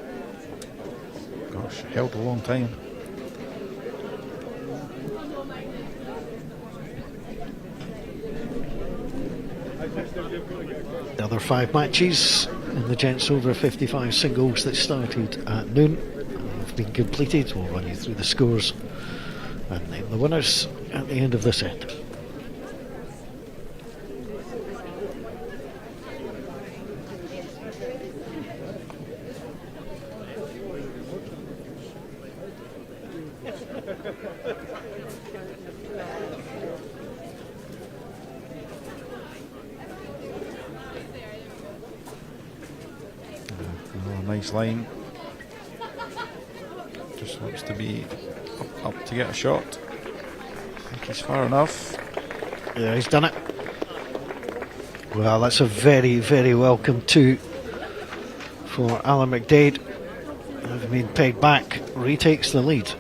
Gosh, held a long time. The other 5 matches in the Gents over 55 singles that started at noon have been completed. We'll run you through the scores and name the winners at the end of this end. nice line. Just wants to be up to get a shot. I think he's far enough. Yeah, he's done it. Well, that's a very, very welcome 2 for Alan McDade. Having been pegged back, retakes the lead.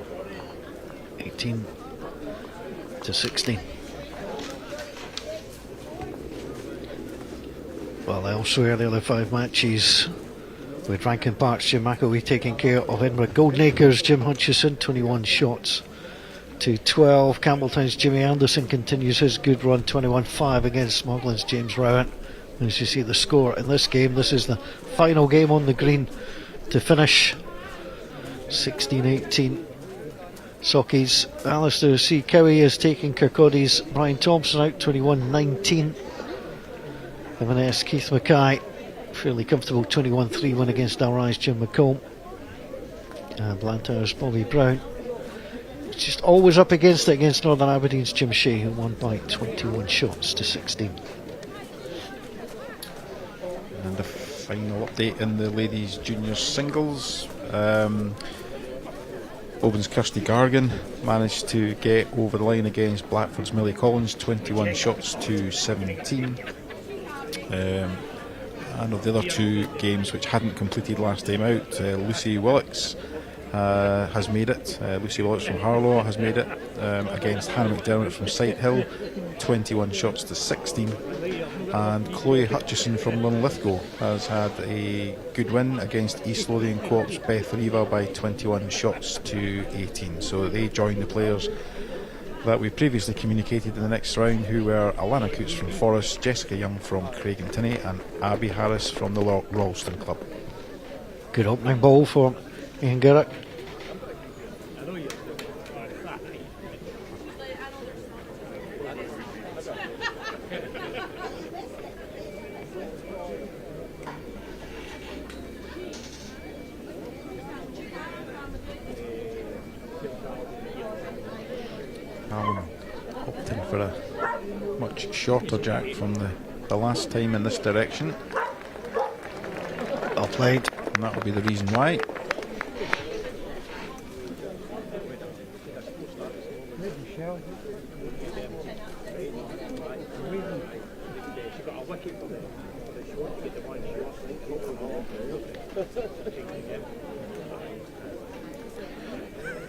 18-16. Well, elsewhere, the other 5 matches with Rankin Park's Jim McElwee taking care of Edinburgh Goldenacres. Jim Hutchison, 21 shots to 12. Campbelltown's Jimmy Anderson continues his good run, 21-5 against Smugglin's James Rowett. As you see the score in this game, this is the final game on the green to finish. 16-18. Sockie's Alistair C. Cowie is taking Kirkcaldy's Brian Thompson out, 21-19. M&S Keith Mackay, fairly comfortable 21-3 win against Dalry's Jim McComb. And Blantyre's Bobby Brown, just always up against it against Northern Aberdeen's Jim Shea, who won by 21 shots to 16. And the final update in the ladies' juniors singles. Oban's Kirsty Gargan managed to get over the line against Blackford's Millie Collins, 21 shots to 17. And of the other 2 games which hadn't completed last time out, Lucy Willocks has made it. Lucy Willocks from Harlow has made it against Hannah McDermott from Sighthill, 21 shots to 16. And Chloe Hutchison from Linlithgow has had a good win against East Lothian Co-op's Beth Riva by 21 shots to 18. So they join the players that we previously communicated in the next round, who were Alana Coots from Forest, Jessica Young from Craigentinney, and Abby Harris from the Ralston Club. Good opening ball for Ian Garrick. Opting for a much shorter jack from the last time in this direction. Well played. And that will be the reason why.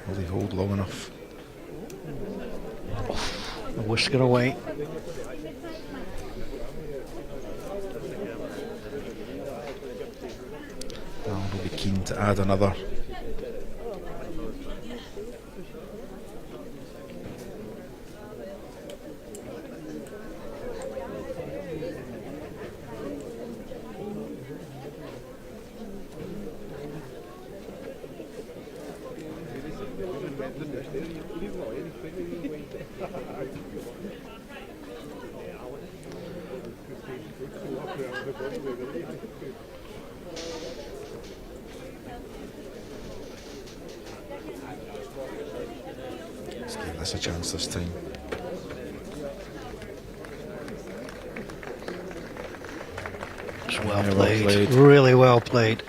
Will they hold long enough? A whisker away. We'll be keen to add another. Let's give this a chance this time. It's well played. Really well played.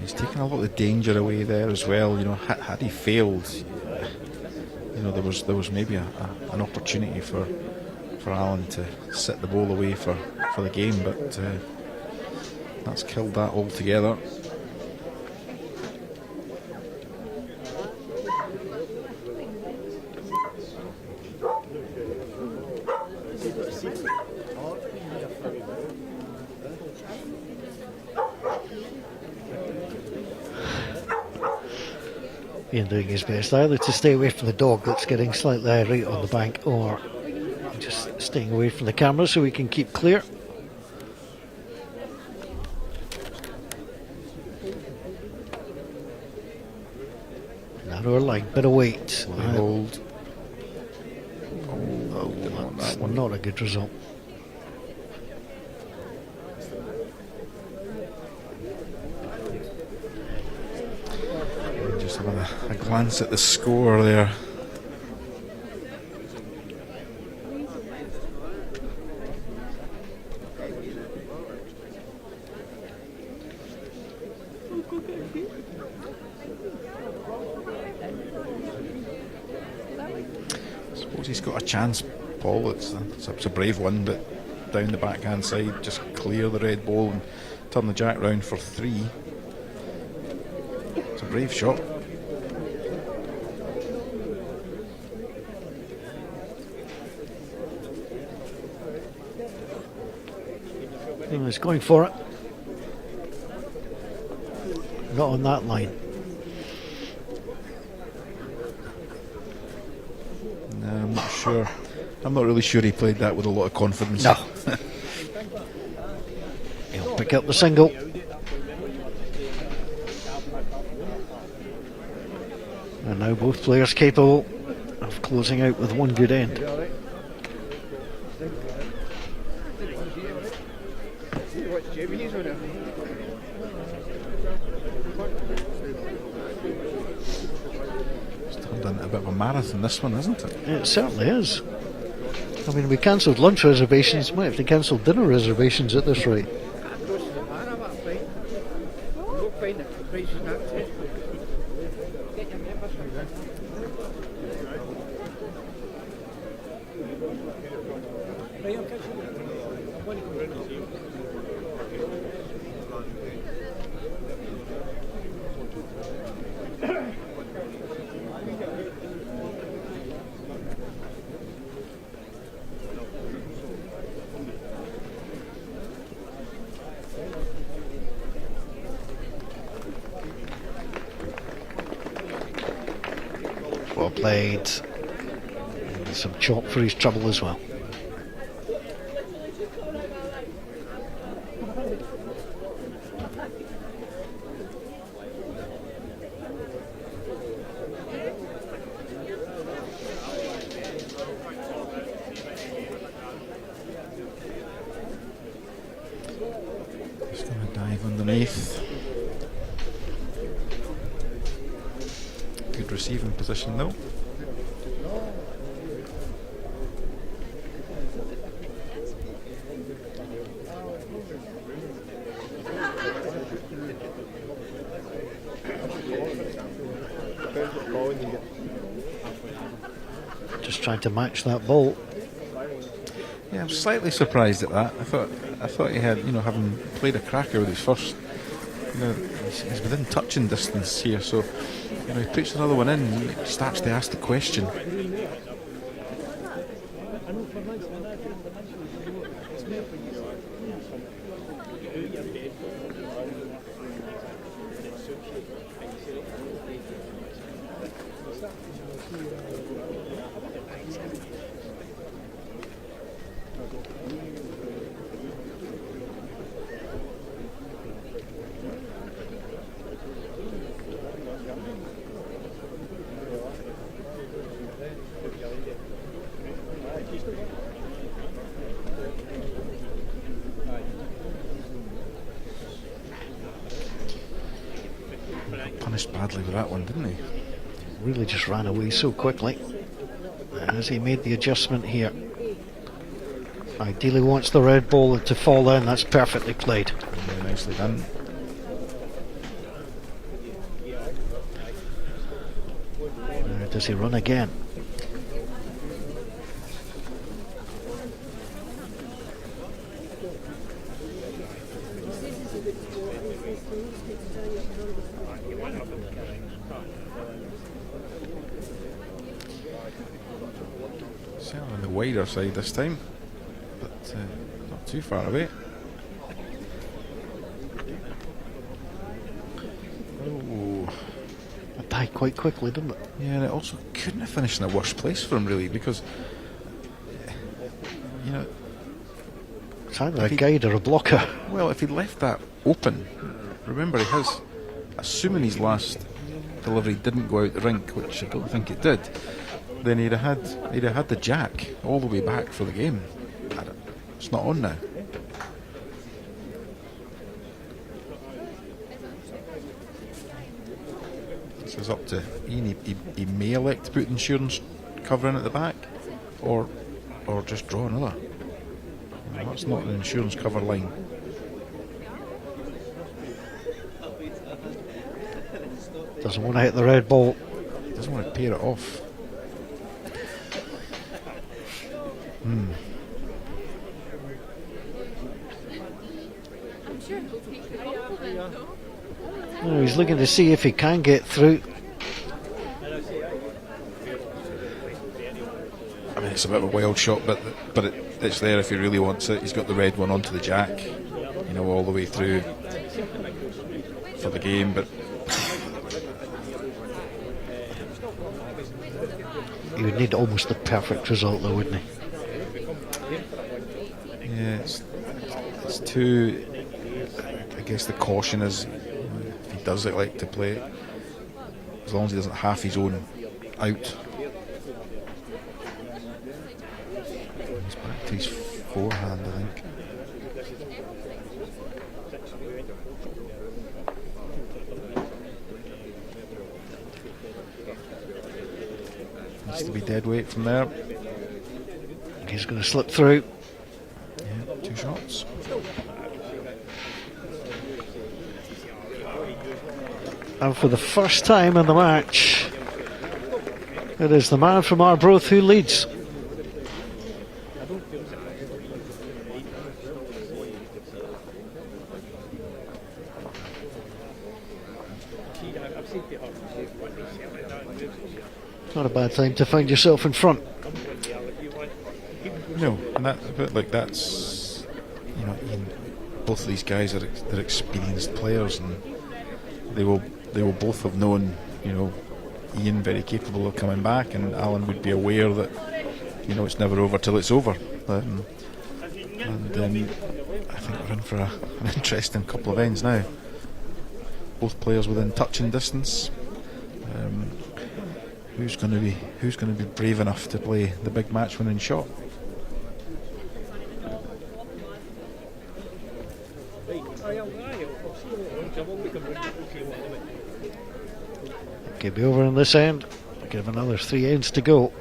He's taken a lot of the danger away there as well. You know, had he failed, you know, there was maybe an opportunity for Alan to set the ball away for the game, but that's killed that altogether. Ian doing his best either to stay away from the dog that's getting slightly irate on the bank, or just staying away from the camera so we can keep clear. Narrower line, bit of weight. Hold. That's not a good result. Just having a glance at the score there. I suppose he's got a chance, Paul. It's a brave one, but down the backhand side, just clear the red ball and turn the jack round for 3. It's a brave shot. He's going for it. Not on that line. No, I'm not sure. I'm not really sure he played that with a lot of confidence. No. He'll pick up the single. And now both players capable of closing out with one good end. It's turned into a bit of a marathon, this one, isn't it? It certainly is. I mean, we cancelled lunch reservations, might have to cancel dinner reservations at this rate. Well played. And some chop for his trouble as well. Just going to dive underneath. Good receiving position though. Just trying to match that ball. Yeah, I'm slightly surprised at that. I thought he had, having played a cracker with his first, he's within touching distance here, so he puts another one in and he starts to ask the question. Punished badly with that one, didn't he? Really just ran away so quickly as he made the adjustment here. Ideally wants the red ball to fall in. That's perfectly played. Very nicely done. Does he run again? Certainly on the wider side this time, but not too far away. Oh. It died quite quickly, didn't it? Yeah, and it also couldn't have finished in a worse place for him, really, because it's either a guide or a blocker. Well, if he'd left that open, remember he has, assuming his last delivery didn't go out the rink, which I don't think it did, then he'd have had the jack all the way back for the game. It's not on now. This is up to Ian. He may elect to put insurance cover in at the back, or just draw another. That's not an insurance cover line. Doesn't want to hit the red ball. Doesn't want to pair it off. Oh, he's looking to see if he can get through. I mean, it's a bit of a wild shot, but it's there if he really wants it. He's got the red one onto the jack, you know, all the way through for the game. But he would need almost the perfect result, though, wouldn't he? yeah, it's too. I guess the caution is, if he does it like to play it, as long as he doesn't half his own out. He's back to his forehand, I think. Needs to be dead weight from there. He's going to slip through. Yeah, 2 shots. And for the first time in the match, it is the man from Arbroath who leads. Not a bad time to find yourself in front. No, and that's, you know, both of these guys are they're experienced players, and they will both have known, you know, Ian very capable of coming back, and Alan would be aware that, you know, it's never over till it's over. I think we're in for an interesting couple of ends now. Both players within touching distance. Who's going to be brave enough to play the big match-winning shot? Could be over on this end. Give another 3 ends to go.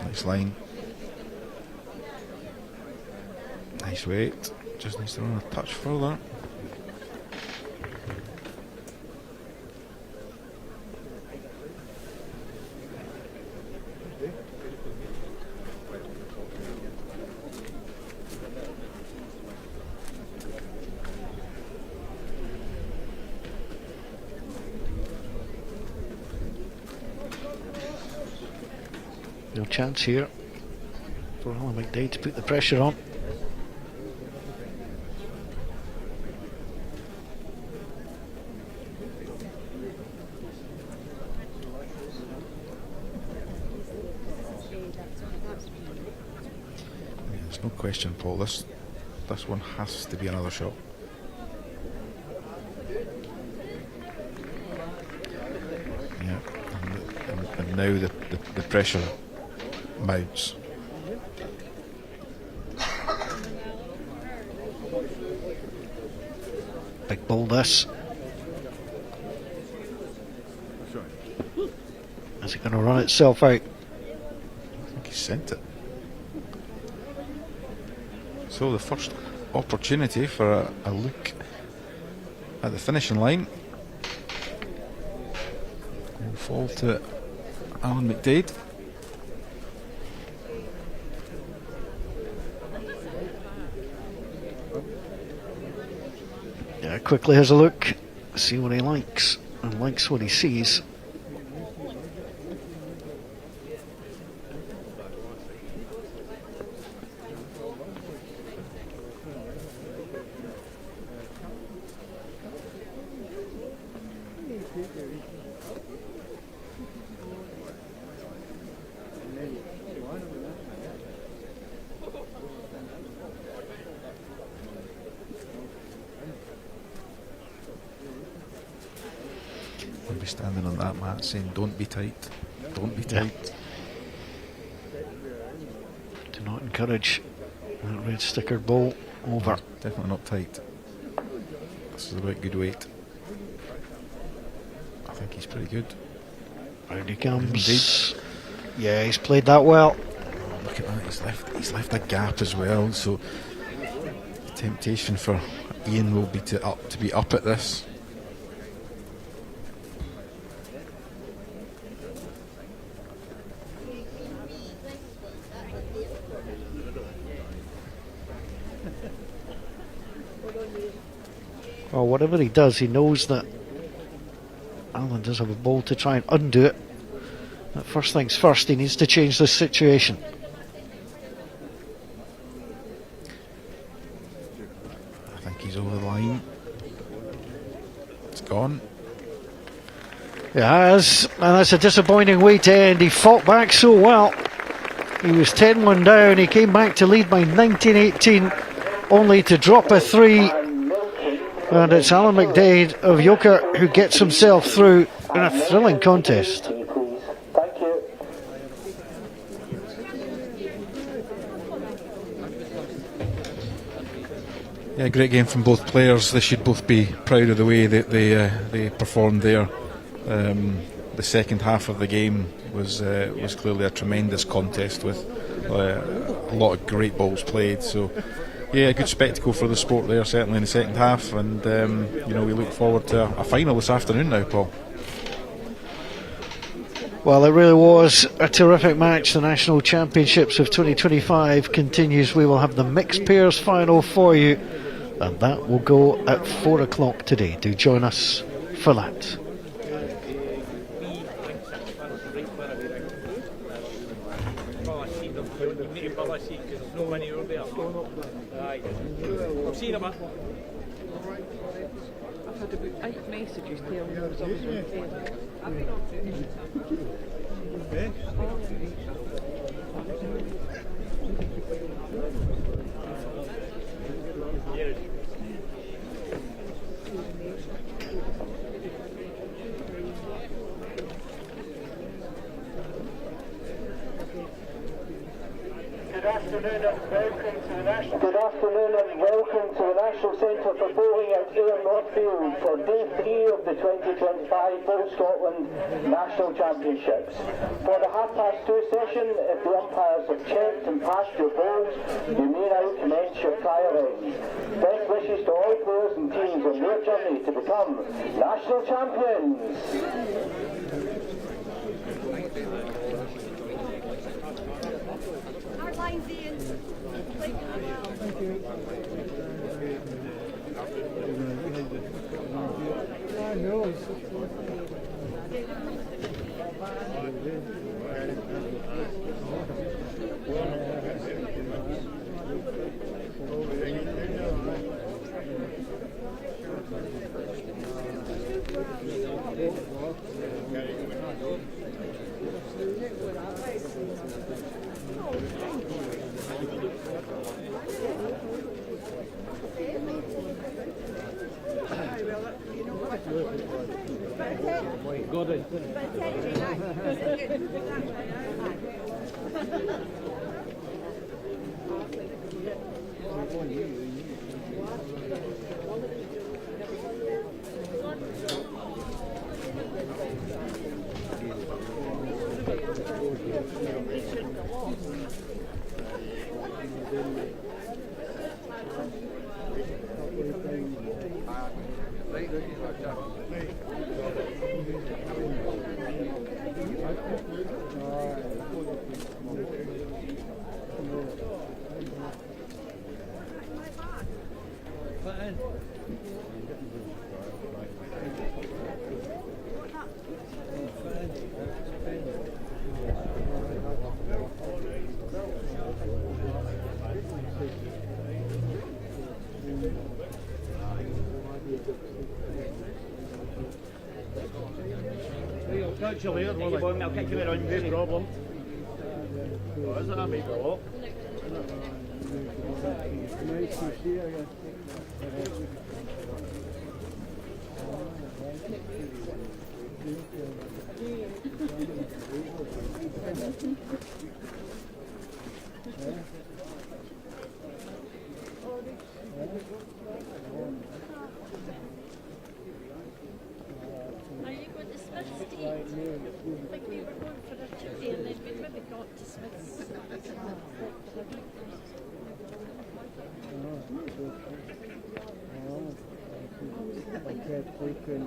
Nice line. Nice weight. Just needs to run a touch further. No chance here for Alan McDade to put the pressure on. There's no question, Paul. This one has to be another shot. Yeah, and now the pressure mounts. Big ball this. Is it going to run itself out? I think he sent it. So the first opportunity for a look at the finishing line will fall to Alan McDade. Yeah, quickly has a look, see what he likes, and likes what he sees. I'll be standing on that mat saying, "Don't be tight, don't be tight." Do not encourage that red stickered ball over. Definitely not tight. This is about good weight. I think he's pretty good. Round he comes. Indeed. Yeah, he's played that well. Oh, look at that, he's left a gap as well, so the temptation for Ian will be to be up at this. Well, whatever he does, he knows that Alan does have a ball to try and undo it. But first things first, he needs to change the situation. I think he's over the line. It's gone. He has, and that's a disappointing way to end. He fought back so well. He was 10-1 down. He came back to lead by 19-18, only to drop a 3. And it's Alan McDade of Yoker who gets himself through in a thrilling contest. Thank you. Yeah, great game from both players. They should both be proud of the way that they performed there. The second half of the game was clearly a tremendous contest with a lot of great balls played. So, yeah, a good spectacle for the sport there, certainly in the second half. And we look forward to a final this afternoon now, Paul. Well, it really was a terrific match. The National Championships of 2025 continues. We will have the mixed pairs final for you, and that will go at 4 o'clock today. Do join us for that. I've seen him. I've had about 8 messages telling me I was on Good afternoon and welcome to the National Centre for Bowling at Ayr Northfield for Day 3 of the 2025 Bowl Scotland National Championships. For the 2:30 session, if the umpires have checked and passed your bowls, you may now commence your trialling. Best wishes to all players and teams on their journey to become national champions. Catch you later, I'll catch you around, no problem. What is it, I make a walk? Nice to see you again. Like we were going for a chitty and then we maybe got to Smith's. I kept looking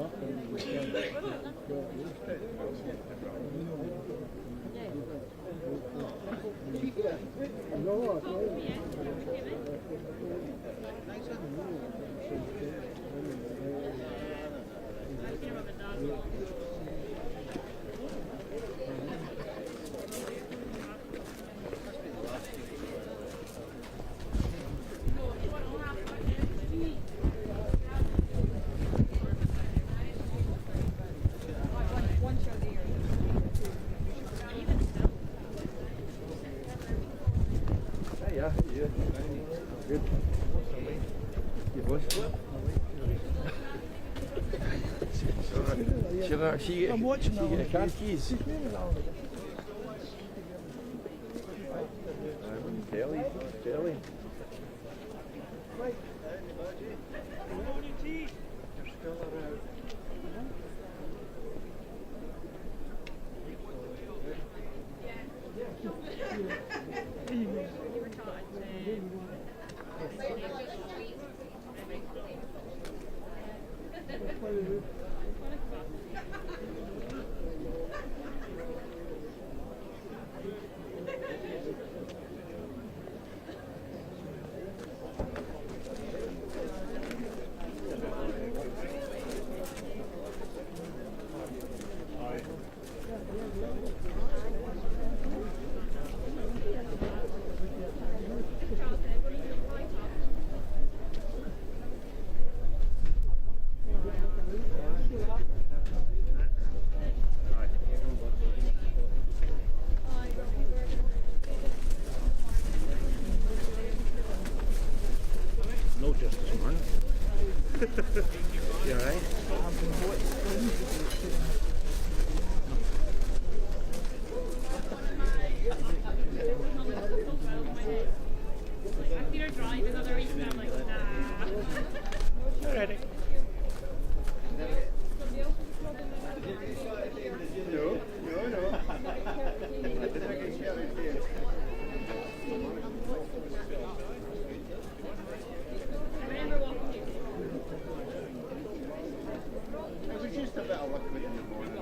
up and I'm watching that one. car keys. Belly. No justice, man. You alright? If you're driving other reason, I'm like, nah. Alright. It was just a bit of liquid in the morning.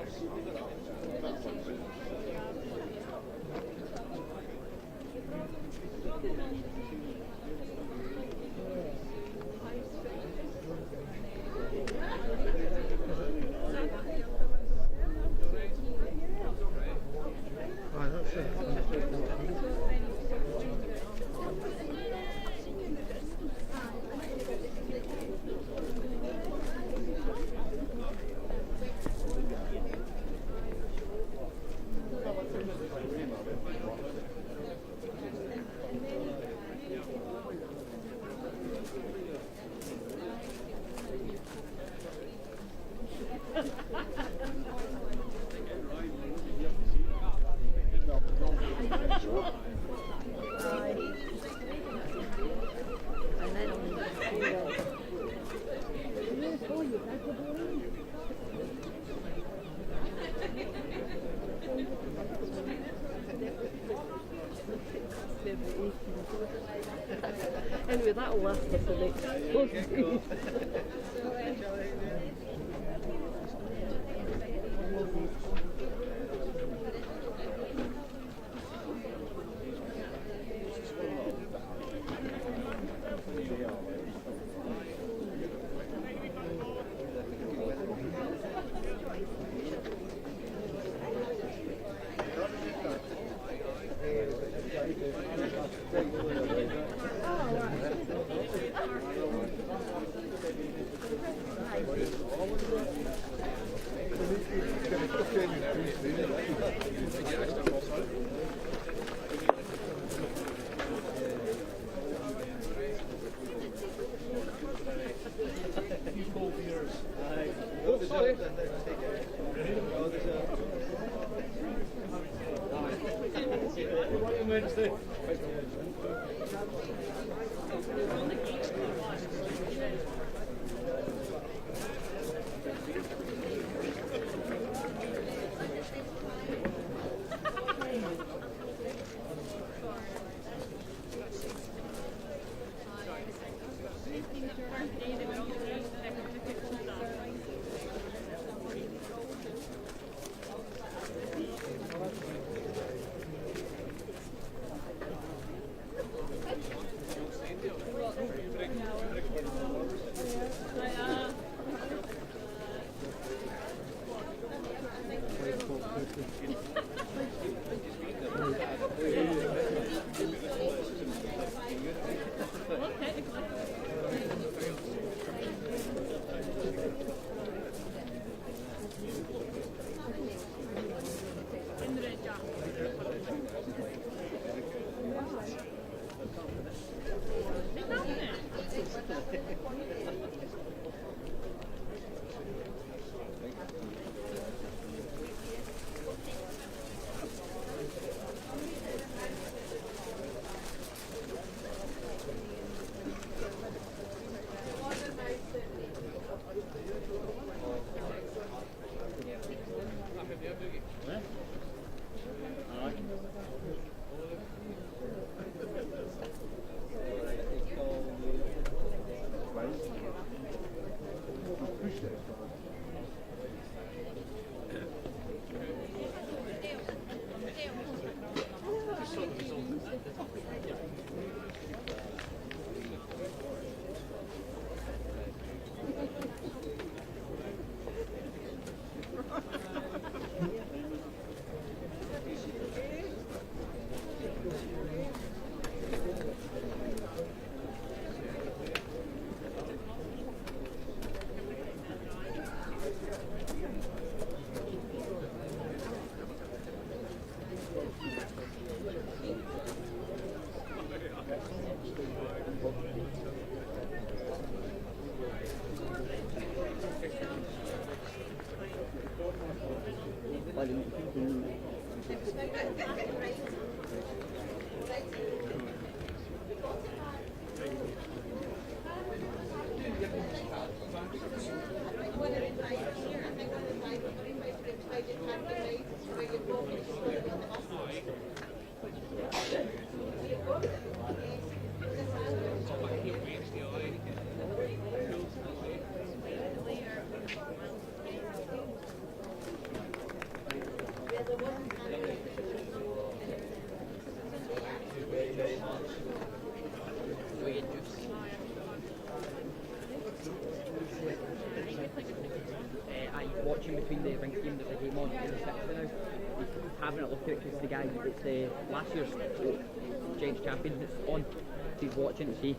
Anyway, that'll last us the next 4 days. In the red jacket. Watching between the rink game, there's a game on in the 60 now. He's having a look at it because the guy, it's last year's Gents champion that's on. He's watching to see.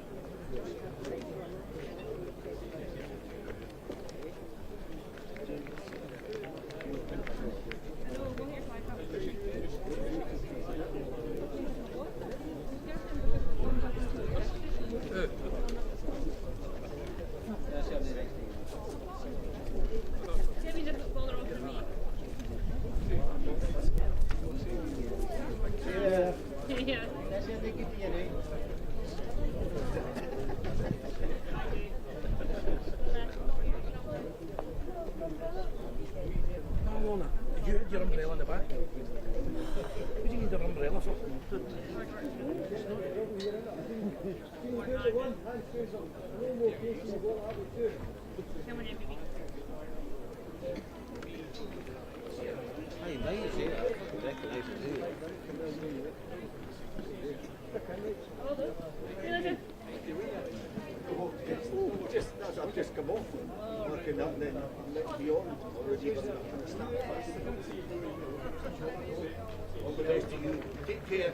You had your umbrella in the back. What do you need an umbrella for? I've just come off working up then beyond. All the best to you. Take care.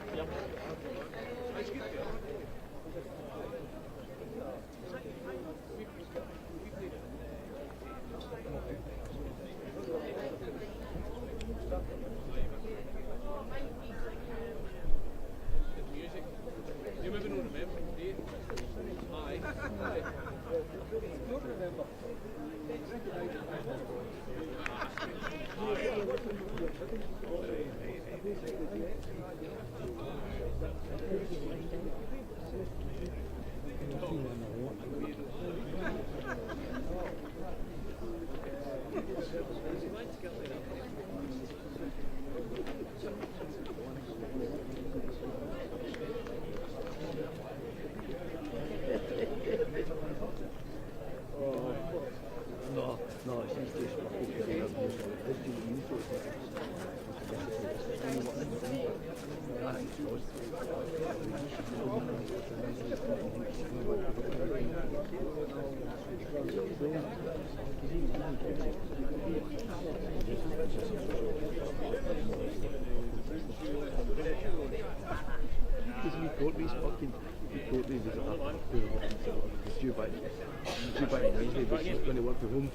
You maybe don't remember, do you? Aye. No, it seems too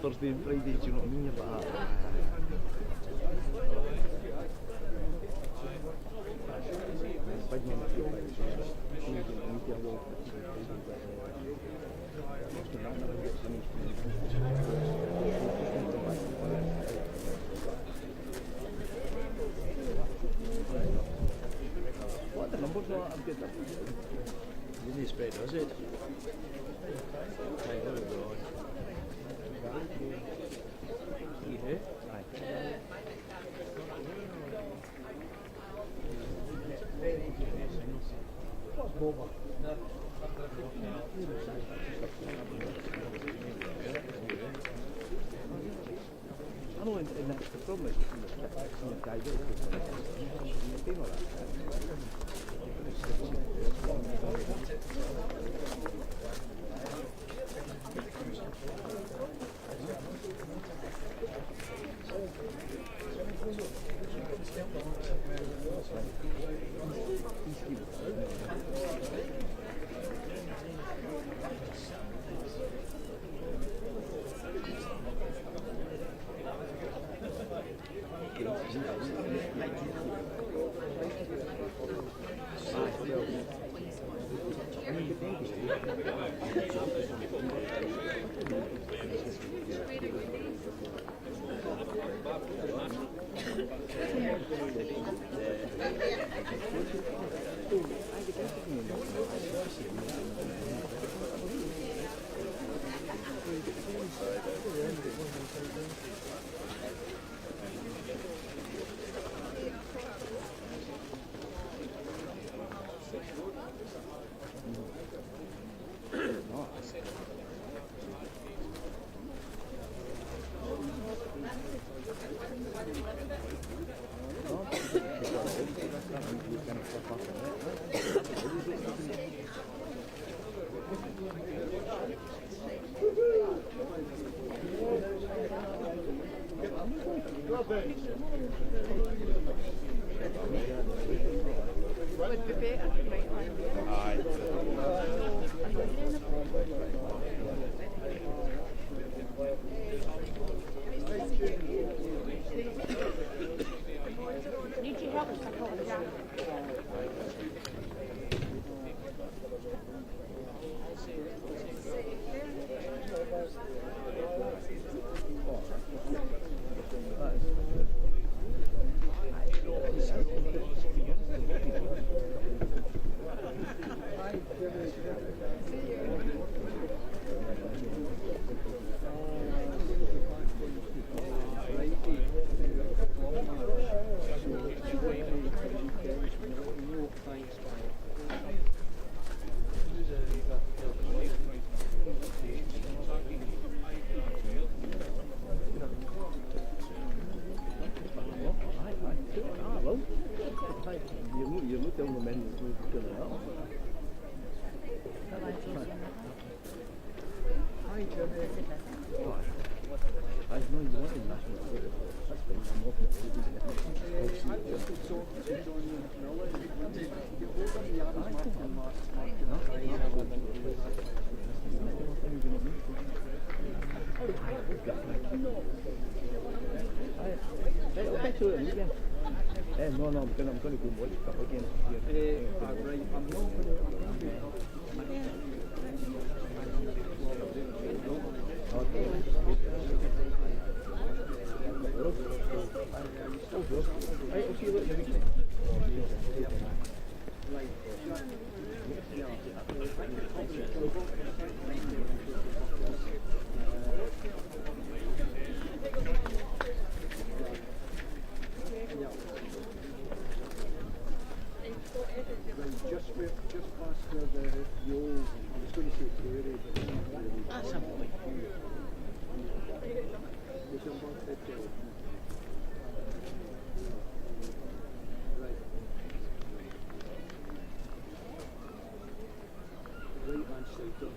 Thursday and Friday, do you know what I mean? You're like, big man, I feel like it's just media wall for TV, but that never gets finished. What the numbers are? I'm good. You need spread, is it? Right, there we go. Yeah. Aye. What's Boba? I know, and the problem is the guy Need your help to hold it down. You're not telling the men who's going to help. Hi, Jimmy. I know you want in national football. That's been I'm off no, I'm going to go watch a couple of games here. Right, I'm not going Right, I'll see you later in the weekend. Just past the old, I was going to say prairie, but it's not really. That's something. Right hand side of the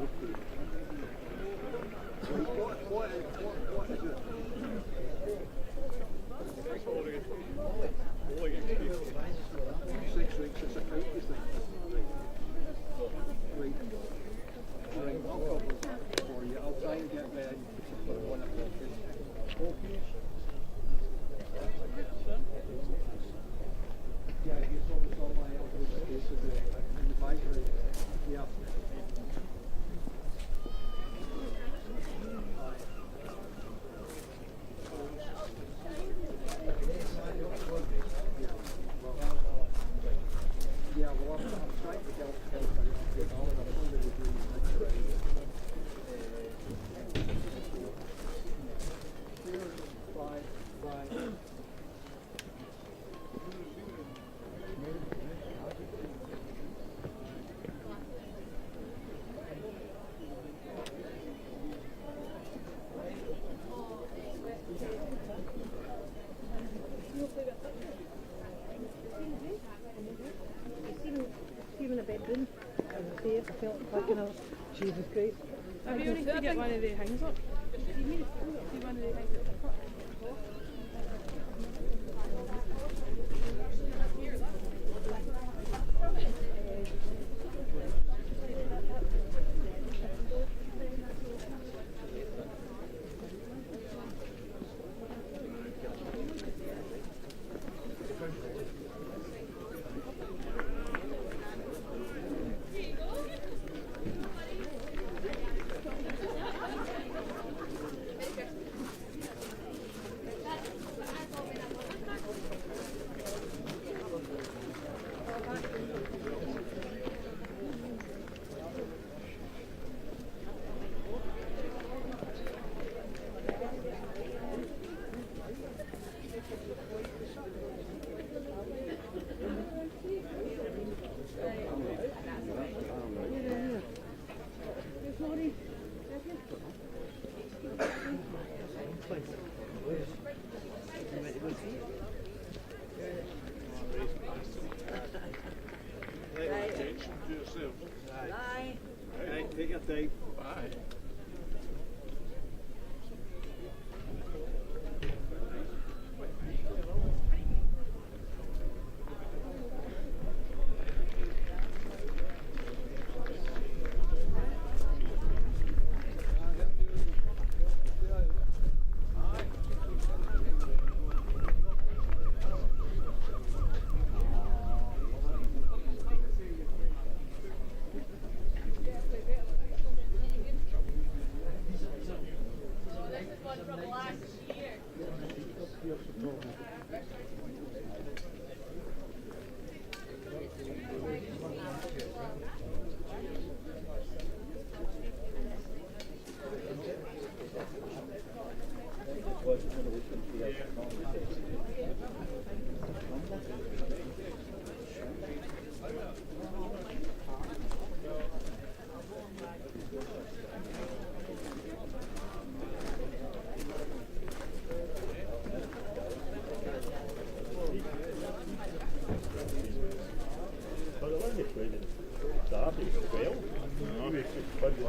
okay. What is it? 6 weeks, it's a county thing. Right. Right, I'll cover for you. I'll try and get there. In the bedroom, and I say I felt like, you know, Jesus Christ. Have you only got to get one of the hangs up? See one of the hangs up? Take your time. Bye.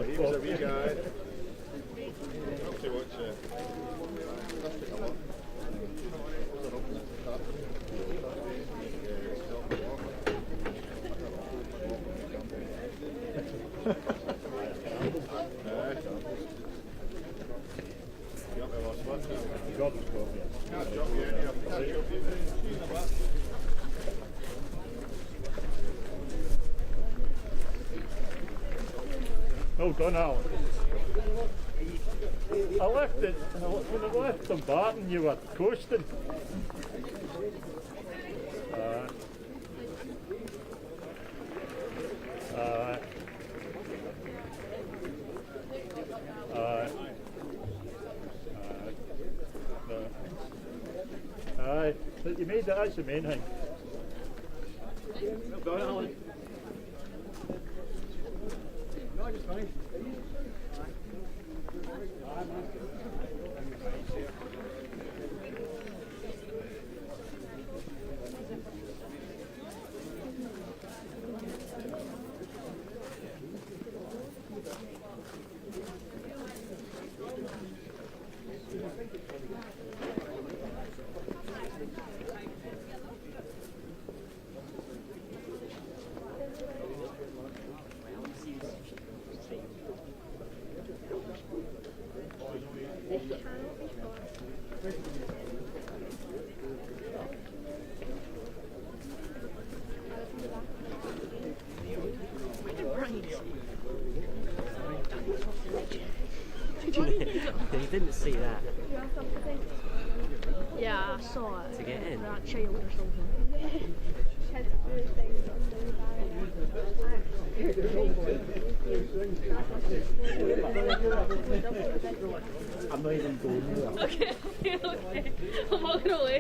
He was a wee guy. Not too much. Well done, Alan. I left it, when I left Dumbarton you were coasting. Aye, but you made it, that's the main thing. Well done, Alan. No, just fine. You didn't see that. Yeah, I saw it. To get in? For that child or something. I'm not even going there. Okay, okay. I'm walking away.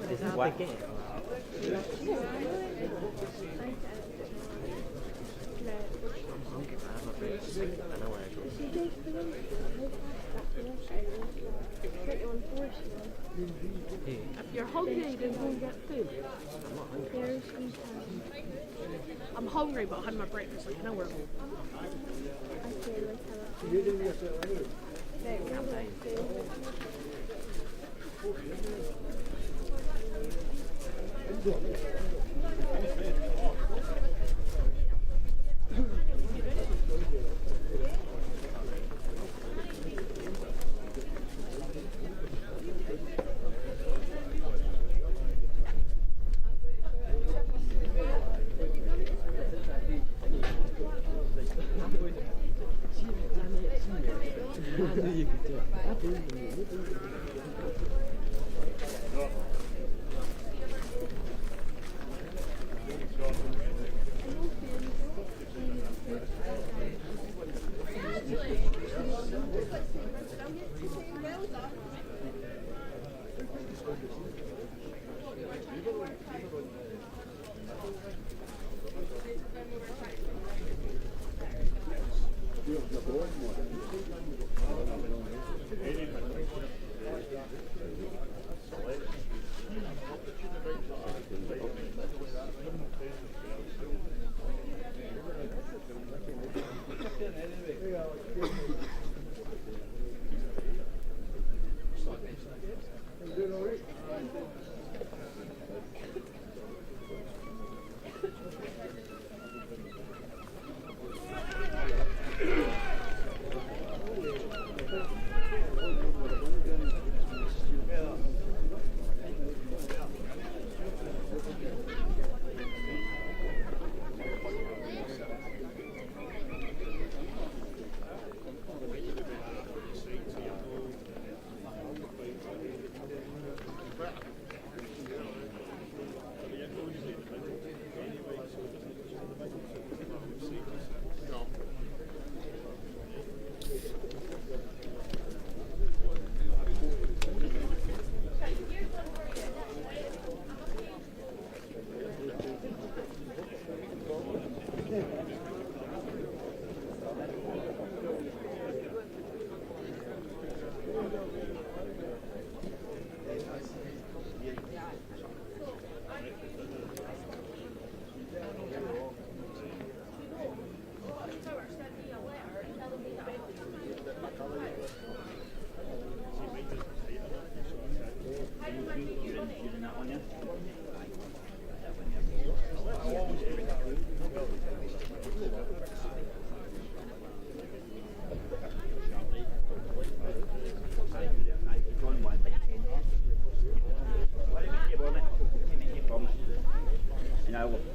Is that a big game? If you're hungry, then go and get food. I'm hungry, but I had my breakfast like an hour ago. You could do it. I believe in you.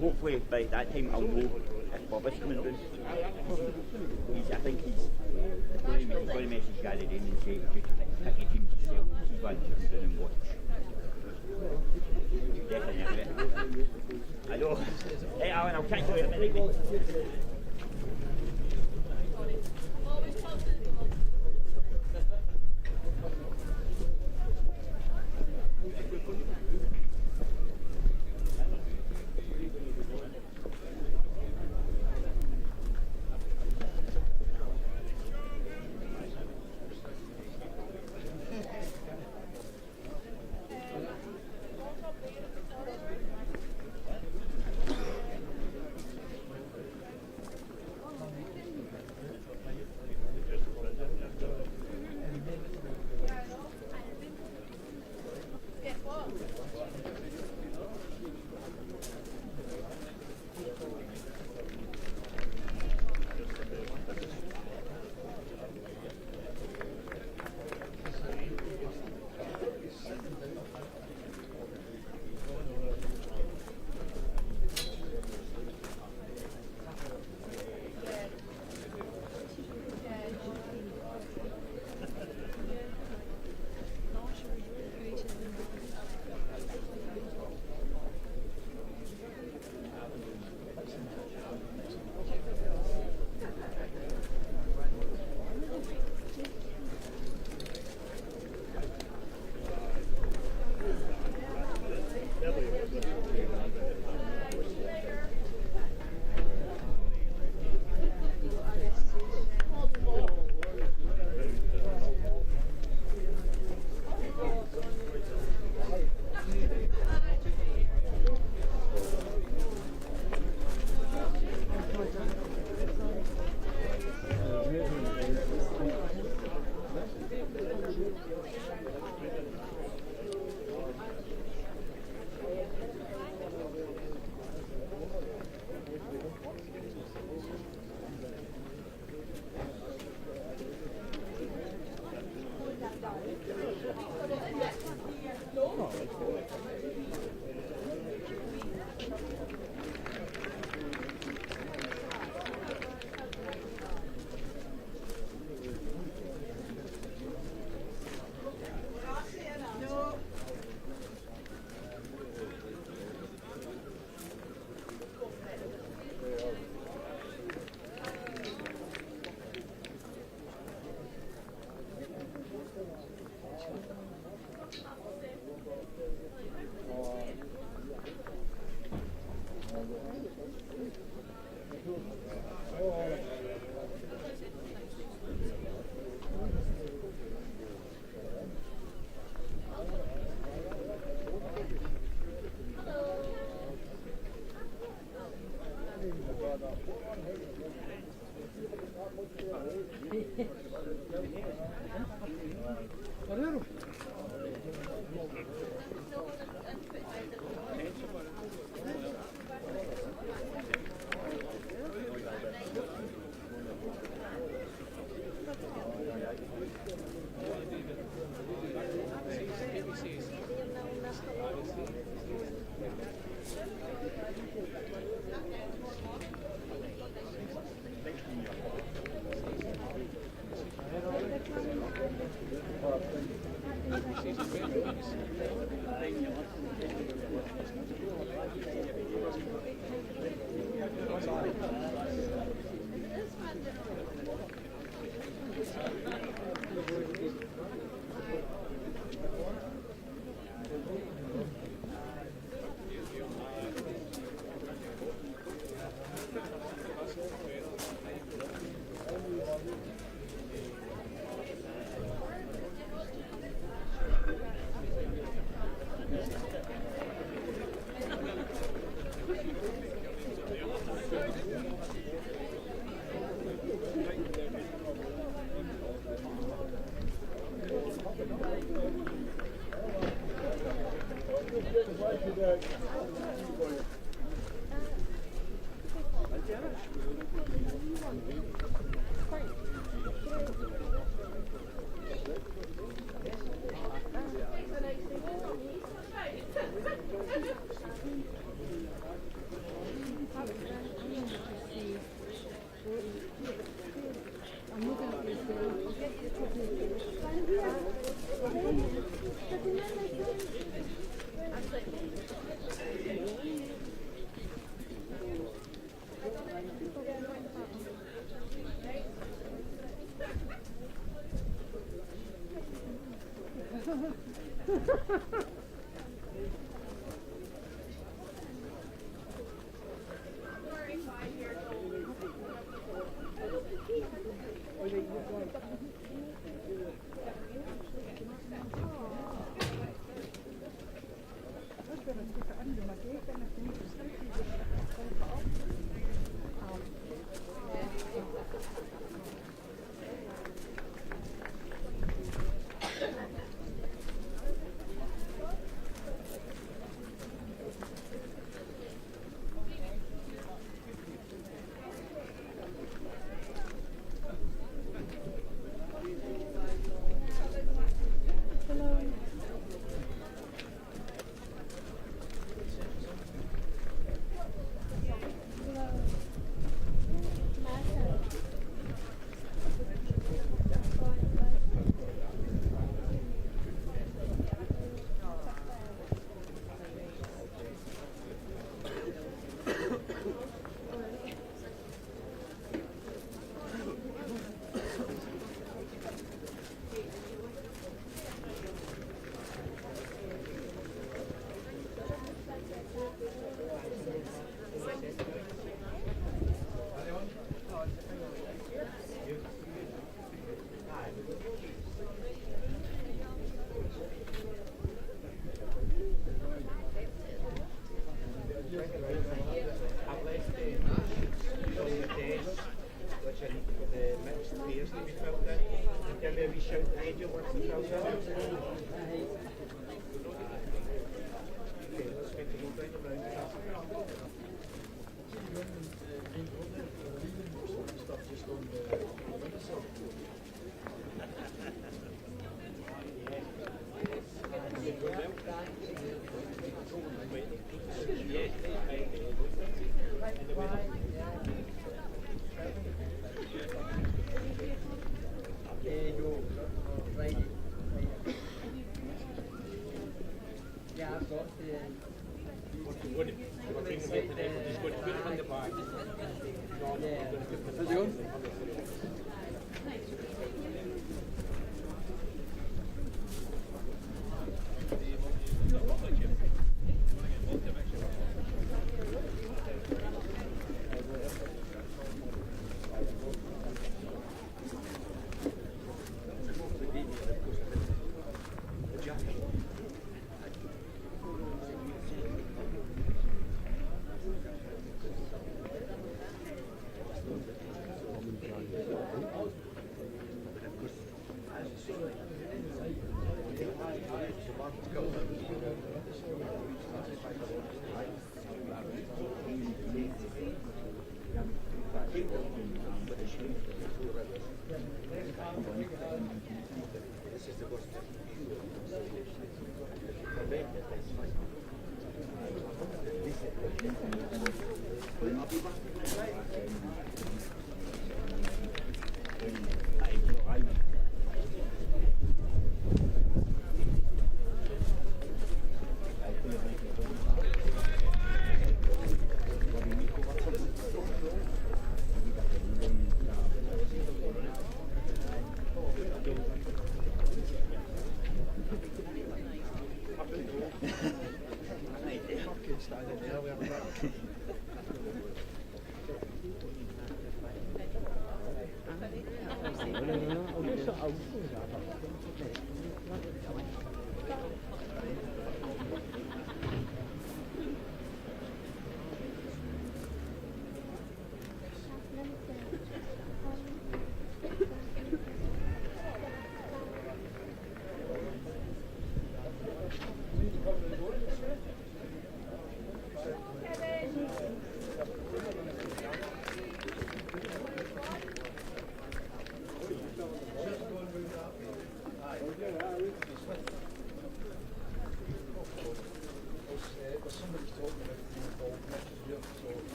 Hopefully by that time I'll know if Bob is coming down. I think he's going to message Gary Rain and say, pick your teams yourself, he's going to come down and watch. Definitely. I know. Hey Alan, I'll catch you in a minute, mate.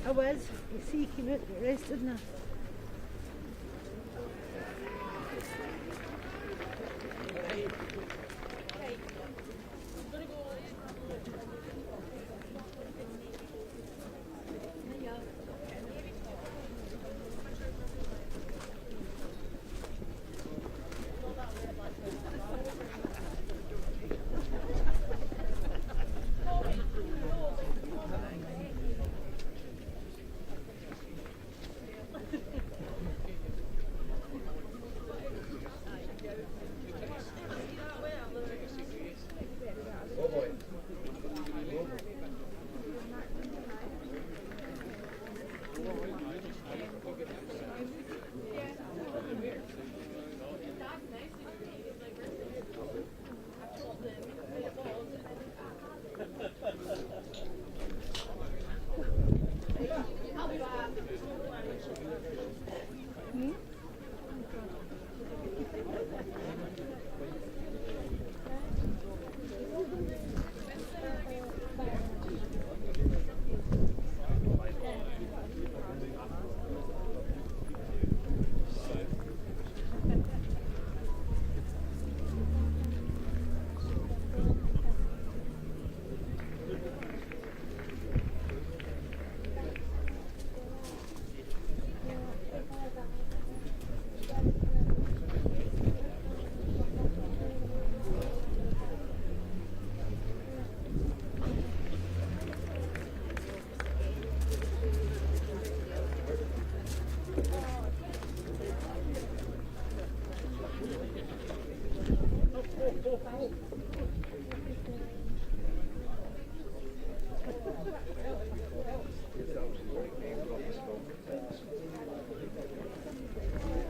I was. You see, he came out and the rest, didn't I?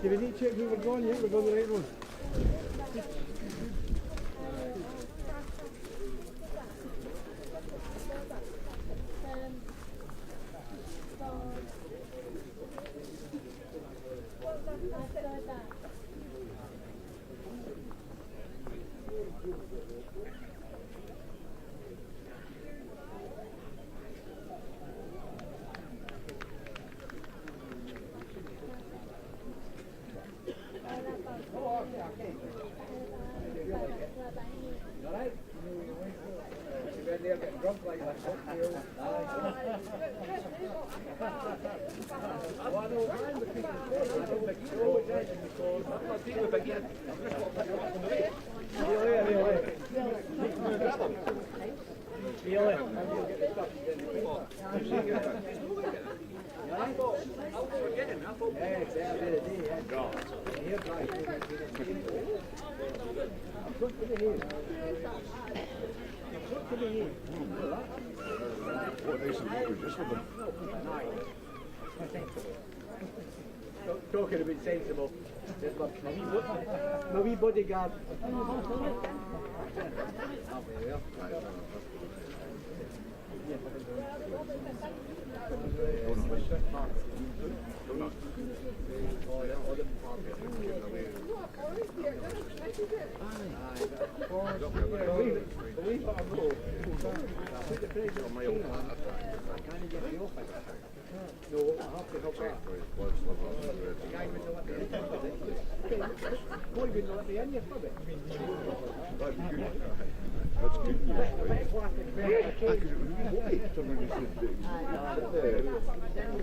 Do we need to check who we're going yet? We're going the right road. Talking a bit sensible. My wee bodyguard.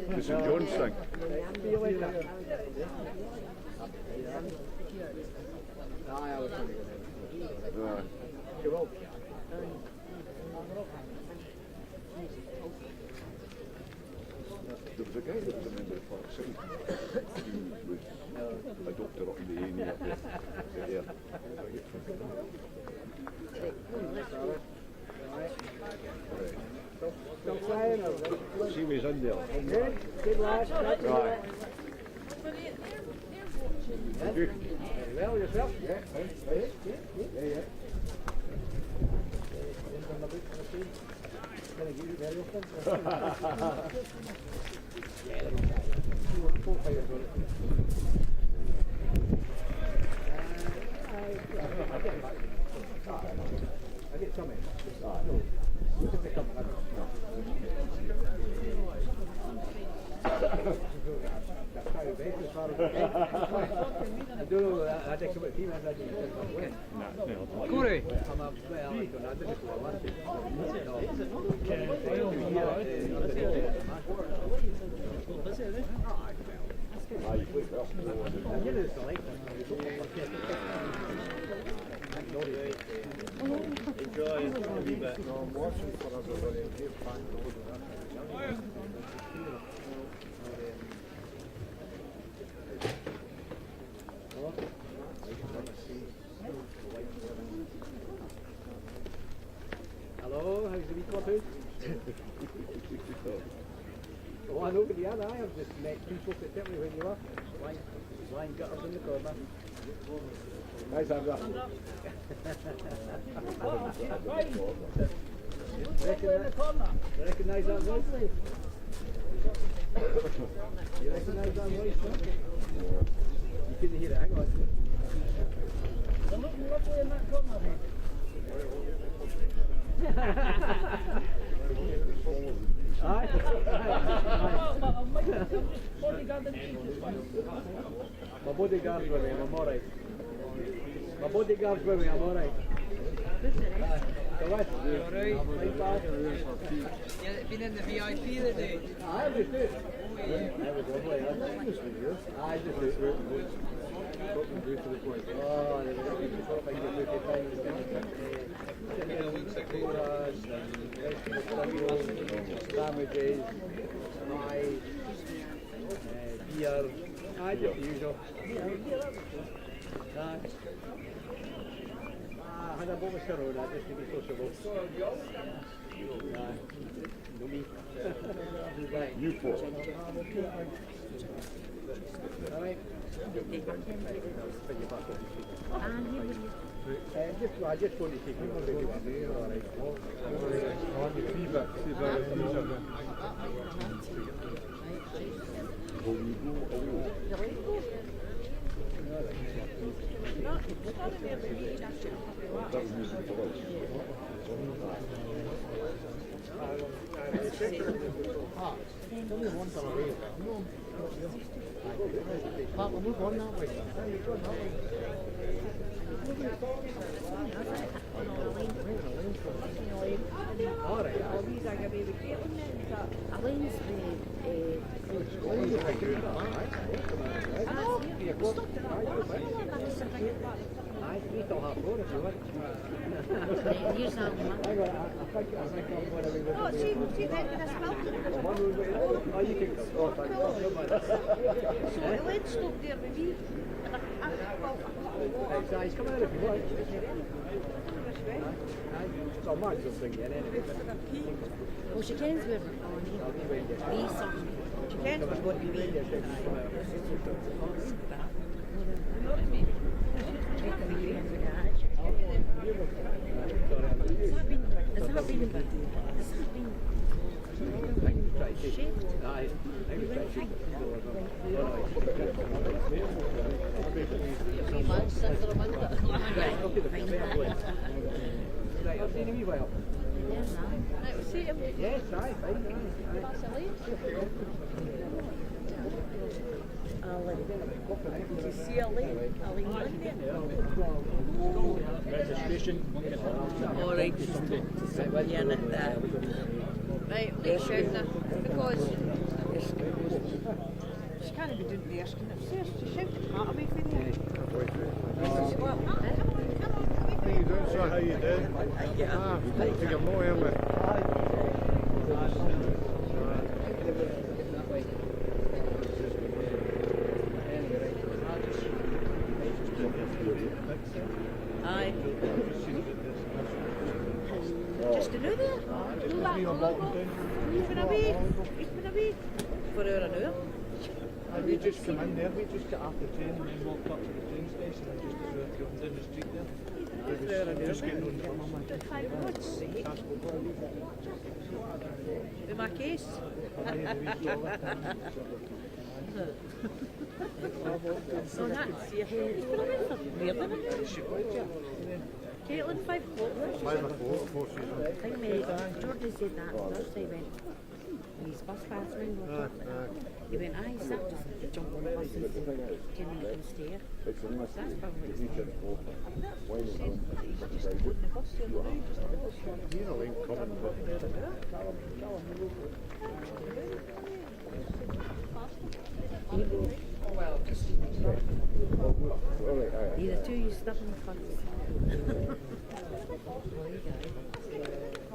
The St John's thing. There was a guy that was a member of Park City who was a doctor up in the A&E up there. Still flying or? She was in there. Good lad. Right. Well, yourself? Yeah. Can I give you very often? I get some I don't know, I think about team I Corey. Enjoy a wee bit. No, I'm watching for everybody here. Hello, how's the week going? Oh, I know who the other. I have just met people that tell me when you were. Lying gutters in the corner. Nice, Sandra. Recognise that voice? You recognise that voice? You couldn't hear it, hang on. They're looking lovely in that corner. My bodyguard's with me, I'm alright. My bodyguard's with me, I'm alright. So what? You alright? Yeah, been in the VIP the day. I just did. That was lovely. I just did. Oh, sandwiches, fries, beer, just the usual. I had a bottle of Corona just to be sociable. No me. You four. Alright. I just want to take you on the alright. On the feedback, see if I can Will you go away? That was music for us. We'll move on that way. Alright. These are going to be the Caitlin then. Elaine's we still have four if you want. Here's that one. Oh, see that with a spell. Oh, you can go. So Elaine's stopped there with me. He's coming out if you want. So Mark's just thinking anyway. Well, she kens where we're going. Lisa. She kens where we're going to be. Has that been Yes, right, fine. Did you see Aline? Aline Lindy? Registration. All right, yeah, right, let's shout now, because she can't be doing the asking upstairs. She shouted part away from there. How you doing, sir? How you doing? Yeah. Think I'm not early. Aye. Just to know there. He's been away. For hour and hour. We just come in there, we just got off the train and then walked up to the train station and just going down the street there. Just getting on the God's sake. With my case. So that's yeah. He's been away for more than a minute. Caitlin, 5 o'clock. 5 o'clock, 4 season. I think Jordan said that Thursday when his bus passed around. He went, aye, he's not just jumped on the bus and came out and stay. That's probably what he's doing. You know, ain't coming, but Either two, you stubborn cunts.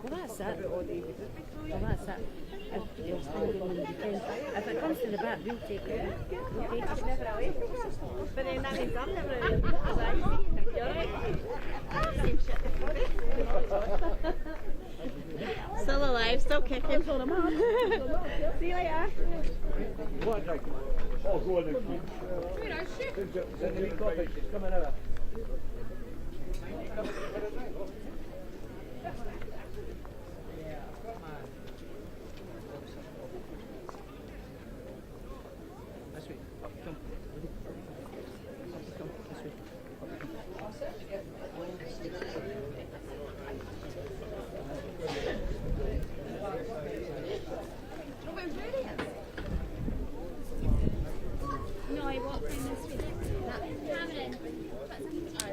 Well, that's it. If you're standing on the weekend, if it comes to the bat, we'll take it. We'll take it. Never away. But then that means I'm never away. You're right. Same shit. Still alive, still kicking. See you later. what drink? Oh, go on and keep. It's coming out. This way. Come. Come. This way. No, I walked in this week. Cameron, put something to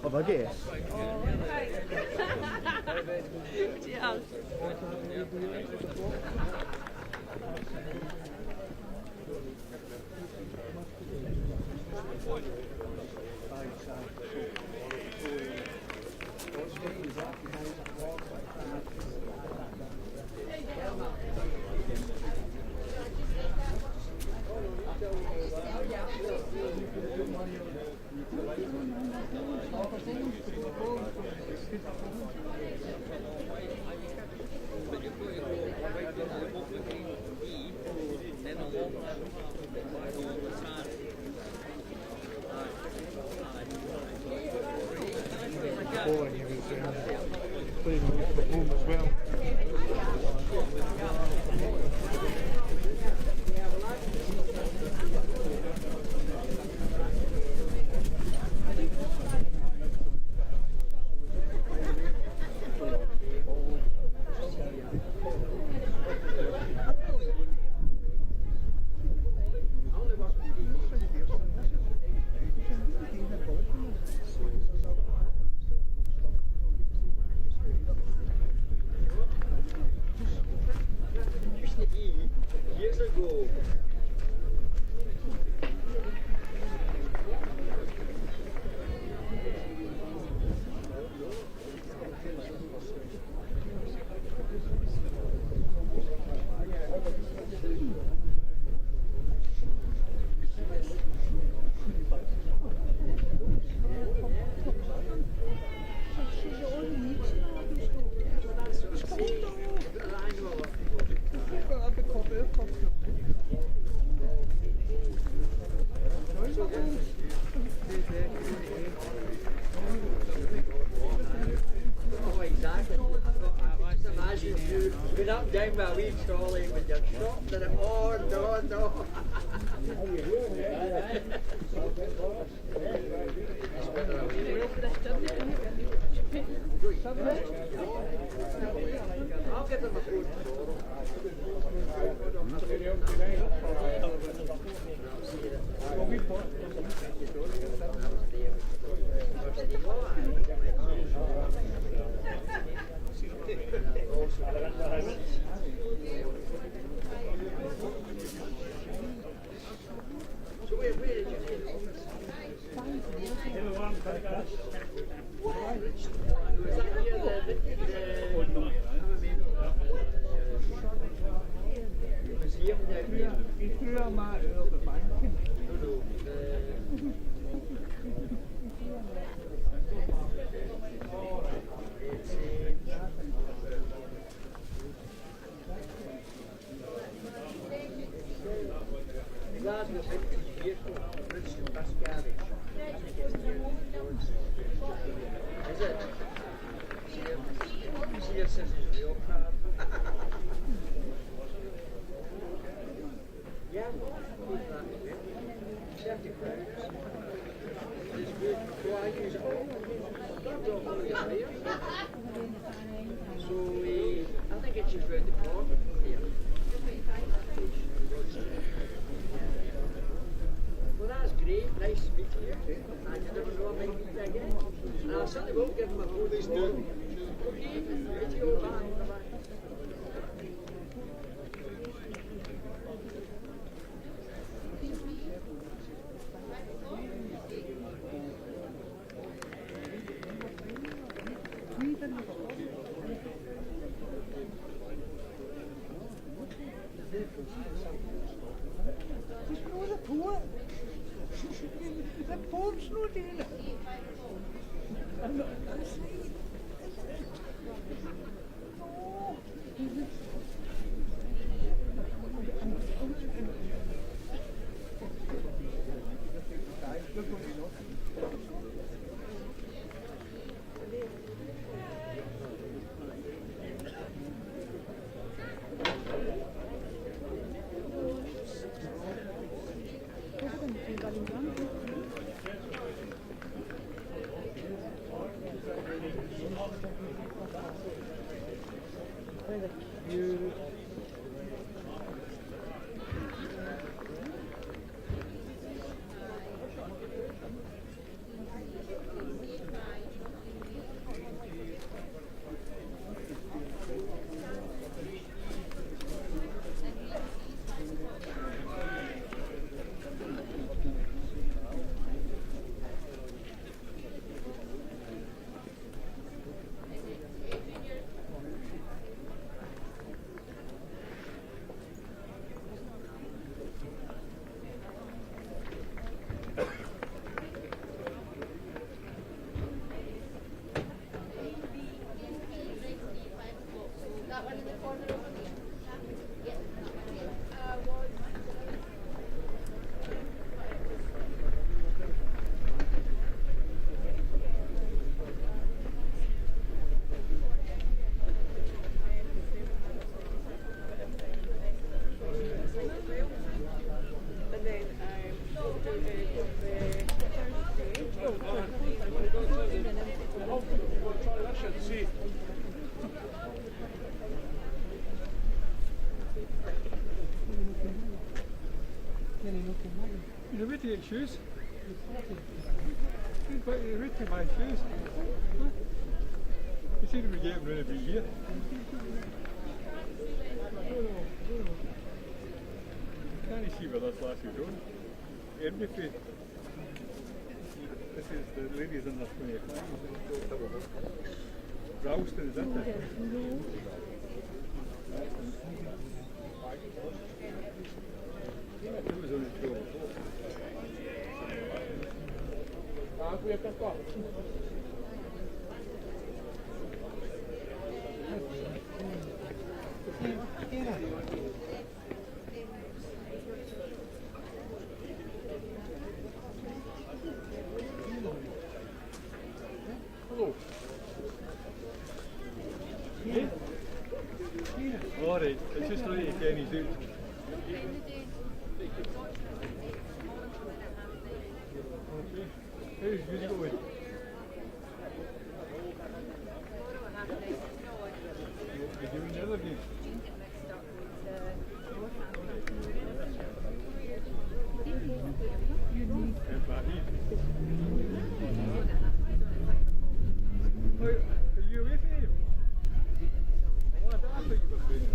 Of a guess. Playing away from home as well. years ago. Oh, exactly. Just imagine if you went up down with a wee trolley with your shops in it. Oh, no, no. I'll give them a phone So where did you get it? Was that near the museum down there? Vi kører meget øver på banken. Glasgow's beautiful, British bus garage. Is it? See your sister's real crab. Yeah, keep that. 70 crowns. It's good. So I use it all. I've got all the areas. So I think it's just round the corner here. Well, that's great. Nice to meet you. I just never know I might meet you again. And I certainly will give them a phone. Please do. Okay, meet you all. Bye. Bye. Just know the poor. The poor's not in it. You ready to get shoes? You ready to buy shoes? Huh? You seem to be getting ready to be here. with us last year, John. Everything. This is the ladies in their 25. Ralston, is that it? It was only 12 before. Hello. Alright, it's just ready to Kenny's out. How's you going? You're doing the other game? Are you away from him? Oh, I thought you were playing.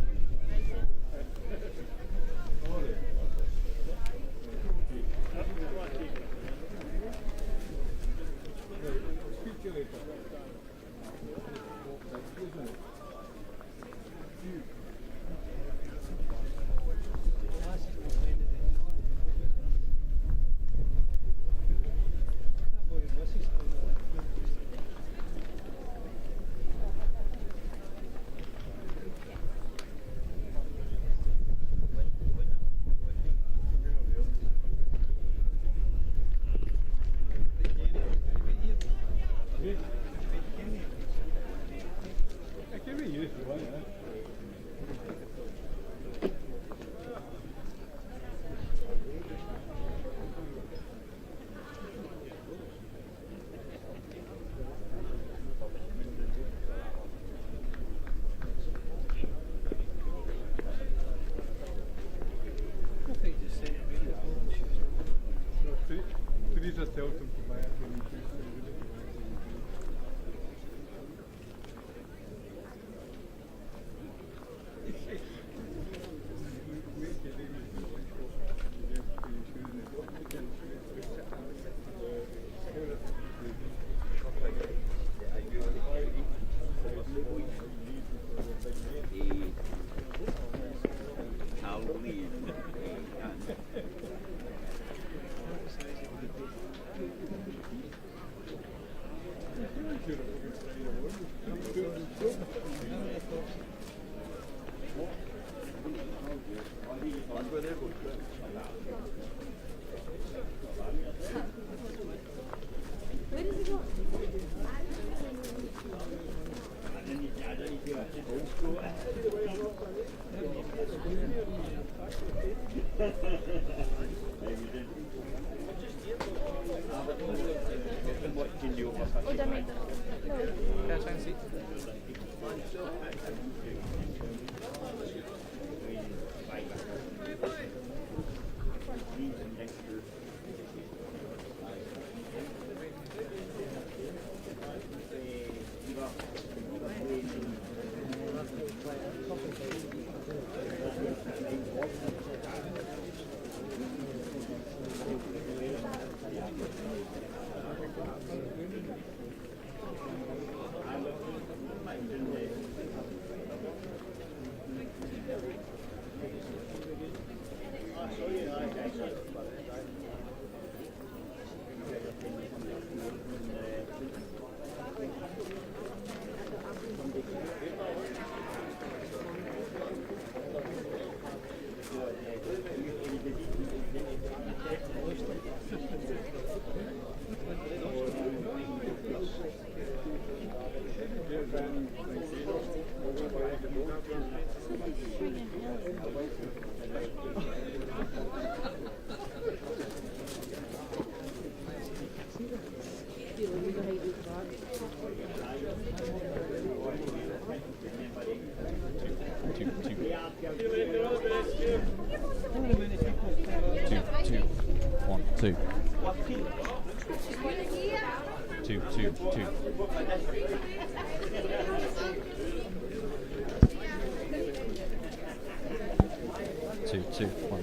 Alright. Speak to you later. Please just tell them to buy it when you choose to do it.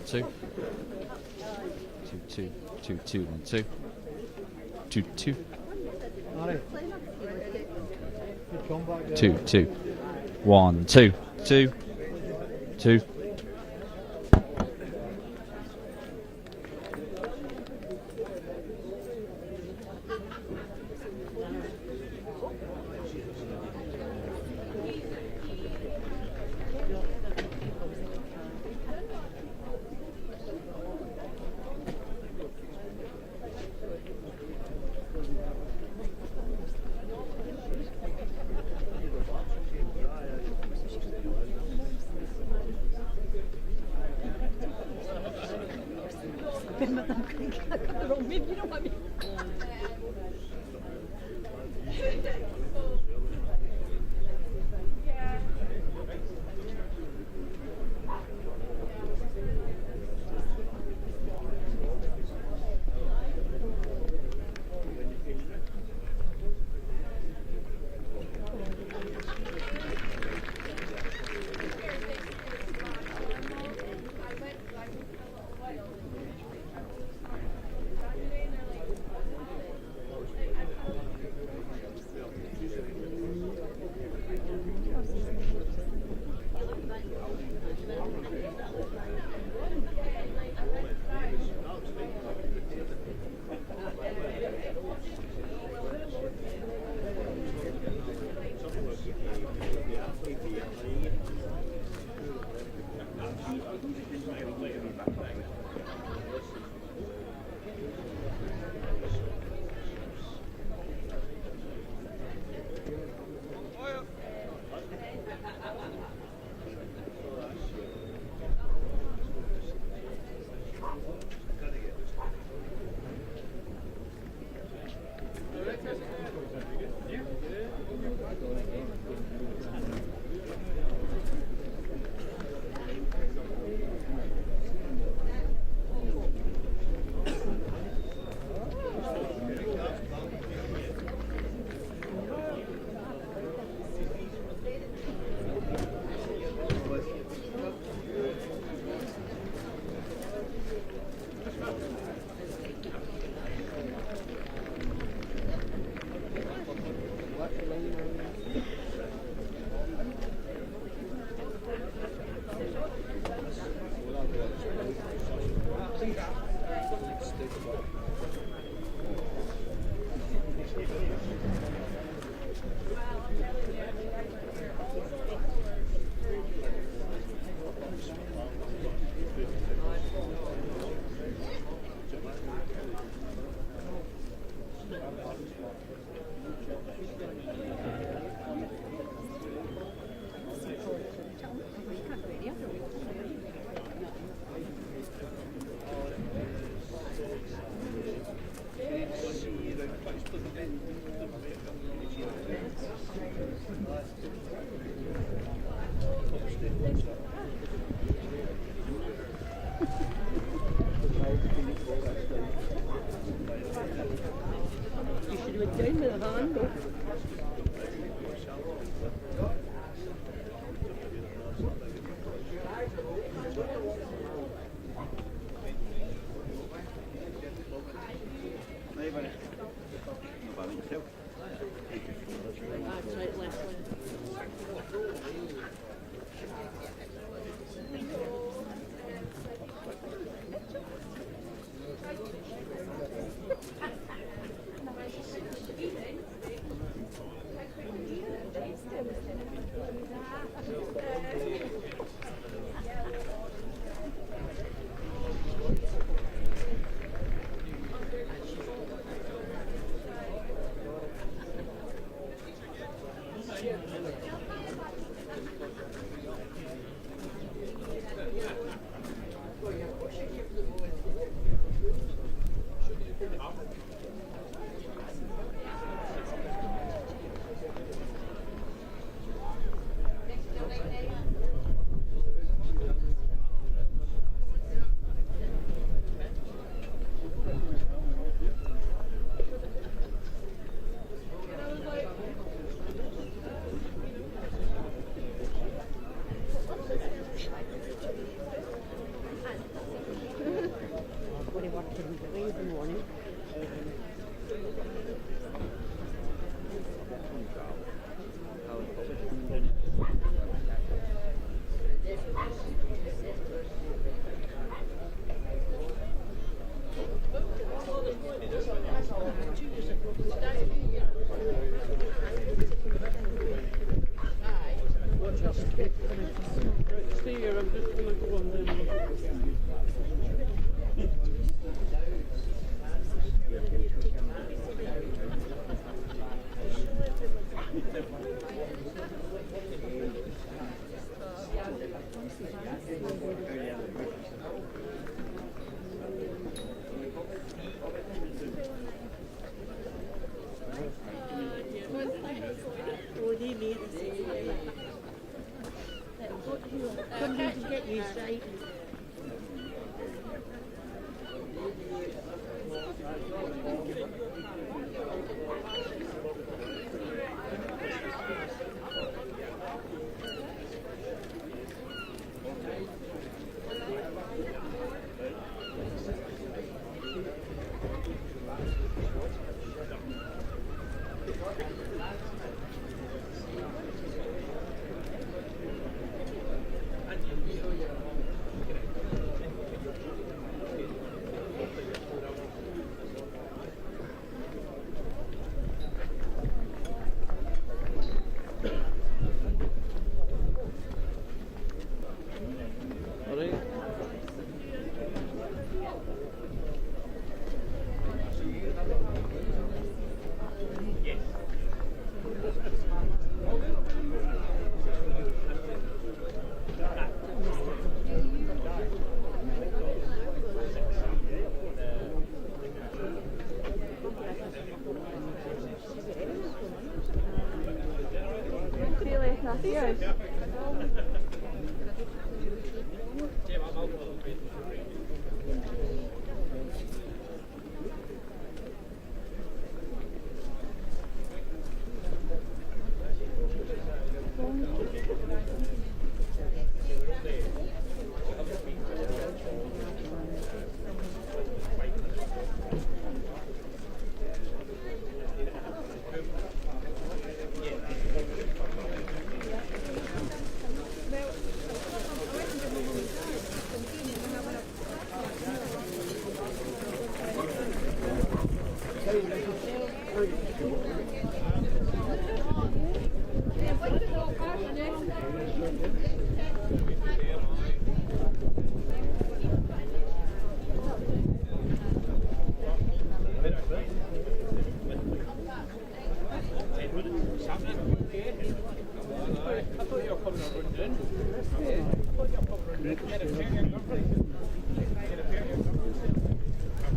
Two. 2, 2, 2, 1, 2. 2, 2. Alright. Good comeback there. 2, 2. 1, 2. 2. 2. You know what I mean? Stay here, I'm just going to go on then. Couldn't to get you straight.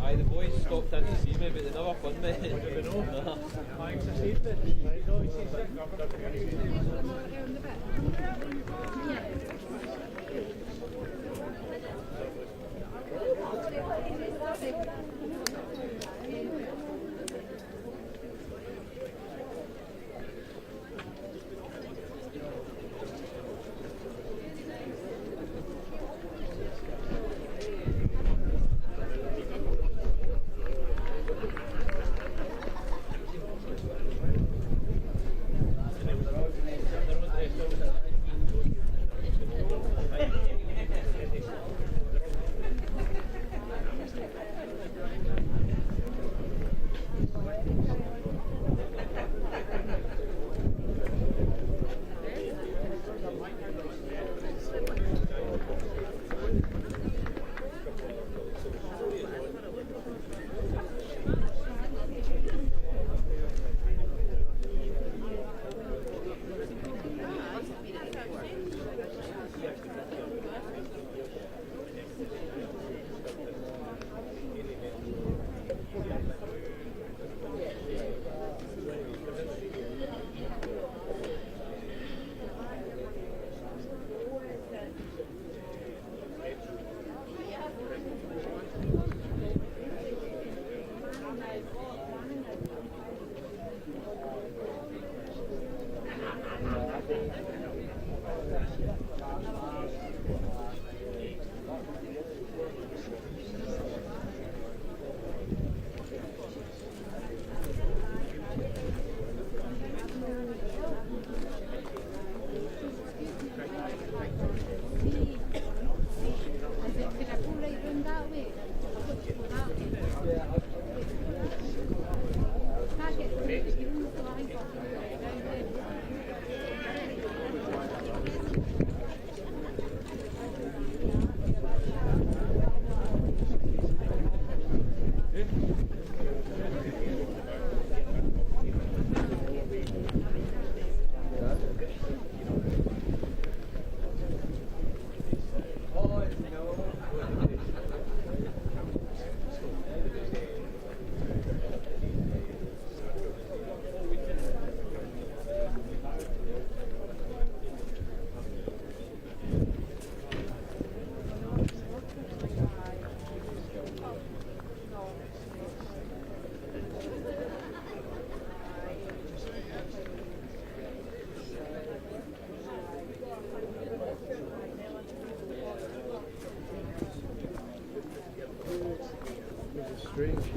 Aye, the boys stopped in to see me, but they never phoned me. No. Thanks, I saved it. I know he sees it.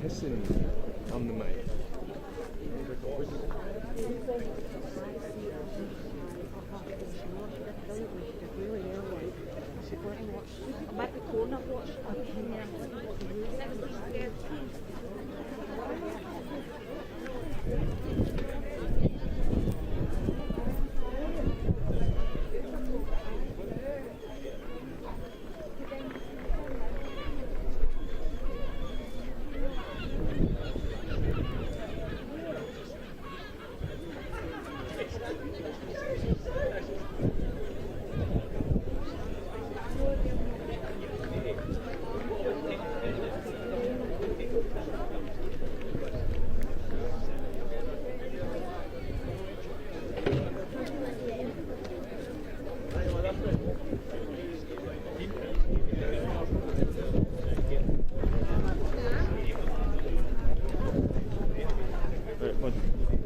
hissing on the mic. I'm at the corner watching.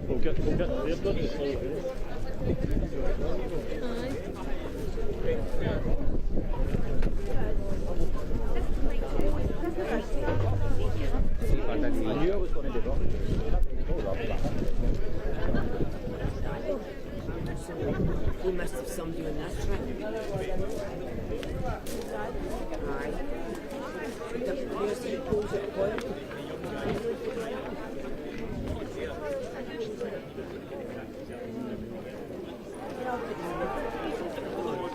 We'll get the blood to slow I knew I was going to do that. We must have somebody on this trip. Aye. Where's the pose at point?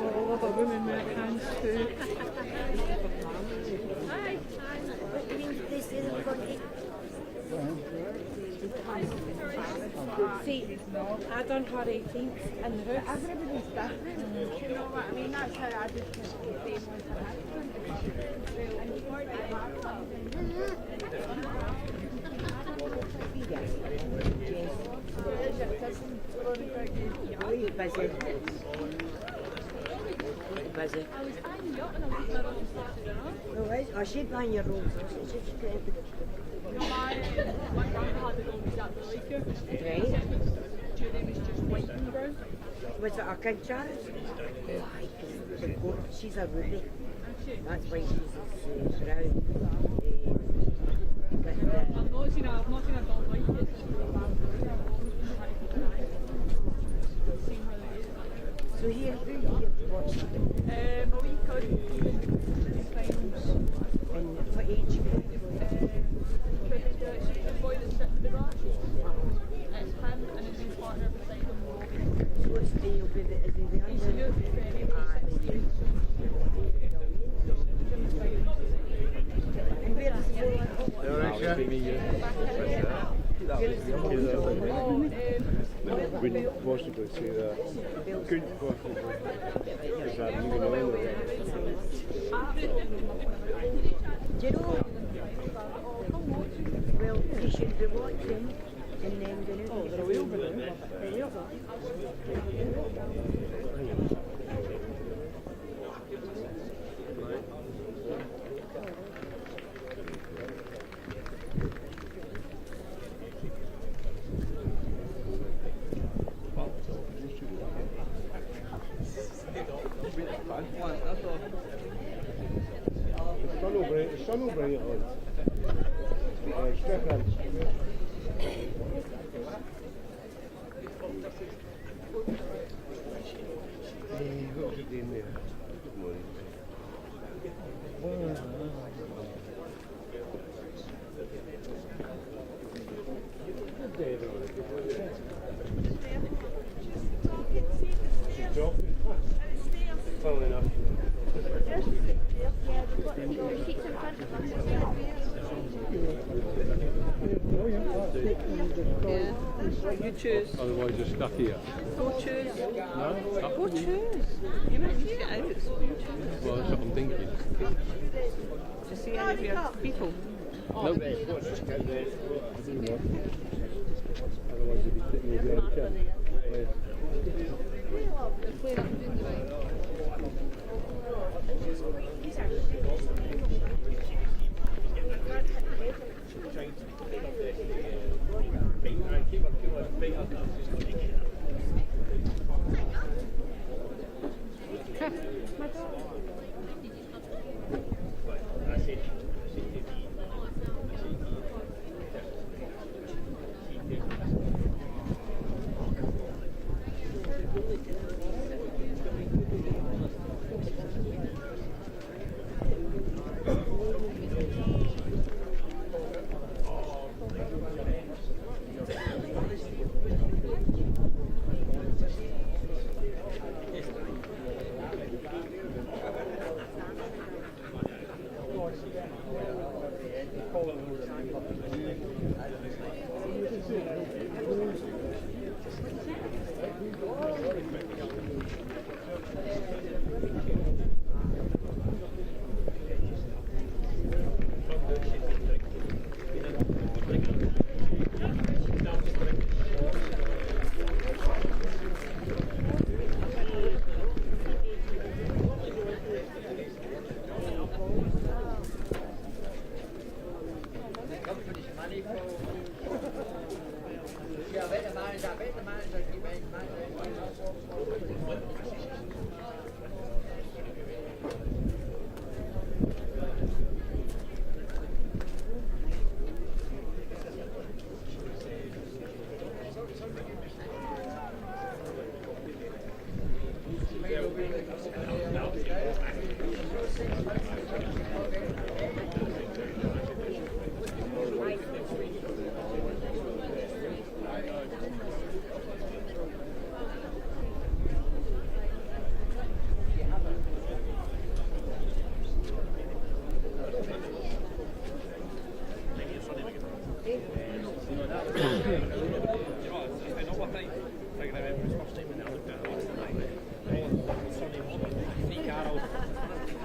All of our women wear hands too. See, I done her 18th in the house. Everybody's different. You know what I mean? That's how I just keep the same ones that I Busy. I was hanging up and I was there on Saturday night. No, she'd 9 year olds. My grandpa had it on exactly like you. Right. Judy was just white and brown. Was it a kid Charles? She's a ruby. That's why she's brown. I've not seen a dog like it. So here, who you watched? My wee cousin, Finals. And what age? The boy that's sitting in the bar. It's him and his new partner beside him. So what's the deal with it? Is he the He's the youth very And where does Wouldn't possibly say that. Couldn't possibly. Because I'm even on Do you know? Well, you should be watching and then going out. Oh, they're away over there. The sun will bring it on. Strip in. What was it doing there? Good morning. Good day, everyone. She's talking. Funnily enough. You choose. Otherwise you're stuck here. Go choose. No? Go choose. You must get out. Well, that's what I'm thinking. To see any of your people. Nope. Otherwise you'd be sitting with your chin.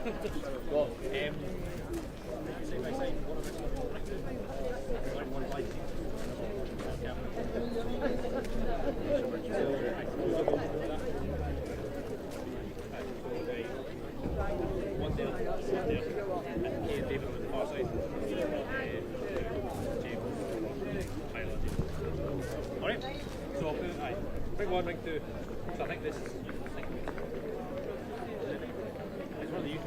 Well, side by side, one of us. One light. One there, and David on the far side. Alright, so ring one, ring two. So I think this is. It's one of the usual.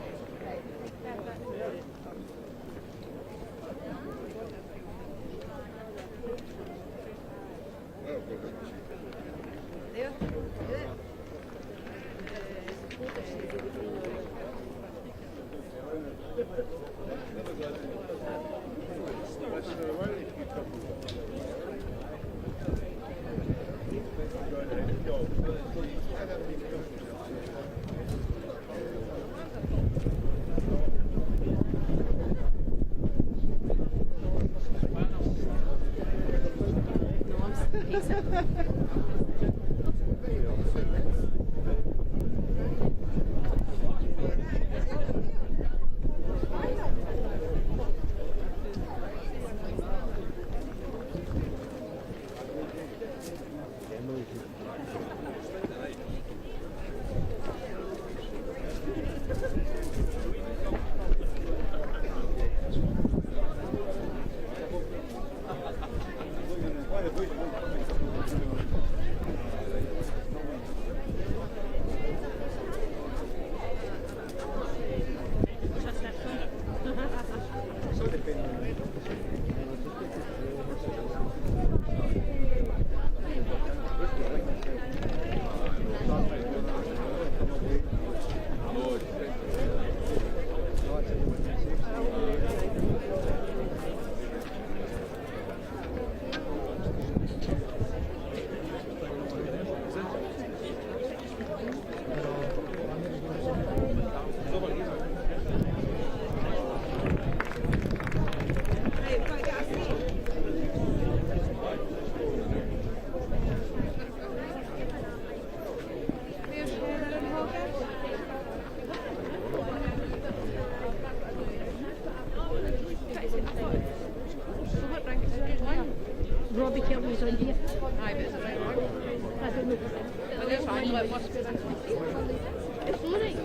Robbie Kelly's on here. Aye, but it's the right one. I don't know. But it's fine, it must be. It's alright.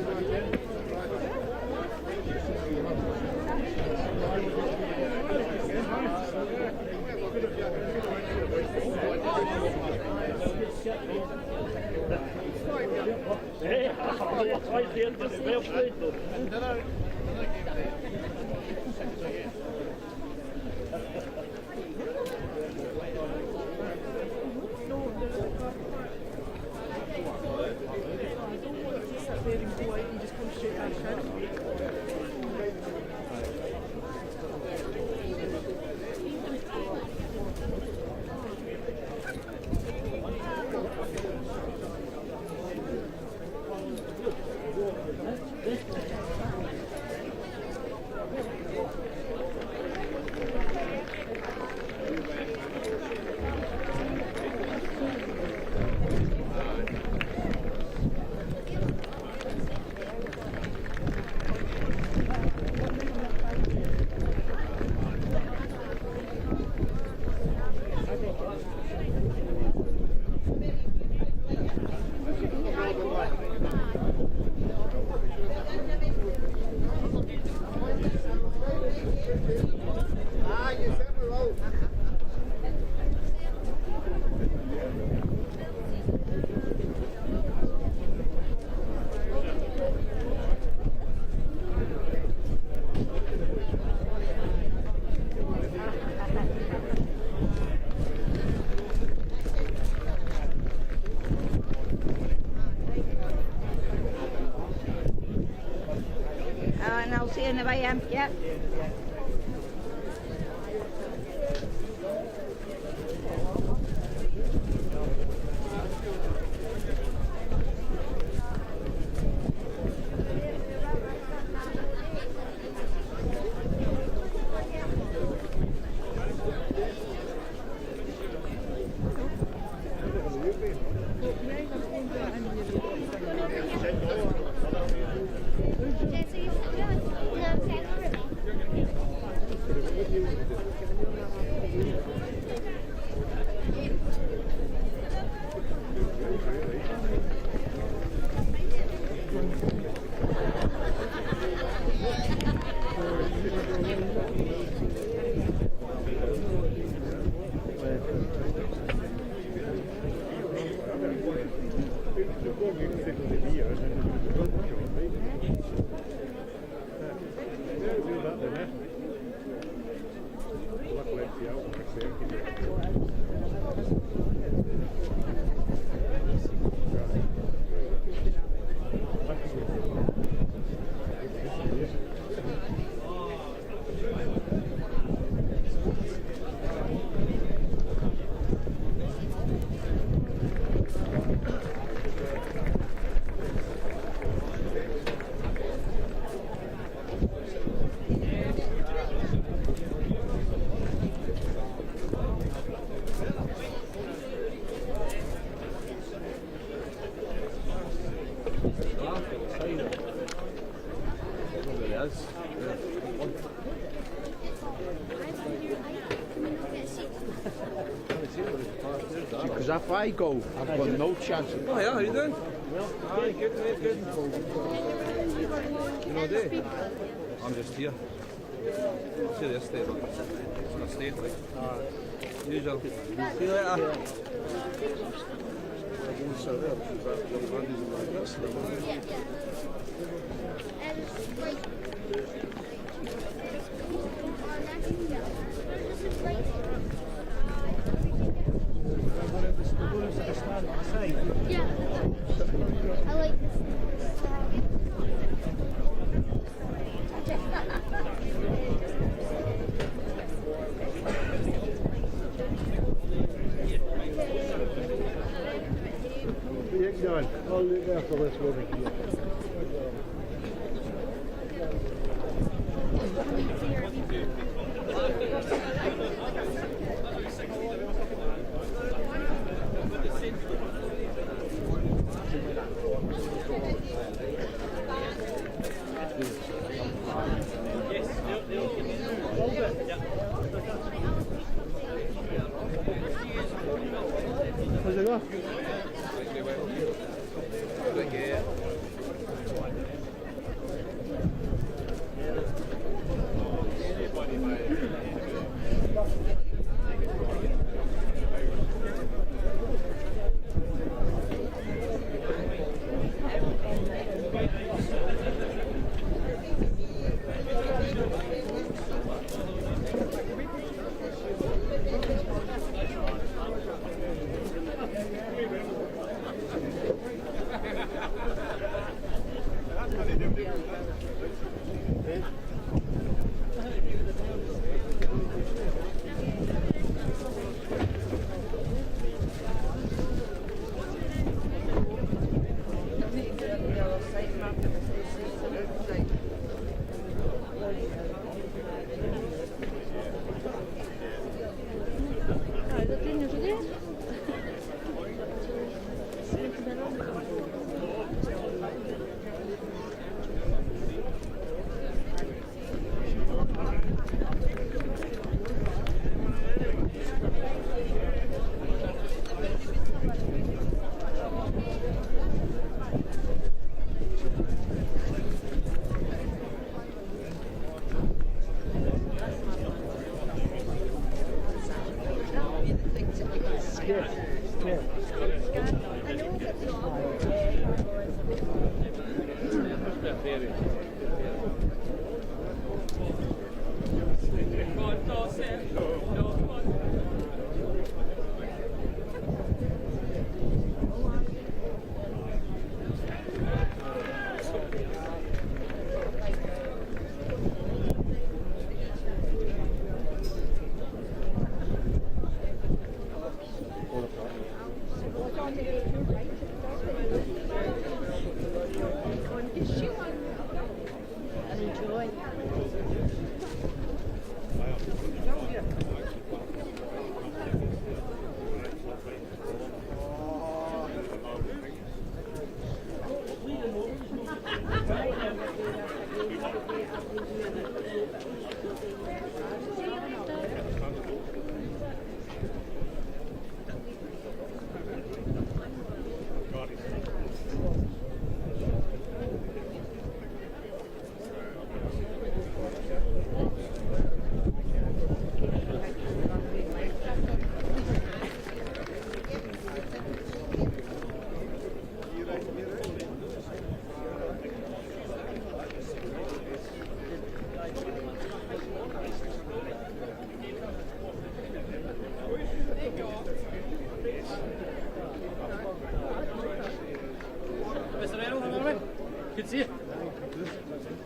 And I'll see you in the AM. Yep. Because if I go, I've got no chance. Oh yeah, how you doing? Aye, good mate, good. You know day? I'm just here. See this day, but it's gonna stay. Usual. See you later. Yeah, I like this. Done. I'll look after this over here. How's it go?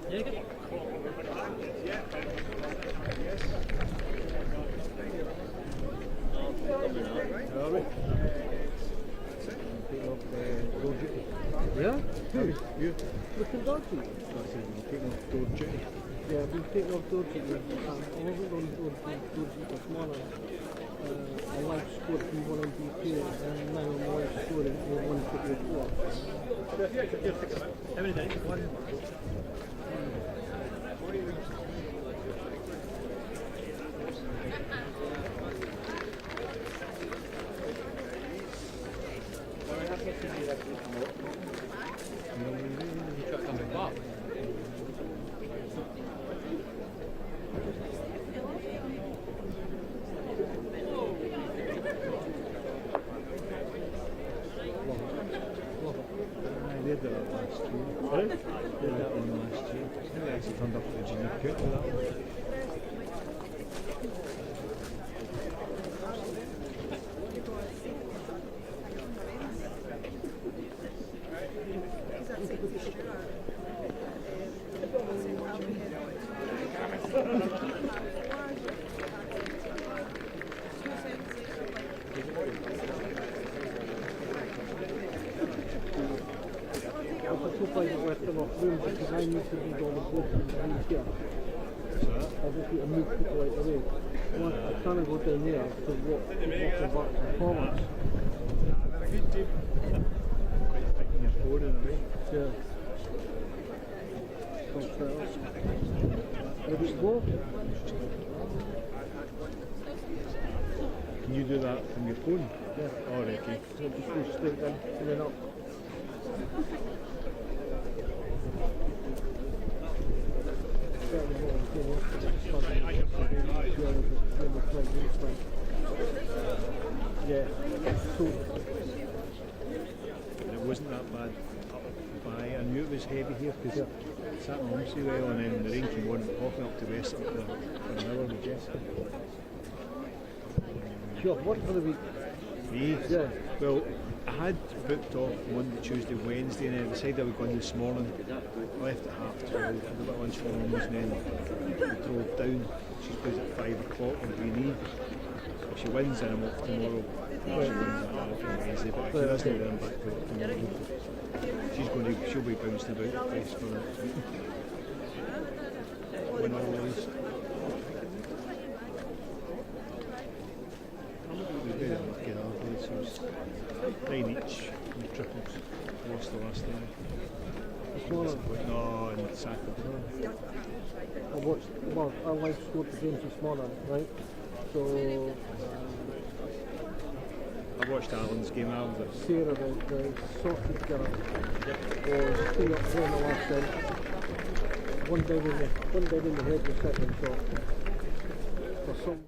Yeah, good. Yeah? Who? You? Looking dodgy. I said you've been taking off door duty. Yeah, I've been taking off door duty. I wasn't on door duty this morning. I live scored from 1 MP2 and now I'm live scoring from 154. How many days? One. They did that last year. Sorry? They did that one last year. They actually turned up at the junior court for that one. Because I need to read all the books and things here. I just need to move people out the way. I can't go down there to walk back performance. A good team. Taking your phone in a way. Yeah. Where does it go? Can you do that from your phone? Yeah. Oh, right, okay. So just go straight in and then up. Yeah, so it wasn't that bad up by. I knew it was heavy here because it sat on Ormsey well, and then the rain came on walking up to West for an hour with Jessica. Sure, what for the week? Me? Yeah. Well, I had booked off Monday, Tuesday, Wednesday, and then I decided I was going this morning. I left at 12:30, had a bit of lunch for Mum's, and then we drove down. She plays at 5 o'clock in Greenee. If she wins, then I'm off tomorrow. If she wins, I'm off on Wednesday, but if she doesn't, then I'm back to work tomorrow. She'll be bouncing about the place for next week. Win all these. We did it with Gerard, so it's 9 each in the triples. Lost the last time. No, in Saturday. I watched, well, I live scored the games this morning, right? So, I watched Alan's game. I was Sarah, the sorted girl, was 3 up 4 in the last end. One down in the head was second shot. For some.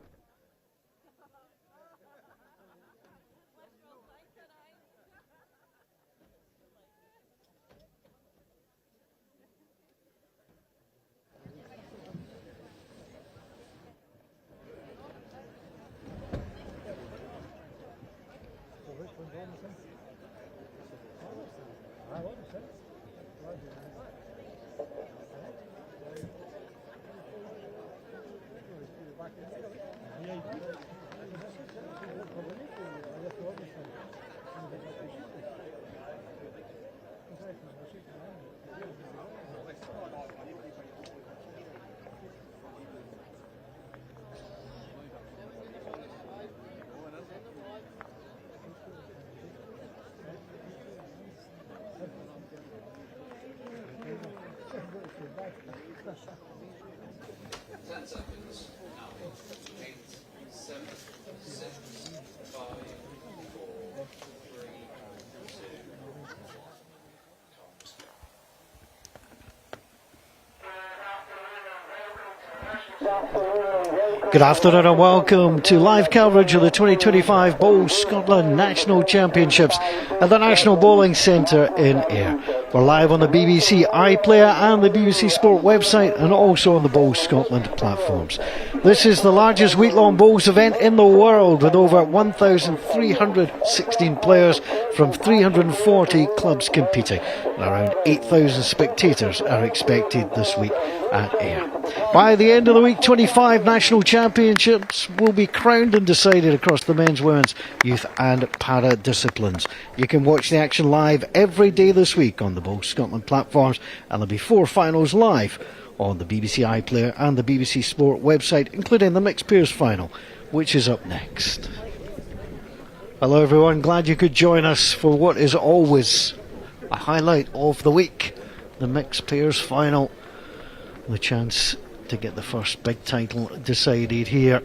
Good afternoon and welcome to live coverage of the 2025 Bowl Scotland National Championships at the National Bowling Centre in Ayr. We're live on the BBC iPlayer and the BBC Sport website, and also on the Bowls Scotland platforms. This is the largest week-long bowls event in the world, with over 1,316 players from 340 clubs competing, and around 8,000 spectators are expected this week at Ayr. By the end of the week, 25 national championships will be crowned and decided across the men's, women's, youth and para disciplines. You can watch the action live every day this week on the Bowls Scotland platforms, and there'll be 4 finals live on the BBC iPlayer and the BBC Sport website, including the mixed pairs final, which is up next. Hello everyone, glad you could join us for what is always a highlight of the week, the mixed pairs final. The chance to get the first big title decided here.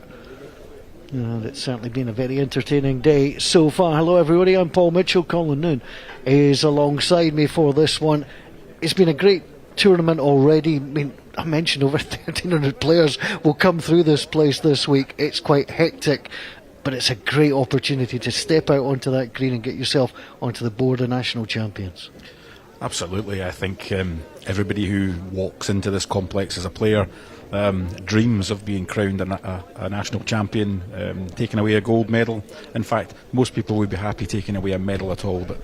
And it's certainly been a very entertaining day so far. Hello everybody, I'm Paul Mitchell. Colin Noon is alongside me for this one. It's been a great tournament already. I mean, I mentioned over 1,300 players will come through this place this week. It's quite hectic, but it's a great opportunity to step out onto that green and get yourself onto the board of national champions. Absolutely. I think everybody who walks into this complex as a player dreams of being crowned a national champion, taking away a gold medal. In fact, most people would be happy taking away a medal at all, but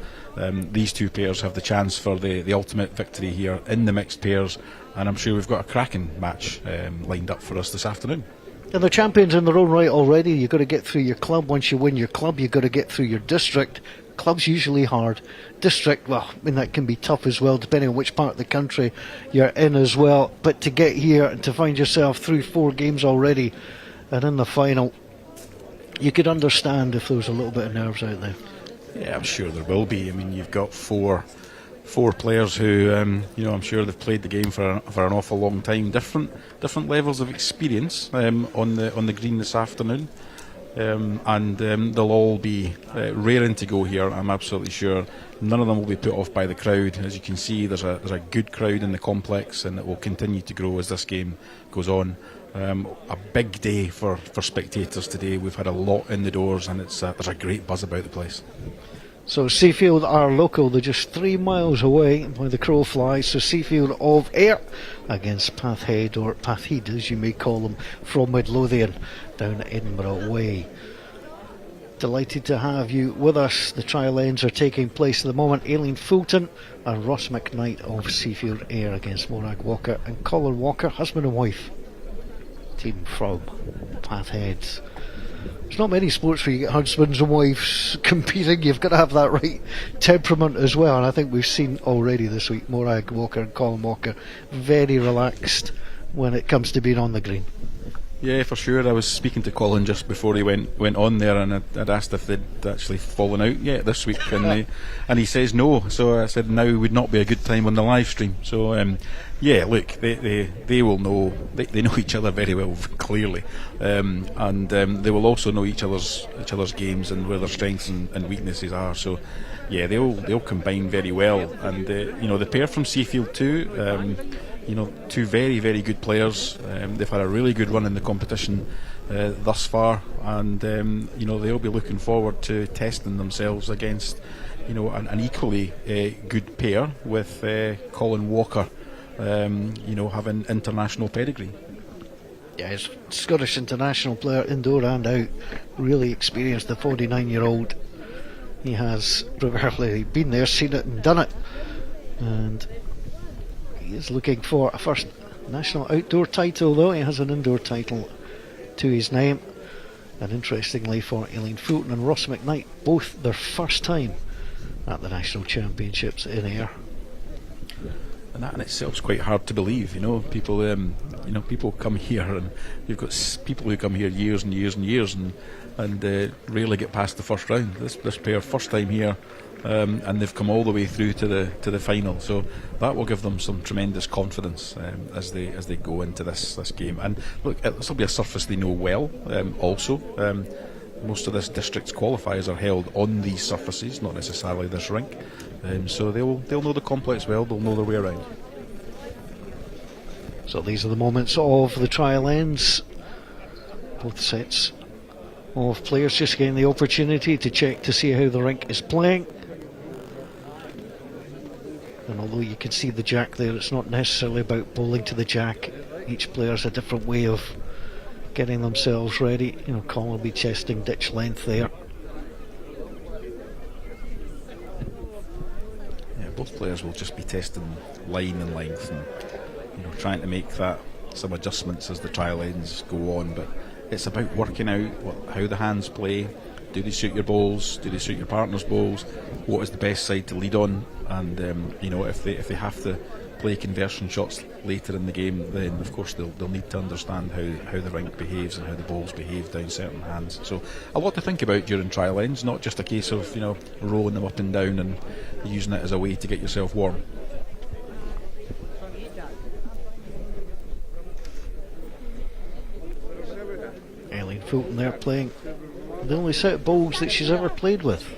these two pairs have the chance for the ultimate victory here in the mixed pairs, and I'm sure we've got a cracking match lined up for us this afternoon. And they're champions in their own right already. You've got to get through your club. Once you win your club, you've got to get through your district. Club's usually hard. District, well, I mean, that can be tough as well, depending on which part of the country you're in as well. But to get here and to find yourself through 4 games already and in the final, you could understand if there was a little bit of nerves out there. Yeah, I'm sure there will be. I mean, you've got four players who, I'm sure they've played the game for an awful long time. Different levels of experience on the green this afternoon. And they'll all be raring to go here. I'm absolutely sure none of them will be put off by the crowd. As you can see, there's a good crowd in the complex, and it will continue to grow as this game goes on. A big day for spectators today. We've had a lot in the doors, and there's a great buzz about the place. So Seafield are local, they're just 3 miles away where the crow flies. So Seafield of Ayr against Pathhead, or Pathhead as you may call them, from Midlothian down Edinburgh way. Delighted to have you with us. The trial ends are taking place at the moment. Aileen Fulton and Ross McKnight of Seafield Ayr against Morag Walker and Colin Walker, husband and wife, team from Pathhead. There's not many sports where you get husbands and wives competing. You've got to have that right temperament as well, and I think we've seen already this week Morag Walker and Colin Walker very relaxed when it comes to being on the green. Yeah, for sure. I was speaking to Colin just before he went on there, and I'd asked if they'd actually fallen out yet this week, and he says no. So I said now would not be a good time on the live stream. So yeah, look, they will know, they know each other very well, clearly, and they will also know each other's games and where their strengths and weaknesses are. So yeah, they'll combine very well, and the pair from Seafield too. Two very, very good players. They've had a really good run in the competition thus far, and they'll be looking forward to testing themselves against an equally good pair with Colin Walker having international pedigree. Yeah, he's a Scottish international player, indoor and out, really experienced. The 49-year-old, he has proverbially been there, seen it and done it, and he is looking for a first national outdoor title, though he has an indoor title to his name. And interestingly for Aileen Fulton and Ross McKnight, both their first time at the national championships in Ayr. And that in itself is quite hard to believe. People come here, and you've got people who come here years and years and years and rarely get past the first round. This pair first time here, and they've come all the way through to the final. So that will give them some tremendous confidence as they go into this game. And look, this will be a surface they know well. Also, most of this district's qualifiers are held on these surfaces, not necessarily this rink. So they'll know the complex well. They'll know their way around. So these are the moments of the trial ends. Both sets of players just getting the opportunity to check to see how the rink is playing. And all although you can see the jack there, it's not necessarily about bowling to the jack. Each player has a different way of getting themselves ready. You know, Colin will be chesting ditch length there. Yeah, both players will just be testing line and length, and trying to make some adjustments as the trial ends go on. But it's about working out how the hands play. Do they suit your bowls? Do they suit your partner's bowls? What is the best side to lead on? And if they have to play conversion shots later in the game, then of course they'll need to understand how the rink behaves and how the bowls behave down certain hands. So a lot to think about during trial ends, not just a case of rolling them up and down and using it as a way to get yourself warm. Eileen Fulton there playing the only set of bowls that she's ever played with.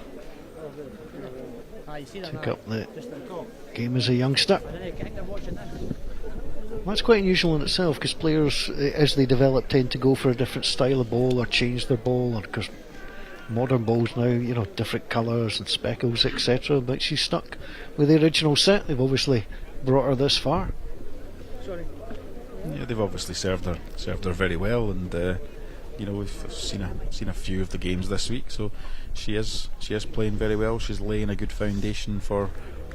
Took up the game as a youngster. That's quite unusual in itself, because players, as they develop, tend to go for a different style of bowl or change their bowl. Because modern bowls now, different colours and speckles, etc. But she's stuck with the original set. They've obviously brought her this far. Yeah, they've obviously served her very well, and we've seen a few of the games this week, so she is playing very well. She's laying a good foundation for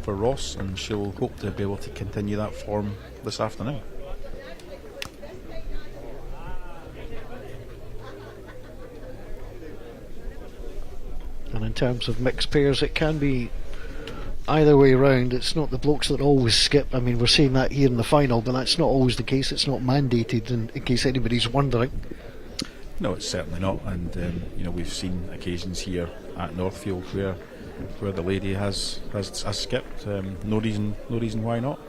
Ross, and she'll hope to be able to continue that form this afternoon. And in terms of mixed pairs, it can be either way round. It's not the blokes that always skip. I mean, we're seeing that here in the final, but that's not always the case. It's not mandated, in case anybody's wondering. No, it's certainly not, and we've seen occasions here at Northfield where the lady has skipped. No reason why not.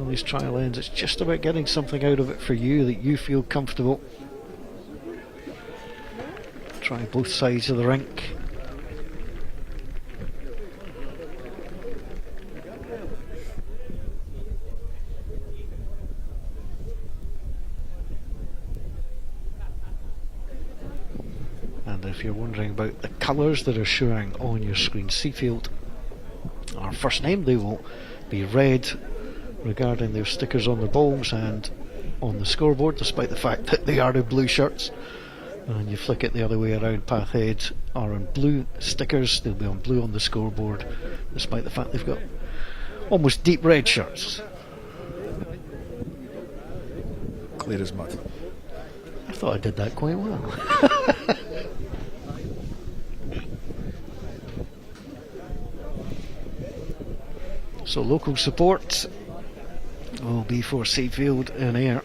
These trial ends, it's just about getting something out of it for you that you feel comfortable. Try both sides of the rink. And if you're wondering about the colours that are showing on your screen, Seafield are first name. They will be red regarding their stickers on their bowls and on the scoreboard, despite the fact that they are in blue shirts. And you flick it the other way around, Pathhead are on blue stickers, they'll be on blue on the scoreboard, despite the fact they've got almost deep red shirts. Clear as mud. I thought I did that quite well. So local support will be for Seafield and Ayr.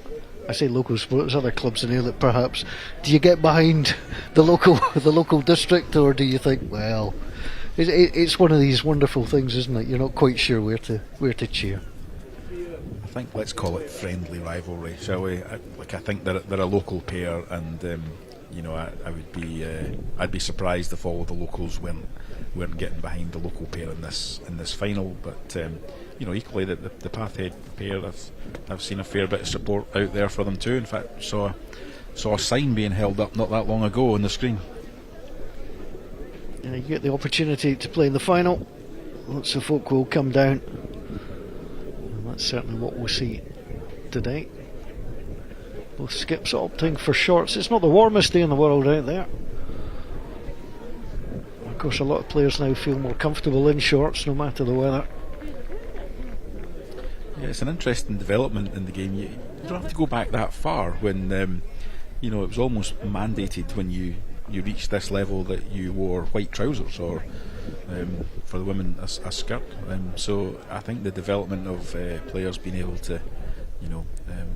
I say local support, there's other clubs in Ayr that perhaps, do you get behind the local district, or do you think, well, it's one of these wonderful things, isn't it? You're not quite sure where to cheer. I think let's call it friendly rivalry, shall we? I think they're a local pair, and I'd be surprised if all of the locals weren't getting behind the local pair in this final. But equally the Pathhead pair, I've seen a fair bit of support out there for them too. In fact, saw a sign being held up not that long ago on the screen. You get the opportunity to play in the final. Lots of folk will come down, and that's certainly what we'll see today. Both skips opting for shorts. It's not the warmest day in the world out there. Of course, a lot of players now feel more comfortable in shorts, no matter the weather. Yeah, it's an interesting development in the game. You don't have to go back that far when it was almost mandated when you reached this level that you wore white trousers, or for the women a skirt. So I think the development of players being able to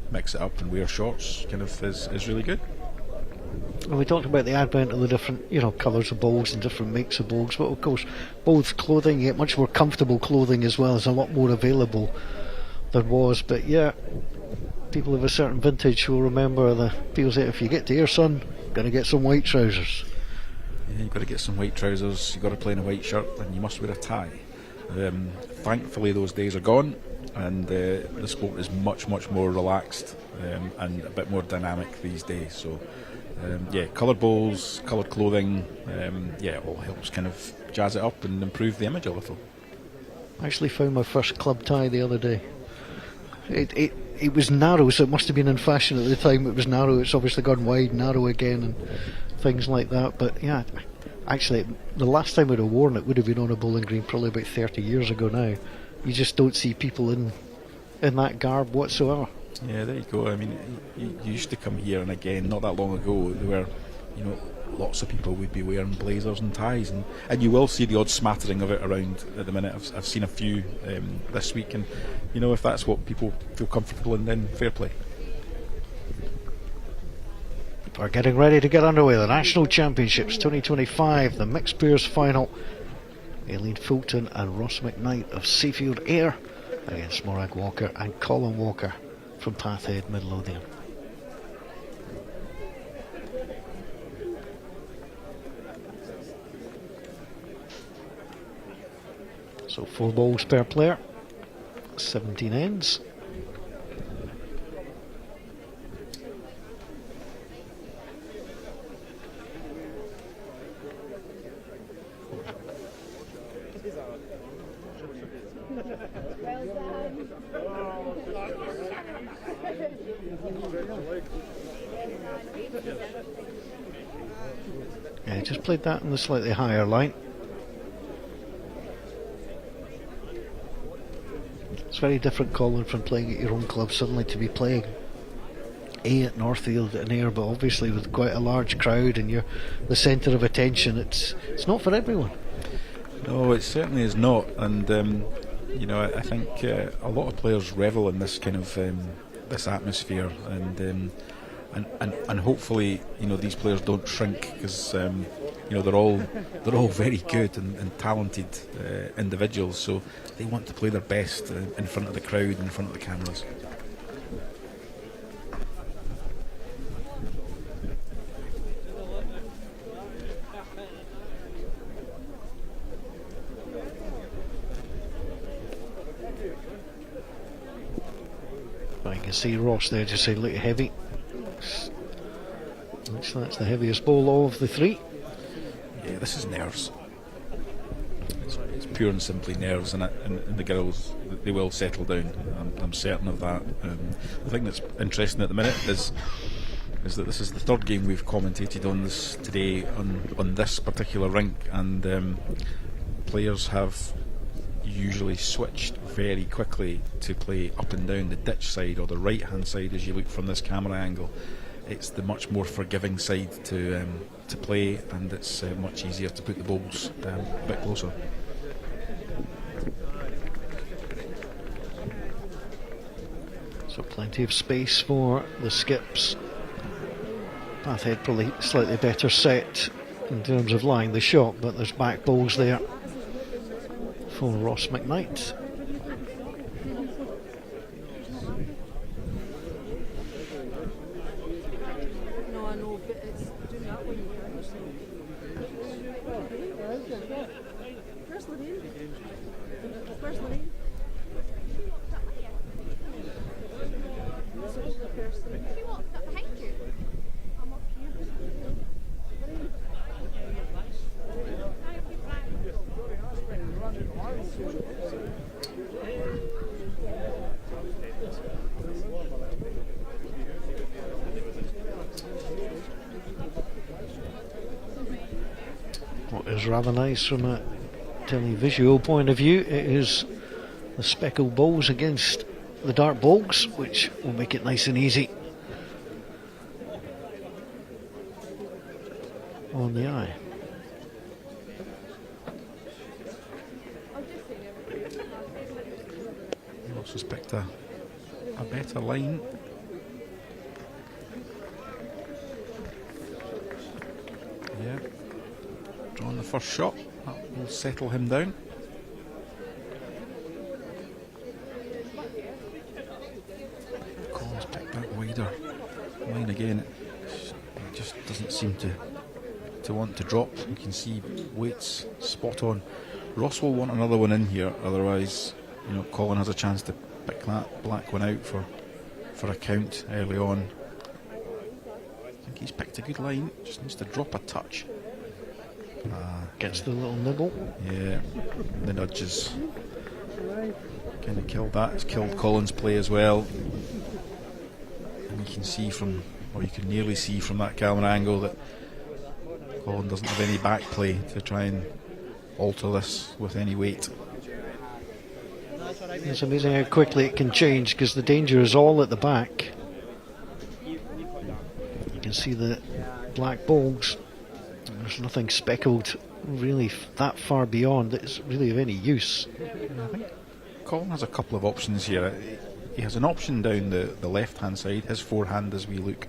mix it up and wear shorts kind of is really good. Well, we talked about the advent of the different colours of bowls and different makes of bowls, but of course both clothing, you get much more comfortable clothing as well, as a lot more available than was, but yeah, people of a certain vintage will remember the people say, if you get to here, son, gonna get some white trousers. Yeah, you've got to get some white trousers, you've got to play in a white shirt, and you must wear a tie. Thankfully those days are gone, and the sport is much more relaxed and a bit more dynamic these days. So yeah, coloured bowls, coloured clothing, yeah, it all helps kind of jazz it up and improve the image a little. I actually found my first club tie the other day. It was narrow, so it must have been in fashion at the time. It was narrow, it's obviously gone wide, narrow again, and things like that. But yeah, actually, the last time I'd have worn it would have been on a bowling green, probably about 30 years ago now. You just don't see people in that garb whatsoever. Yeah, there you go. I mean, you used to come here, and again, not that long ago, there were, you know, lots of people would be wearing blazers and ties, and you will see the odd smattering of it around at the minute. I've seen a few this week, and you know, if that's what people feel comfortable in, then fair play. We're getting ready to get underway. The National Championships 2025, the mixed pairs final. Aileen Fulton and Ross McKnight of Seafield Ayr against Morag Walker and Colin Walker from Pathhead, Midlothian. So 4 bowls per player, 17 ends. Yeah, just played that on the slightly higher line. It's very different, Colin, from playing at your own club suddenly to be playing at Northfield and Ayr, but obviously with quite a large crowd and you're the centre of attention. It's not for everyone. No, it certainly is not, and you know, I think a lot of players revel in this kind of this atmosphere, and hopefully, you know, these players don't shrink, because you know, they're all very good and talented individuals, so they want to play their best in front of the crowd, in front of the cameras. I can see Ross there just saying, look, heavy. Looks like that's the heaviest bowl of the 3. Yeah, this is nerves. It's pure and simply nerves, and the girls, they will settle down. I'm certain of that. The thing that's interesting at the minute is that this is the 3rd game we've commentated on this today on this particular rink, and players have usually switched very quickly to play up and down the ditch side, or the right hand side as you look from this camera angle. It's the much more forgiving side to play, and it's much easier to put the balls a bit closer. So plenty of space for the skips. Pathhead probably slightly better set in terms of line the shot, but there's back bowls there for Ross McKnight. No, I know, but it's doing that when you can. Where's Lorraine? Where's Lorraine? So the person. Have you walked up behind you? I'm up here. What is rather nice from a televisual point of view, it is the speckled bowls against the dark bowls, which will make it nice and easy on the eye. Ross has picked a better line. Yeah, drawing the first shot, that will settle him down. again, it just doesn't seem to want to drop. You can see weights spot on. Ross will want another one in here, otherwise, you know, Colin has a chance to pick that black one out for a count early on. I think he's picked a good line, just needs to drop a touch. Gets the little nibble. Yeah, the nudges kind of killed that. It's killed Colin's play as well. And you can see from, or you can nearly see from that camera angle, that Colin doesn't have any back play to try and alter this with any weight. It's amazing how quickly it can change, because the danger is all at the back. You can see the black bulbs. There's nothing speckled really that far beyond that is really of any use. I think Colin has a couple of options here. He has an option down the left hand side, his forehand, as we look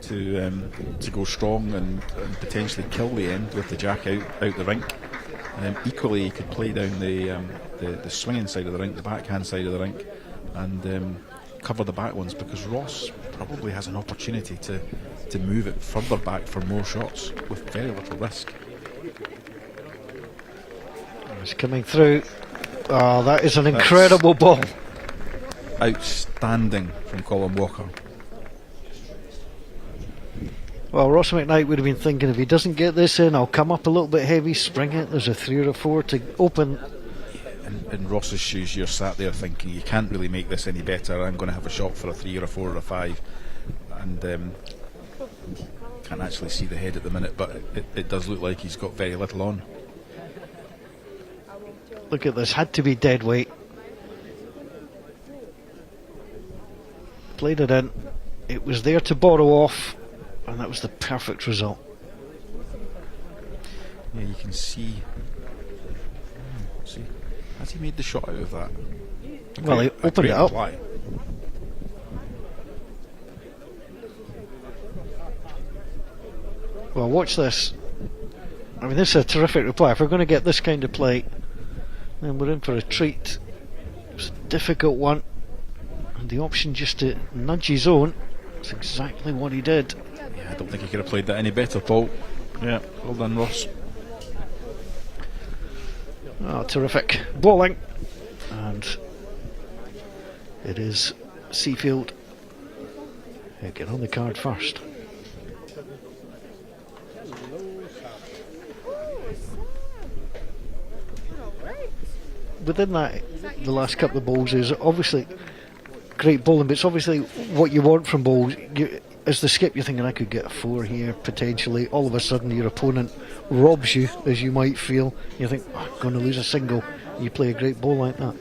to go strong and potentially kill the end with the jack out the rink. Equally, he could play down the swinging side of the rink, the backhand side of the rink, and cover the back ones, because Ross probably has an opportunity to move it further back for more shots with very little risk. It's coming through. Oh, that is an incredible ball. Outstanding from Colin Walker. Well, Ross McKnight would have been thinking, if he doesn't get this in, I'll come up a little bit heavy, spring it. There's a 3 or a 4 to open. In Ross's shoes, you're sat there thinking, you can't really make this any better. I'm going to have a shot for a 3 or a 4 or a 5, and can't actually see the head at the minute, but it does look like he's got very little on. Look at this, had to be dead weight. Played it in. It was there to borrow off, and that was the perfect result. Yeah, you can see. See, has he made the shot out of that? Well, he opened it up. Reply. Well, watch this. I mean, this is a terrific reply. If we're going to get this kind of play, then we're in for a treat. It's a difficult one, and the option just to nudge his own. That's exactly what he did. Yeah, I don't think he could have played that any better, Paul. Yeah, well done, Ross. Oh, terrific bowling, and it is Seafield who get on the card first. Within that, the last couple of bowls is obviously great bowling, but it's obviously what you want from bowls. As the skip, you're thinking, I could get a 4 here potentially. All of a sudden, your opponent robs you, as you might feel. You think, oh, I'm going to lose a single. You play a great bowl like that.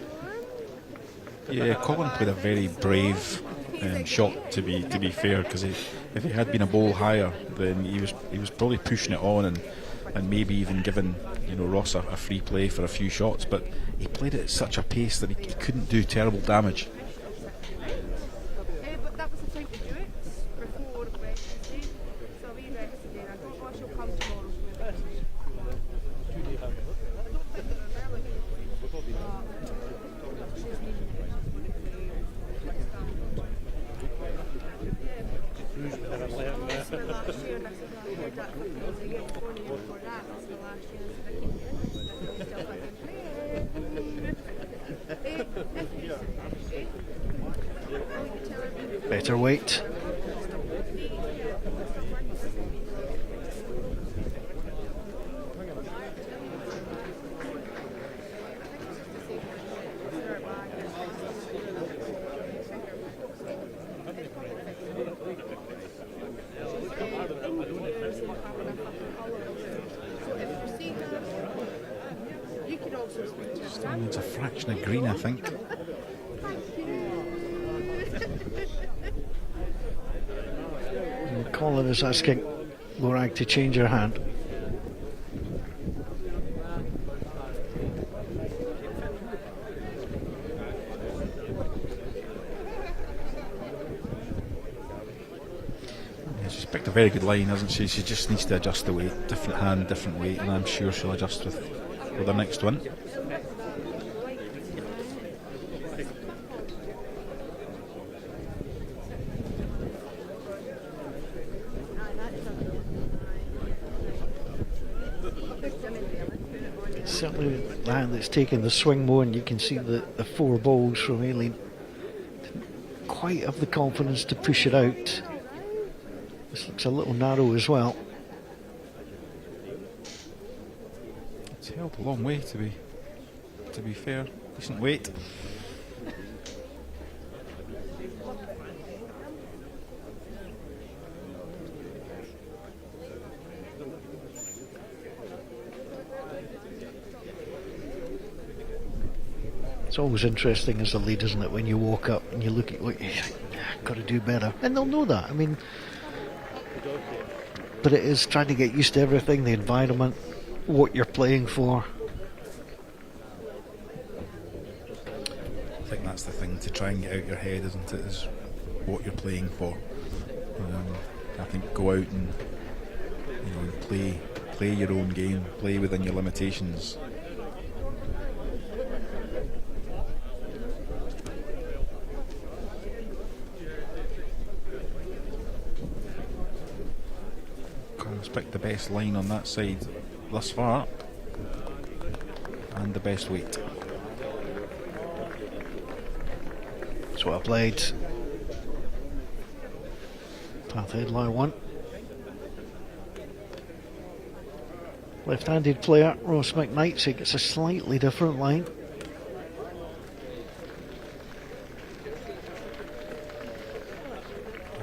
Yeah, Colin played a very brave shot, to be fair, because if he had been a bowl higher, then he was probably pushing it on and maybe even giving, you know, Ross a free play for a few shots. But he played it at such a pace that he couldn't do terrible damage. But that was the time to do it before Wednesday. So we rested in. I don't know if she'll come tomorrow. Better weight. Still needs a fraction of green, I think. And Colin is asking Lorag to change her hand. She's picked a very good line, hasn't she? She just needs to adjust the weight. Different hand, different weight, and I'm sure she'll adjust with the next one. certainly the hand that's taken the swing more, and you can see the 4 balls from Aileen didn't quite have the confidence to push it out. This looks a little narrow as well. It's held a long way to be fair. Decent weight. It's always interesting as a lead, isn't it, when you walk up and you look at what you think, got to do better, and they'll know that. I mean, but it is trying to get used to everything, the environment, what you're playing for. I think that's the thing to try and get out your head, isn't it? Is what you're playing for. I think go out and play your own game, play within your limitations. Picked the best line on that side thus far, and the best weight. That's what I played. Path head line 1. Left-handed player Ross McKnight, so he gets a slightly different line.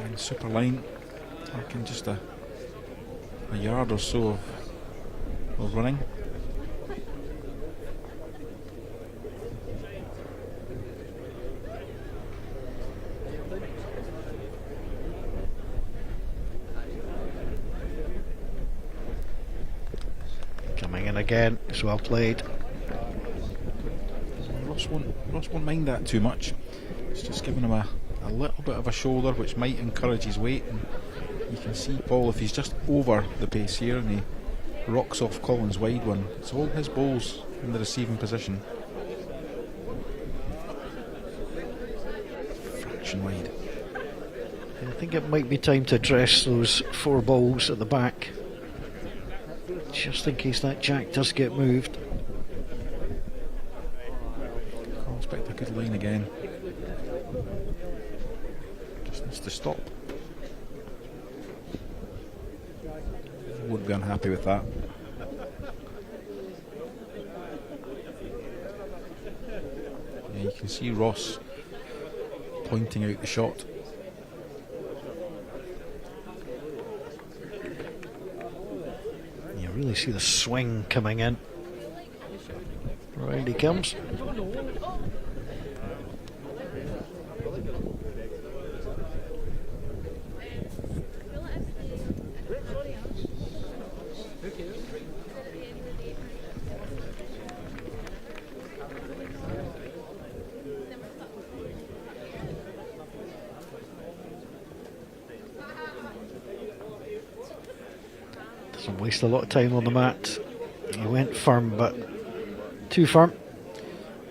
And super line, taking just a yard or so of running. Coming in again, it's well played. Ross won't mind that too much. It's just giving him a little bit of a shoulder, which might encourage his weight. And you can see Paul, if he's just over the pace here and he rocks off Collins' wide one, it's all his balls in the receiving position. Fraction wide. I think it might be time to address those 4 balls at the back, just in case that jack does get moved. I'll expect a good line again. Just needs to stop. Won't be unhappy with that. Yeah, you can see Ross pointing out the shot. You really see the swing coming in. Round he comes. Doesn't waste a lot of time on the mat. He went firm, but too firm.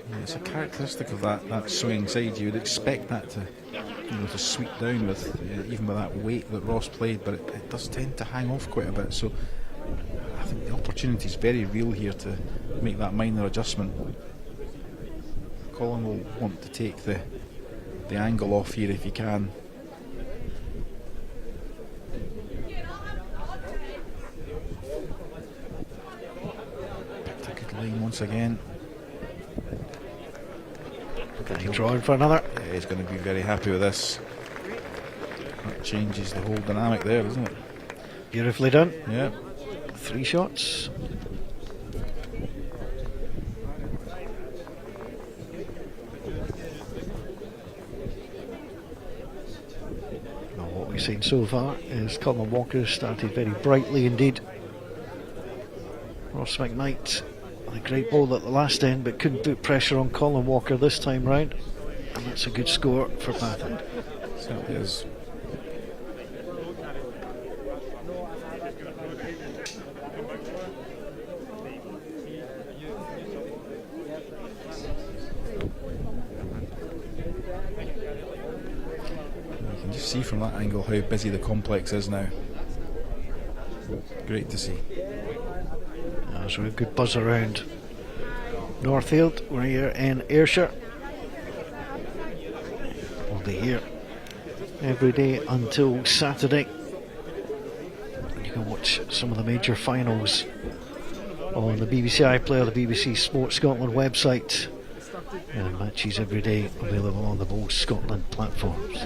Yeah, it's a characteristic of that swinging side. You would expect that to sweep down with even with that weight that Ross played, but it does tend to hang off quite a bit. So I think the opportunity is very real here to make that minor adjustment. Colin will want to take the angle off here if he can. Picked a good line once again. He's drawing for another. Yeah, he's going to be very happy with this. That changes the whole dynamic there, doesn't it? Beautifully done. Yeah. 3 shots. Now what we've seen so far is Colin Walker started very brightly indeed. Ross McKnight, a great ball at the last end, but couldn't put pressure on Colin Walker this time round. And that's a good score for Bathurst. Certainly is. You can just see from that angle how busy the complex is now. Great to see. So a good buzz around Northfield. We're here in Ayrshire. We'll be here every day until Saturday. You can watch some of the major finals on the BBC iPlayer, the BBC Sports Scotland website, and matches every day available on the Bowl Scotland platforms.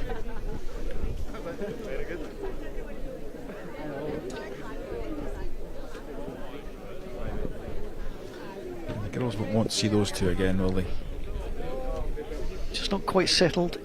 The girls won't want to see those two again, will they? Just not quite settled.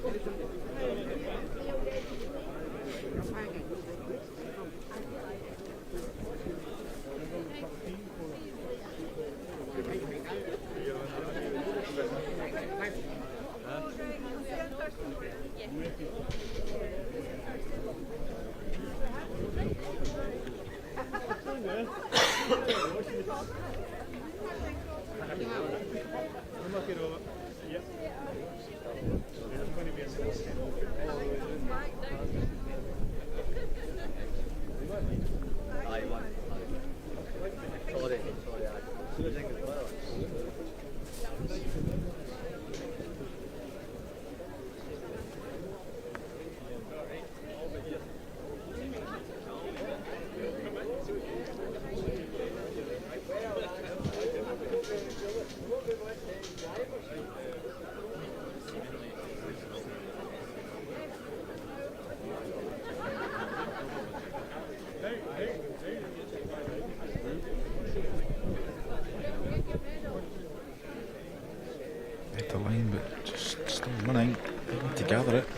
The line, but just still running. Need to gather it.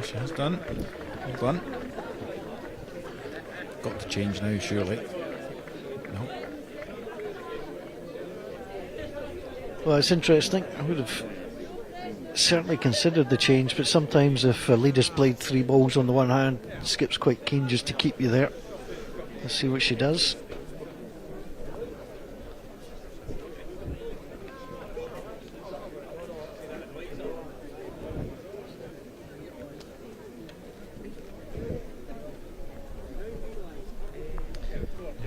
She has done. Well done. Got to change now, surely. No. Well, it's interesting. I would have certainly considered the change, but sometimes if a leader's played 3 balls on the one hand, Skip's quite keen just to keep you there. Let's see what she does.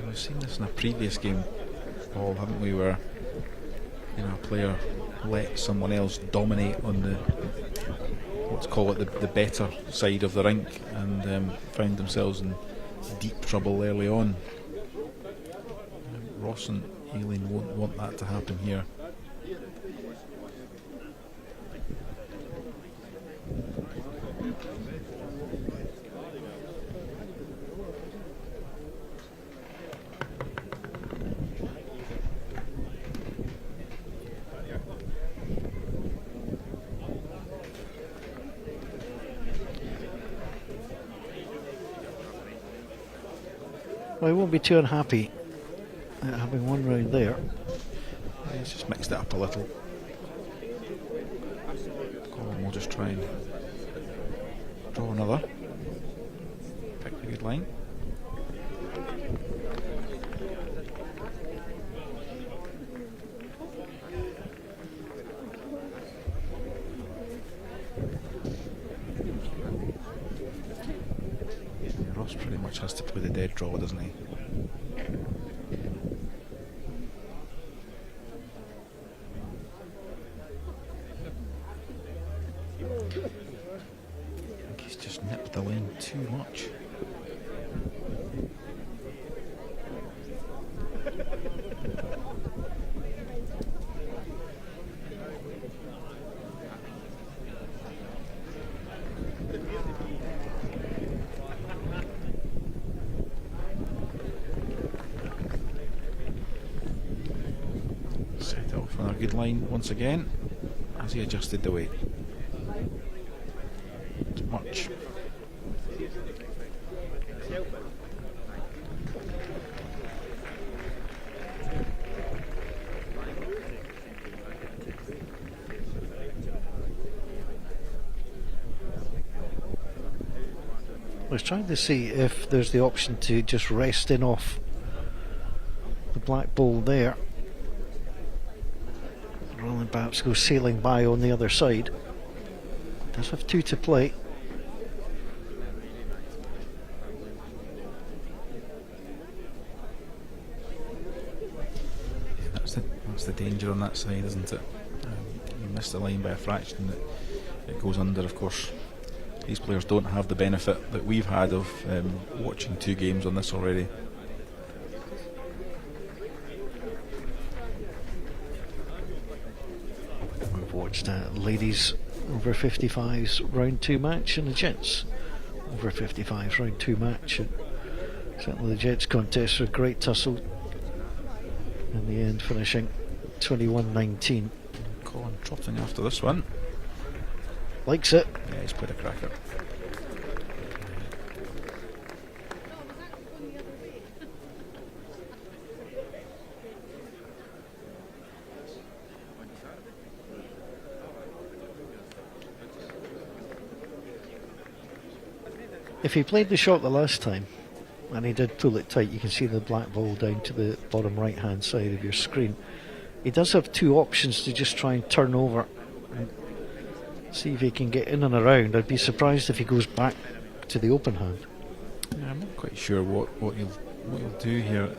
We've seen this in a previous game, Paul, haven't we, where a player let someone else dominate on the, let's call it the better side of the rink, and found themselves in deep trouble early on. Ross and Aileen won't want that to happen here. Well, I won't be too unhappy at having one round there. Let's just mix it up a little. Colin will just try and draw another. Pick a good line. Ross pretty much has to play the dead draw, doesn't he? I think he's just nipped the lane too much. Set it off on a good line once again as he adjusted the weight. Too much. I was trying to see if there's the option to just rest in off the black ball there, rather than perhaps go sailing by on the other side. Does have 2 to play. That's That's the danger on that side, isn't it? You miss the line by a fraction, it goes under. Of course, these players don't have the benefit that we've had of watching 2 games on this already. We've watched ladies over 55s round 2 match and the gents over 55s round 2 match. And certainly the gents contest were a great tussle in the end, finishing 21-19. Colin trotting after this one. Likes it. Yeah, he's played a cracker. If he played the shot the last time, and he did pull it tight, you can see the black ball down to the bottom right hand side of your screen. He does have 2 options to just try and turn over and see if he can get in and around. I'd be surprised if he goes back to the open hand. Yeah, I'm not quite sure what he'll do here.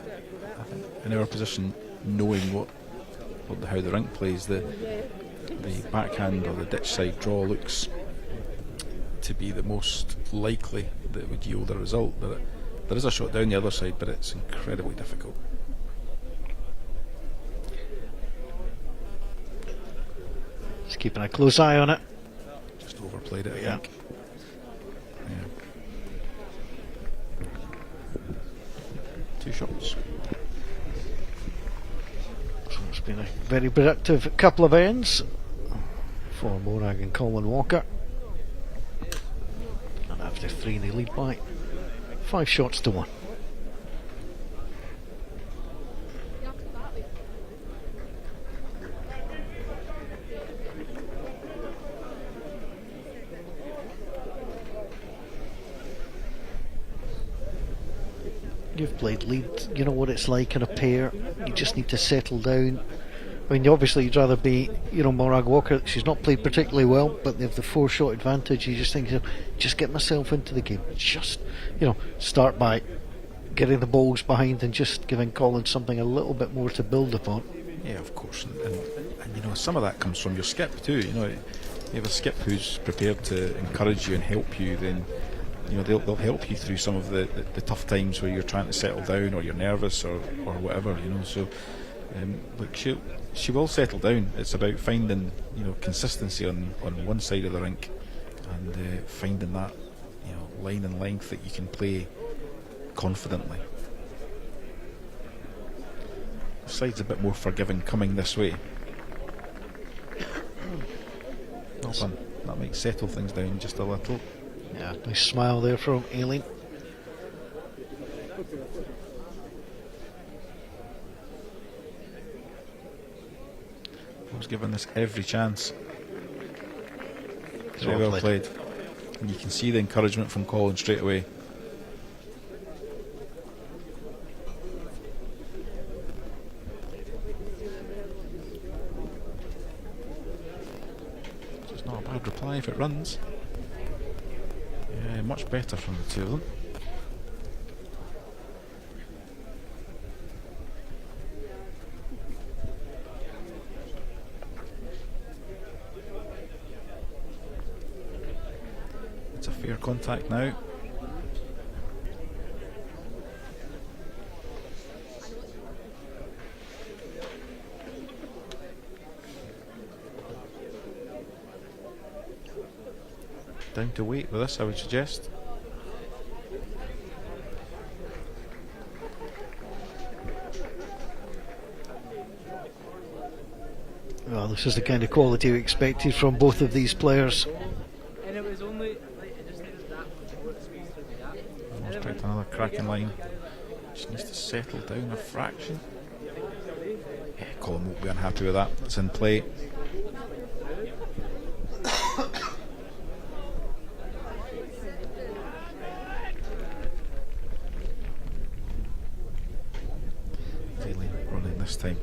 I think in our position, knowing how the rink plays, the backhand or the ditch side draw looks to be the most likely that would yield a result. There is a shot down the other side, but it's incredibly difficult. Just keeping a close eye on it. Just overplayed it, I think. Yeah. 2 shots. So it's been a very productive couple of ends for Morag and Colin Walker. And after 3 they lead by 5 shots to 1. You've played lead, you know what it's like in a pair. You just need to settle down. I mean, obviously you'd rather be, Morag Walker. She's not played particularly well, but they have the 4-shot advantage. You just think, just get myself into the game. Just, start by getting the balls behind and just giving Colin something a little bit more to build upon. Yeah, of course, and some of that comes from your skip too. You have a skip who's prepared to encourage you and help you. Then they'll help you through some of the tough times where you're trying to settle down or you're nervous or whatever. So look, she will settle down. It's about finding consistency on one side of the rink and finding that line and length that you can play confidently. The side's a bit more forgiving coming this way. Well done. That might settle things down just a little. Yeah, nice smile there from Aileen. I was giving this every chance. Very well played. And you can see the encouragement from Colin straight away. It's not a bad reply if it runs. Yeah, much better from the 2 of them. It's a fair contact now. Down to weight with this, I would suggest. Well, this is the kind of quality we expected from both of these players. And it was only it just needed that before it squeezed through the gap. Almost tried another cracking line. Just needs to settle down a fraction. Yeah, Colin won't be unhappy with that. It's in play. Running this time.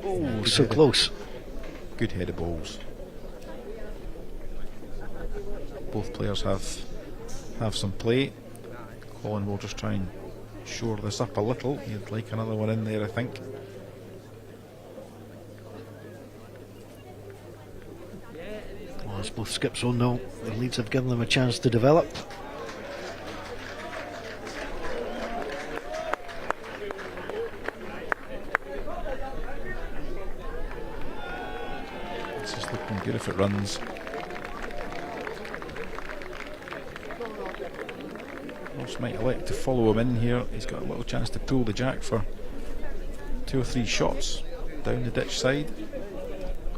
Oh, so close. Good head of balls. Both players have some play. Colin will just try and shore this up a little. You'd like another one in there, I think. Well, as both skips will know, the leads have given them a chance to develop. This is looking good if it runs. Ross might elect to follow him in here. He's got a little chance to pull the jack for 2 or 3 shots down the ditch side,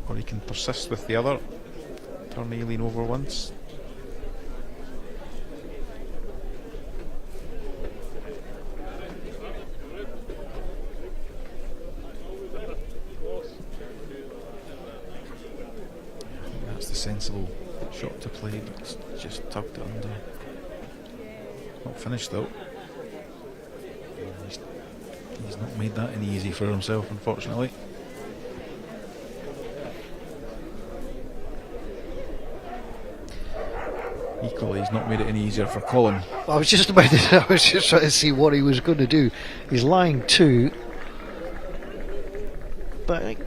or he can persist with the other. Turn Aileen over once. I think that's the sensible shot to play, but it's just tugged it under. Not finished though. He's not made that any easy for himself, unfortunately. Equally, he's not made it any easier for Colin. I was just trying to see what he was going to do. He's lying 2, but I think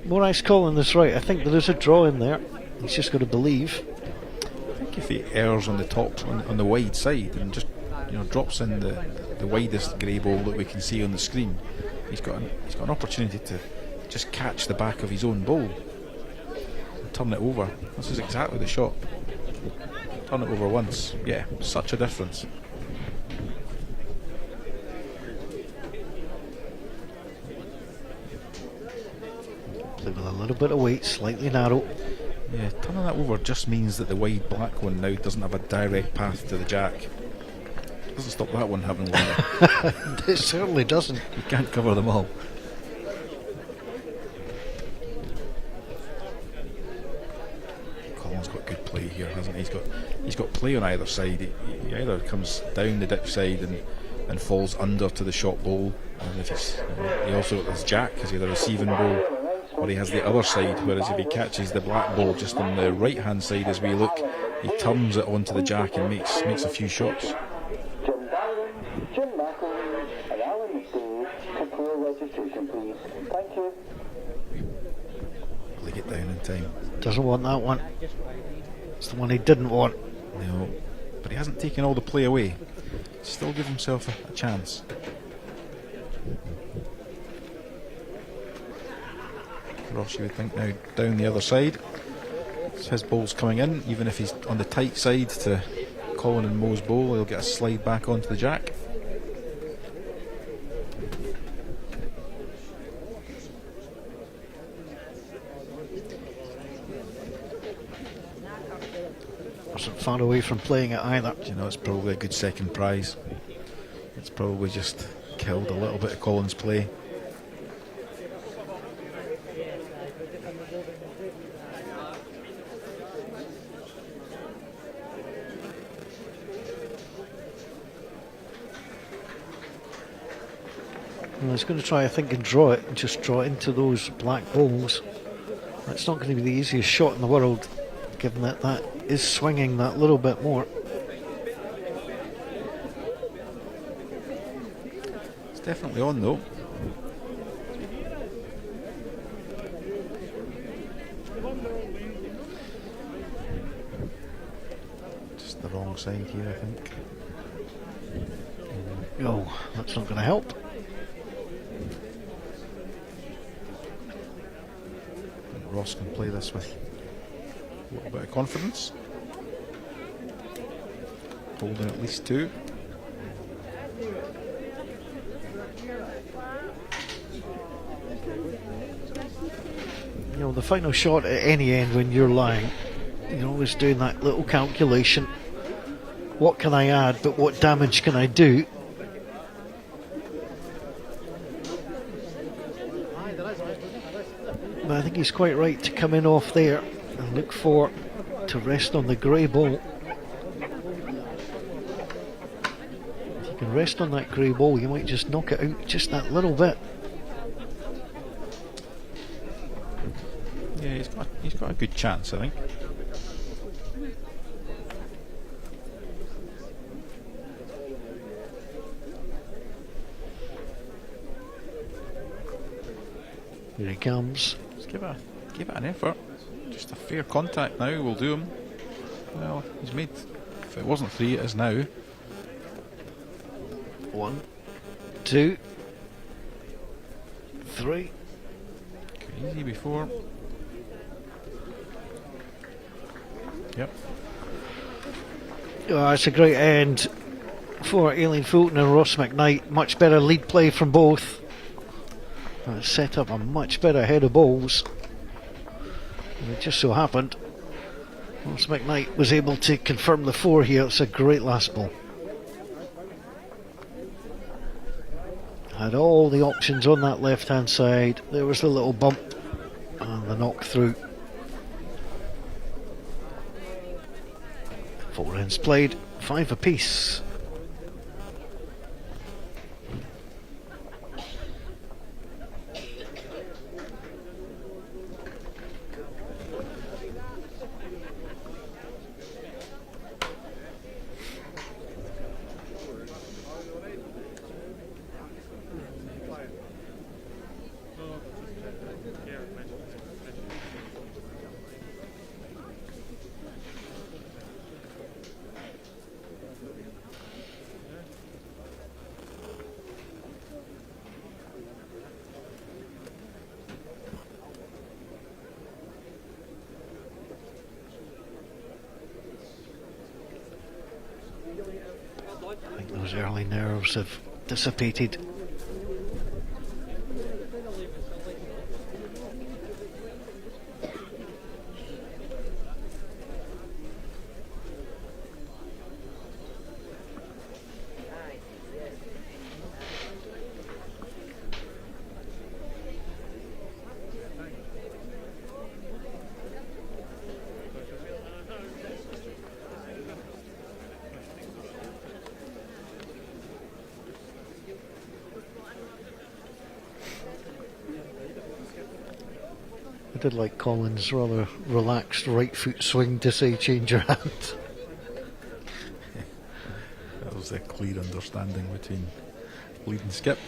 Moraes calling this right. I think there is a draw in there. He's just got to believe. I think if he errs on the top, on the wide side, and just drops in the widest grey ball that we can see on the screen, he's got an opportunity to just catch the back of his own ball and turn it over. This is exactly the shot. Turn it over once. Yeah, such a difference. Play with a little bit of weight, slightly narrow. Yeah, turning that over just means that the wide black one now doesn't have a direct path to the jack. Doesn't stop that one having one. It certainly doesn't. You can't cover them all. Colin's got good play here, hasn't he? He's got play on either side. He either comes down the ditch side and falls under to the shot ball, and if he's, he also has jack as either receiving ball, or he has the other side. Whereas if he catches the black ball just on the right hand side as we look, he turns it onto the jack and makes a few shots. Will he get down in time? Doesn't want that one. It's the one he didn't want. No, but he hasn't taken all the play away. Still give himself a chance. Ross, you would think now down the other side. So his ball's coming in, even if he's on the tight side to Colin and Mo's ball, he'll get a slide back onto the jack. Wasn't far away from playing it either. Do you know, it's probably a good second prize. It's probably just killed a little bit of Colin's play. Well, he's going to try, I think, and draw it, and just draw it into those black balls. That's not going to be the easiest shot in the world, given that that is swinging that little bit more. It's definitely on though. Just the wrong side here, I think. Oh, that's not going to help. Ross can play this with a little bit of confidence. Holding at least 2. You know, the final shot at any end when you're lying, you're always doing that little calculation. What can I add, but what damage can I do? But I think he's quite right to come in off there and look to rest on the grey ball. If you can rest on that grey ball, you might just knock it out just that little bit. Yeah, he's got a good chance, I think. Here he comes. Let's give it an effort. Just a fair contact now will do him. Well, he's made. If it wasn't 3, it is now. 1, 2, 3. Easy before. Yep. Oh, it's a great end for Aileen Fulton and Ross McKnight. Much better lead play from both. Set up a much better head of bowls. And it just so happened Ross McKnight was able to confirm the 4 here. It's a great last ball. Had all the options on that left hand side. There was the little bump and the knock through. 4 ends played, 5 apiece. I think those early nerves have dissipated. I did like Colin's rather relaxed right foot swing to say change your hand. That was a clear understanding between lead and skip.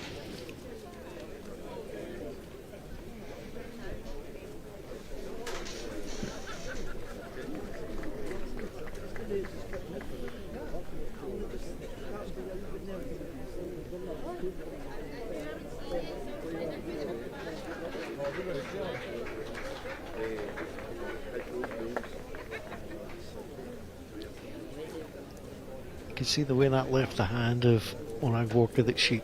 You can see the way that left the hand of Morag Walker, that she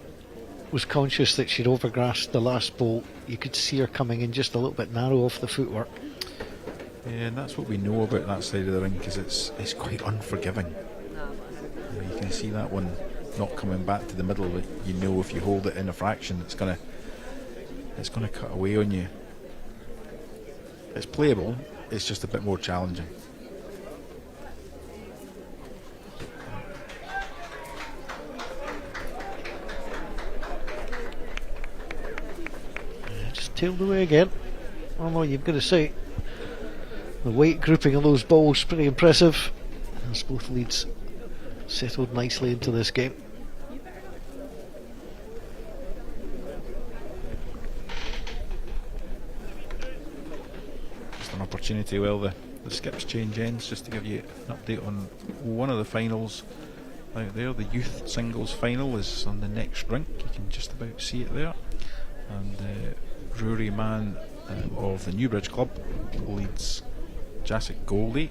was conscious that she'd overgrasped the last ball. You could see her coming in just a little bit narrow off the footwork. Yeah, and that's what we know about that side of the ring, because it's quite unforgiving. You can see that one not coming back to the middle. But you know, if you hold it in a fraction, it's gonna cut away on you. It's playable. It's just a bit more challenging. Just tailed away again. Although you've got to say, the weight grouping of those balls pretty impressive, as both leads settled nicely into this game. Just an opportunity. Well, the skips change ends, just to give you an update on one of the finals out there. The youth singles final is on the next rink. You can just about see it there. And Rory Mann of the Newbridge Club leads Jacek Goldie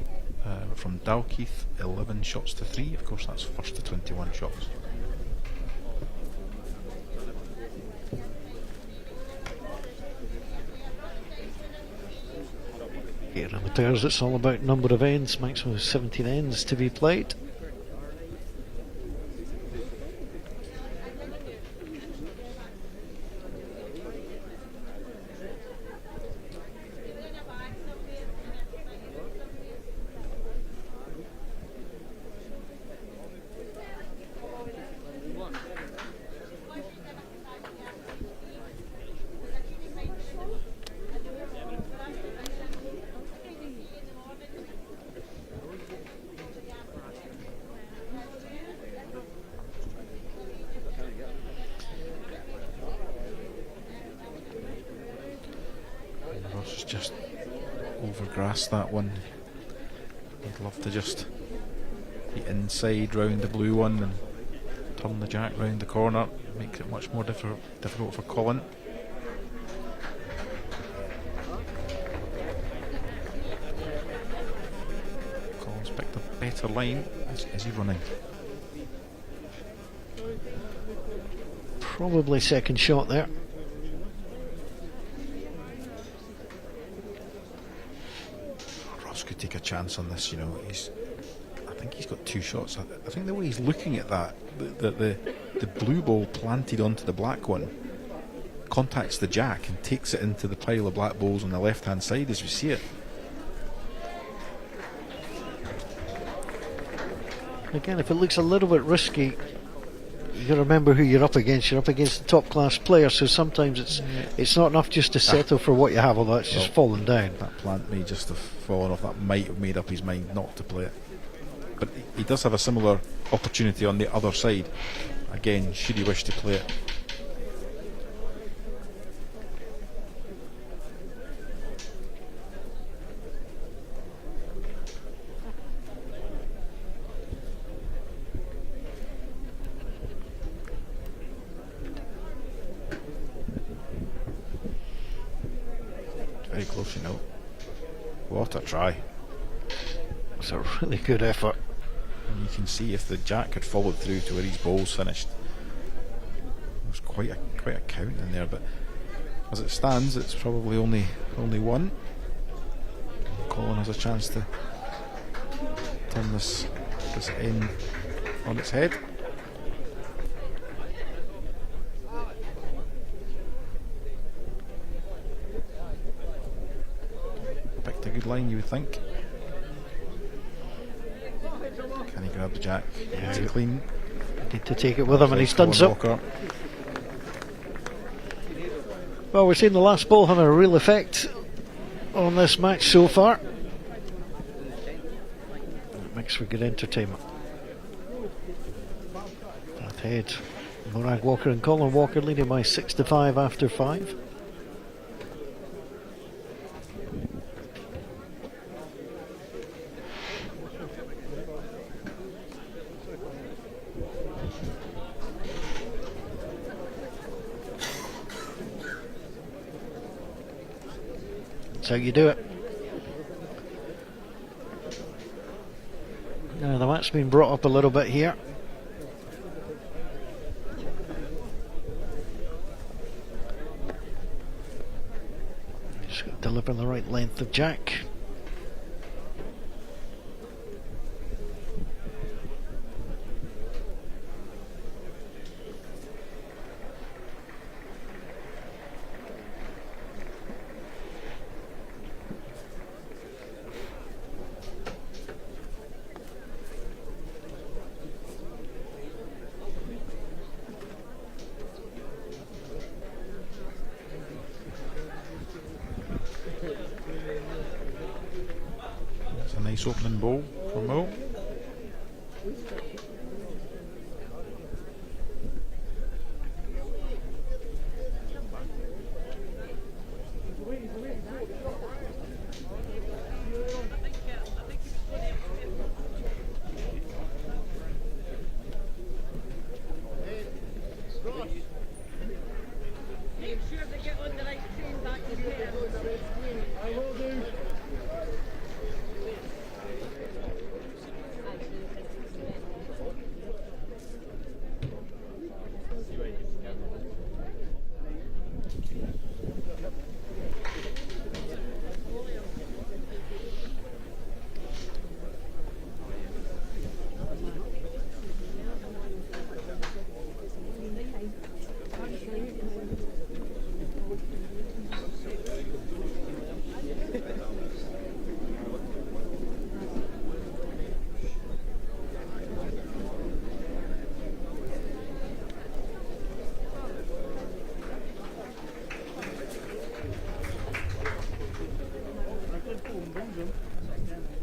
from Dalkeith 11 shots to 3. Of course, that's first to 21 shots. Here in the pairs, it's all about number of ends, maximum of 17 ends to be played. just overgrassed that one. I'd love to just be inside round the blue one and turn the jack round the corner. Makes it much more difficult for Colin. Colin's picked a better line. Is he running? Probably second shot there. Ross could take a chance on this, you know. I think he's got 2 shots. I think the way he's looking at that, the blue ball planted onto the black one contacts the jack and takes it into the pile of black balls on the left hand side as we see it. Again, if it looks a little bit risky, you got to remember who you're up against. You're up against the top class player, so sometimes it's not enough just to settle for what you have, although it's just fallen down. That plant may just have fallen off. That might have made up his mind not to play it. But he does have a similar opportunity on the other side. Again, should he wish to play it. Very close, you know. What a try. It's a really good effort. And you can see if the jack had followed through to where his ball's finished. There's quite a count in there, but as it stands, it's probably only one. Colin has a chance to turn this end on its head. Picked a good line, you would think. Can he grab the jack? Yeah. Is it clean? Need to take it with him, and he's done so. Well, we're seeing the last ball having a real effect on this match so far. It makes for good entertainment. That head, Morag Walker and Colin Walker leading by 6-5 after 5. That's how you do it. Now the mat's been brought up a little bit here. Just got to deliver the right length of jack. It's a nice opening ball for Mo. Make sure they get on the right train back to Perth. I will do.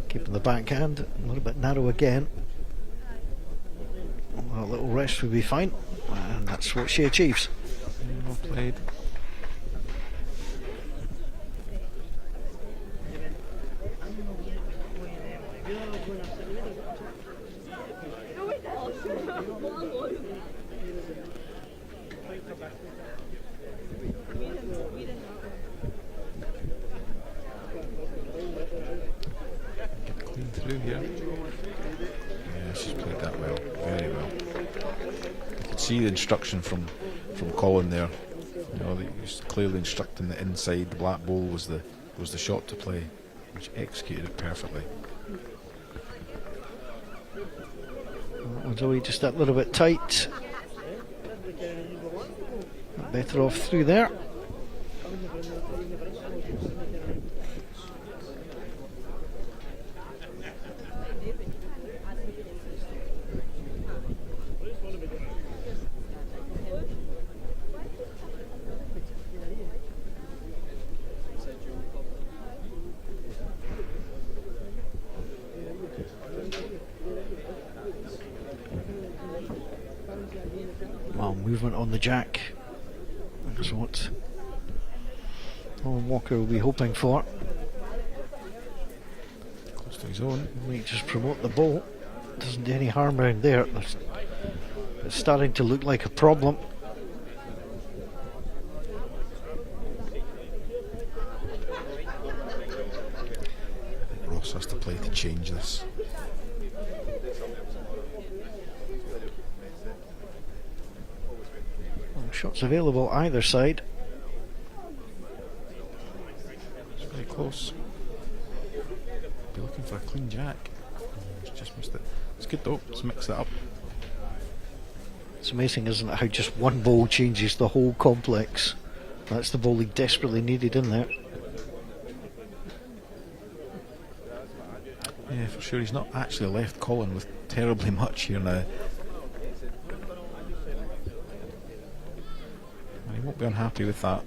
Keeping the backhand a little bit narrow again. A little rest would be fine, and that's what she achieves. Well played. Get clean through here. Yeah, she's played that well, very well. You could see the instruction from Colin there. You know, he was clearly instructing the inside. The black ball was the shot to play, which executed it perfectly. Zoe just that little bit tight. Better off through there. Well, movement on the jack. That's what Owen Walker will be hoping for. Close to his own. Might just promote the ball. Doesn't do any harm around there. It's starting to look like a problem. I think Ross has to play to change this. Shots available either side. It's very close. Be looking for a clean jack. Just missed it. It's good though. Let's mix it up. It's amazing, isn't it, how just one ball changes the whole complex. That's the ball he desperately needed in there. Yeah, for sure. He's not actually left Colin with terribly much here now. He won't be unhappy with that.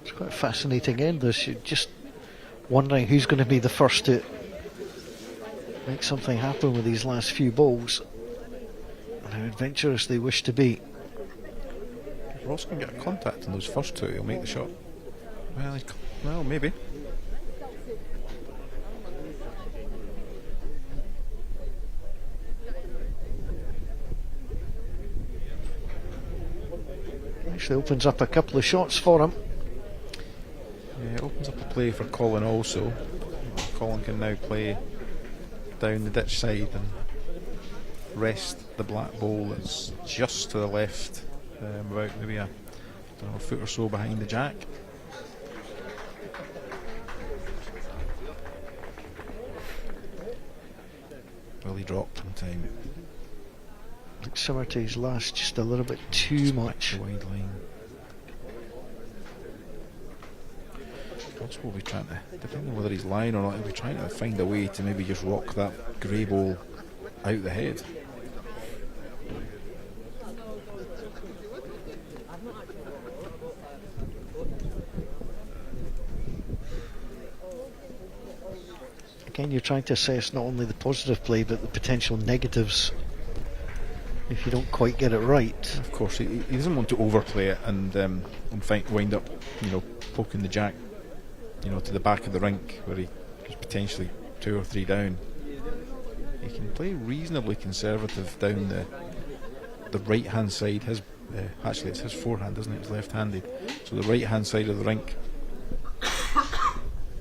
It's quite a fascinating end this. You're just wondering who's going to be the first to make something happen with these last few balls and how adventurous they wish to be. If Ross can get a contact in those first two, he'll make the shot. Well, maybe. Actually opens up a couple of shots for him. Yeah, it opens up a play for Colin also. Colin can now play down the ditch side and rest the black ball that's just to the left, about maybe a foot or so behind the jack. Will he drop in time? Summertay's last just a little bit too much. Wide line. Ross will be trying to, depending on whether he's lying or not, he'll be trying to find a way to maybe just rock that grey ball out the head. Again, you're trying to assess not only the positive play but the potential negatives if you don't quite get it right. Of course, he doesn't want to overplay it and wind up, poking the jack, to the back of the rink where he is potentially 2 or 3 down. He can play reasonably conservative down the right hand side. Actually, it's his forehand, isn't it? It's left-handed. So the right hand side of the rink.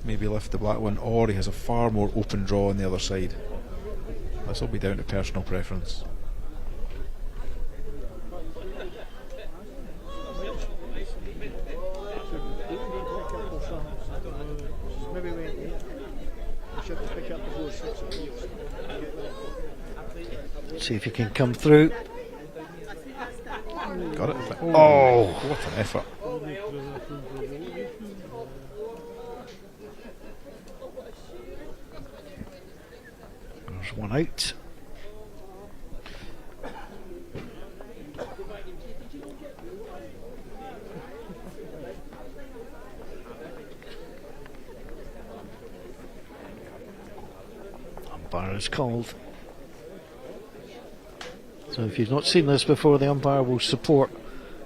Maybe lift the black one, or he has a far more open draw on the other side. This will be down to personal preference. See if you can come through. Got it. Oh, what an effort. There's one out. Umpire is called. So if you've not seen this before, the umpire will support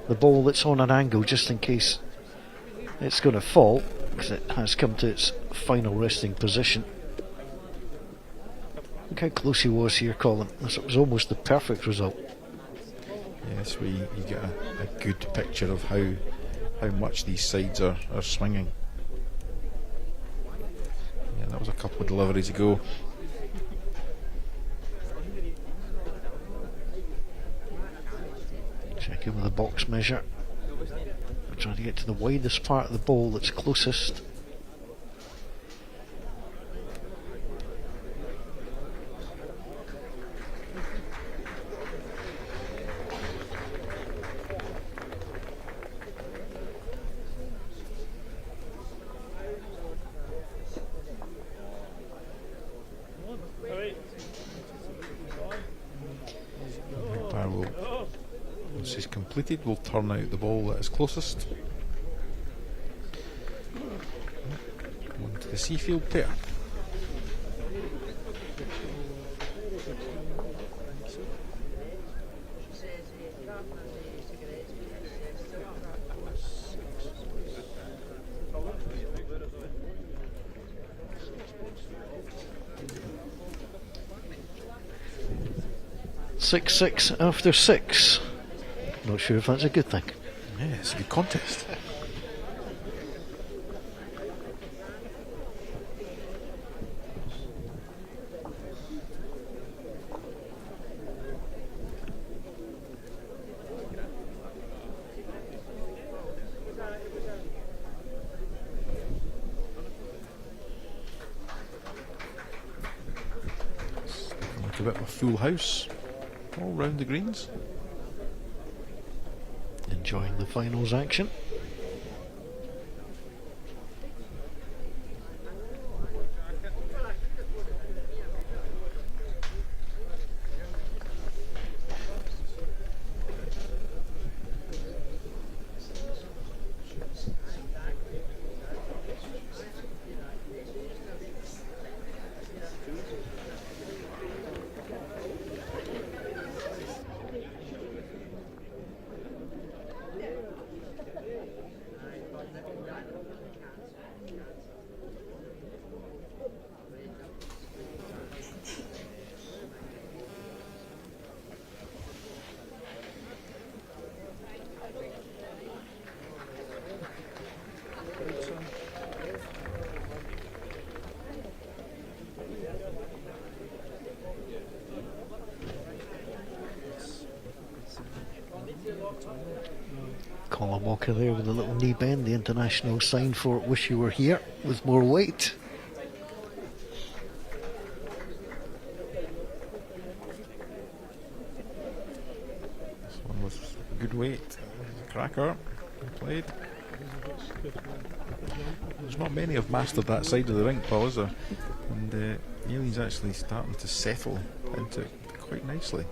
the ball that's on an angle just in case it's going to fall, because it has come to its final resting position. Look how close he was here, Colin. This was almost the perfect result. Yes, you get a good picture of how much these sides are swinging. Yeah, that was a couple of deliveries ago. Checking with the box measure. We're trying to get to the widest part of the ball that's closest. Once he's completed, we'll turn out the ball that is closest. Come on to the Seafield pair. Six after 6. Not sure if that's a good thing. Yeah, it's a good contest. Like a bit of a full house all round the greens. Enjoying the finals action. Colin Walker there with a little knee bend, the international sign for wish you were here with more weight. This one was good weight. Cracker. Played. There's not many have mastered that side of the rink, Paul, is there? And Eileen's actually starting to settle into it quite nicely.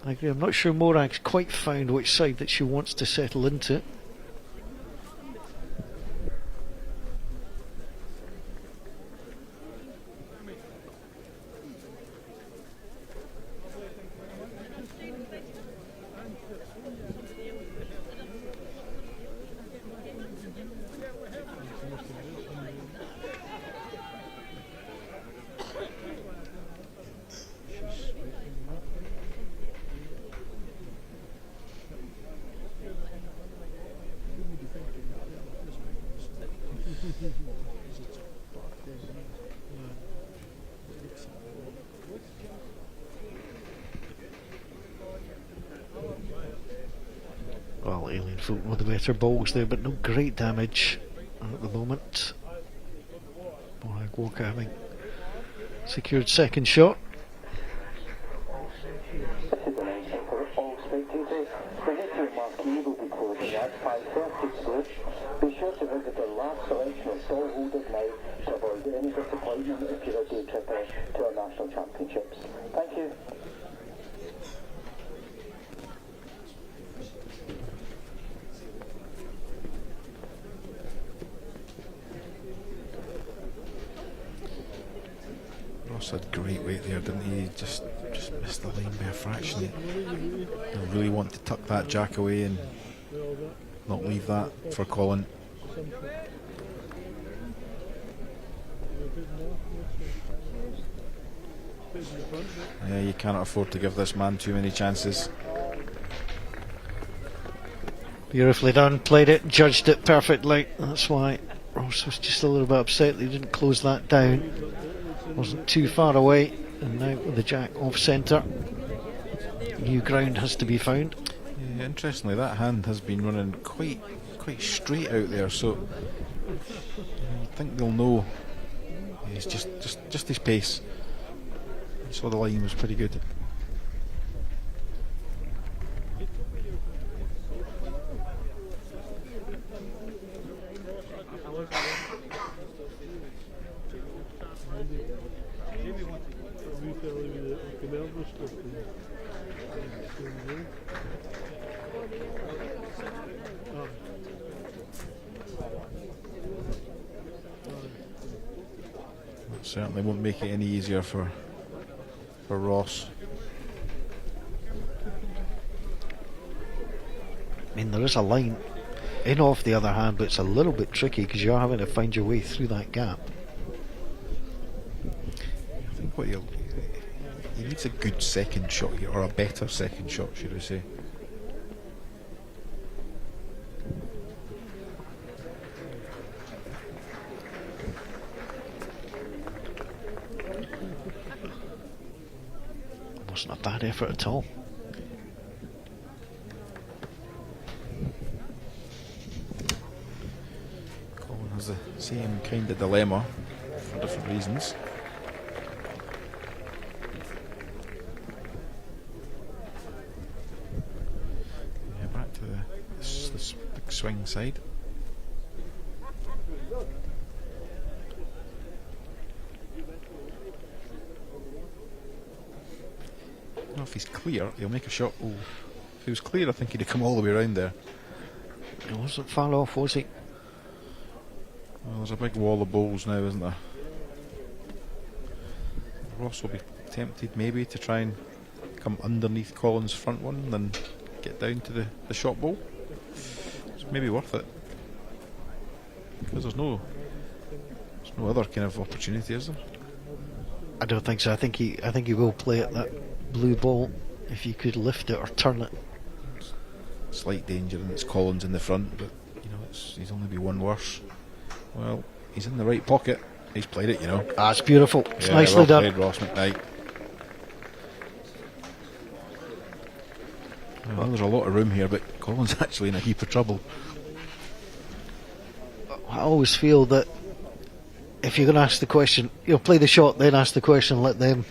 I agree. I'm not sure Morag's quite found which side that she wants to settle into. Well, Alien Folk with the better balls there, but no great damage at the moment. Bohag Walker having secured second shot. All spectators, the Victory Marquee will be closing at 5:30 to go. Be sure to visit the last selection of stall holders now to avoid any disappointment if you're a day tripper to our national championships. Thank you. Ross had great weight there, didn't he? Just missed the line by a fraction. He'll really want to tuck that jack away and not leave that for Colin. Yeah, you cannot afford to give this man too many chances. Beautifully done, played it, judged it perfectly. That's why Ross was just a little bit upset that he didn't close that down. Wasn't too far away, and now with the jack off centre, new ground has to be found. Yeah, interestingly, that hand has been running quite straight out there, so I think they'll know. It's just his pace. So the line was pretty good. Certainly won't make it any easier for Ross. I mean, there is a line in off the other hand, but it's a little bit tricky because you're having to find your way through that gap. I think what he needs a good second shot here, or a better second shot, should I say. Wasn't a bad effort at all. Colin has the same kind of dilemma for different reasons. Yeah, back to this big swing side. If he's clear, he'll make a shot. Oh, if he was clear, I think he'd have come all the way around there. He wasn't far off, was he? Well, there's a big wall of bowls now, isn't there? Ross will be tempted maybe to try and come underneath Colin's front one and then get down to the shot bowl. It's maybe worth it, because there's no other kind of opportunity, is there? I don't think so. I think he will play at that blue ball if you could lift it or turn it. Slight danger, and it's Collins in the front, but you know he's only be one worse. Well, he's in the right pocket. He's played it, you know. That's beautiful. It's yeah, nicely well done. played, Ross McKnight. Well, there's a lot of room here, but Collins actually in a heap of trouble. I always feel that if you're going to ask the question, you'll play the shot, then ask the question, let them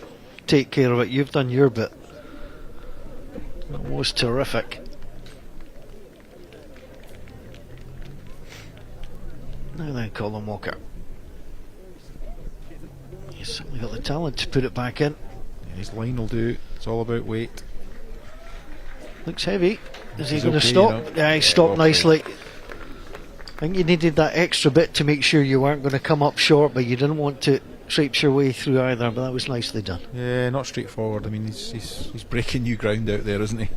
take care of it. You've done your bit. That was terrific. Now then, Colin Walker. He's certainly got the talent to put it back in. Yeah, his line will do. It's all about weight. Looks heavy. Is he He's going to okay, stop? you know. Yeah, he stopped well nicely. I think you needed that extra bit to make sure you weren't going to come up short, but you didn't want to traipse your way through either, but that was nicely done. Yeah, not straightforward. I mean, he's breaking new ground out there, isn't he?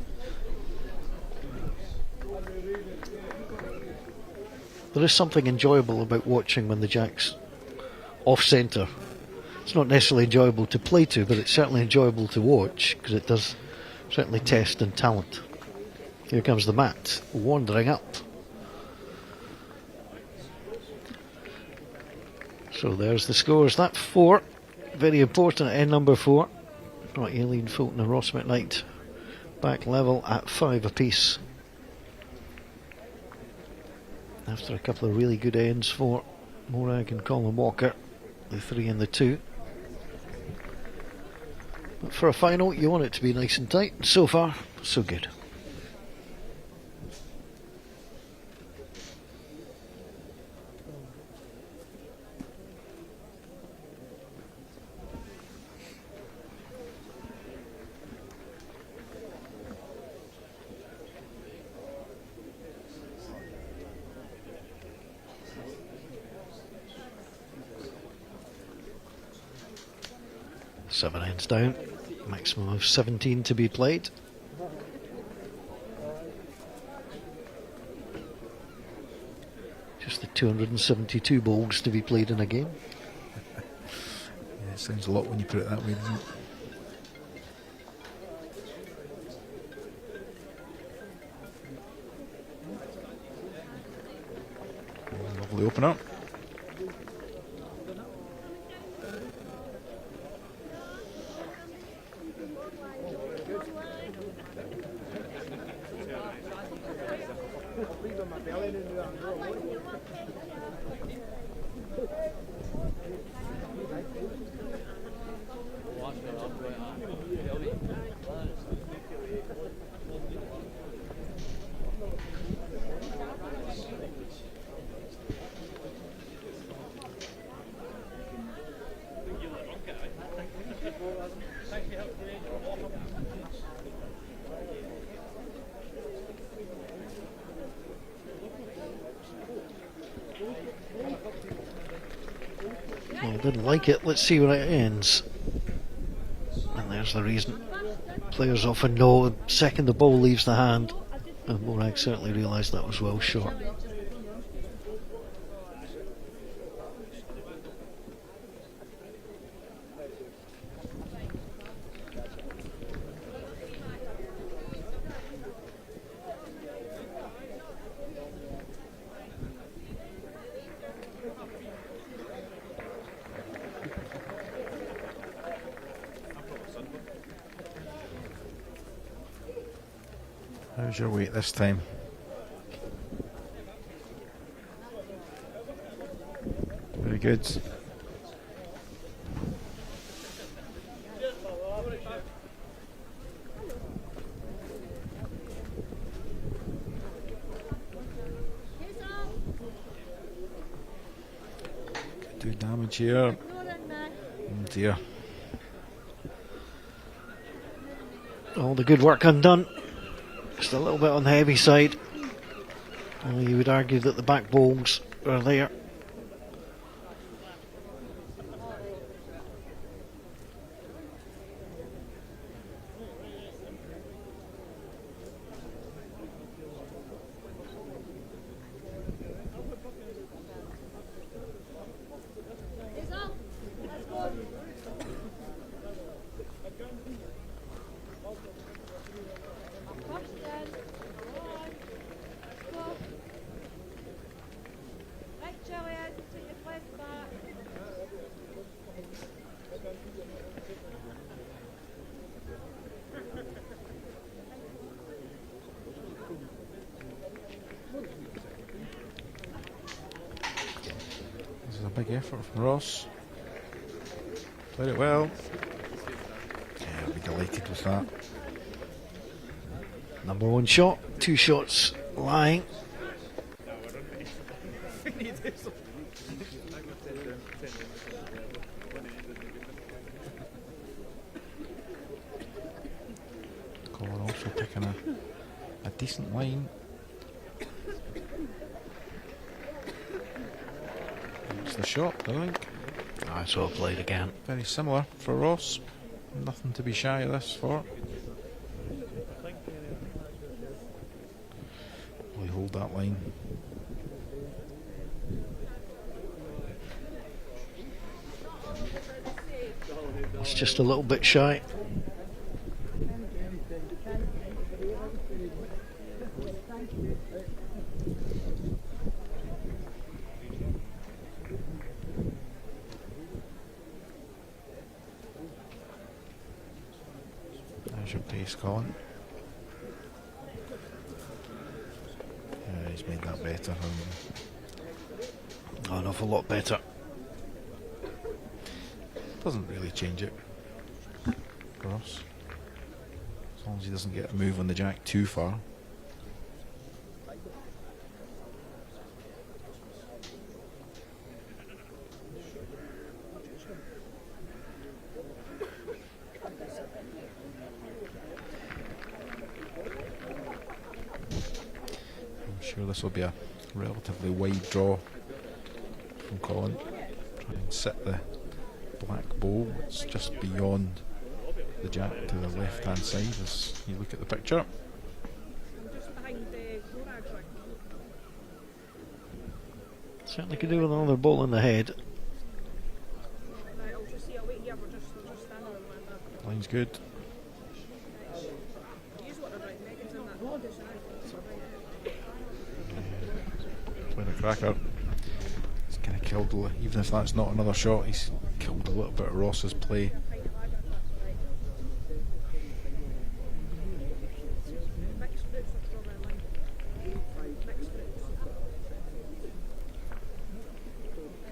There is something enjoyable about watching when the jack's off centre. It's not necessarily enjoyable to play to, but it's certainly enjoyable to watch, because it does certainly test and talent. Here comes the mat, wandering up. So there's the scores. That 4, very important at end number 4. Right, Aileen Fulton and Ross McKnight back level at 5 apiece. After a couple of really good ends for Morag and Colin Walker, the 3 and the 2. But for a final, you want it to be nice and tight. So far, so good. Seven ends down, maximum of 17 to be played. Just the 272 balls to be played in a game. Yeah, it sounds a lot when you put it that way, doesn't it? Lovely opener. Well, I didn't like it. Let's see where it ends. And there's the reason. Players often know the second the ball leaves the hand, and Morag certainly realised that was well short. How's your weight this time? Very good. Could do damage here. Oh dear. All the good work undone. Just a little bit on the heavy side. Well, you would argue that the back balls are there. This is a big effort from Ross. Played it well. Yeah, I'll be delighted with that. Number one shot, 2 shots lying. Colin also picking a decent line. That's the shot, I think. That's well played again. Very similar for Ross. Nothing to be shy of this for. We hold that line. It's just a little bit shy. There's your pace, Colin. he's made that better. An awful lot better. Doesn't really change it for us. As long as he doesn't get a move on the jack too far. I'm sure this will be a relatively wide draw from Colin. Try and set the black bowl. It's just beyond the jack to the left hand side as you look at the picture. I'm just behind the door actually. Certainly could do with another ball in the head. Right, I'll just see, I'll wait here, we're just standing like that. Line's good. Use what they're right, Megan's in that position. Playing a cracker. He's kind of killed, even if that's not another shot, he's killed a little bit of Ross's play.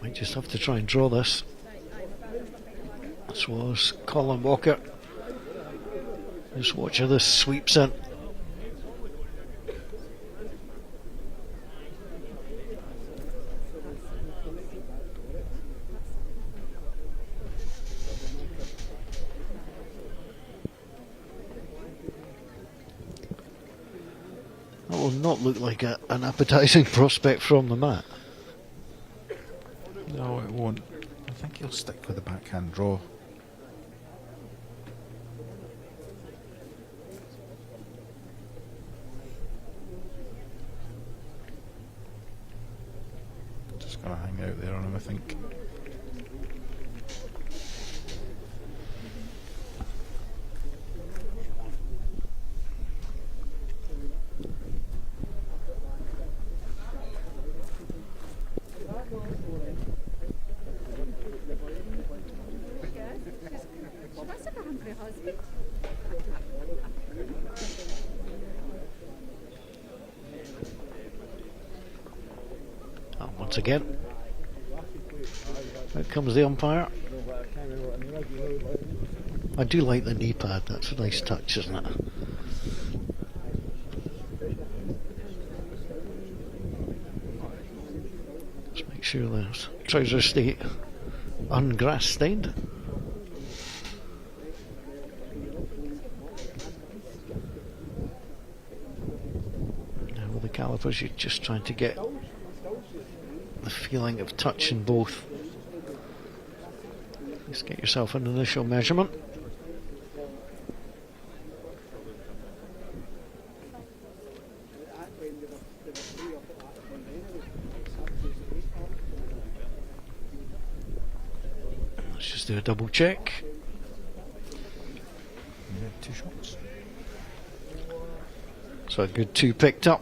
Might just have to try and draw this. This was Colin Walker. Just watch how this sweeps in. That will not look like an appetising prospect from the mat. No, it won't. I think he'll stick with the backhand draw. Just gonna hang out there on him, I think. And once again, out comes the umpire. I do like the knee pad, that's a nice touch, isn't it? Just make sure the trousers stay ungrass stained. Now with the calipers, you're just trying to get the feeling of touch in both. Just get yourself an initial measurement. Let's just do a double check. Yeah, 2 shots. So a good 2 picked up.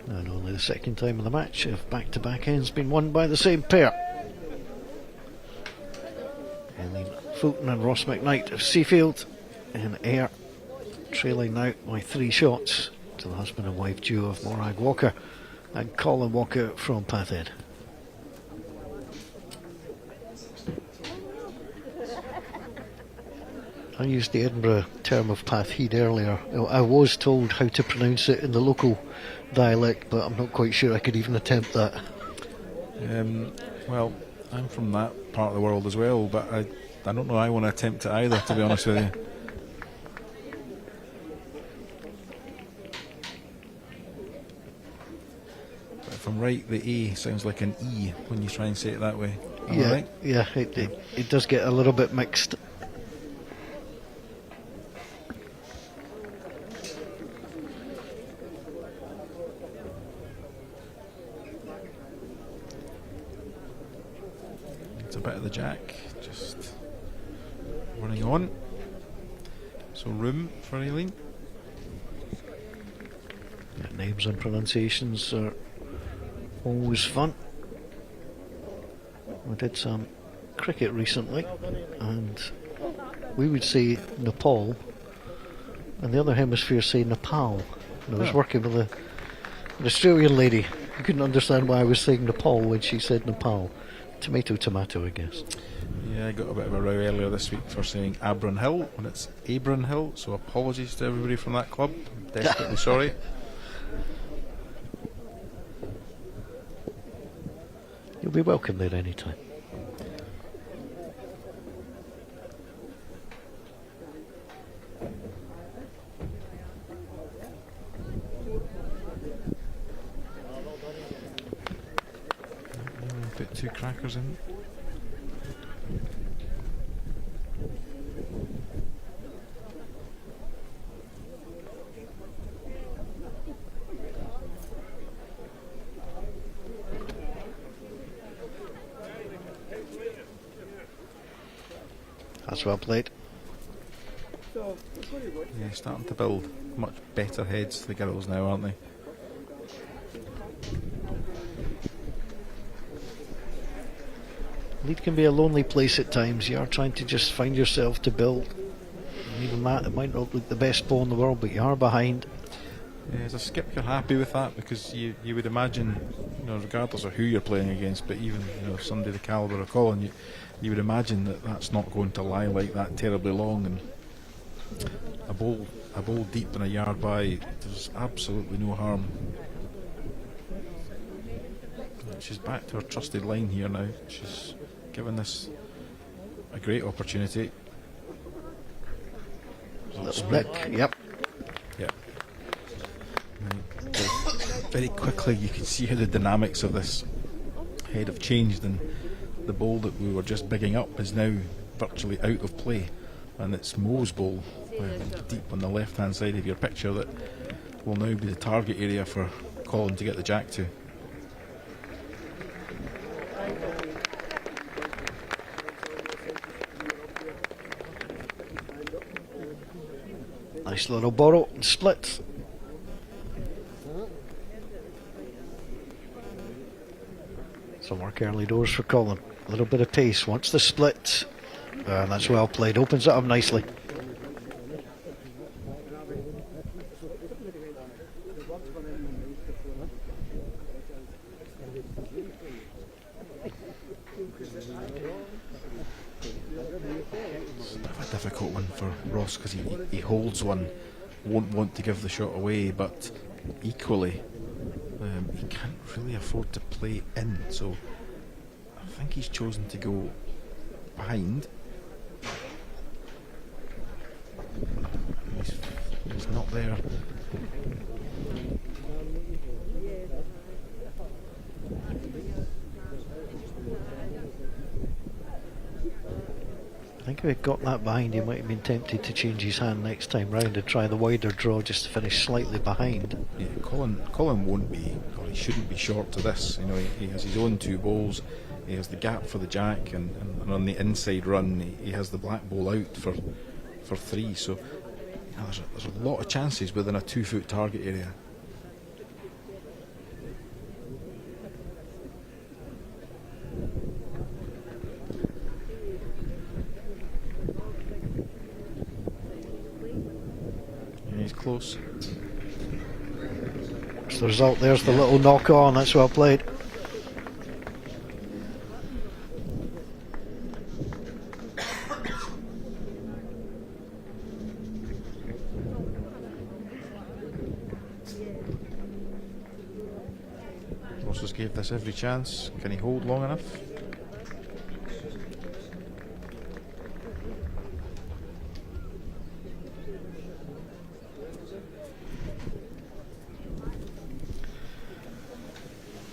And only the second time in the match of back-to-back ends been won by the same pair. Eileen Fulton and Ross McKnight of Seafield in Ayr, trailing now by 3 shots to the husband and wife duo of Morag Walker and Colin Walker from Pathead. I used the Edinburgh term of Patheed earlier. I was told how to pronounce it in the local dialect, but I'm not quite sure I could even attempt that. Well, I'm from that part of the world as well, but I don't know I want to attempt it either, to be honest with you. But if I'm right, the A sounds like an E when you try and say it that way. Am I right? Yeah, it does get a little bit mixed. It's a bit of the jack, just running on. So room for Eileen. Yeah, names and pronunciations are always fun. We did some cricket recently, and we would say Nepal, and the other hemisphere say Nepal. I was Oh. working with an Australian lady who couldn't understand why I was saying Nepal when she said Nepal. Tomato, I guess. Yeah, I got a bit of a row earlier this week for saying Abron Hill when it's Abron Hill, so apologies to everybody from that club. Desperately sorry. You'll be welcome there anytime. Put 2 crackers in. That's well played. Yeah, starting to build much better heads, the girls now, aren't they? Lead can be a lonely place at times. You are trying to just find yourself to build. And even that, it might not look the best ball in the world, but you are behind. Yeah, as a skip, you're happy with that because you would imagine, regardless of who you're playing against, but even somebody the calibre of Colin, you would imagine that that's not going to lie like that terribly long. And a ball deep and a yard by, there's absolutely no harm. She's back to her trusted line here now. She's given this a great opportunity. Yep. Yep. Very quickly you can see how the dynamics of this head have changed, and the ball that we were just bigging up is now virtually out of play, and it's Mo's ball deep on the left hand side of your picture that will now be the target area for Colin to get the jack to. Nice little borrow and split. Some work early doors for Colin. A little bit of pace. Wants the split. And that's well played. Opens it up nicely. It's a bit of a difficult one for Ross because he holds one, won't want to give the shot away, but equally he can't really afford to play in, so I think he's chosen to go behind. He's not there. I think if he'd got that behind, he might have been tempted to change his hand next time round and try the wider draw just to finish slightly behind. Yeah, Colin won't be, or he shouldn't be short to this. He has his own 2 balls. He has the gap for the jack, and on the inside run, he has the black ball out for 3. So there's a lot of chances within a 2-foot target area. He's close. What's the result? There's the little knock on. That's well played. Ross has gave this every chance. Can he hold long enough?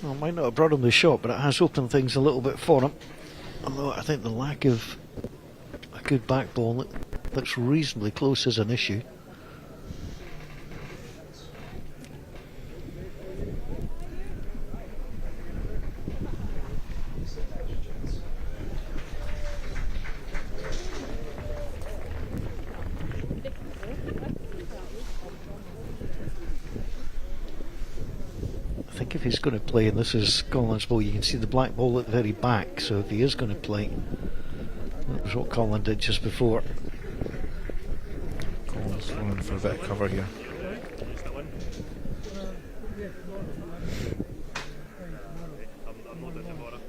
Well, it might not have brought him the shot, but it has opened things a little bit for him. Although I think the lack of a good back ball that's reasonably close is an issue. I think if he's going to play, and this is Colin's ball, you can see the black ball at the very back, so if he is going to play, that was what Colin did just before. Colin's going for a bit of cover here. I'm not in the bother.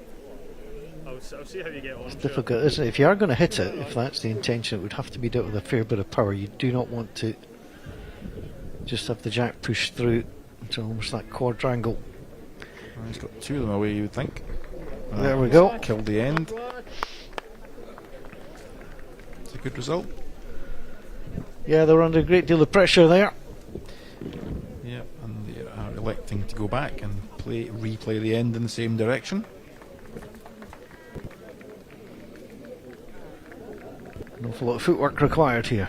I'll see how you get on. It's difficult, isn't it? If you are going to hit it, if that's the intention, it would have to be done with a fair bit of power. You do not want to just have the jack pushed through into almost that quadrangle. He's got two of them away, you would think. There we go. Killed the end. It's a good result. Yeah, they're under a great deal of pressure there. Yeah, and they are electing to go back and replay the end in the same direction. An awful lot of footwork required here.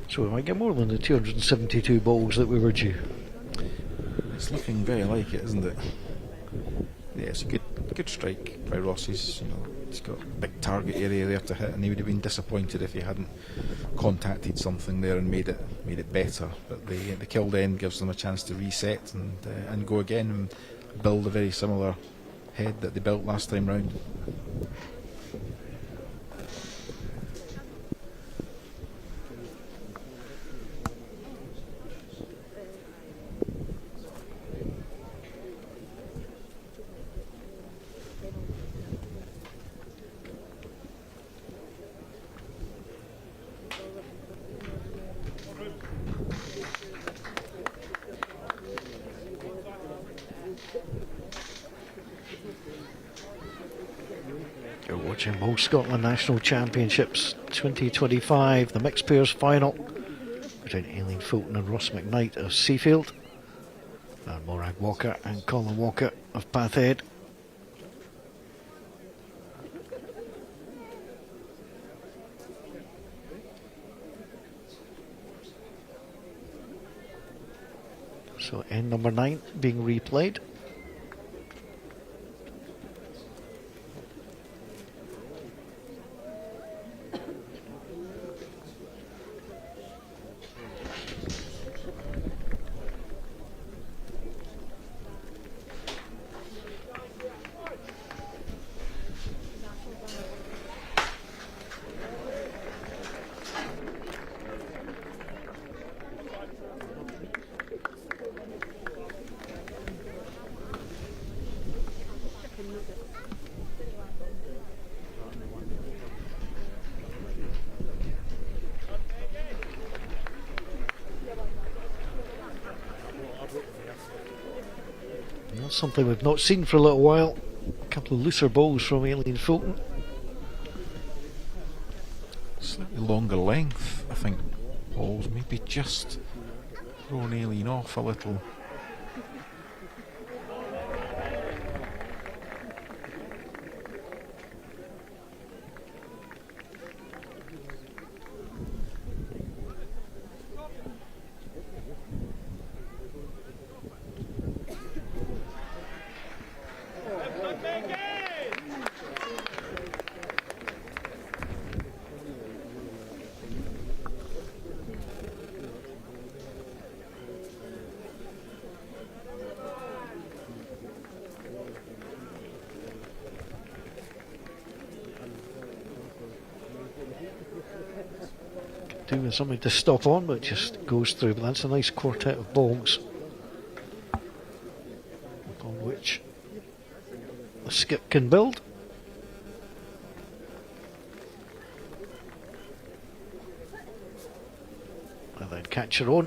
So we might get more than the 272 balls that we were due. It's looking very like it, isn't it? Yeah, it's a good strike by Rossi's. You know, he's got a big target area there to hit, and he would have been disappointed if he hadn't contacted something there and made it better. But the killed end gives them a chance to reset and go again and build a very similar head that they built last time round. You're watching Bowl Scotland National Championships 2025, the mixed pairs final between Aileen Fulton and Ross McKnight of Seafield, and Morag Walker and Colin Walker of Pathhead. So end number 9 being replayed. That's something we've not seen for a little while. A couple of looser balls from Aileen Fulton. Slightly longer length, I think. Balls maybe just thrown Aileen off a little. Doing something to stop on, but just goes through. But that's a nice quartet of balls upon which the skip can build. And then catch her own.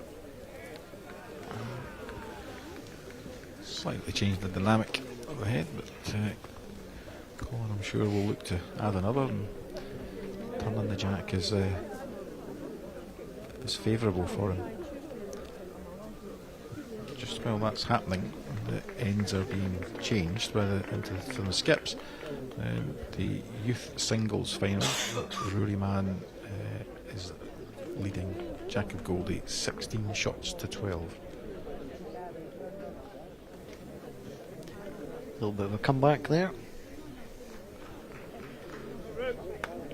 Slightly changed the dynamic of the head, but Colin, I'm sure, will look to add another, and turning the jack is favourable for him. Just while that's happening, the ends are being changed from the skips. The youth singles final, Rory Mann is leading Jack of Goldie 16 shots to 12. A little bit of a comeback there.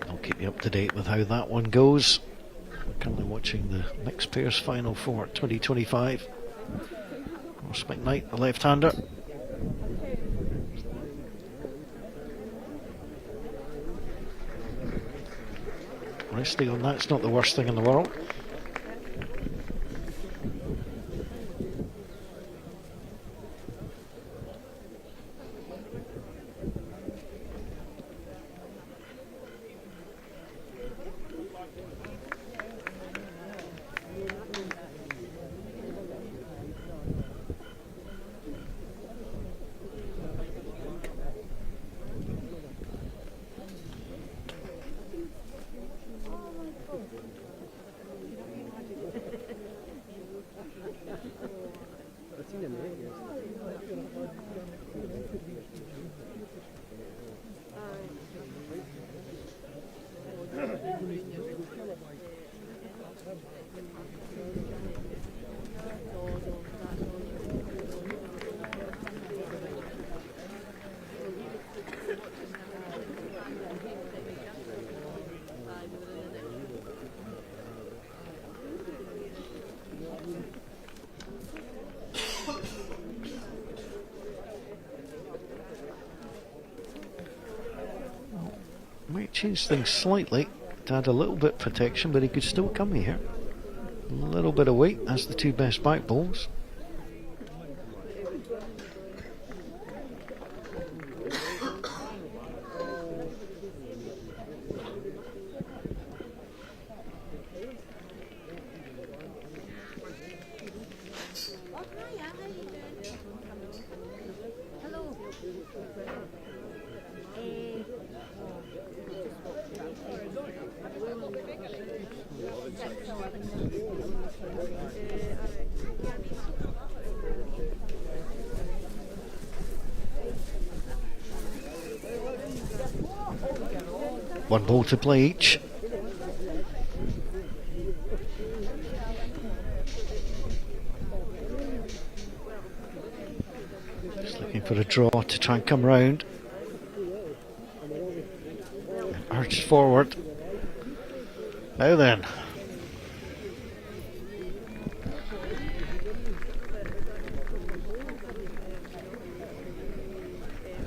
I'll keep you up to date with how that one goes. We're currently watching the mixed pairs final for 2025. Ross McKnight, the left-hander. Resting on that's not the worst thing in the world. Might change things slightly to add a little bit of protection, but he could still come here. A little bit of weight as the two best back bowls. One ball to play each. Just looking for a draw to try and come round. Urged forward. Now then.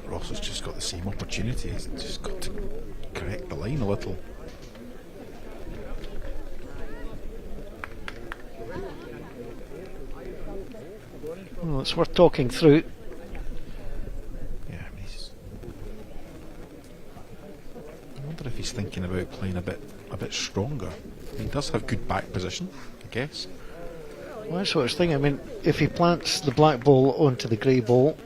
Ross has just got the same opportunity. He's just got to correct the line a little. Well, it's worth talking through. Yeah, I mean, I wonder if he's thinking about playing a bit stronger. He does have good back position, I guess. Well, that's what I was thinking. I mean, if he plants the black ball onto the grey ball,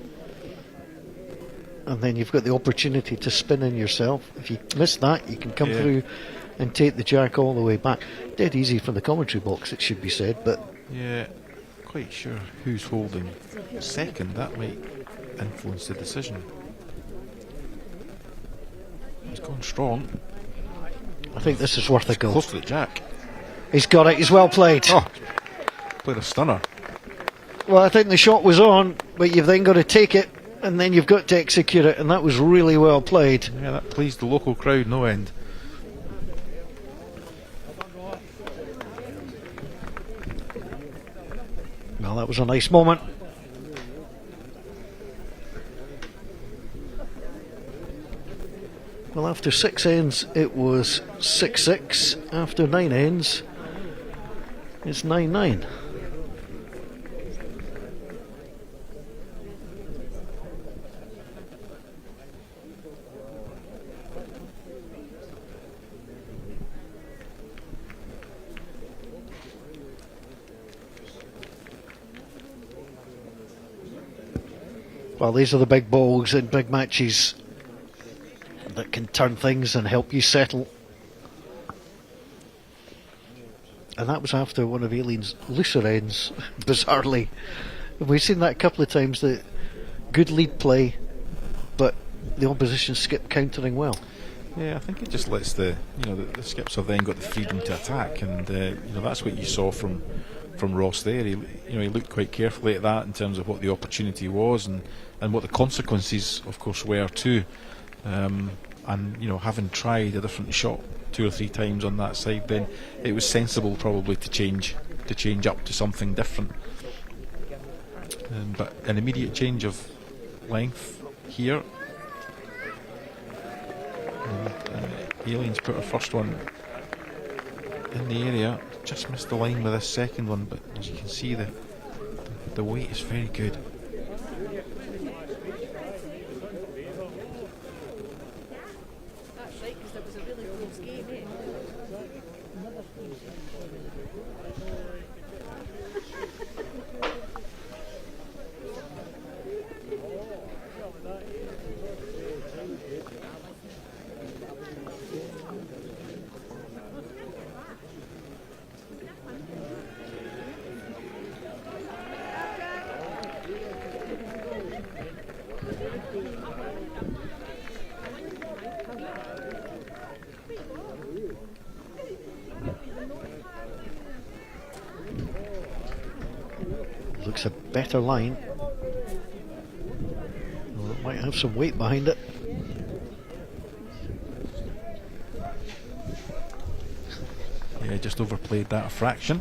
and then you've got the opportunity to spin in yourself. If you miss that, you can come through and take the jack all the way back. Dead easy from the commentary box, it should be said, but... Yeah, quite sure who's holding second. That might influence the decision. He's gone strong. I think this is worth a go. Close to the jack. He's got it, he's well played. Oh, played a stunner. Well, I think the shot was on, but you've then got to take it, and then you've got to execute it, and that was really well played. Yeah, that pleased the local crowd no end. Well, that was a nice moment. Well, after 6 ends, it was 6-6. After 9 ends, it's 9-9. Well, these are the big balls in big matches that can turn things and help you settle. And that was after one of Aileen's looser ends, bizarrely. We've seen that a couple of times, that good lead play, but the opposition skip countering well. Yeah, I think it just lets the skips have then got the freedom to attack, and that's what you saw from Ross there. He looked quite carefully at that in terms of what the opportunity was and what the consequences, of course, were too. And having tried a different shot 2 or 3 times on that side, then it was sensible probably to change up to something different. But an immediate change of length here. Aileen's put her first one in the area, just missed the line with this second one, but as you can see, the weight is very good. That's right, because there was a really close game, eh? looks a better line. Well, it might have some weight behind it. Yeah, just overplayed that a fraction.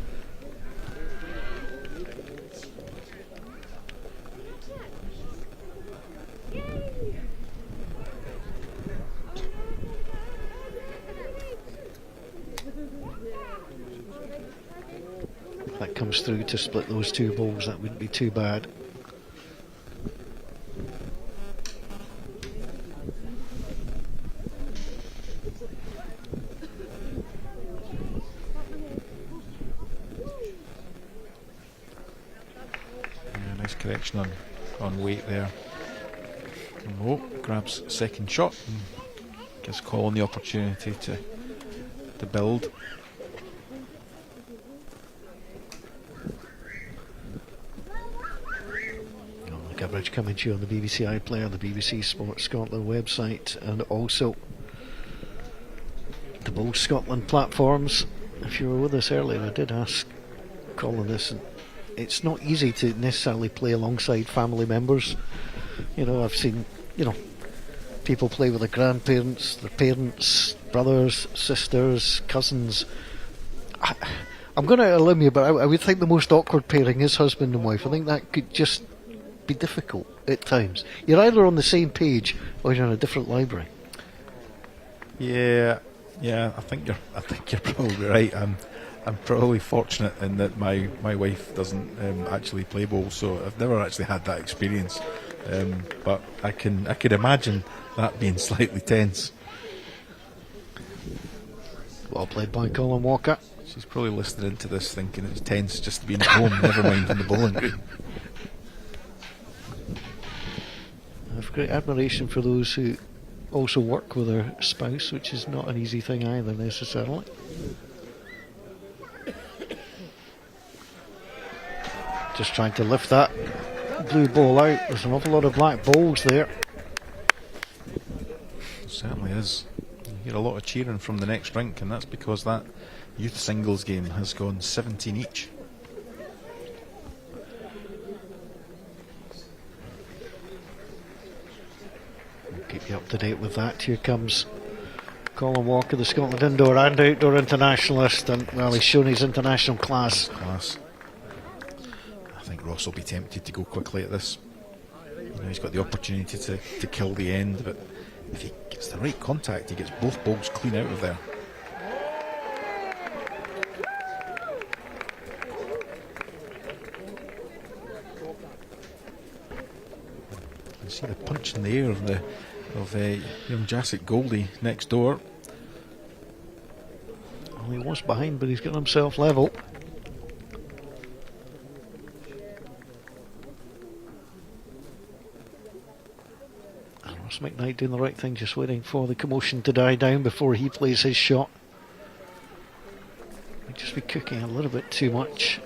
If that comes through to split those two balls, that wouldn't be too bad. Correction on weight there. Oh, grabs second shot and gives Colin the opportunity to build. The coverage coming to you on the BBC iPlayer, the BBC Sports Scotland website, and also the Bowl Scotland platforms. If you were with us earlier, I did ask Colin this, and it's not easy to necessarily play alongside family members. You know, I've seen, people play with their grandparents, their parents, brothers, sisters, cousins. I'm going to allude you, but I would think the most awkward pairing is husband and wife. I think that could just be difficult at times. You're either on the same page or you're in a different library. Yeah, I think you're probably right. I'm probably fortunate in that my wife doesn't actually play bowls, so I've never actually had that experience. But I could imagine that being slightly tense. Well played by Colin Walker. She's probably listening into this thinking it's tense just being at home, never mind in the bowling green. I have great admiration for those who also work with their spouse, which is not an easy thing either necessarily. Just trying to lift that blue ball out. There's an awful lot of black balls there. It certainly is. You hear a lot of cheering from the next rink, and that's because that youth singles game has gone 17 each. We'll keep you up to date with that. Here comes Colin Walker, the Scotland indoor and outdoor internationalist, and well, he's shown his international class. I think Ross will be tempted to go quickly at this. He's got the opportunity to kill the end, but if he gets the right contact, he gets both balls clean out of there. You see the punch in the air of young Jacek Goldie next door. Well, he was behind, but he's got himself level. Ross McKnight doing the right thing, just waiting for the commotion to die down before he plays his shot. Might just be cooking a little bit too much.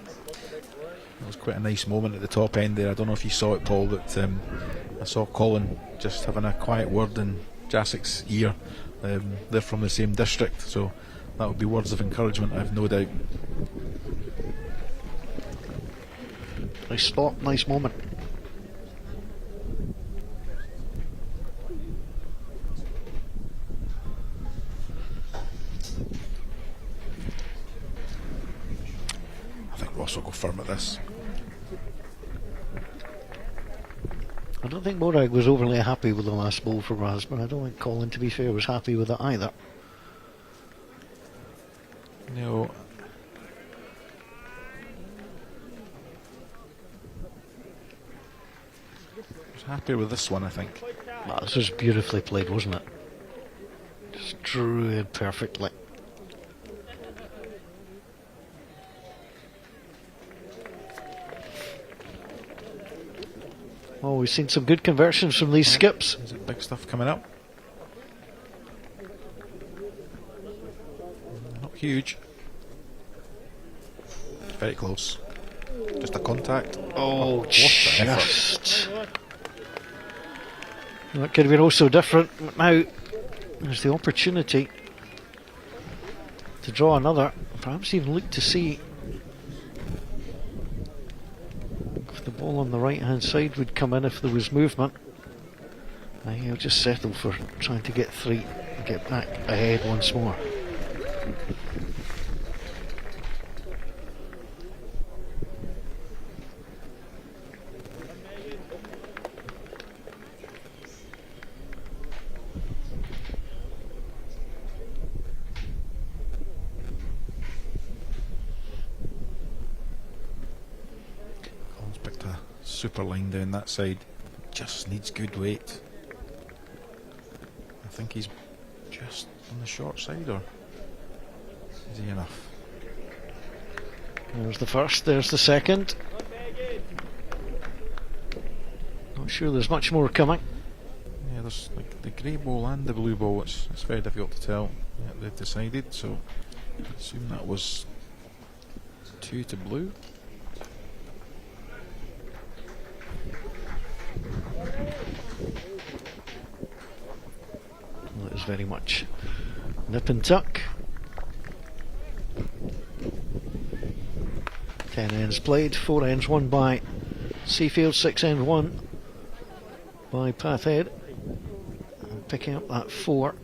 That was quite a nice moment at the top end there. I don't know if you saw it, Paul, but I saw Colin just having a quiet word in Jacek's ear. They're from the same district, so that would be words of encouragement, I've no doubt. Nice spot, nice moment. I think Ross will go firm at this. I don't think Morag was overly happy with the last ball for Raz, but I don't think Colin, to be fair, was happy with it either. No. I was happy with this one, I think. Well, this was beautifully played, wasn't it? Just drew it perfectly. Oh, we've seen some good conversions from these skips. Is it big stuff coming up? Not huge. Very close. Just a contact. Oh, what an effort. just. Well, it could have been also different. Now, there's the opportunity to draw another. Perhaps even look to see if The ball on the right hand side would come in if there was movement. Now he'll just settle for trying to get 3 and get back ahead once more. Picked a super line down that side. Just needs good weight. I think he's just on the short side, or is he enough? There's the first, there's the second. Not sure there's much more coming. Yeah, there's like the grey ball and the blue ball. It's very difficult to tell. Yeah, they've decided, so I assume that was 2 to blue. Well, it was very much nip and tuck. 10 ends played, 4 ends won by Seafield, 6 ends won by Pathhead. And picking up that 4.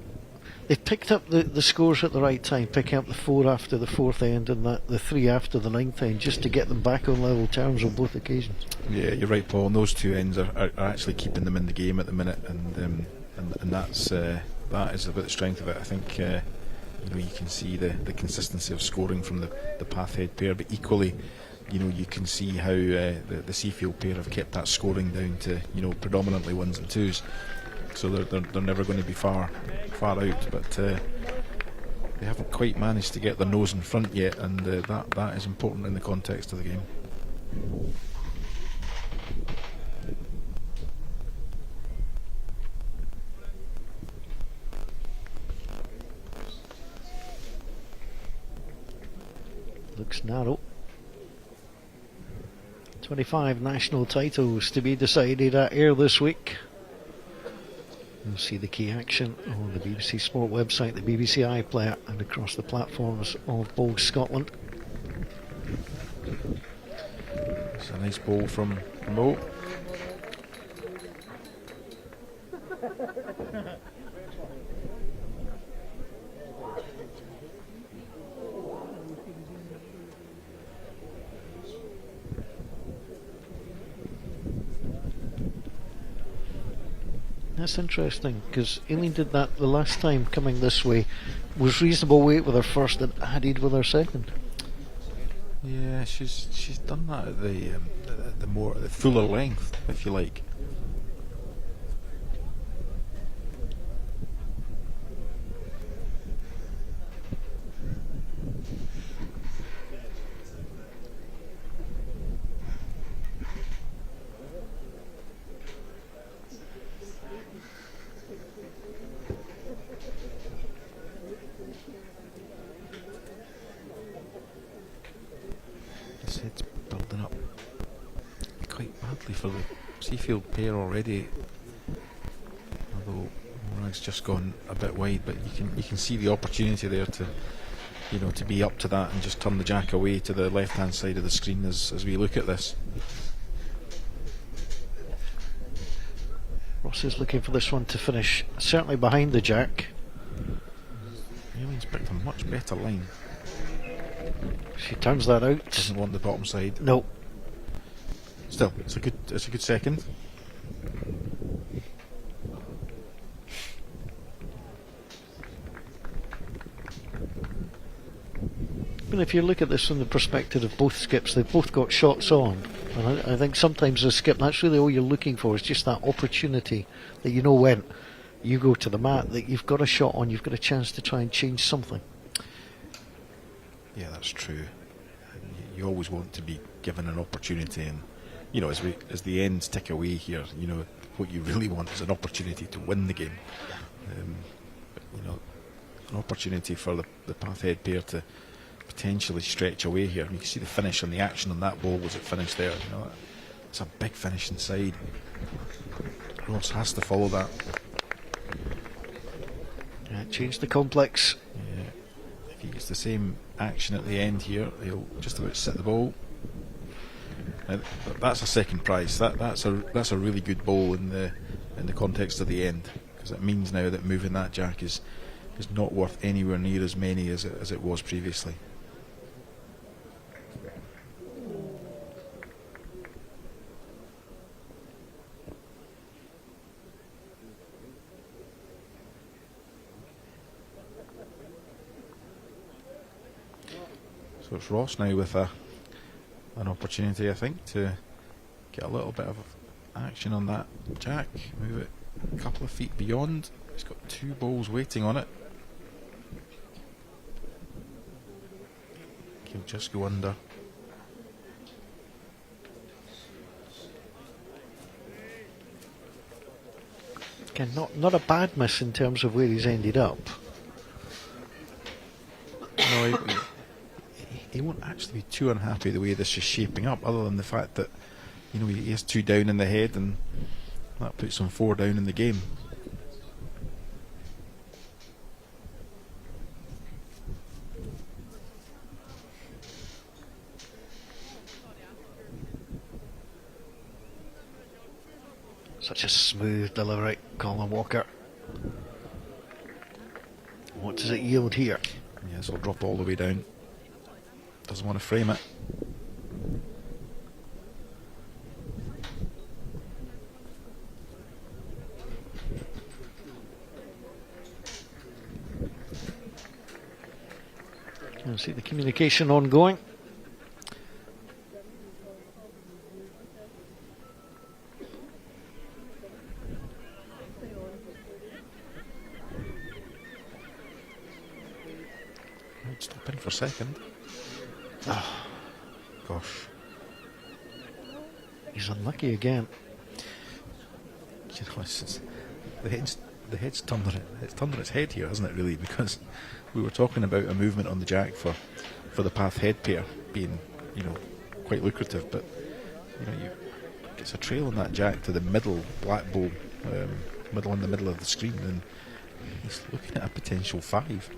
They picked up the scores at the right time, picking up the 4 after the 4th end and the 3 after the 9th end, just to get them back on level terms on both occasions. Yeah, you're right, Paul. And those 2 ends are actually keeping them in the game at the minute, and that's that is a bit the strength of it. I think you can see the consistency of scoring from the Pathhead pair, but equally, you can see how the Seafield pair have kept that scoring down to predominantly 1s and 2s. So they're never going to be far out, but they haven't quite managed to get their nose in front yet, and that is important in the context of the game. Looks narrow. 25 national titles to be decided at Ayr this week. You'll see the key action on the BBC Sport website, the BBC iPlayer, and across the platforms of Bowl Scotland. It's a nice ball from Mo. That's interesting, because Aileen did that the last time coming this way. Was reasonable weight with her first and added with her second. Yeah, she's done that at the fuller length, if you like. It's building up quite badly for the Seafield pair already, although Morag's just gone a bit wide, but you can see the opportunity there to to be up to that and just turn the jack away to the left hand side of the screen as we look at this. Ross is looking for this one to finish certainly behind the jack. Aileen's picked a much better line. She turns that out. Doesn't want the bottom side. No. Still, it's a good second. But if you look at this from the perspective of both skips, they've both got shots on. And I think sometimes as a skip, that's really all you're looking for, is just that opportunity that when you go to the mat, that you've got a shot on, you've got a chance to try and change something. Yeah, that's true. You always want to be given an opportunity, and as the ends tick away here, what you really want is an opportunity to win the game. An opportunity for the Pathhead pair to potentially stretch away here. You can see the finish on the action on that ball was it finished there. It's a big finish inside. Ross has to follow that. Yeah, change the complex. Yeah. If he gets the same action at the end here, he'll just about sit the ball. That's a second prize. That's a really good bowl in the context of the end, because it means now that moving that jack is not worth anywhere near as many as it was previously. So it's Ross now with an opportunity, I think, to get a little bit of action on that jack, move it a couple of feet beyond. He's got 2 balls waiting on it. He'll just go under. Again, not a bad miss in terms of where he's ended up. No, he won't actually be too unhappy the way this is shaping up, other than the fact that, you know, he has 2 down in the head, and that puts him 4 down in the game. Such a smooth delivery, Colin Walker. What does it yield here? Yes, it'll drop all the way down. Doesn't want to frame it. You see the communication ongoing. Stop in for a second. Oh, gosh. He's unlucky again. You know, the head's turned on its head here, hasn't it, really? Because we were talking about a movement on the jack for the path head pair being, you know, quite lucrative, but you know, it's a trail on that jack to the middle black bowl, middle in the middle of the screen, and he's looking at a potential 5.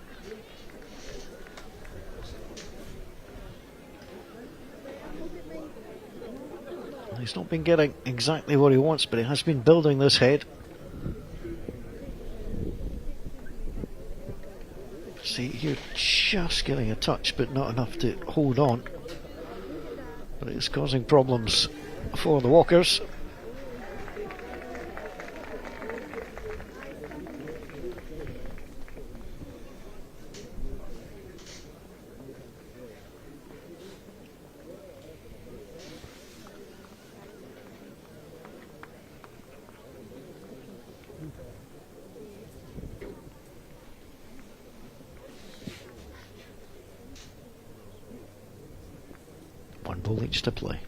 He's not been getting exactly what he wants, but he has been building this head. See, you're just getting a touch, but not enough to hold on. But it's causing problems for the Walkers. One ball each to play.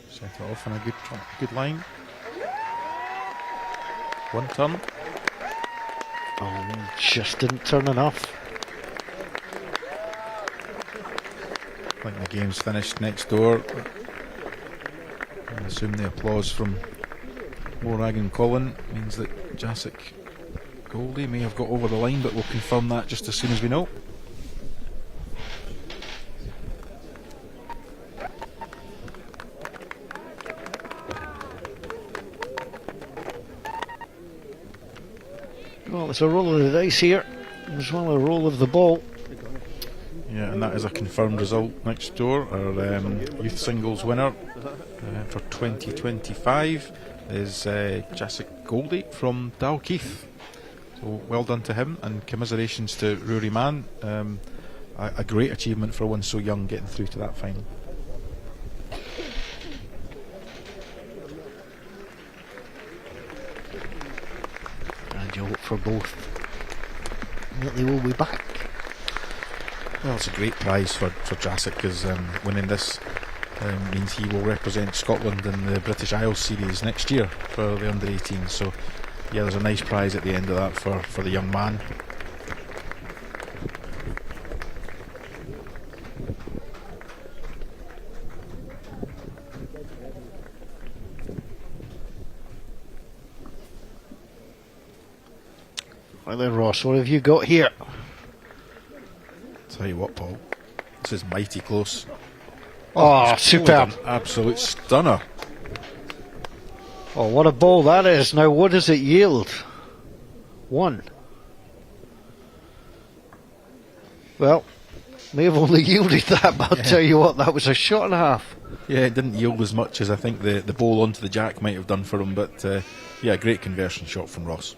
Set it off on a good line. One turn. Oh, just didn't turn enough. I think the game's finished next door. I assume the applause from Morag and Colin means that Jacek Goldie may have got over the line, but we'll confirm that just as soon as we know. Well, it's a roll of the dice here, as well as a roll of the ball. Yeah, and that is a confirmed result next door. Our youth singles winner for 2025 is Jacek Goldie from Dalkeith. So well done to him, and commiserations to Rory Mann. A great achievement for one so young, getting through to that final. And you hope for both that they will be back. Well, it's a great prize for Jacek, because winning this means he will represent Scotland in the British Isles series next year for the under-18. So yeah, there's a nice prize at the end of that for the young man. Right then, Ross, what have you got here? Tell you what, Paul, this is mighty close. Oh, he's superb. pulled an absolute stunner. Oh, what a ball that is. Now, what does it yield? 1. Well, may have only yielded that, but I'll tell you what, that was a shot and a half. Yeah, it didn't yield as much as I think the ball onto the jack might have done for him, but yeah, great conversion shot from Ross.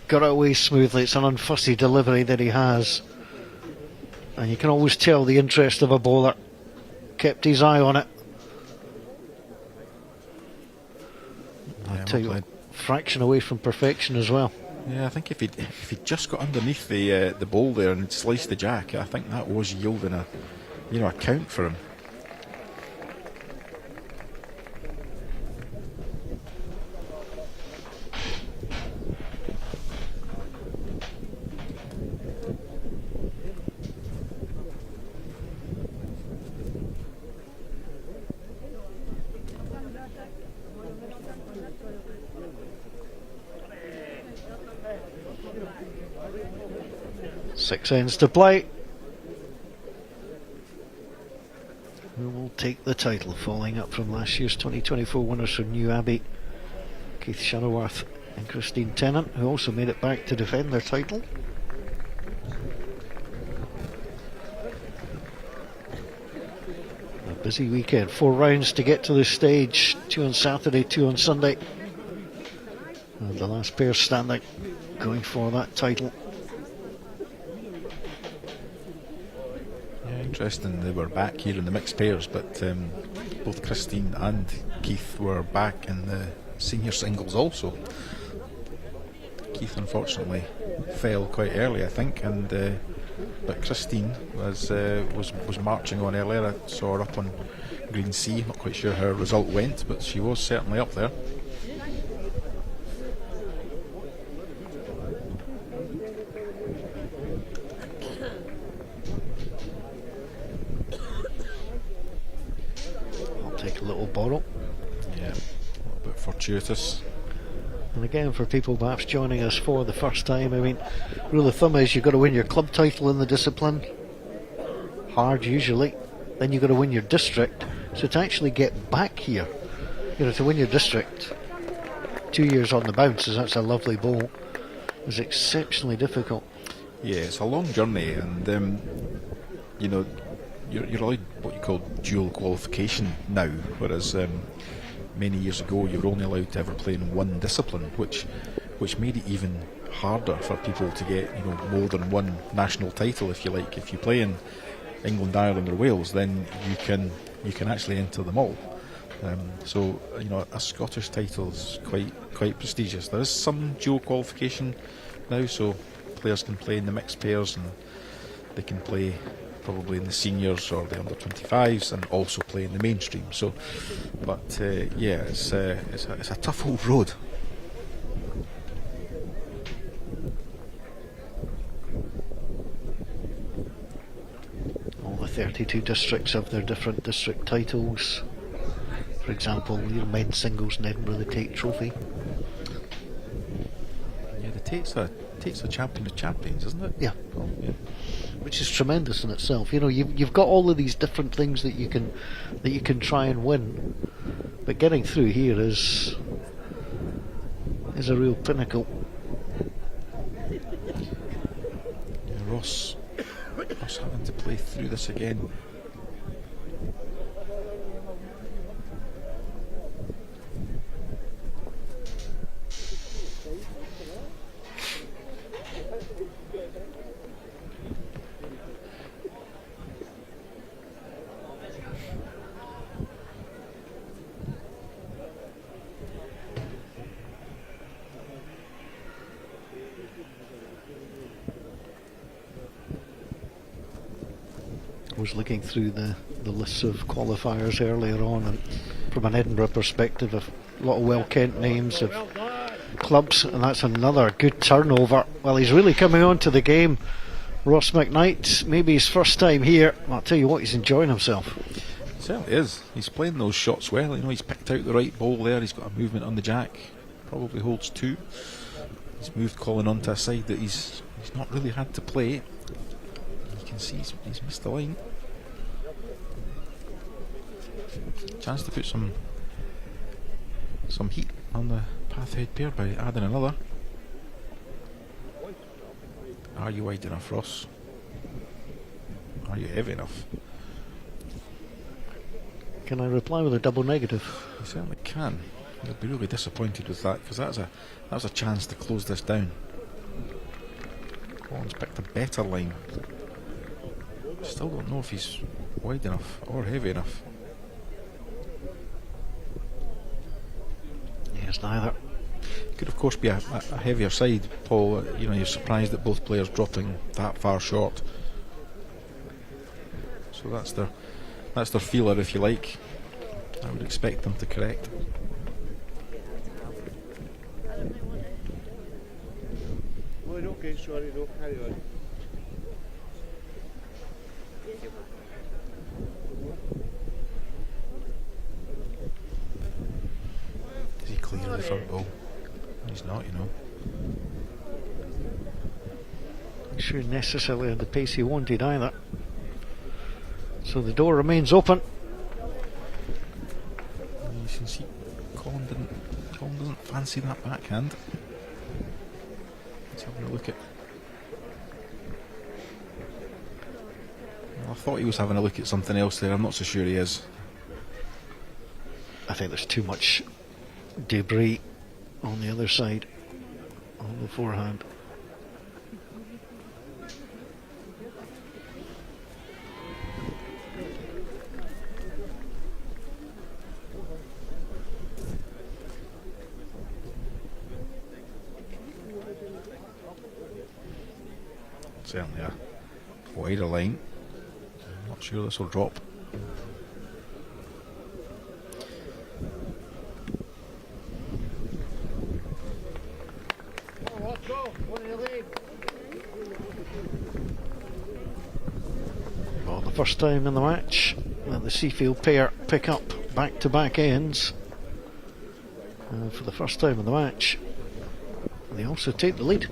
Got it away smoothly. It's an unfussy delivery that he has. And you can always tell the interest of a bowler. Kept his eye on it. I'll tell you what, fraction away from perfection as well. Yeah, I think if he'd just got underneath the ball there and sliced the jack, I think that was yielding a count for him. Six ends to play. Who will take the title, following up from last year's 2024 winners from New Abbey, Keith Shuttleworth and Christine Tennant, who also made it back to defend their title. A busy weekend, 4 rounds to get to this stage, 2 on Saturday, 2 on Sunday. And the last pair standing, going for that title. Interesting, they were back here in the mixed pairs, but both Christine and Keith were back in the senior singles also. Keith unfortunately fell quite early, I think, and but Christine was marching on earlier. I saw her up on Green C. Not quite sure how her result went, but she was certainly up there. Borrow. Yeah, a little bit fortuitous. And again, for people perhaps joining us for the first time, I mean, rule of thumb is you've got to win your club title in the discipline. Hard usually. Then you've got to win your district. So to actually get back here, to win your district, 2 years on the bounce, as that's a lovely bowl, is exceptionally difficult. Yeah, it's a long journey, and you're allowed what you call dual qualification now, whereas many years ago you were only allowed to ever play in one discipline, which made it even harder for people to get more than one national title, if you like. If you play in England, Ireland or Wales, then you can actually enter them all. So a Scottish title is quite prestigious. There is some dual qualification now, so players can play in the mixed pairs and they can play probably in the seniors or the under 25s and also play in the mainstream. So, but yeah, it's a tough old road. All the 32 districts have their different district titles. For example, your men's singles in Edinburgh, the Tate Trophy. Yeah, the Tate's a champion of champions, isn't it? Yeah. Oh, yeah. Which is tremendous in itself. You've got all of these different things that you can try and win, but getting through here is a real pinnacle. Yeah, Ross having to play through this again. Was looking through the lists of qualifiers earlier on, and from an Edinburgh perspective, a lot of well-kent names of clubs, and that's another good turnover. Well, he's really coming on to the game, Ross McKnight. Maybe his first time here. I'll tell you what, he's enjoying himself. Certainly is. He's playing those shots well. You know, he's picked out the right ball there. He's got a movement on the jack. Probably holds 2. He's moved Colin onto a side that he's not really had to play. You can see he's missed the line. Chance to put some heat on the path-head pair by adding another. Are you wide enough, Ross? Are you heavy enough? Can I reply with a double negative? You certainly can. You'll be really disappointed with that, because that was a chance to close this down. Colin's picked a better line. Still don't know if he's wide enough or heavy enough. Yes, neither. Could of course be a heavier side, Paul. You know, you're surprised at both players dropping that far short. So that's their feeler, if you like. I would expect them to correct. Well, okay, sorry, no, carry on. Is he clear of the front goal? He's not, you know. Not sure necessarily had the pace he wanted either. So the door remains open. You can see Colin doesn't fancy that backhand. Let's have a look at. Well, I thought he was having a look at something else there. I'm not so sure he is. I think there's too much debris on the other side on the forehand. Certainly a wider line. I'm not sure this will drop. Well, the first time in the match that the Seafield pair pick up back-to-back ends. For the first time in the match, they also take the lead.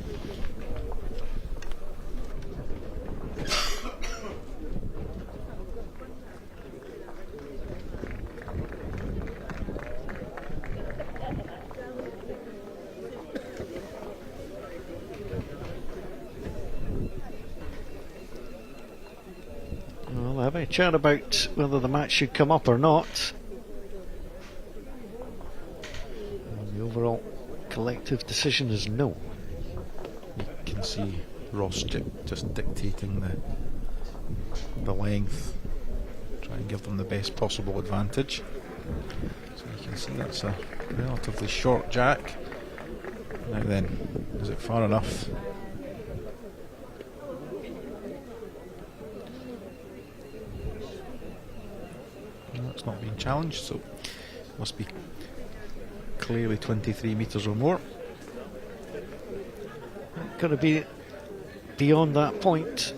Well, having a chat about whether the match should come up or not. And the overall collective decision is no. You can see Ross just dictating the length, try and give them the best possible advantage. So you can see that's a relatively short jack. Now then, is it far enough? No, it's not being challenged, so must be clearly 23 metres or more. Got to be beyond that point.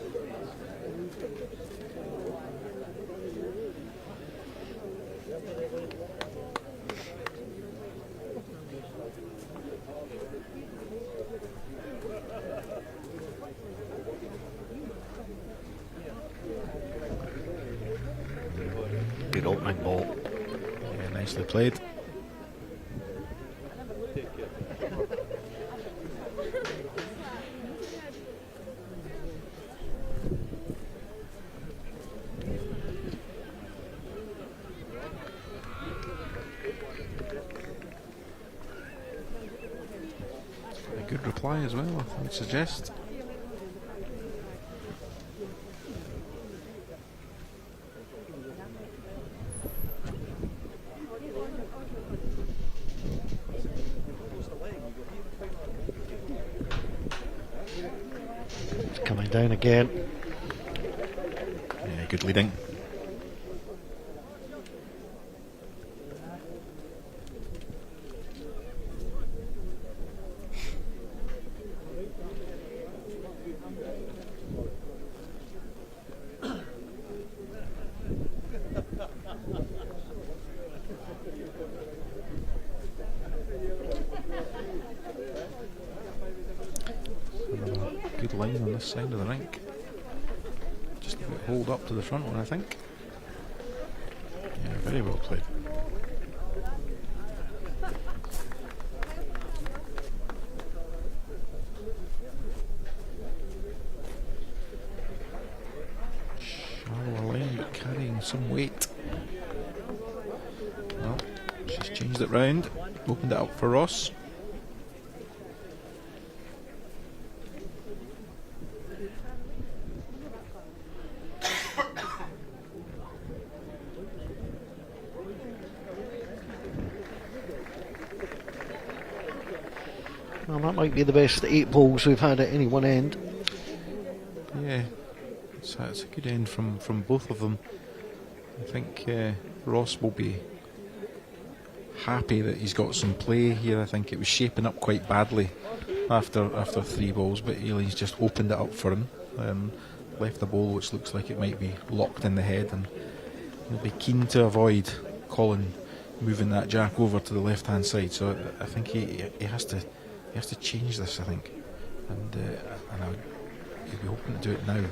Good opening ball. Yeah, nicely played. A good reply as well, I would suggest. It's coming down again. Yeah, good leading. good line on this side of the rink. Just a bit hold up to the front one, I think. Yeah, very well played. Shallower line, but carrying some weight. Well, she's changed it round, opened it up for Ross. Well, that might be the best 8 balls we've had at any one end. Yeah, it's a good end from both of them. I think Ross will be happy that he's got some play here. I think it was shaping up quite badly after 3 balls, but he's just opened it up for him. Left a ball which looks like it might be locked in the head, and he'll be keen to avoid Colin moving that jack over to the left hand side. So I think he has to change this, I think, and he'll be hoping to do it now.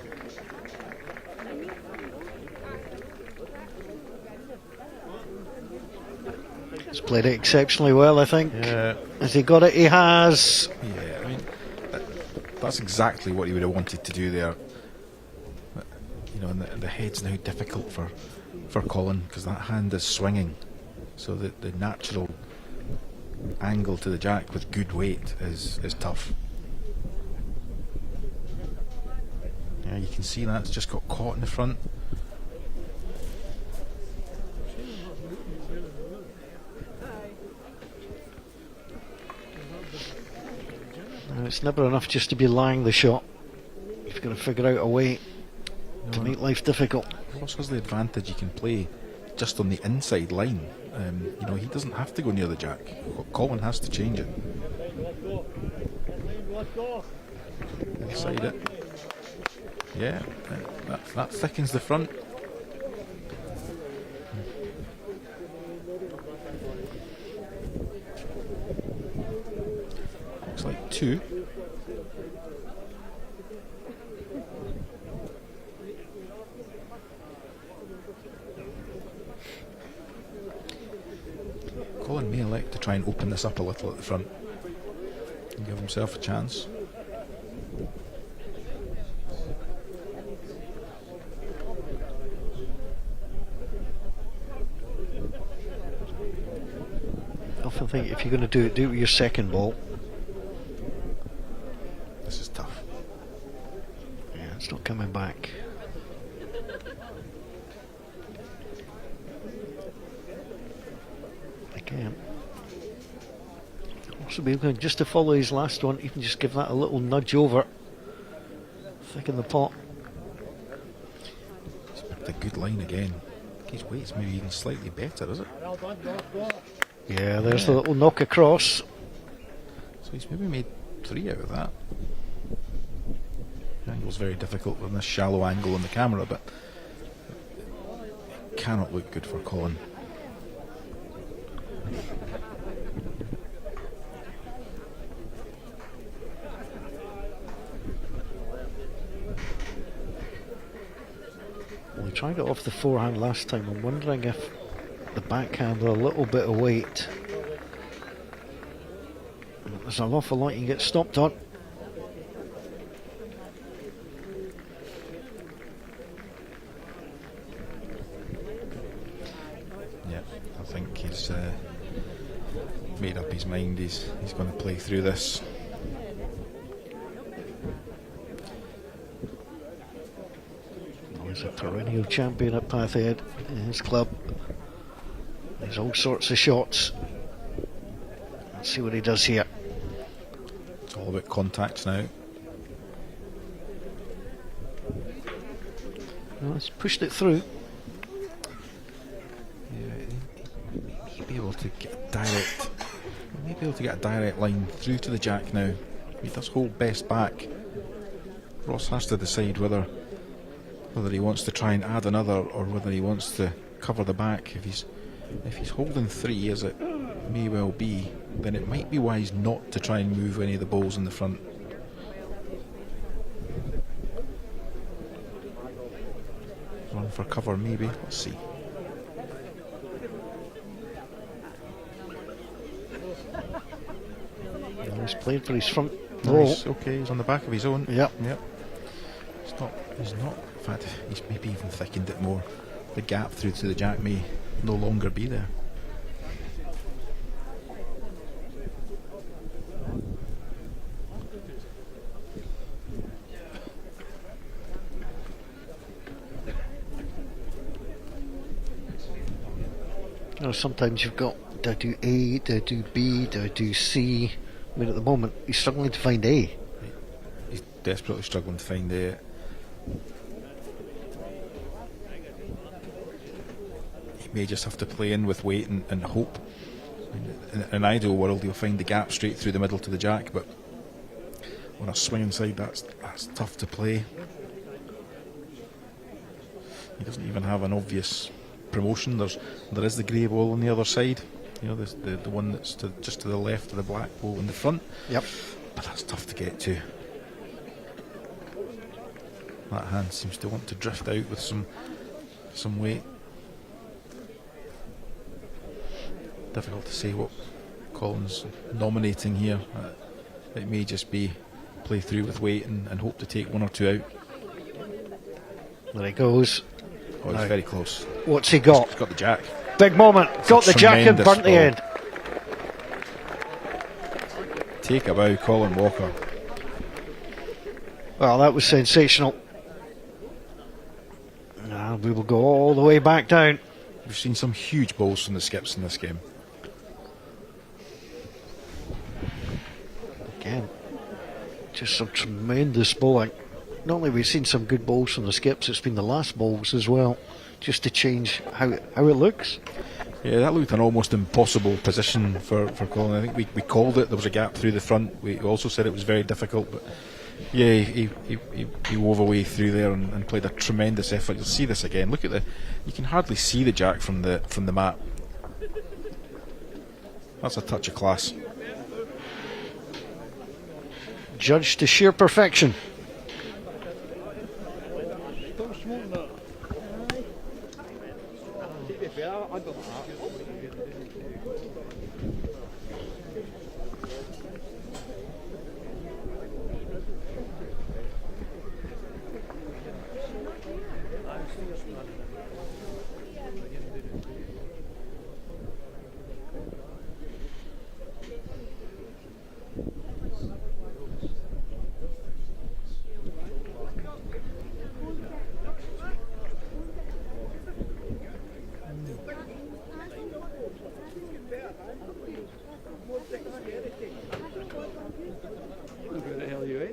He's played it exceptionally well, I think. Yeah. Has he got it? He has. Yeah, I mean, that's exactly what he would have wanted to do there. You know, and the head's now difficult for Colin because that hand is swinging, so the natural angle to the jack with good weight is tough. Yeah, you can see that's just got caught in the front. It's never enough just to be lying the shot. You've got to figure out a way to make life difficult. Ross has the advantage, he can play just on the inside line. You know, he doesn't have to go near the jack. Colin has to change it. Inside it. Yeah, that thickens the front. Looks like 2. Colin may elect to try and open this up a little at the front and give himself a chance. I often think if you're going to do it with your second ball. This is tough. Yeah, it's not coming back. Again. Also be able just to follow his last one, you can just give that a little nudge over. Thicken the pot. It's a good line again. His weight's maybe even slightly better, is it? Yeah, there's the little knock across. So he's maybe made 3 out of that. The angle's very difficult with this shallow angle on the camera, but it cannot look good for Colin. Well, he tried it off the forehand last time. I'm wondering if the backhand with a little bit of weight. There's an awful lot you can get stopped on. Yeah, I think he's made up his mind. He's going to play through this. He's a perennial champion at Pathhead in his club. There's all sorts of shots. Let's see what he does here. It's all about contact now. Well, he's pushed it through. Yeah, he'll be able to get a direct. He may be able to get a direct line through to the jack now. He does hold best back. Ross has to decide whether he wants to try and add another or whether he wants to cover the back. If he's holding 3, as it may well be, then it might be wise not to try and move any of the balls in the front. for cover maybe. Let's see. He's playing for his front No, row. he's okay, he's on the back of his own. Yep. He's not, in fact, he's maybe even thickened it more. The gap through to the jack may no longer be there. You know, sometimes you've got, do I do A, do I do B, do I do C? I mean, at the moment, he's struggling to find A. He's desperately struggling to find A. He may just have to play in with weight and hope. In an ideal world, he'll find the gap straight through the middle to the jack, but on a swinging side, that's tough to play. He doesn't even have an obvious promotion. There is the grey ball on the other side. You know, the one that's just to the left of the black ball in the front. Yep. But that's tough to get to. That hand seems to want to drift out with some weight. Difficult to say what Colin's nominating here. It may just be play through with weight and hope to take one or two out. There he goes. Oh, he's very close. What's he got? He's got the jack. Big moment. It's Got a the jack and tremendous burnt the ball. end. Take a bow, Colin Walker. Well, that was sensational. And we will go all the way back down. We've seen some huge balls from the skips in this game. Again, just some tremendous bowling. Not only have we seen some good balls from the skips, it's been the last balls as well, just to change how it looks. Yeah, that looked an almost impossible position for Colin. I think we called it. There was a gap through the front. We also said it was very difficult, but yeah, he wove away through there and played a tremendous effort. You'll see this again. Look at you can hardly see the jack from the mat. That's a touch of class. Judged to sheer perfection. Where the hell are you at?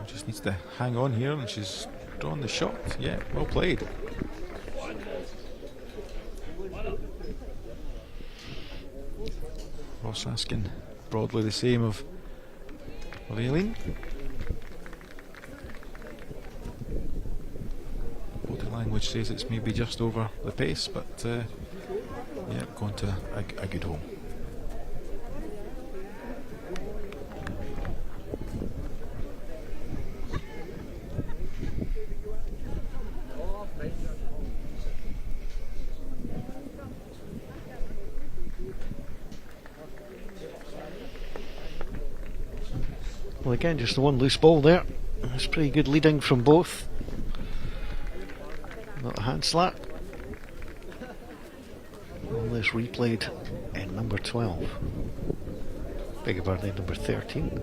Just needs to hang on here, and she's drawn the shot. Yeah, well played. Ross asking broadly the same of Aileen. Body language says it's maybe just over the pace, but Yeah, going to a good home. Well, again, just the one loose ball there. It's pretty good leading from both. Not a hand slap. All this replayed in number 12. Beg your pardon, number 13.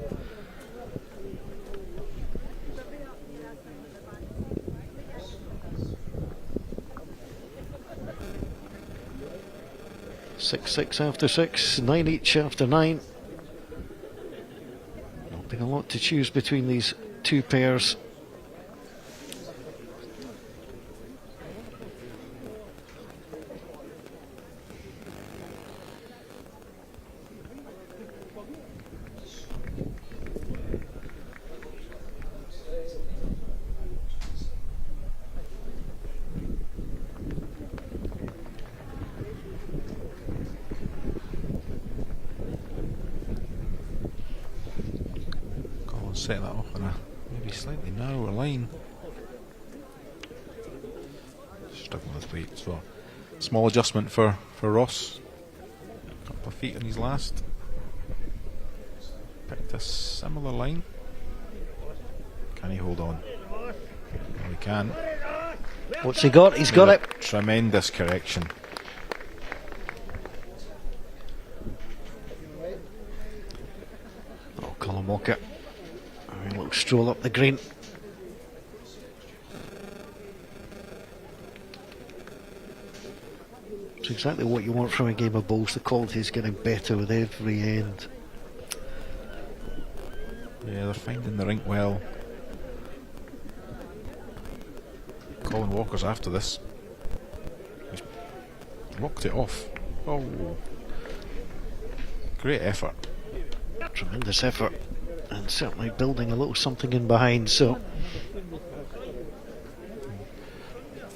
Six after 6, 9 each after 9. Not been a lot to choose between these two pairs. Set that off on a maybe slightly narrower line. Struggling with weight, so small adjustment for Ross. Couple of feet on his last. Picked a similar line. Can he hold on? Well, he can. What's he got? He's got it. Tremendous correction. Oh, Colin Walker. A little stroll up the green. It's exactly what you want from a game of bowls. The quality is getting better with every end. Yeah, they're finding the rink well. Colin Walker's after this. He's locked it off. Oh, great effort. Tremendous effort. And certainly building a little something in behind, so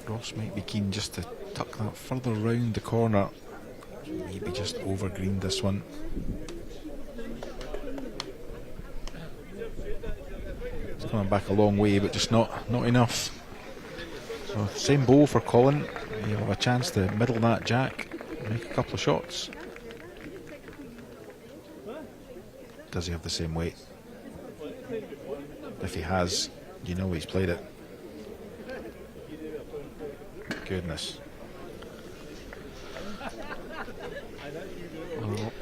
Ross might be keen just to tuck that further round the corner. Maybe just over-greened this one. It's coming back a long way, but just not enough. So same bowl for Colin. He'll have a chance to middle that jack, make a couple of shots. Does he have the same weight? If he has, you know he's played it. Goodness. Oh,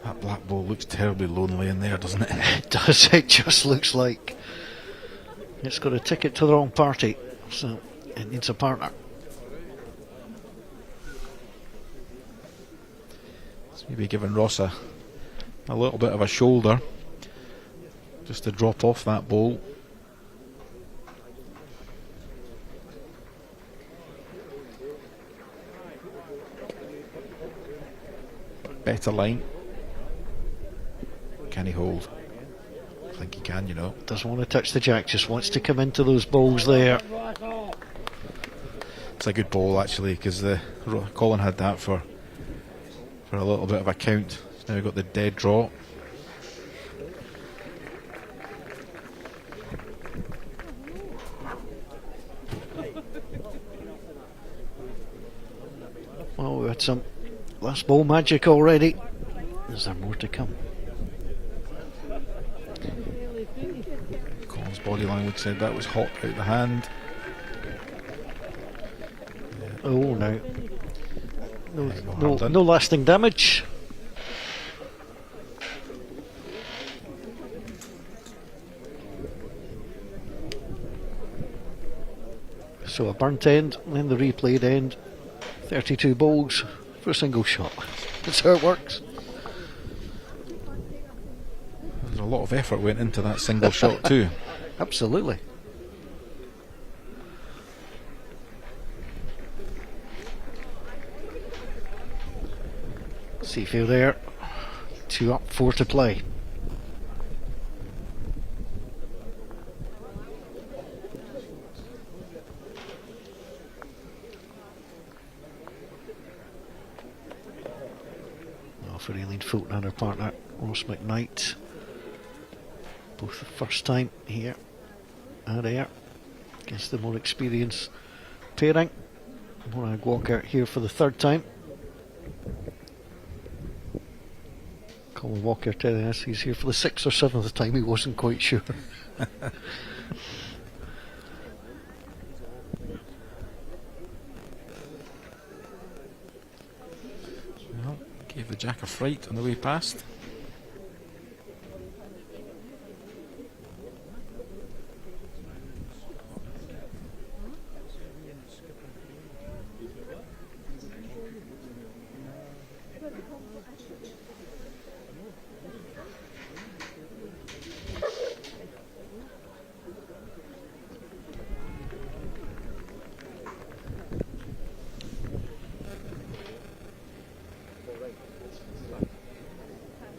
that black ball looks terribly lonely in there, doesn't it? It does. It just looks like it's got a ticket to the wrong party, so it needs a partner. It's maybe giving Ross a little bit of a shoulder just to drop off that ball. Better line. Can he hold? I think he can, you know. Doesn't want to touch the jack, just wants to come into those balls there. It's a good ball actually, because Colin had that for a little bit of a count. He's now got the dead draw. Well, we had some last ball magic already. Is there more to come? Colin's body language said that was hot out the hand. Oh no. No lasting damage. So a burnt end, then the replayed end. 32 balls for a single shot. That's how it works. There's a lot of effort went into that single shot too. Absolutely. Seafield there. 2 up, 4 to play. Fulton and her partner Ross McKnight. Both the first time here at Ayr against the more experienced pairing. Morag Walker here for the third time. Colin Walker telling us he's here for the 6th or 7th time, he wasn't quite sure. Well, gave the Jack a fright on the way past.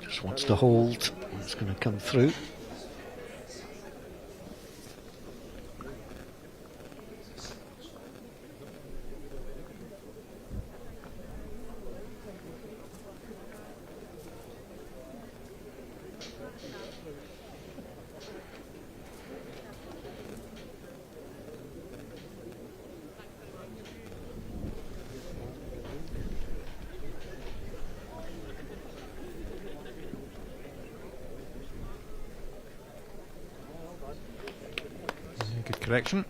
Just wants to hold. It's going to come through. Good correction.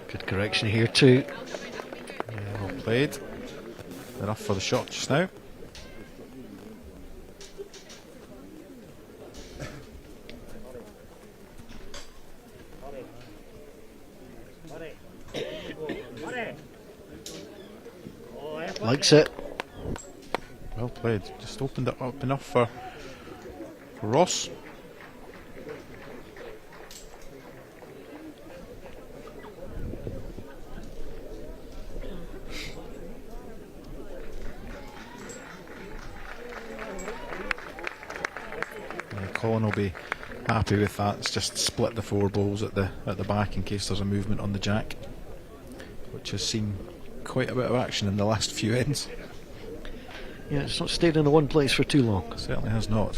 Good correction here too. Yeah, well played. Enough for the shot just now. Likes it. Well played. Just opened it up enough for Ross. Yeah, Colin will be happy with that. It's just split the 4 balls at the back in case there's a movement on the Jack, which has seen quite a bit of action in the last few ends. Yeah, it's not stayed in the one place for too long. Certainly has not.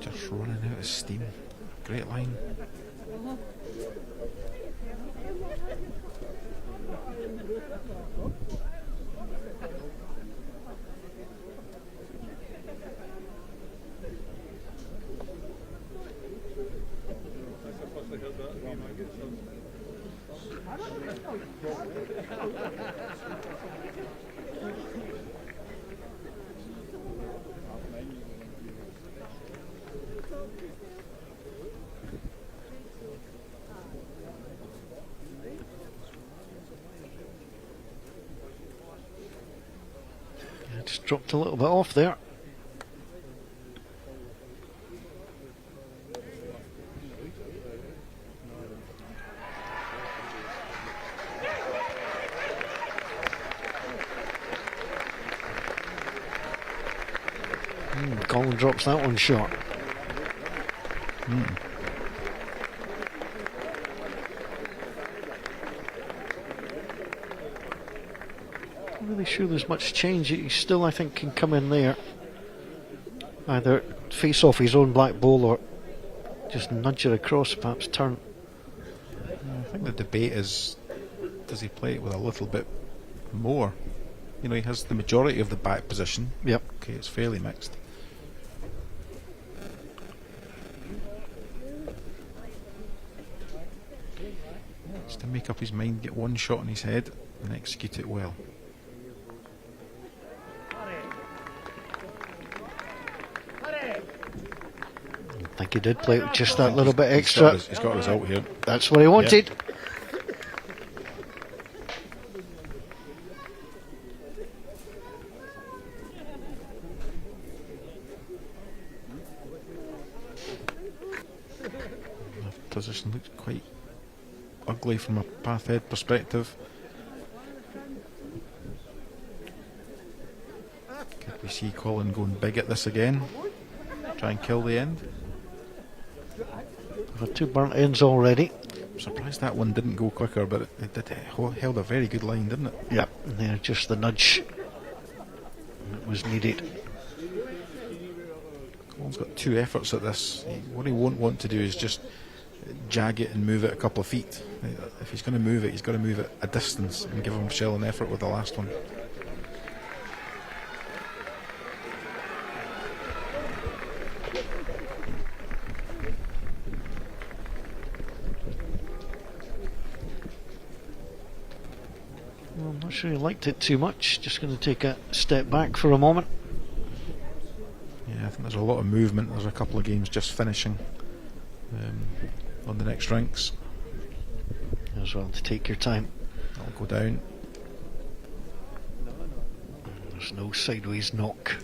Just running out of steam. Great line. Just dropped a little bit off there. Colin drops that one short. Not really sure there's much change. He still, I think, can come in there. Either face off his own black ball or just nudge it across, perhaps turn. I think the debate is, does he play it with a little bit more? You know, he has the majority of the back position. Yep. Okay, it's fairly mixed. Just to make up his mind, get one shot on his head and execute it well. think he did play it with just that little bit extra. He's got a result here. That's what he wanted. Yep. The position looks quite ugly from a path head perspective. Could we see Colin going big at this again? Try and kill the end? We've had 2 burnt ends already. I'm surprised that one didn't go quicker, but it held a very good line, didn't it? Yep, and there, just the nudge that was needed. Colin's got 2 efforts at this. What he won't want to do is just jag it and move it a couple of feet. If he's going to move it, he's got to move it a distance and give himself an effort with the last one. Well, I'm not sure he liked it too much. Just going to take a step back for a moment. Yeah, I think there's a lot of movement. There's a couple of games just finishing on the next ranks. As well to take your time. I'll go down. There's no sideways knock.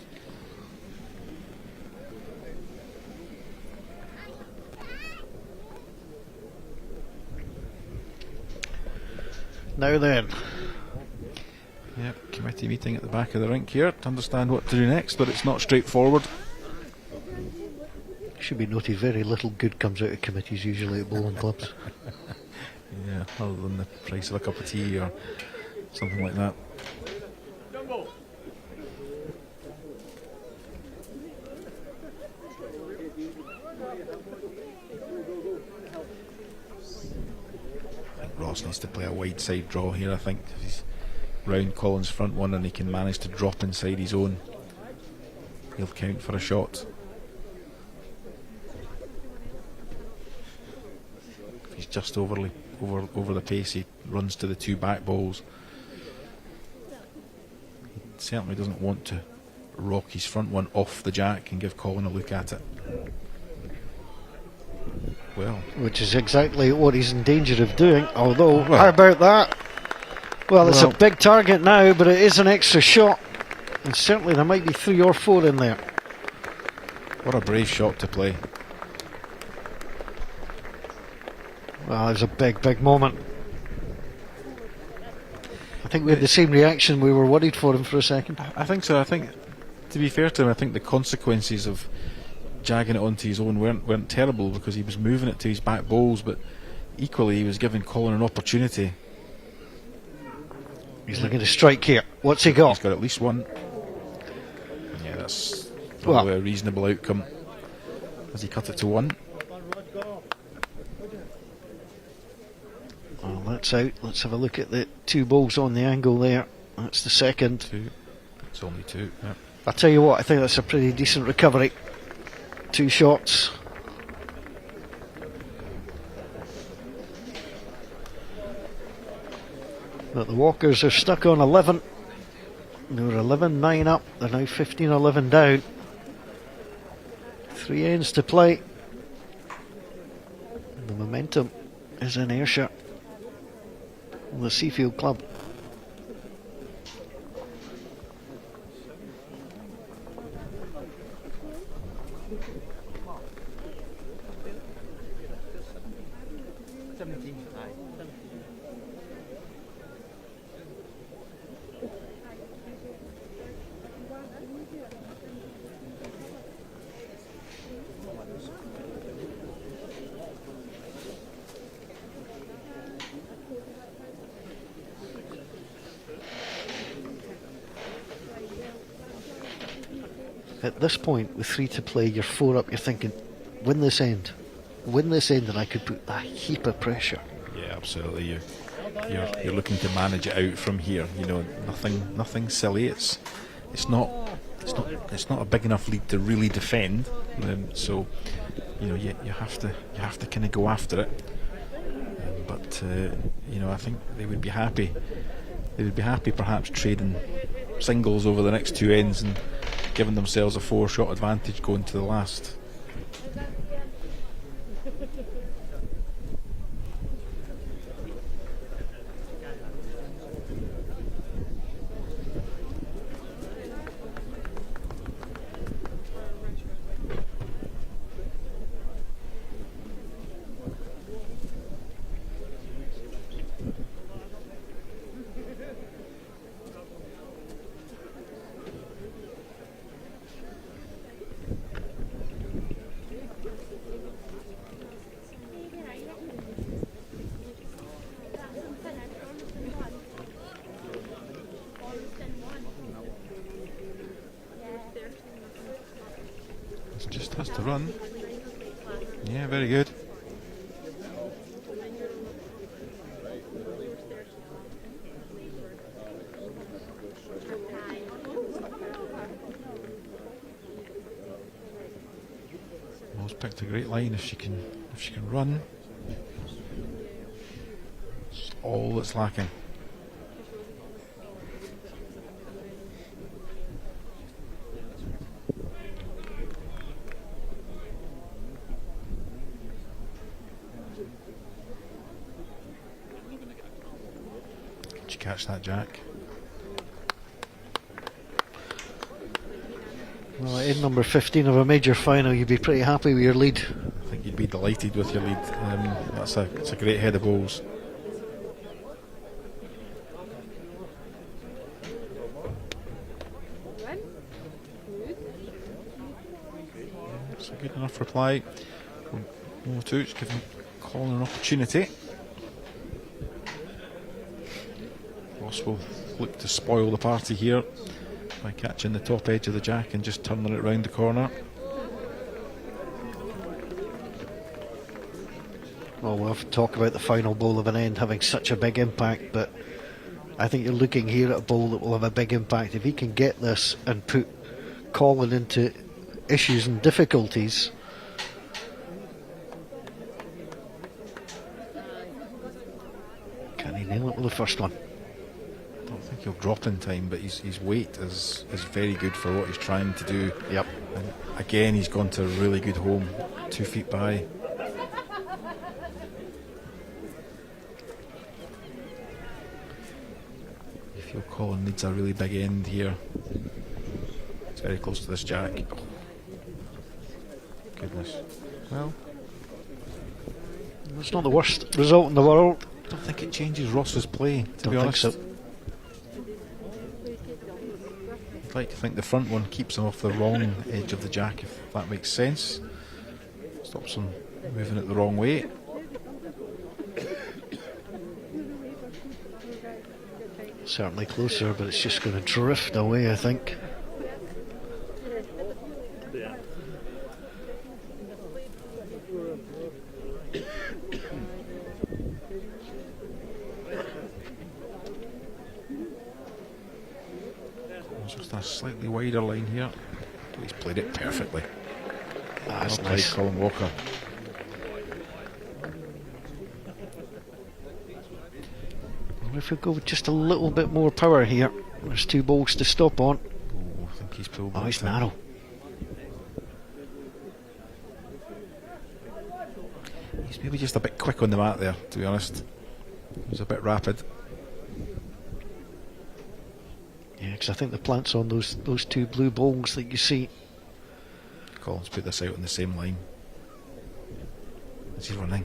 Now then. Yep, committee meeting at the back of the rink here to understand what to do next, but it's not straightforward. Should be noted, very little good comes out of committees usually at bowling clubs. Yeah, other than the price of a cup of tea or something like that. I think Ross needs to play a wide side draw here, I think. If he's round Colin's front one and he can manage to drop inside his own, he'll count for a shot. If he's just over the pace, he runs to the 2 back balls. He certainly doesn't want to rock his front one off the jack and give Colin a look at it. Well, which is exactly what he's in danger of doing, although, how about that? Well, it's a big target now, but it is an extra shot, and certainly there might be 3 or 4 in there. What a brave shot to play. Well, it was a big moment. I think we had the same reaction. We were worried for him for a second. I think so. I think, to be fair to him, I think the consequences of jagging it onto his own weren't terrible, because he was moving it to his back bowls, but equally he was giving Colin an opportunity. He's looking to strike here. What's he got? He's got at least 1. Yeah, that's probably a reasonable outcome. Has he cut it to 1? Well, that's out. Let's have a look at the 2 balls on the angle there. That's the second. 2. It's only 2. Yeah. I'll tell you what, I think that's a pretty decent recovery. 2 shots. But the Walkers are stuck on 11. They were 11-9 up. They're now 15-11 down. 3 ends to play. And the momentum is in Ayrshire. The Seafield Club. At this point, with 3 to play, you're 4 up, you're thinking, win this end, and I could put a heap of pressure. Yeah, absolutely. You're looking to manage it out from here. You know, nothing silly. It's not a big enough lead to really defend. So, you know, you have to kind of go after it. But you know, I think they would be happy. They would be happy, perhaps trading singles over the next 2 ends and giving themselves a 4-shot advantage going to the last. to run. Yeah, very good. Mo's picked a great line if she can run. It's all that's lacking. Did you catch that, Jack? Well, in number 15 of a major final, you'd be pretty happy with your lead. I think you'd be delighted with your lead. It's a great head of bowls. It's a good enough reply from Mo Toots, giving Colin an opportunity. Ross will look to spoil the party here by catching the top edge of the jack and just turning it round the corner. Well, we'll have to talk about the final bowl of an end having such a big impact, but I think you're looking here at a bowl that will have a big impact. If he can get this and put Colin into issues and difficulties, can he nail it with the first one? I don't think he'll drop in time, but his weight is very good for what he's trying to do. Yep. And again, he's gone to a really good home, 2 feet by. You feel Colin needs a really big end here. It's very close to this jack. Oh. Goodness. Well, it's not the worst result in the world. I don't think it changes Ross's play, to Don't be think honest. so. I'd like to think the front one keeps him off the wrong edge of the jack, if that makes sense. Stops him moving it the wrong way. Certainly closer, but it's just going to drift away, I think. Just a slightly wider line here. He's played it perfectly. That's Well played, nice. Colin Walker. Well, if we go with just a little bit more power here, there's 2 bowls to stop on. Oh, I think he's pulled. Oh, he's narrow. He's maybe just a bit quick on the mat there, to be honest. He was a bit rapid. Yeah, because I think the plant's on those 2 blue bowls that you see. Colin's put this out on the same line. Is he running?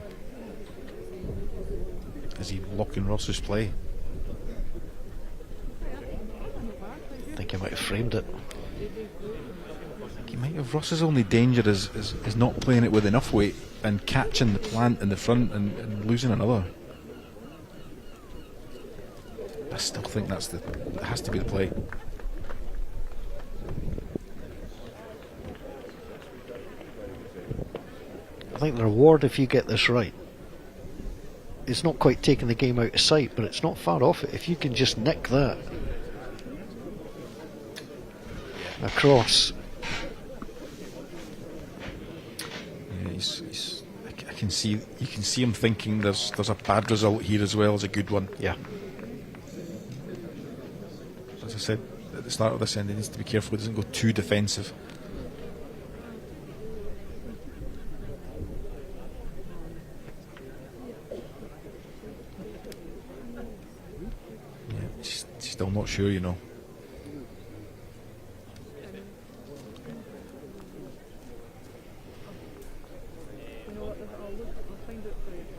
Is he locking Ross's play? I think he might have framed it. I think he might have. Ross's only danger is not playing it with enough weight and catching the plant in the front and losing another. I still think that has to be the play. I think the reward, if you get this right, is not quite taking the game out of sight, but it's not far off it. If you can just nick that across. Yeah, I can see, you can see him thinking there's a bad result here as well as a good one. Yeah. As I said at the start of this end, he needs to be careful he doesn't go too defensive. Yeah, she's still not sure, you know.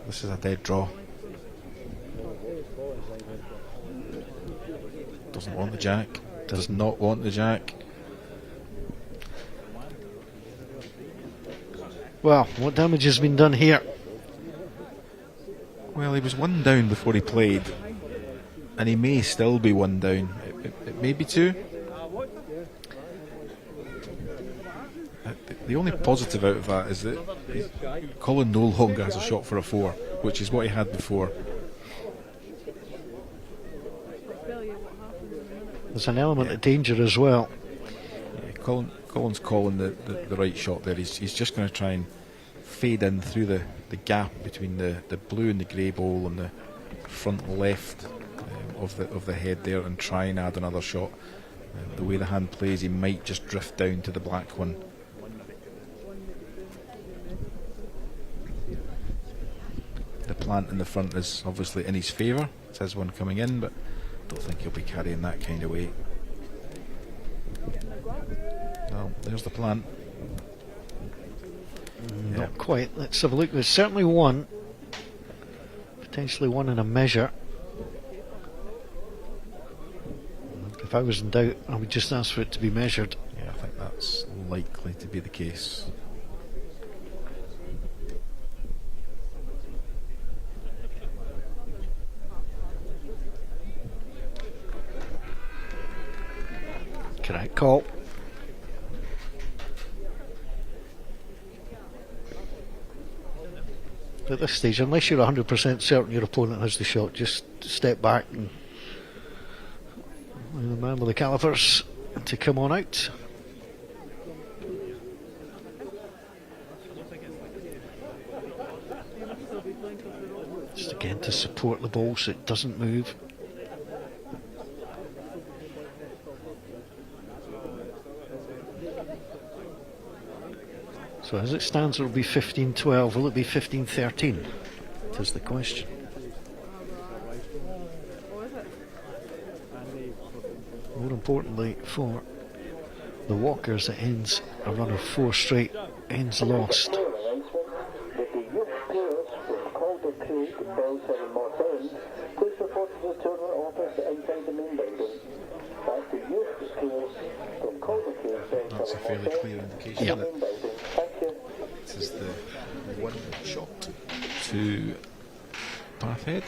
This is a dead draw. Doesn't want the jack. Does not want the jack. Well, what damage has been done here? Well, he was 1 down before he played, and he may still be 1 down. It may be 2. The only positive out of that is that Colin no longer has a shot for a 4, which is what he had before. There's an element of danger as well. Yeah, Colin's calling the right shot there. He's just going to try and fade in through the gap between the blue and the grey ball and the front left of the head there, and try and add another shot. The way the hand plays, he might just drift down to the black one. The plant in the front is obviously in his favour. It's his one coming in, but I don't think he'll be carrying that kind of weight. Well, there's the plant. Not quite. Let's have a look. There's certainly one. Potentially one in a measure. If I was in doubt, I would just ask for it to be measured. Yeah, I think that's likely to be the case. Correct call. At this stage, unless you're 100% certain your opponent has the shot, just step back and allow the man with the calipers to come on out. Just again to support the ball so it doesn't move. So as it stands, it will be 15-12. Will it be 15-13? Is the question. More importantly for the Walkers, it ends a run of 4 straight ends lost. That's a fairly clear indication Yep. that this is the one shot to Bathhead.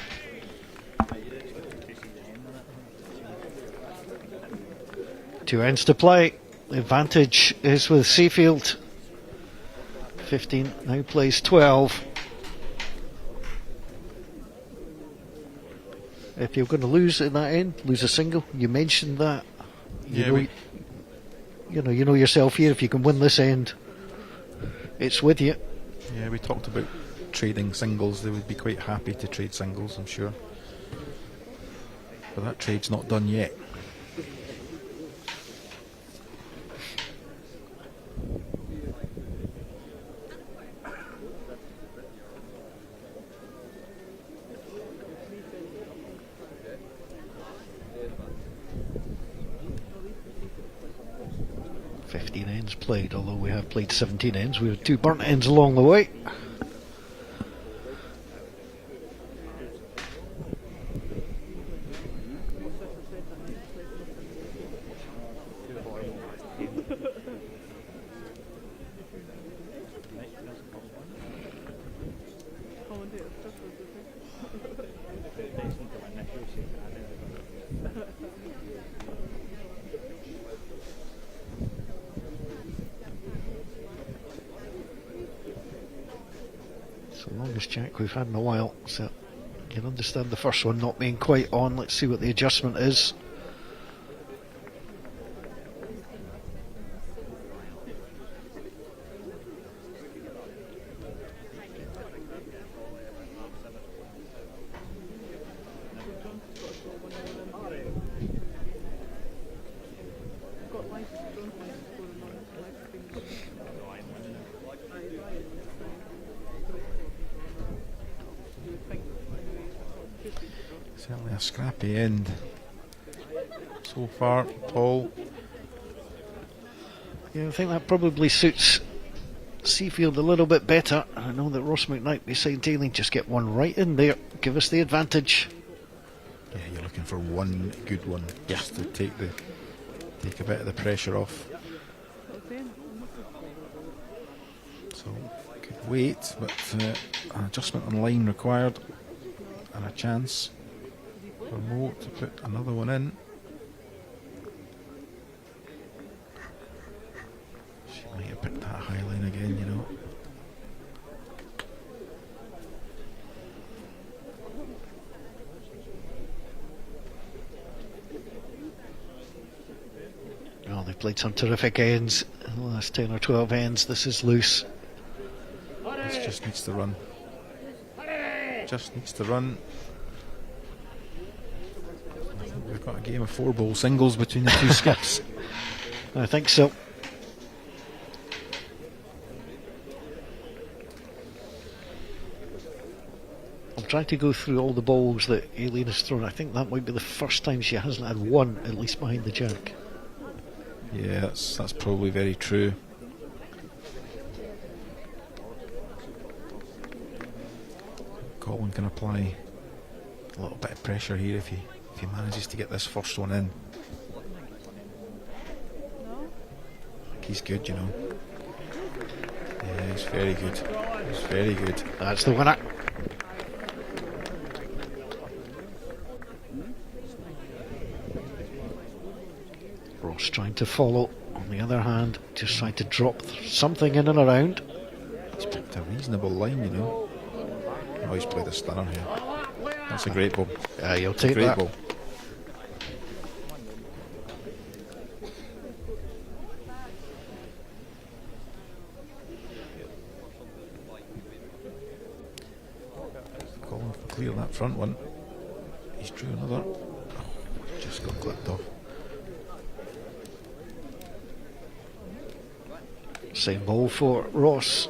Two ends to play. The advantage is with Seafield. 15 now plays 12. If you're going to lose in that end, lose a single. You mentioned that. You know yourself here. If you can win this end, it's with you. Yeah, we talked about trading singles. They would be quite happy to trade singles, I'm sure. But that trade's not done yet. Ends played, although we have played 17 ends. We have 2 burnt ends along the way. Longest jack we've had in a while, so you can understand the first one not being quite on. Let's see what the adjustment is. Certainly a scrappy end so far, Paul. Yeah, I think that probably suits Seafield a little bit better. I know that Ross McKnight beside Daly just get one right in there, give us the advantage. Yeah, you're looking for one good one, just to take a bit of the pressure off. So good weight, but an adjustment on line required, and a chance for Mo to put another one in. She might have picked that high line they've played some terrific ends in the last 10 or 12 ends. This is loose. This just needs to run. Just needs to run. I think we've got a game of 4-ball singles between the two skips. I think so. I'm trying to go through all the balls that Aileen has thrown. I think that might be the first time she hasn't had one, at least behind the jack. Yeah, that's probably very true. Colin can apply a little bit of pressure here if he manages to get this first one in. I think he's good, you know. Yeah, he's very good. He's very good. That's the winner. Ross trying to follow. On the other hand, just trying to drop something in and around. He's picked a reasonable line, you know. Oh, he's played a stunner here. That's a great ball. Yeah, you'll take great that. Ball. Colin can clear that front one. He's drew another. Oh, just got clipped off. Same ball for Ross.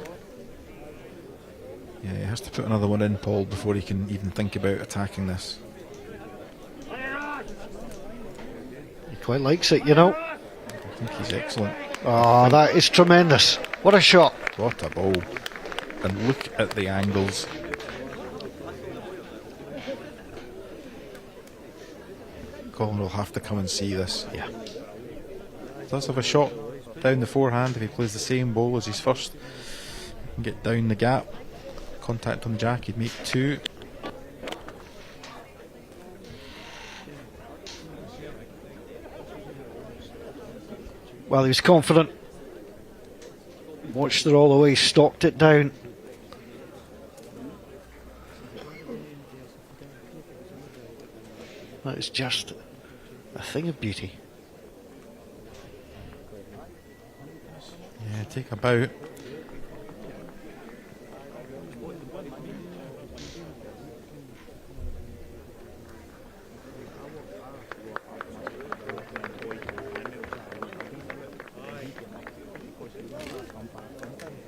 Yeah, he has to put another one in, Paul, before he can even think about attacking this. He quite likes it, you know. I think he's excellent. Oh, that is tremendous. What a shot. What a ball. And look at the angles. Colin will have to come and see this. Yeah. Does have a shot down the forehand if he plays the same ball as his first. And get down the gap. Contact on jack, he'd make 2. Well, he was confident. Watched it all the way, stalked it down. That is just a thing of beauty. Yeah, take a bow.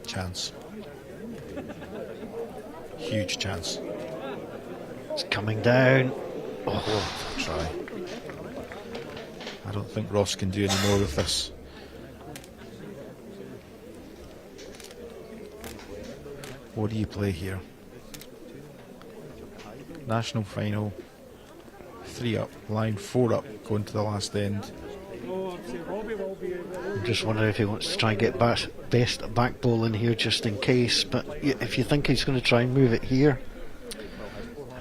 Chance. Huge chance. It's coming down. Oh, try. I don't think Ross can do any more with this. What do you play here? National final. 3 up, line 4 up, going to the last end. I'm just wondering if he wants to try and get best back ball in here just in case, but if you think he's going to try and move it here,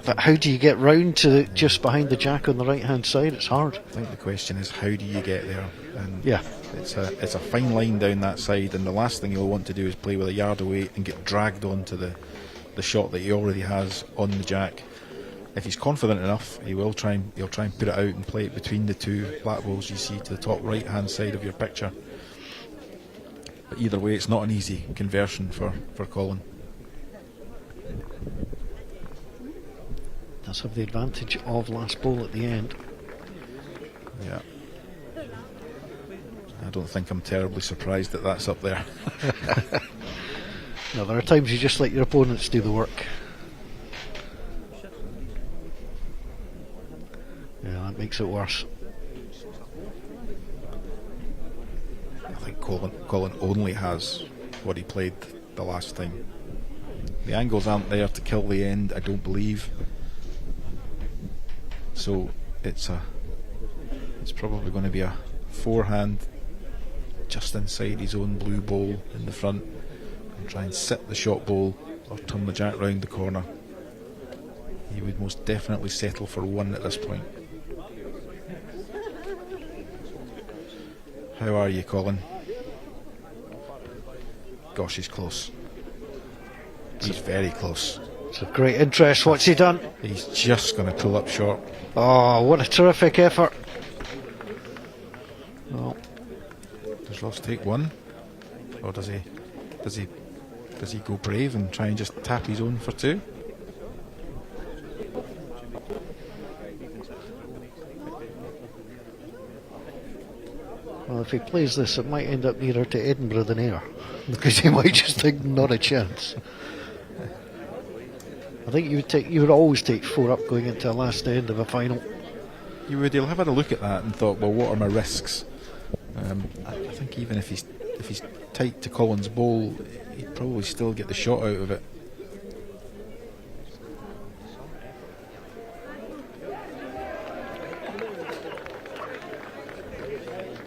but how do you get round to just behind the jack on the right hand side? It's hard. I think the question is, how do you get there? And yeah, it's a fine line down that side, and the last thing you'll want to do is play with a yard away and get dragged onto the shot that he already has on the jack. If he's confident enough, he'll try and put it out and play it between the two black balls you see to the top right hand side of your picture. But either way, it's not an easy conversion for Colin. Does have the advantage of last ball at the end. Yeah. I don't think I'm terribly surprised that that's up there. No, there are times you just let your opponents do the work. Yeah, that makes it worse. I think Colin only has what he played the last time. The angles aren't there to kill the end, I don't believe. So it's probably going to be a forehand just inside his own blue ball in the front, and try and sit the shot ball or turn the jack round the corner. He would most definitely settle for 1 at this point. How are you, Colin? Gosh, he's close. He's very close. It's of great interest. What's he done? He's just going to pull up short. Oh, what a terrific effort. Well, Does Ross take one, or does he go brave and try and just tap his own for two? Well, if he plays this, it might end up nearer to Edinburgh than Ayr, because he might just think not a chance. I think you would always take 4 up going into a last end of a final. You would. You'll have had a look at that and thought, well, what are my risks? I think even if he's tight to Collins' bowl, he'd probably still get the shot out of it.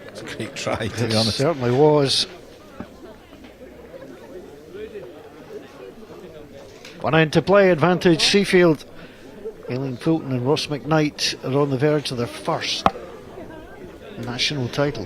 It's a great try, to be honest. It certainly was. One end to play, advantage Seafield. Aileen Fulton and Ross McKnight are on the verge of their first national title.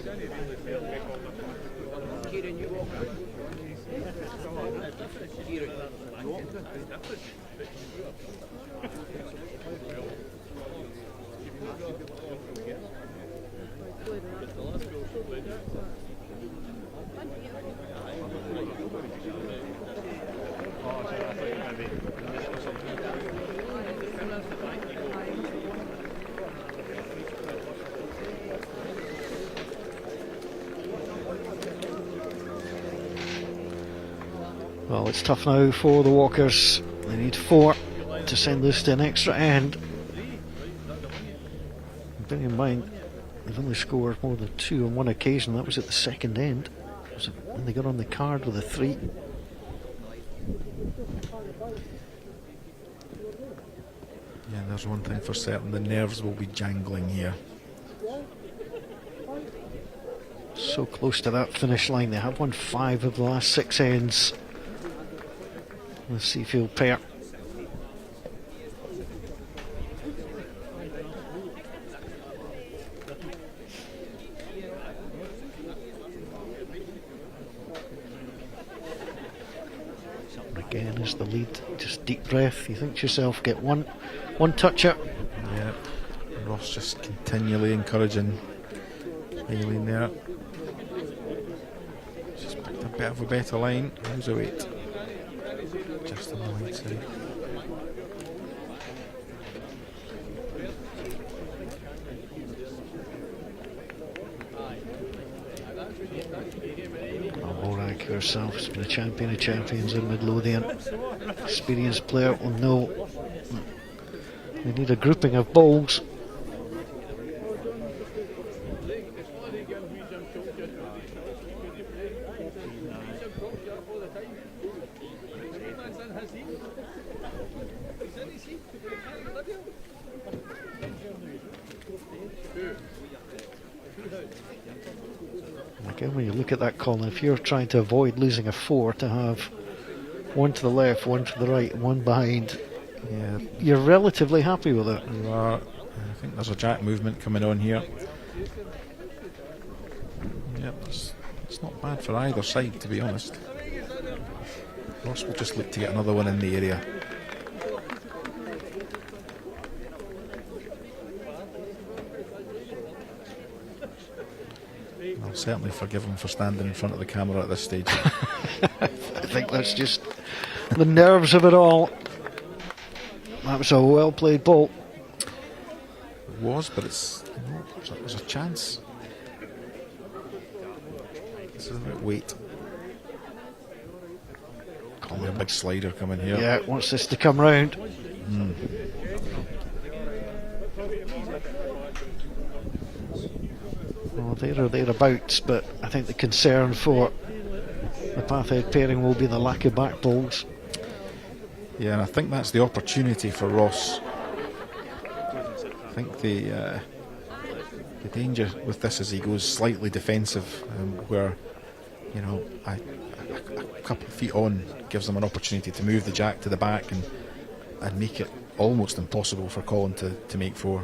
Well, it's tough now for the Walkers. They need 4 to send this to an extra end. Bear in mind, they've only scored more than 2 on one occasion. That was at the second end. That was when they got on the card with a 3. Yeah, there's one thing for certain, the nerves will be jangling here. So close to that finish line. They have won 5 of the last 6 ends. The Seafield pair. Again is the lead. Just deep breath. You think to yourself, get one touch up. Yeah, Ross just continually encouraging Aileen there. She's picked a bit of a better line. How's her weight? Just on the right side. Morak herself has been a champion of champions in Midlothian. Experienced player will know they need a grouping of bowls. Again, when you look at that, Colin, if you're trying to avoid losing a 4, to have one to the left, one to the right, one behind, yeah, you're relatively happy with it. You are. I think there's a jack movement coming on here. Yep, it's not bad for either side, to be honest. Ross will just look to get another one in the area. I'll certainly forgive him for standing in front of the camera at this stage. I think that's just the nerves of it all. That was a well played ball. It was, but it's, you know, there's a chance. This is about weight. A big slider coming here. Yeah, wants this to come round. Well, there or thereabouts, but I think the concern for the Pathhead pairing will be the lack of back balls. Yeah, and I think that's the opportunity for Ross. I think the danger with this is he goes slightly defensive, where, you know, a couple of feet on gives them an opportunity to move the jack to the back and make it almost impossible for Colin to make 4.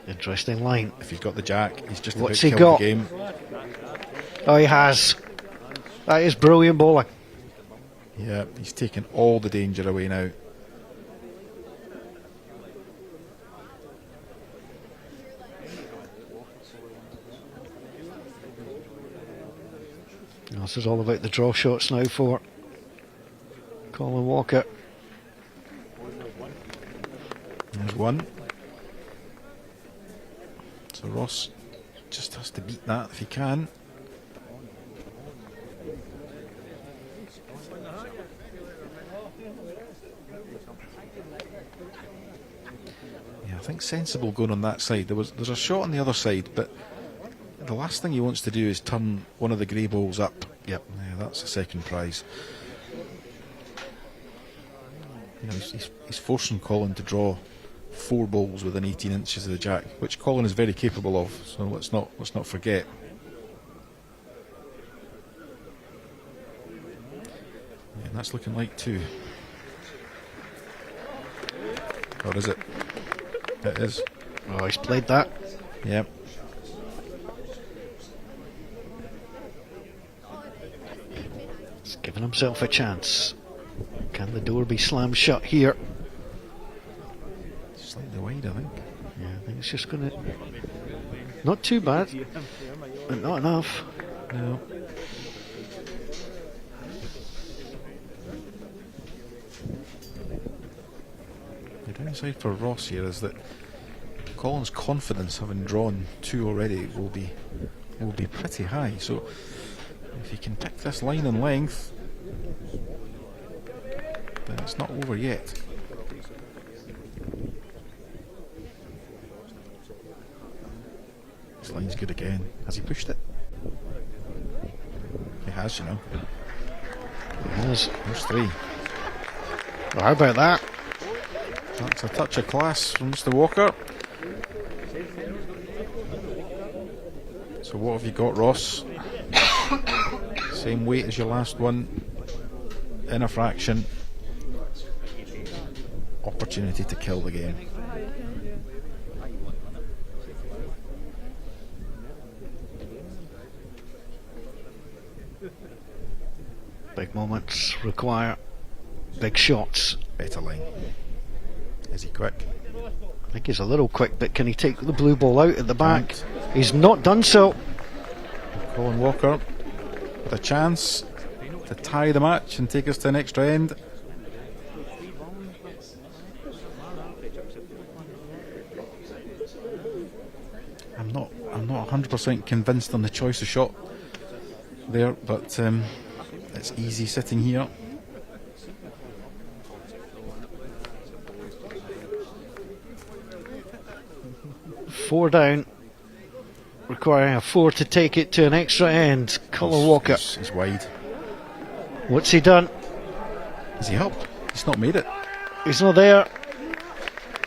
Interesting line. If he's got the jack, he's just What's about he killed got? the game. Oh, he has. That is brilliant bowling. Yeah, he's taken all the danger away now. This is all about the draw shots now for Colin Walker. There's one. So Ross just has to beat that if he can. Yeah, I think sensible going on that side. There's a shot on the other side, but the last thing he wants to do is turn one of the grey balls up. Yep, yeah, that's a second prize. You know, he's forcing Colin to draw 4 balls within 18 inches of the jack, which Colin is very capable of. So let's not forget. Yeah, and that's looking like 2. Or is it? It is. Oh, he's played that. Yep. He's given himself a chance. Can the door be slammed shut here? Slightly wide, I think. Yeah, I think it's just going to... Not too bad, but not enough. No. The downside for Ross here is that Colin's confidence, having drawn 2 already, will be pretty high. So if he can pick this line in length, then it's not over yet. This line's good again. Has he pushed it? He has, you know. He has. There's 3. Well, how about that? That's a touch of class from Mr. Walker. So what have you got, Ross? Same weight as your last one. In a fraction. Opportunity to kill the game. Big moments require big shots. Better line. Is he quick? I think he's a little quick, but can he take the blue ball out at the back? He's not done so. Colin Walker with a chance to tie the match and take us to an extra end. I'm not 100% convinced on the choice of shot there, but it's easy sitting here. Four down, requiring a 4 to take it to an extra end. Colin Walker. He's wide. What's he done? Is he up? He's not made it. He's not there.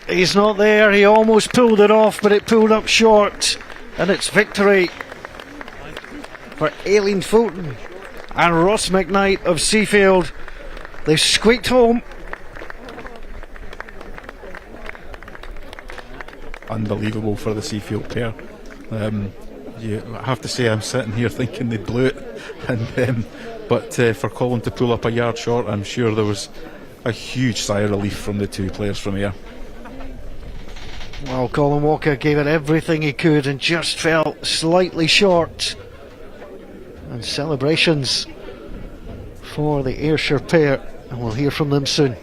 He's not there. He almost pulled it off, but it pulled up short. And it's victory for Aileen Fulton and Ross McKnight of Seafield. They've squeaked home. Unbelievable for the Seafield pair. I have to say, I'm sitting here thinking they blew it, and but for Colin to pull up a yard short, I'm sure there was a huge sigh of relief from the 2 players from here. Well, Colin Walker gave it everything he could and just fell slightly short. And celebrations for the Ayrshire pair, and we'll hear from them soon.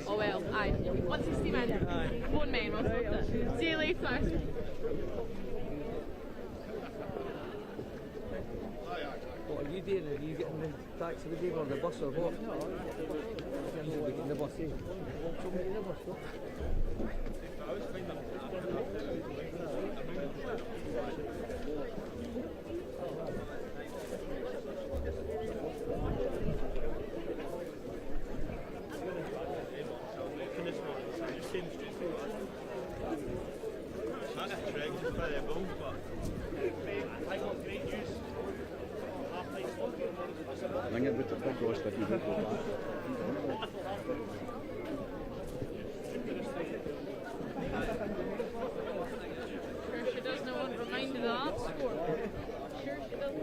Oh well, aye. Once it's steam in, phone me and we'll sort it. See you later. What are you doing? Are you getting the taxi with you or the bus or what? You're getting the bus. Ring it with the big roast if you don't go back. Sure she does no one remind of that scoreboard. Sure she does.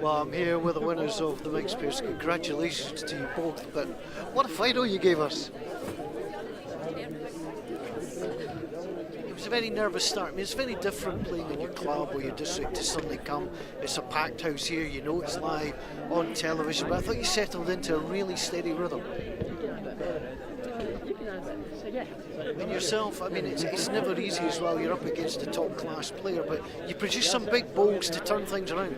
Well, I'm here with the winners of the mixed pairs. Congratulations to you both, but what a final you gave us. It was a very nervous start. I mean, it's very different playing in your club where you're district to suddenly come. It's a packed house here, you know it's live on television, but I thought you settled into a really steady rhythm. I mean, yourself, I mean, it's never easy as well. You're up against a top class player, but you produce some big bowls to turn things around.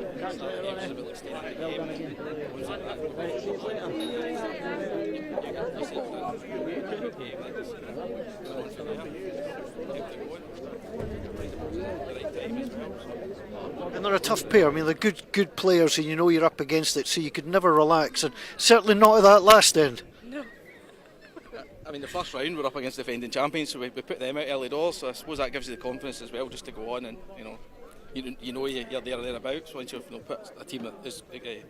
And they're a tough pair. I mean, they're good players, and you know you're up against it, so you could never relax, and certainly not at that last end. I mean, the first round we're up against defending champions, so we put them out early doors. So I suppose that gives you the confidence as well, just to go on and you're there or thereabouts once you've put a team as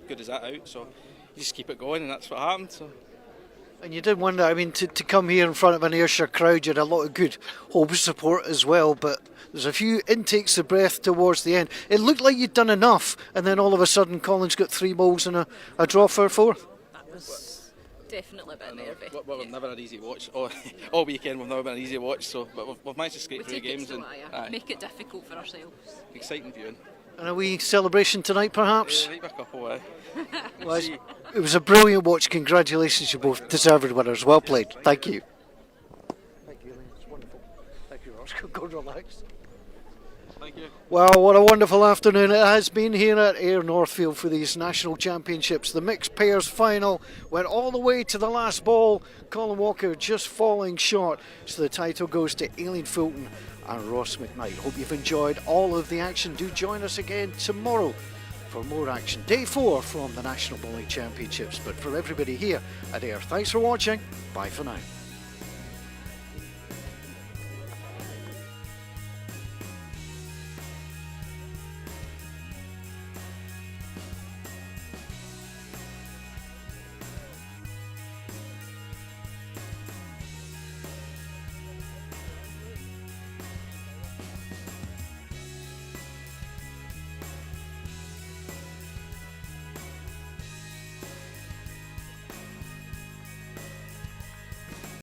good as that out. So you just keep it going, and that's what happened. So. And you did wonder, I mean, to come here in front of an Ayrshire crowd, you had a lot of good home support as well, but there's a few intakes of breath towards the end. It looked like you'd done enough, and then all of a sudden Collins got 3 bowls and a draw for 4. That was definitely a bit nervy. We've never had easy watch. All weekend we've never been an easy watch, so but we've managed to scrape through games and make it difficult for ourselves. Exciting viewing. And a wee celebration tonight, perhaps? Yeah, a couple, Well, it was a brilliant watch. Congratulations, you both deserved winners. Well played. Thank you. Thank you, Elaine. It's wonderful. Thank you, Ross. Go relax. Thank you. Well, what a wonderful afternoon it has been here at Ayr Northfield for these national championships. The mixed pairs final went all the way to the last ball. Colin Walker just falling short, so the title goes to Aileen Fulton and Ross McKnight. Hope you've enjoyed all of the action. Do join us again tomorrow for more action. Day 4 from the National Bowling Championships. But for everybody here at Ayr, thanks for watching. Bye for now.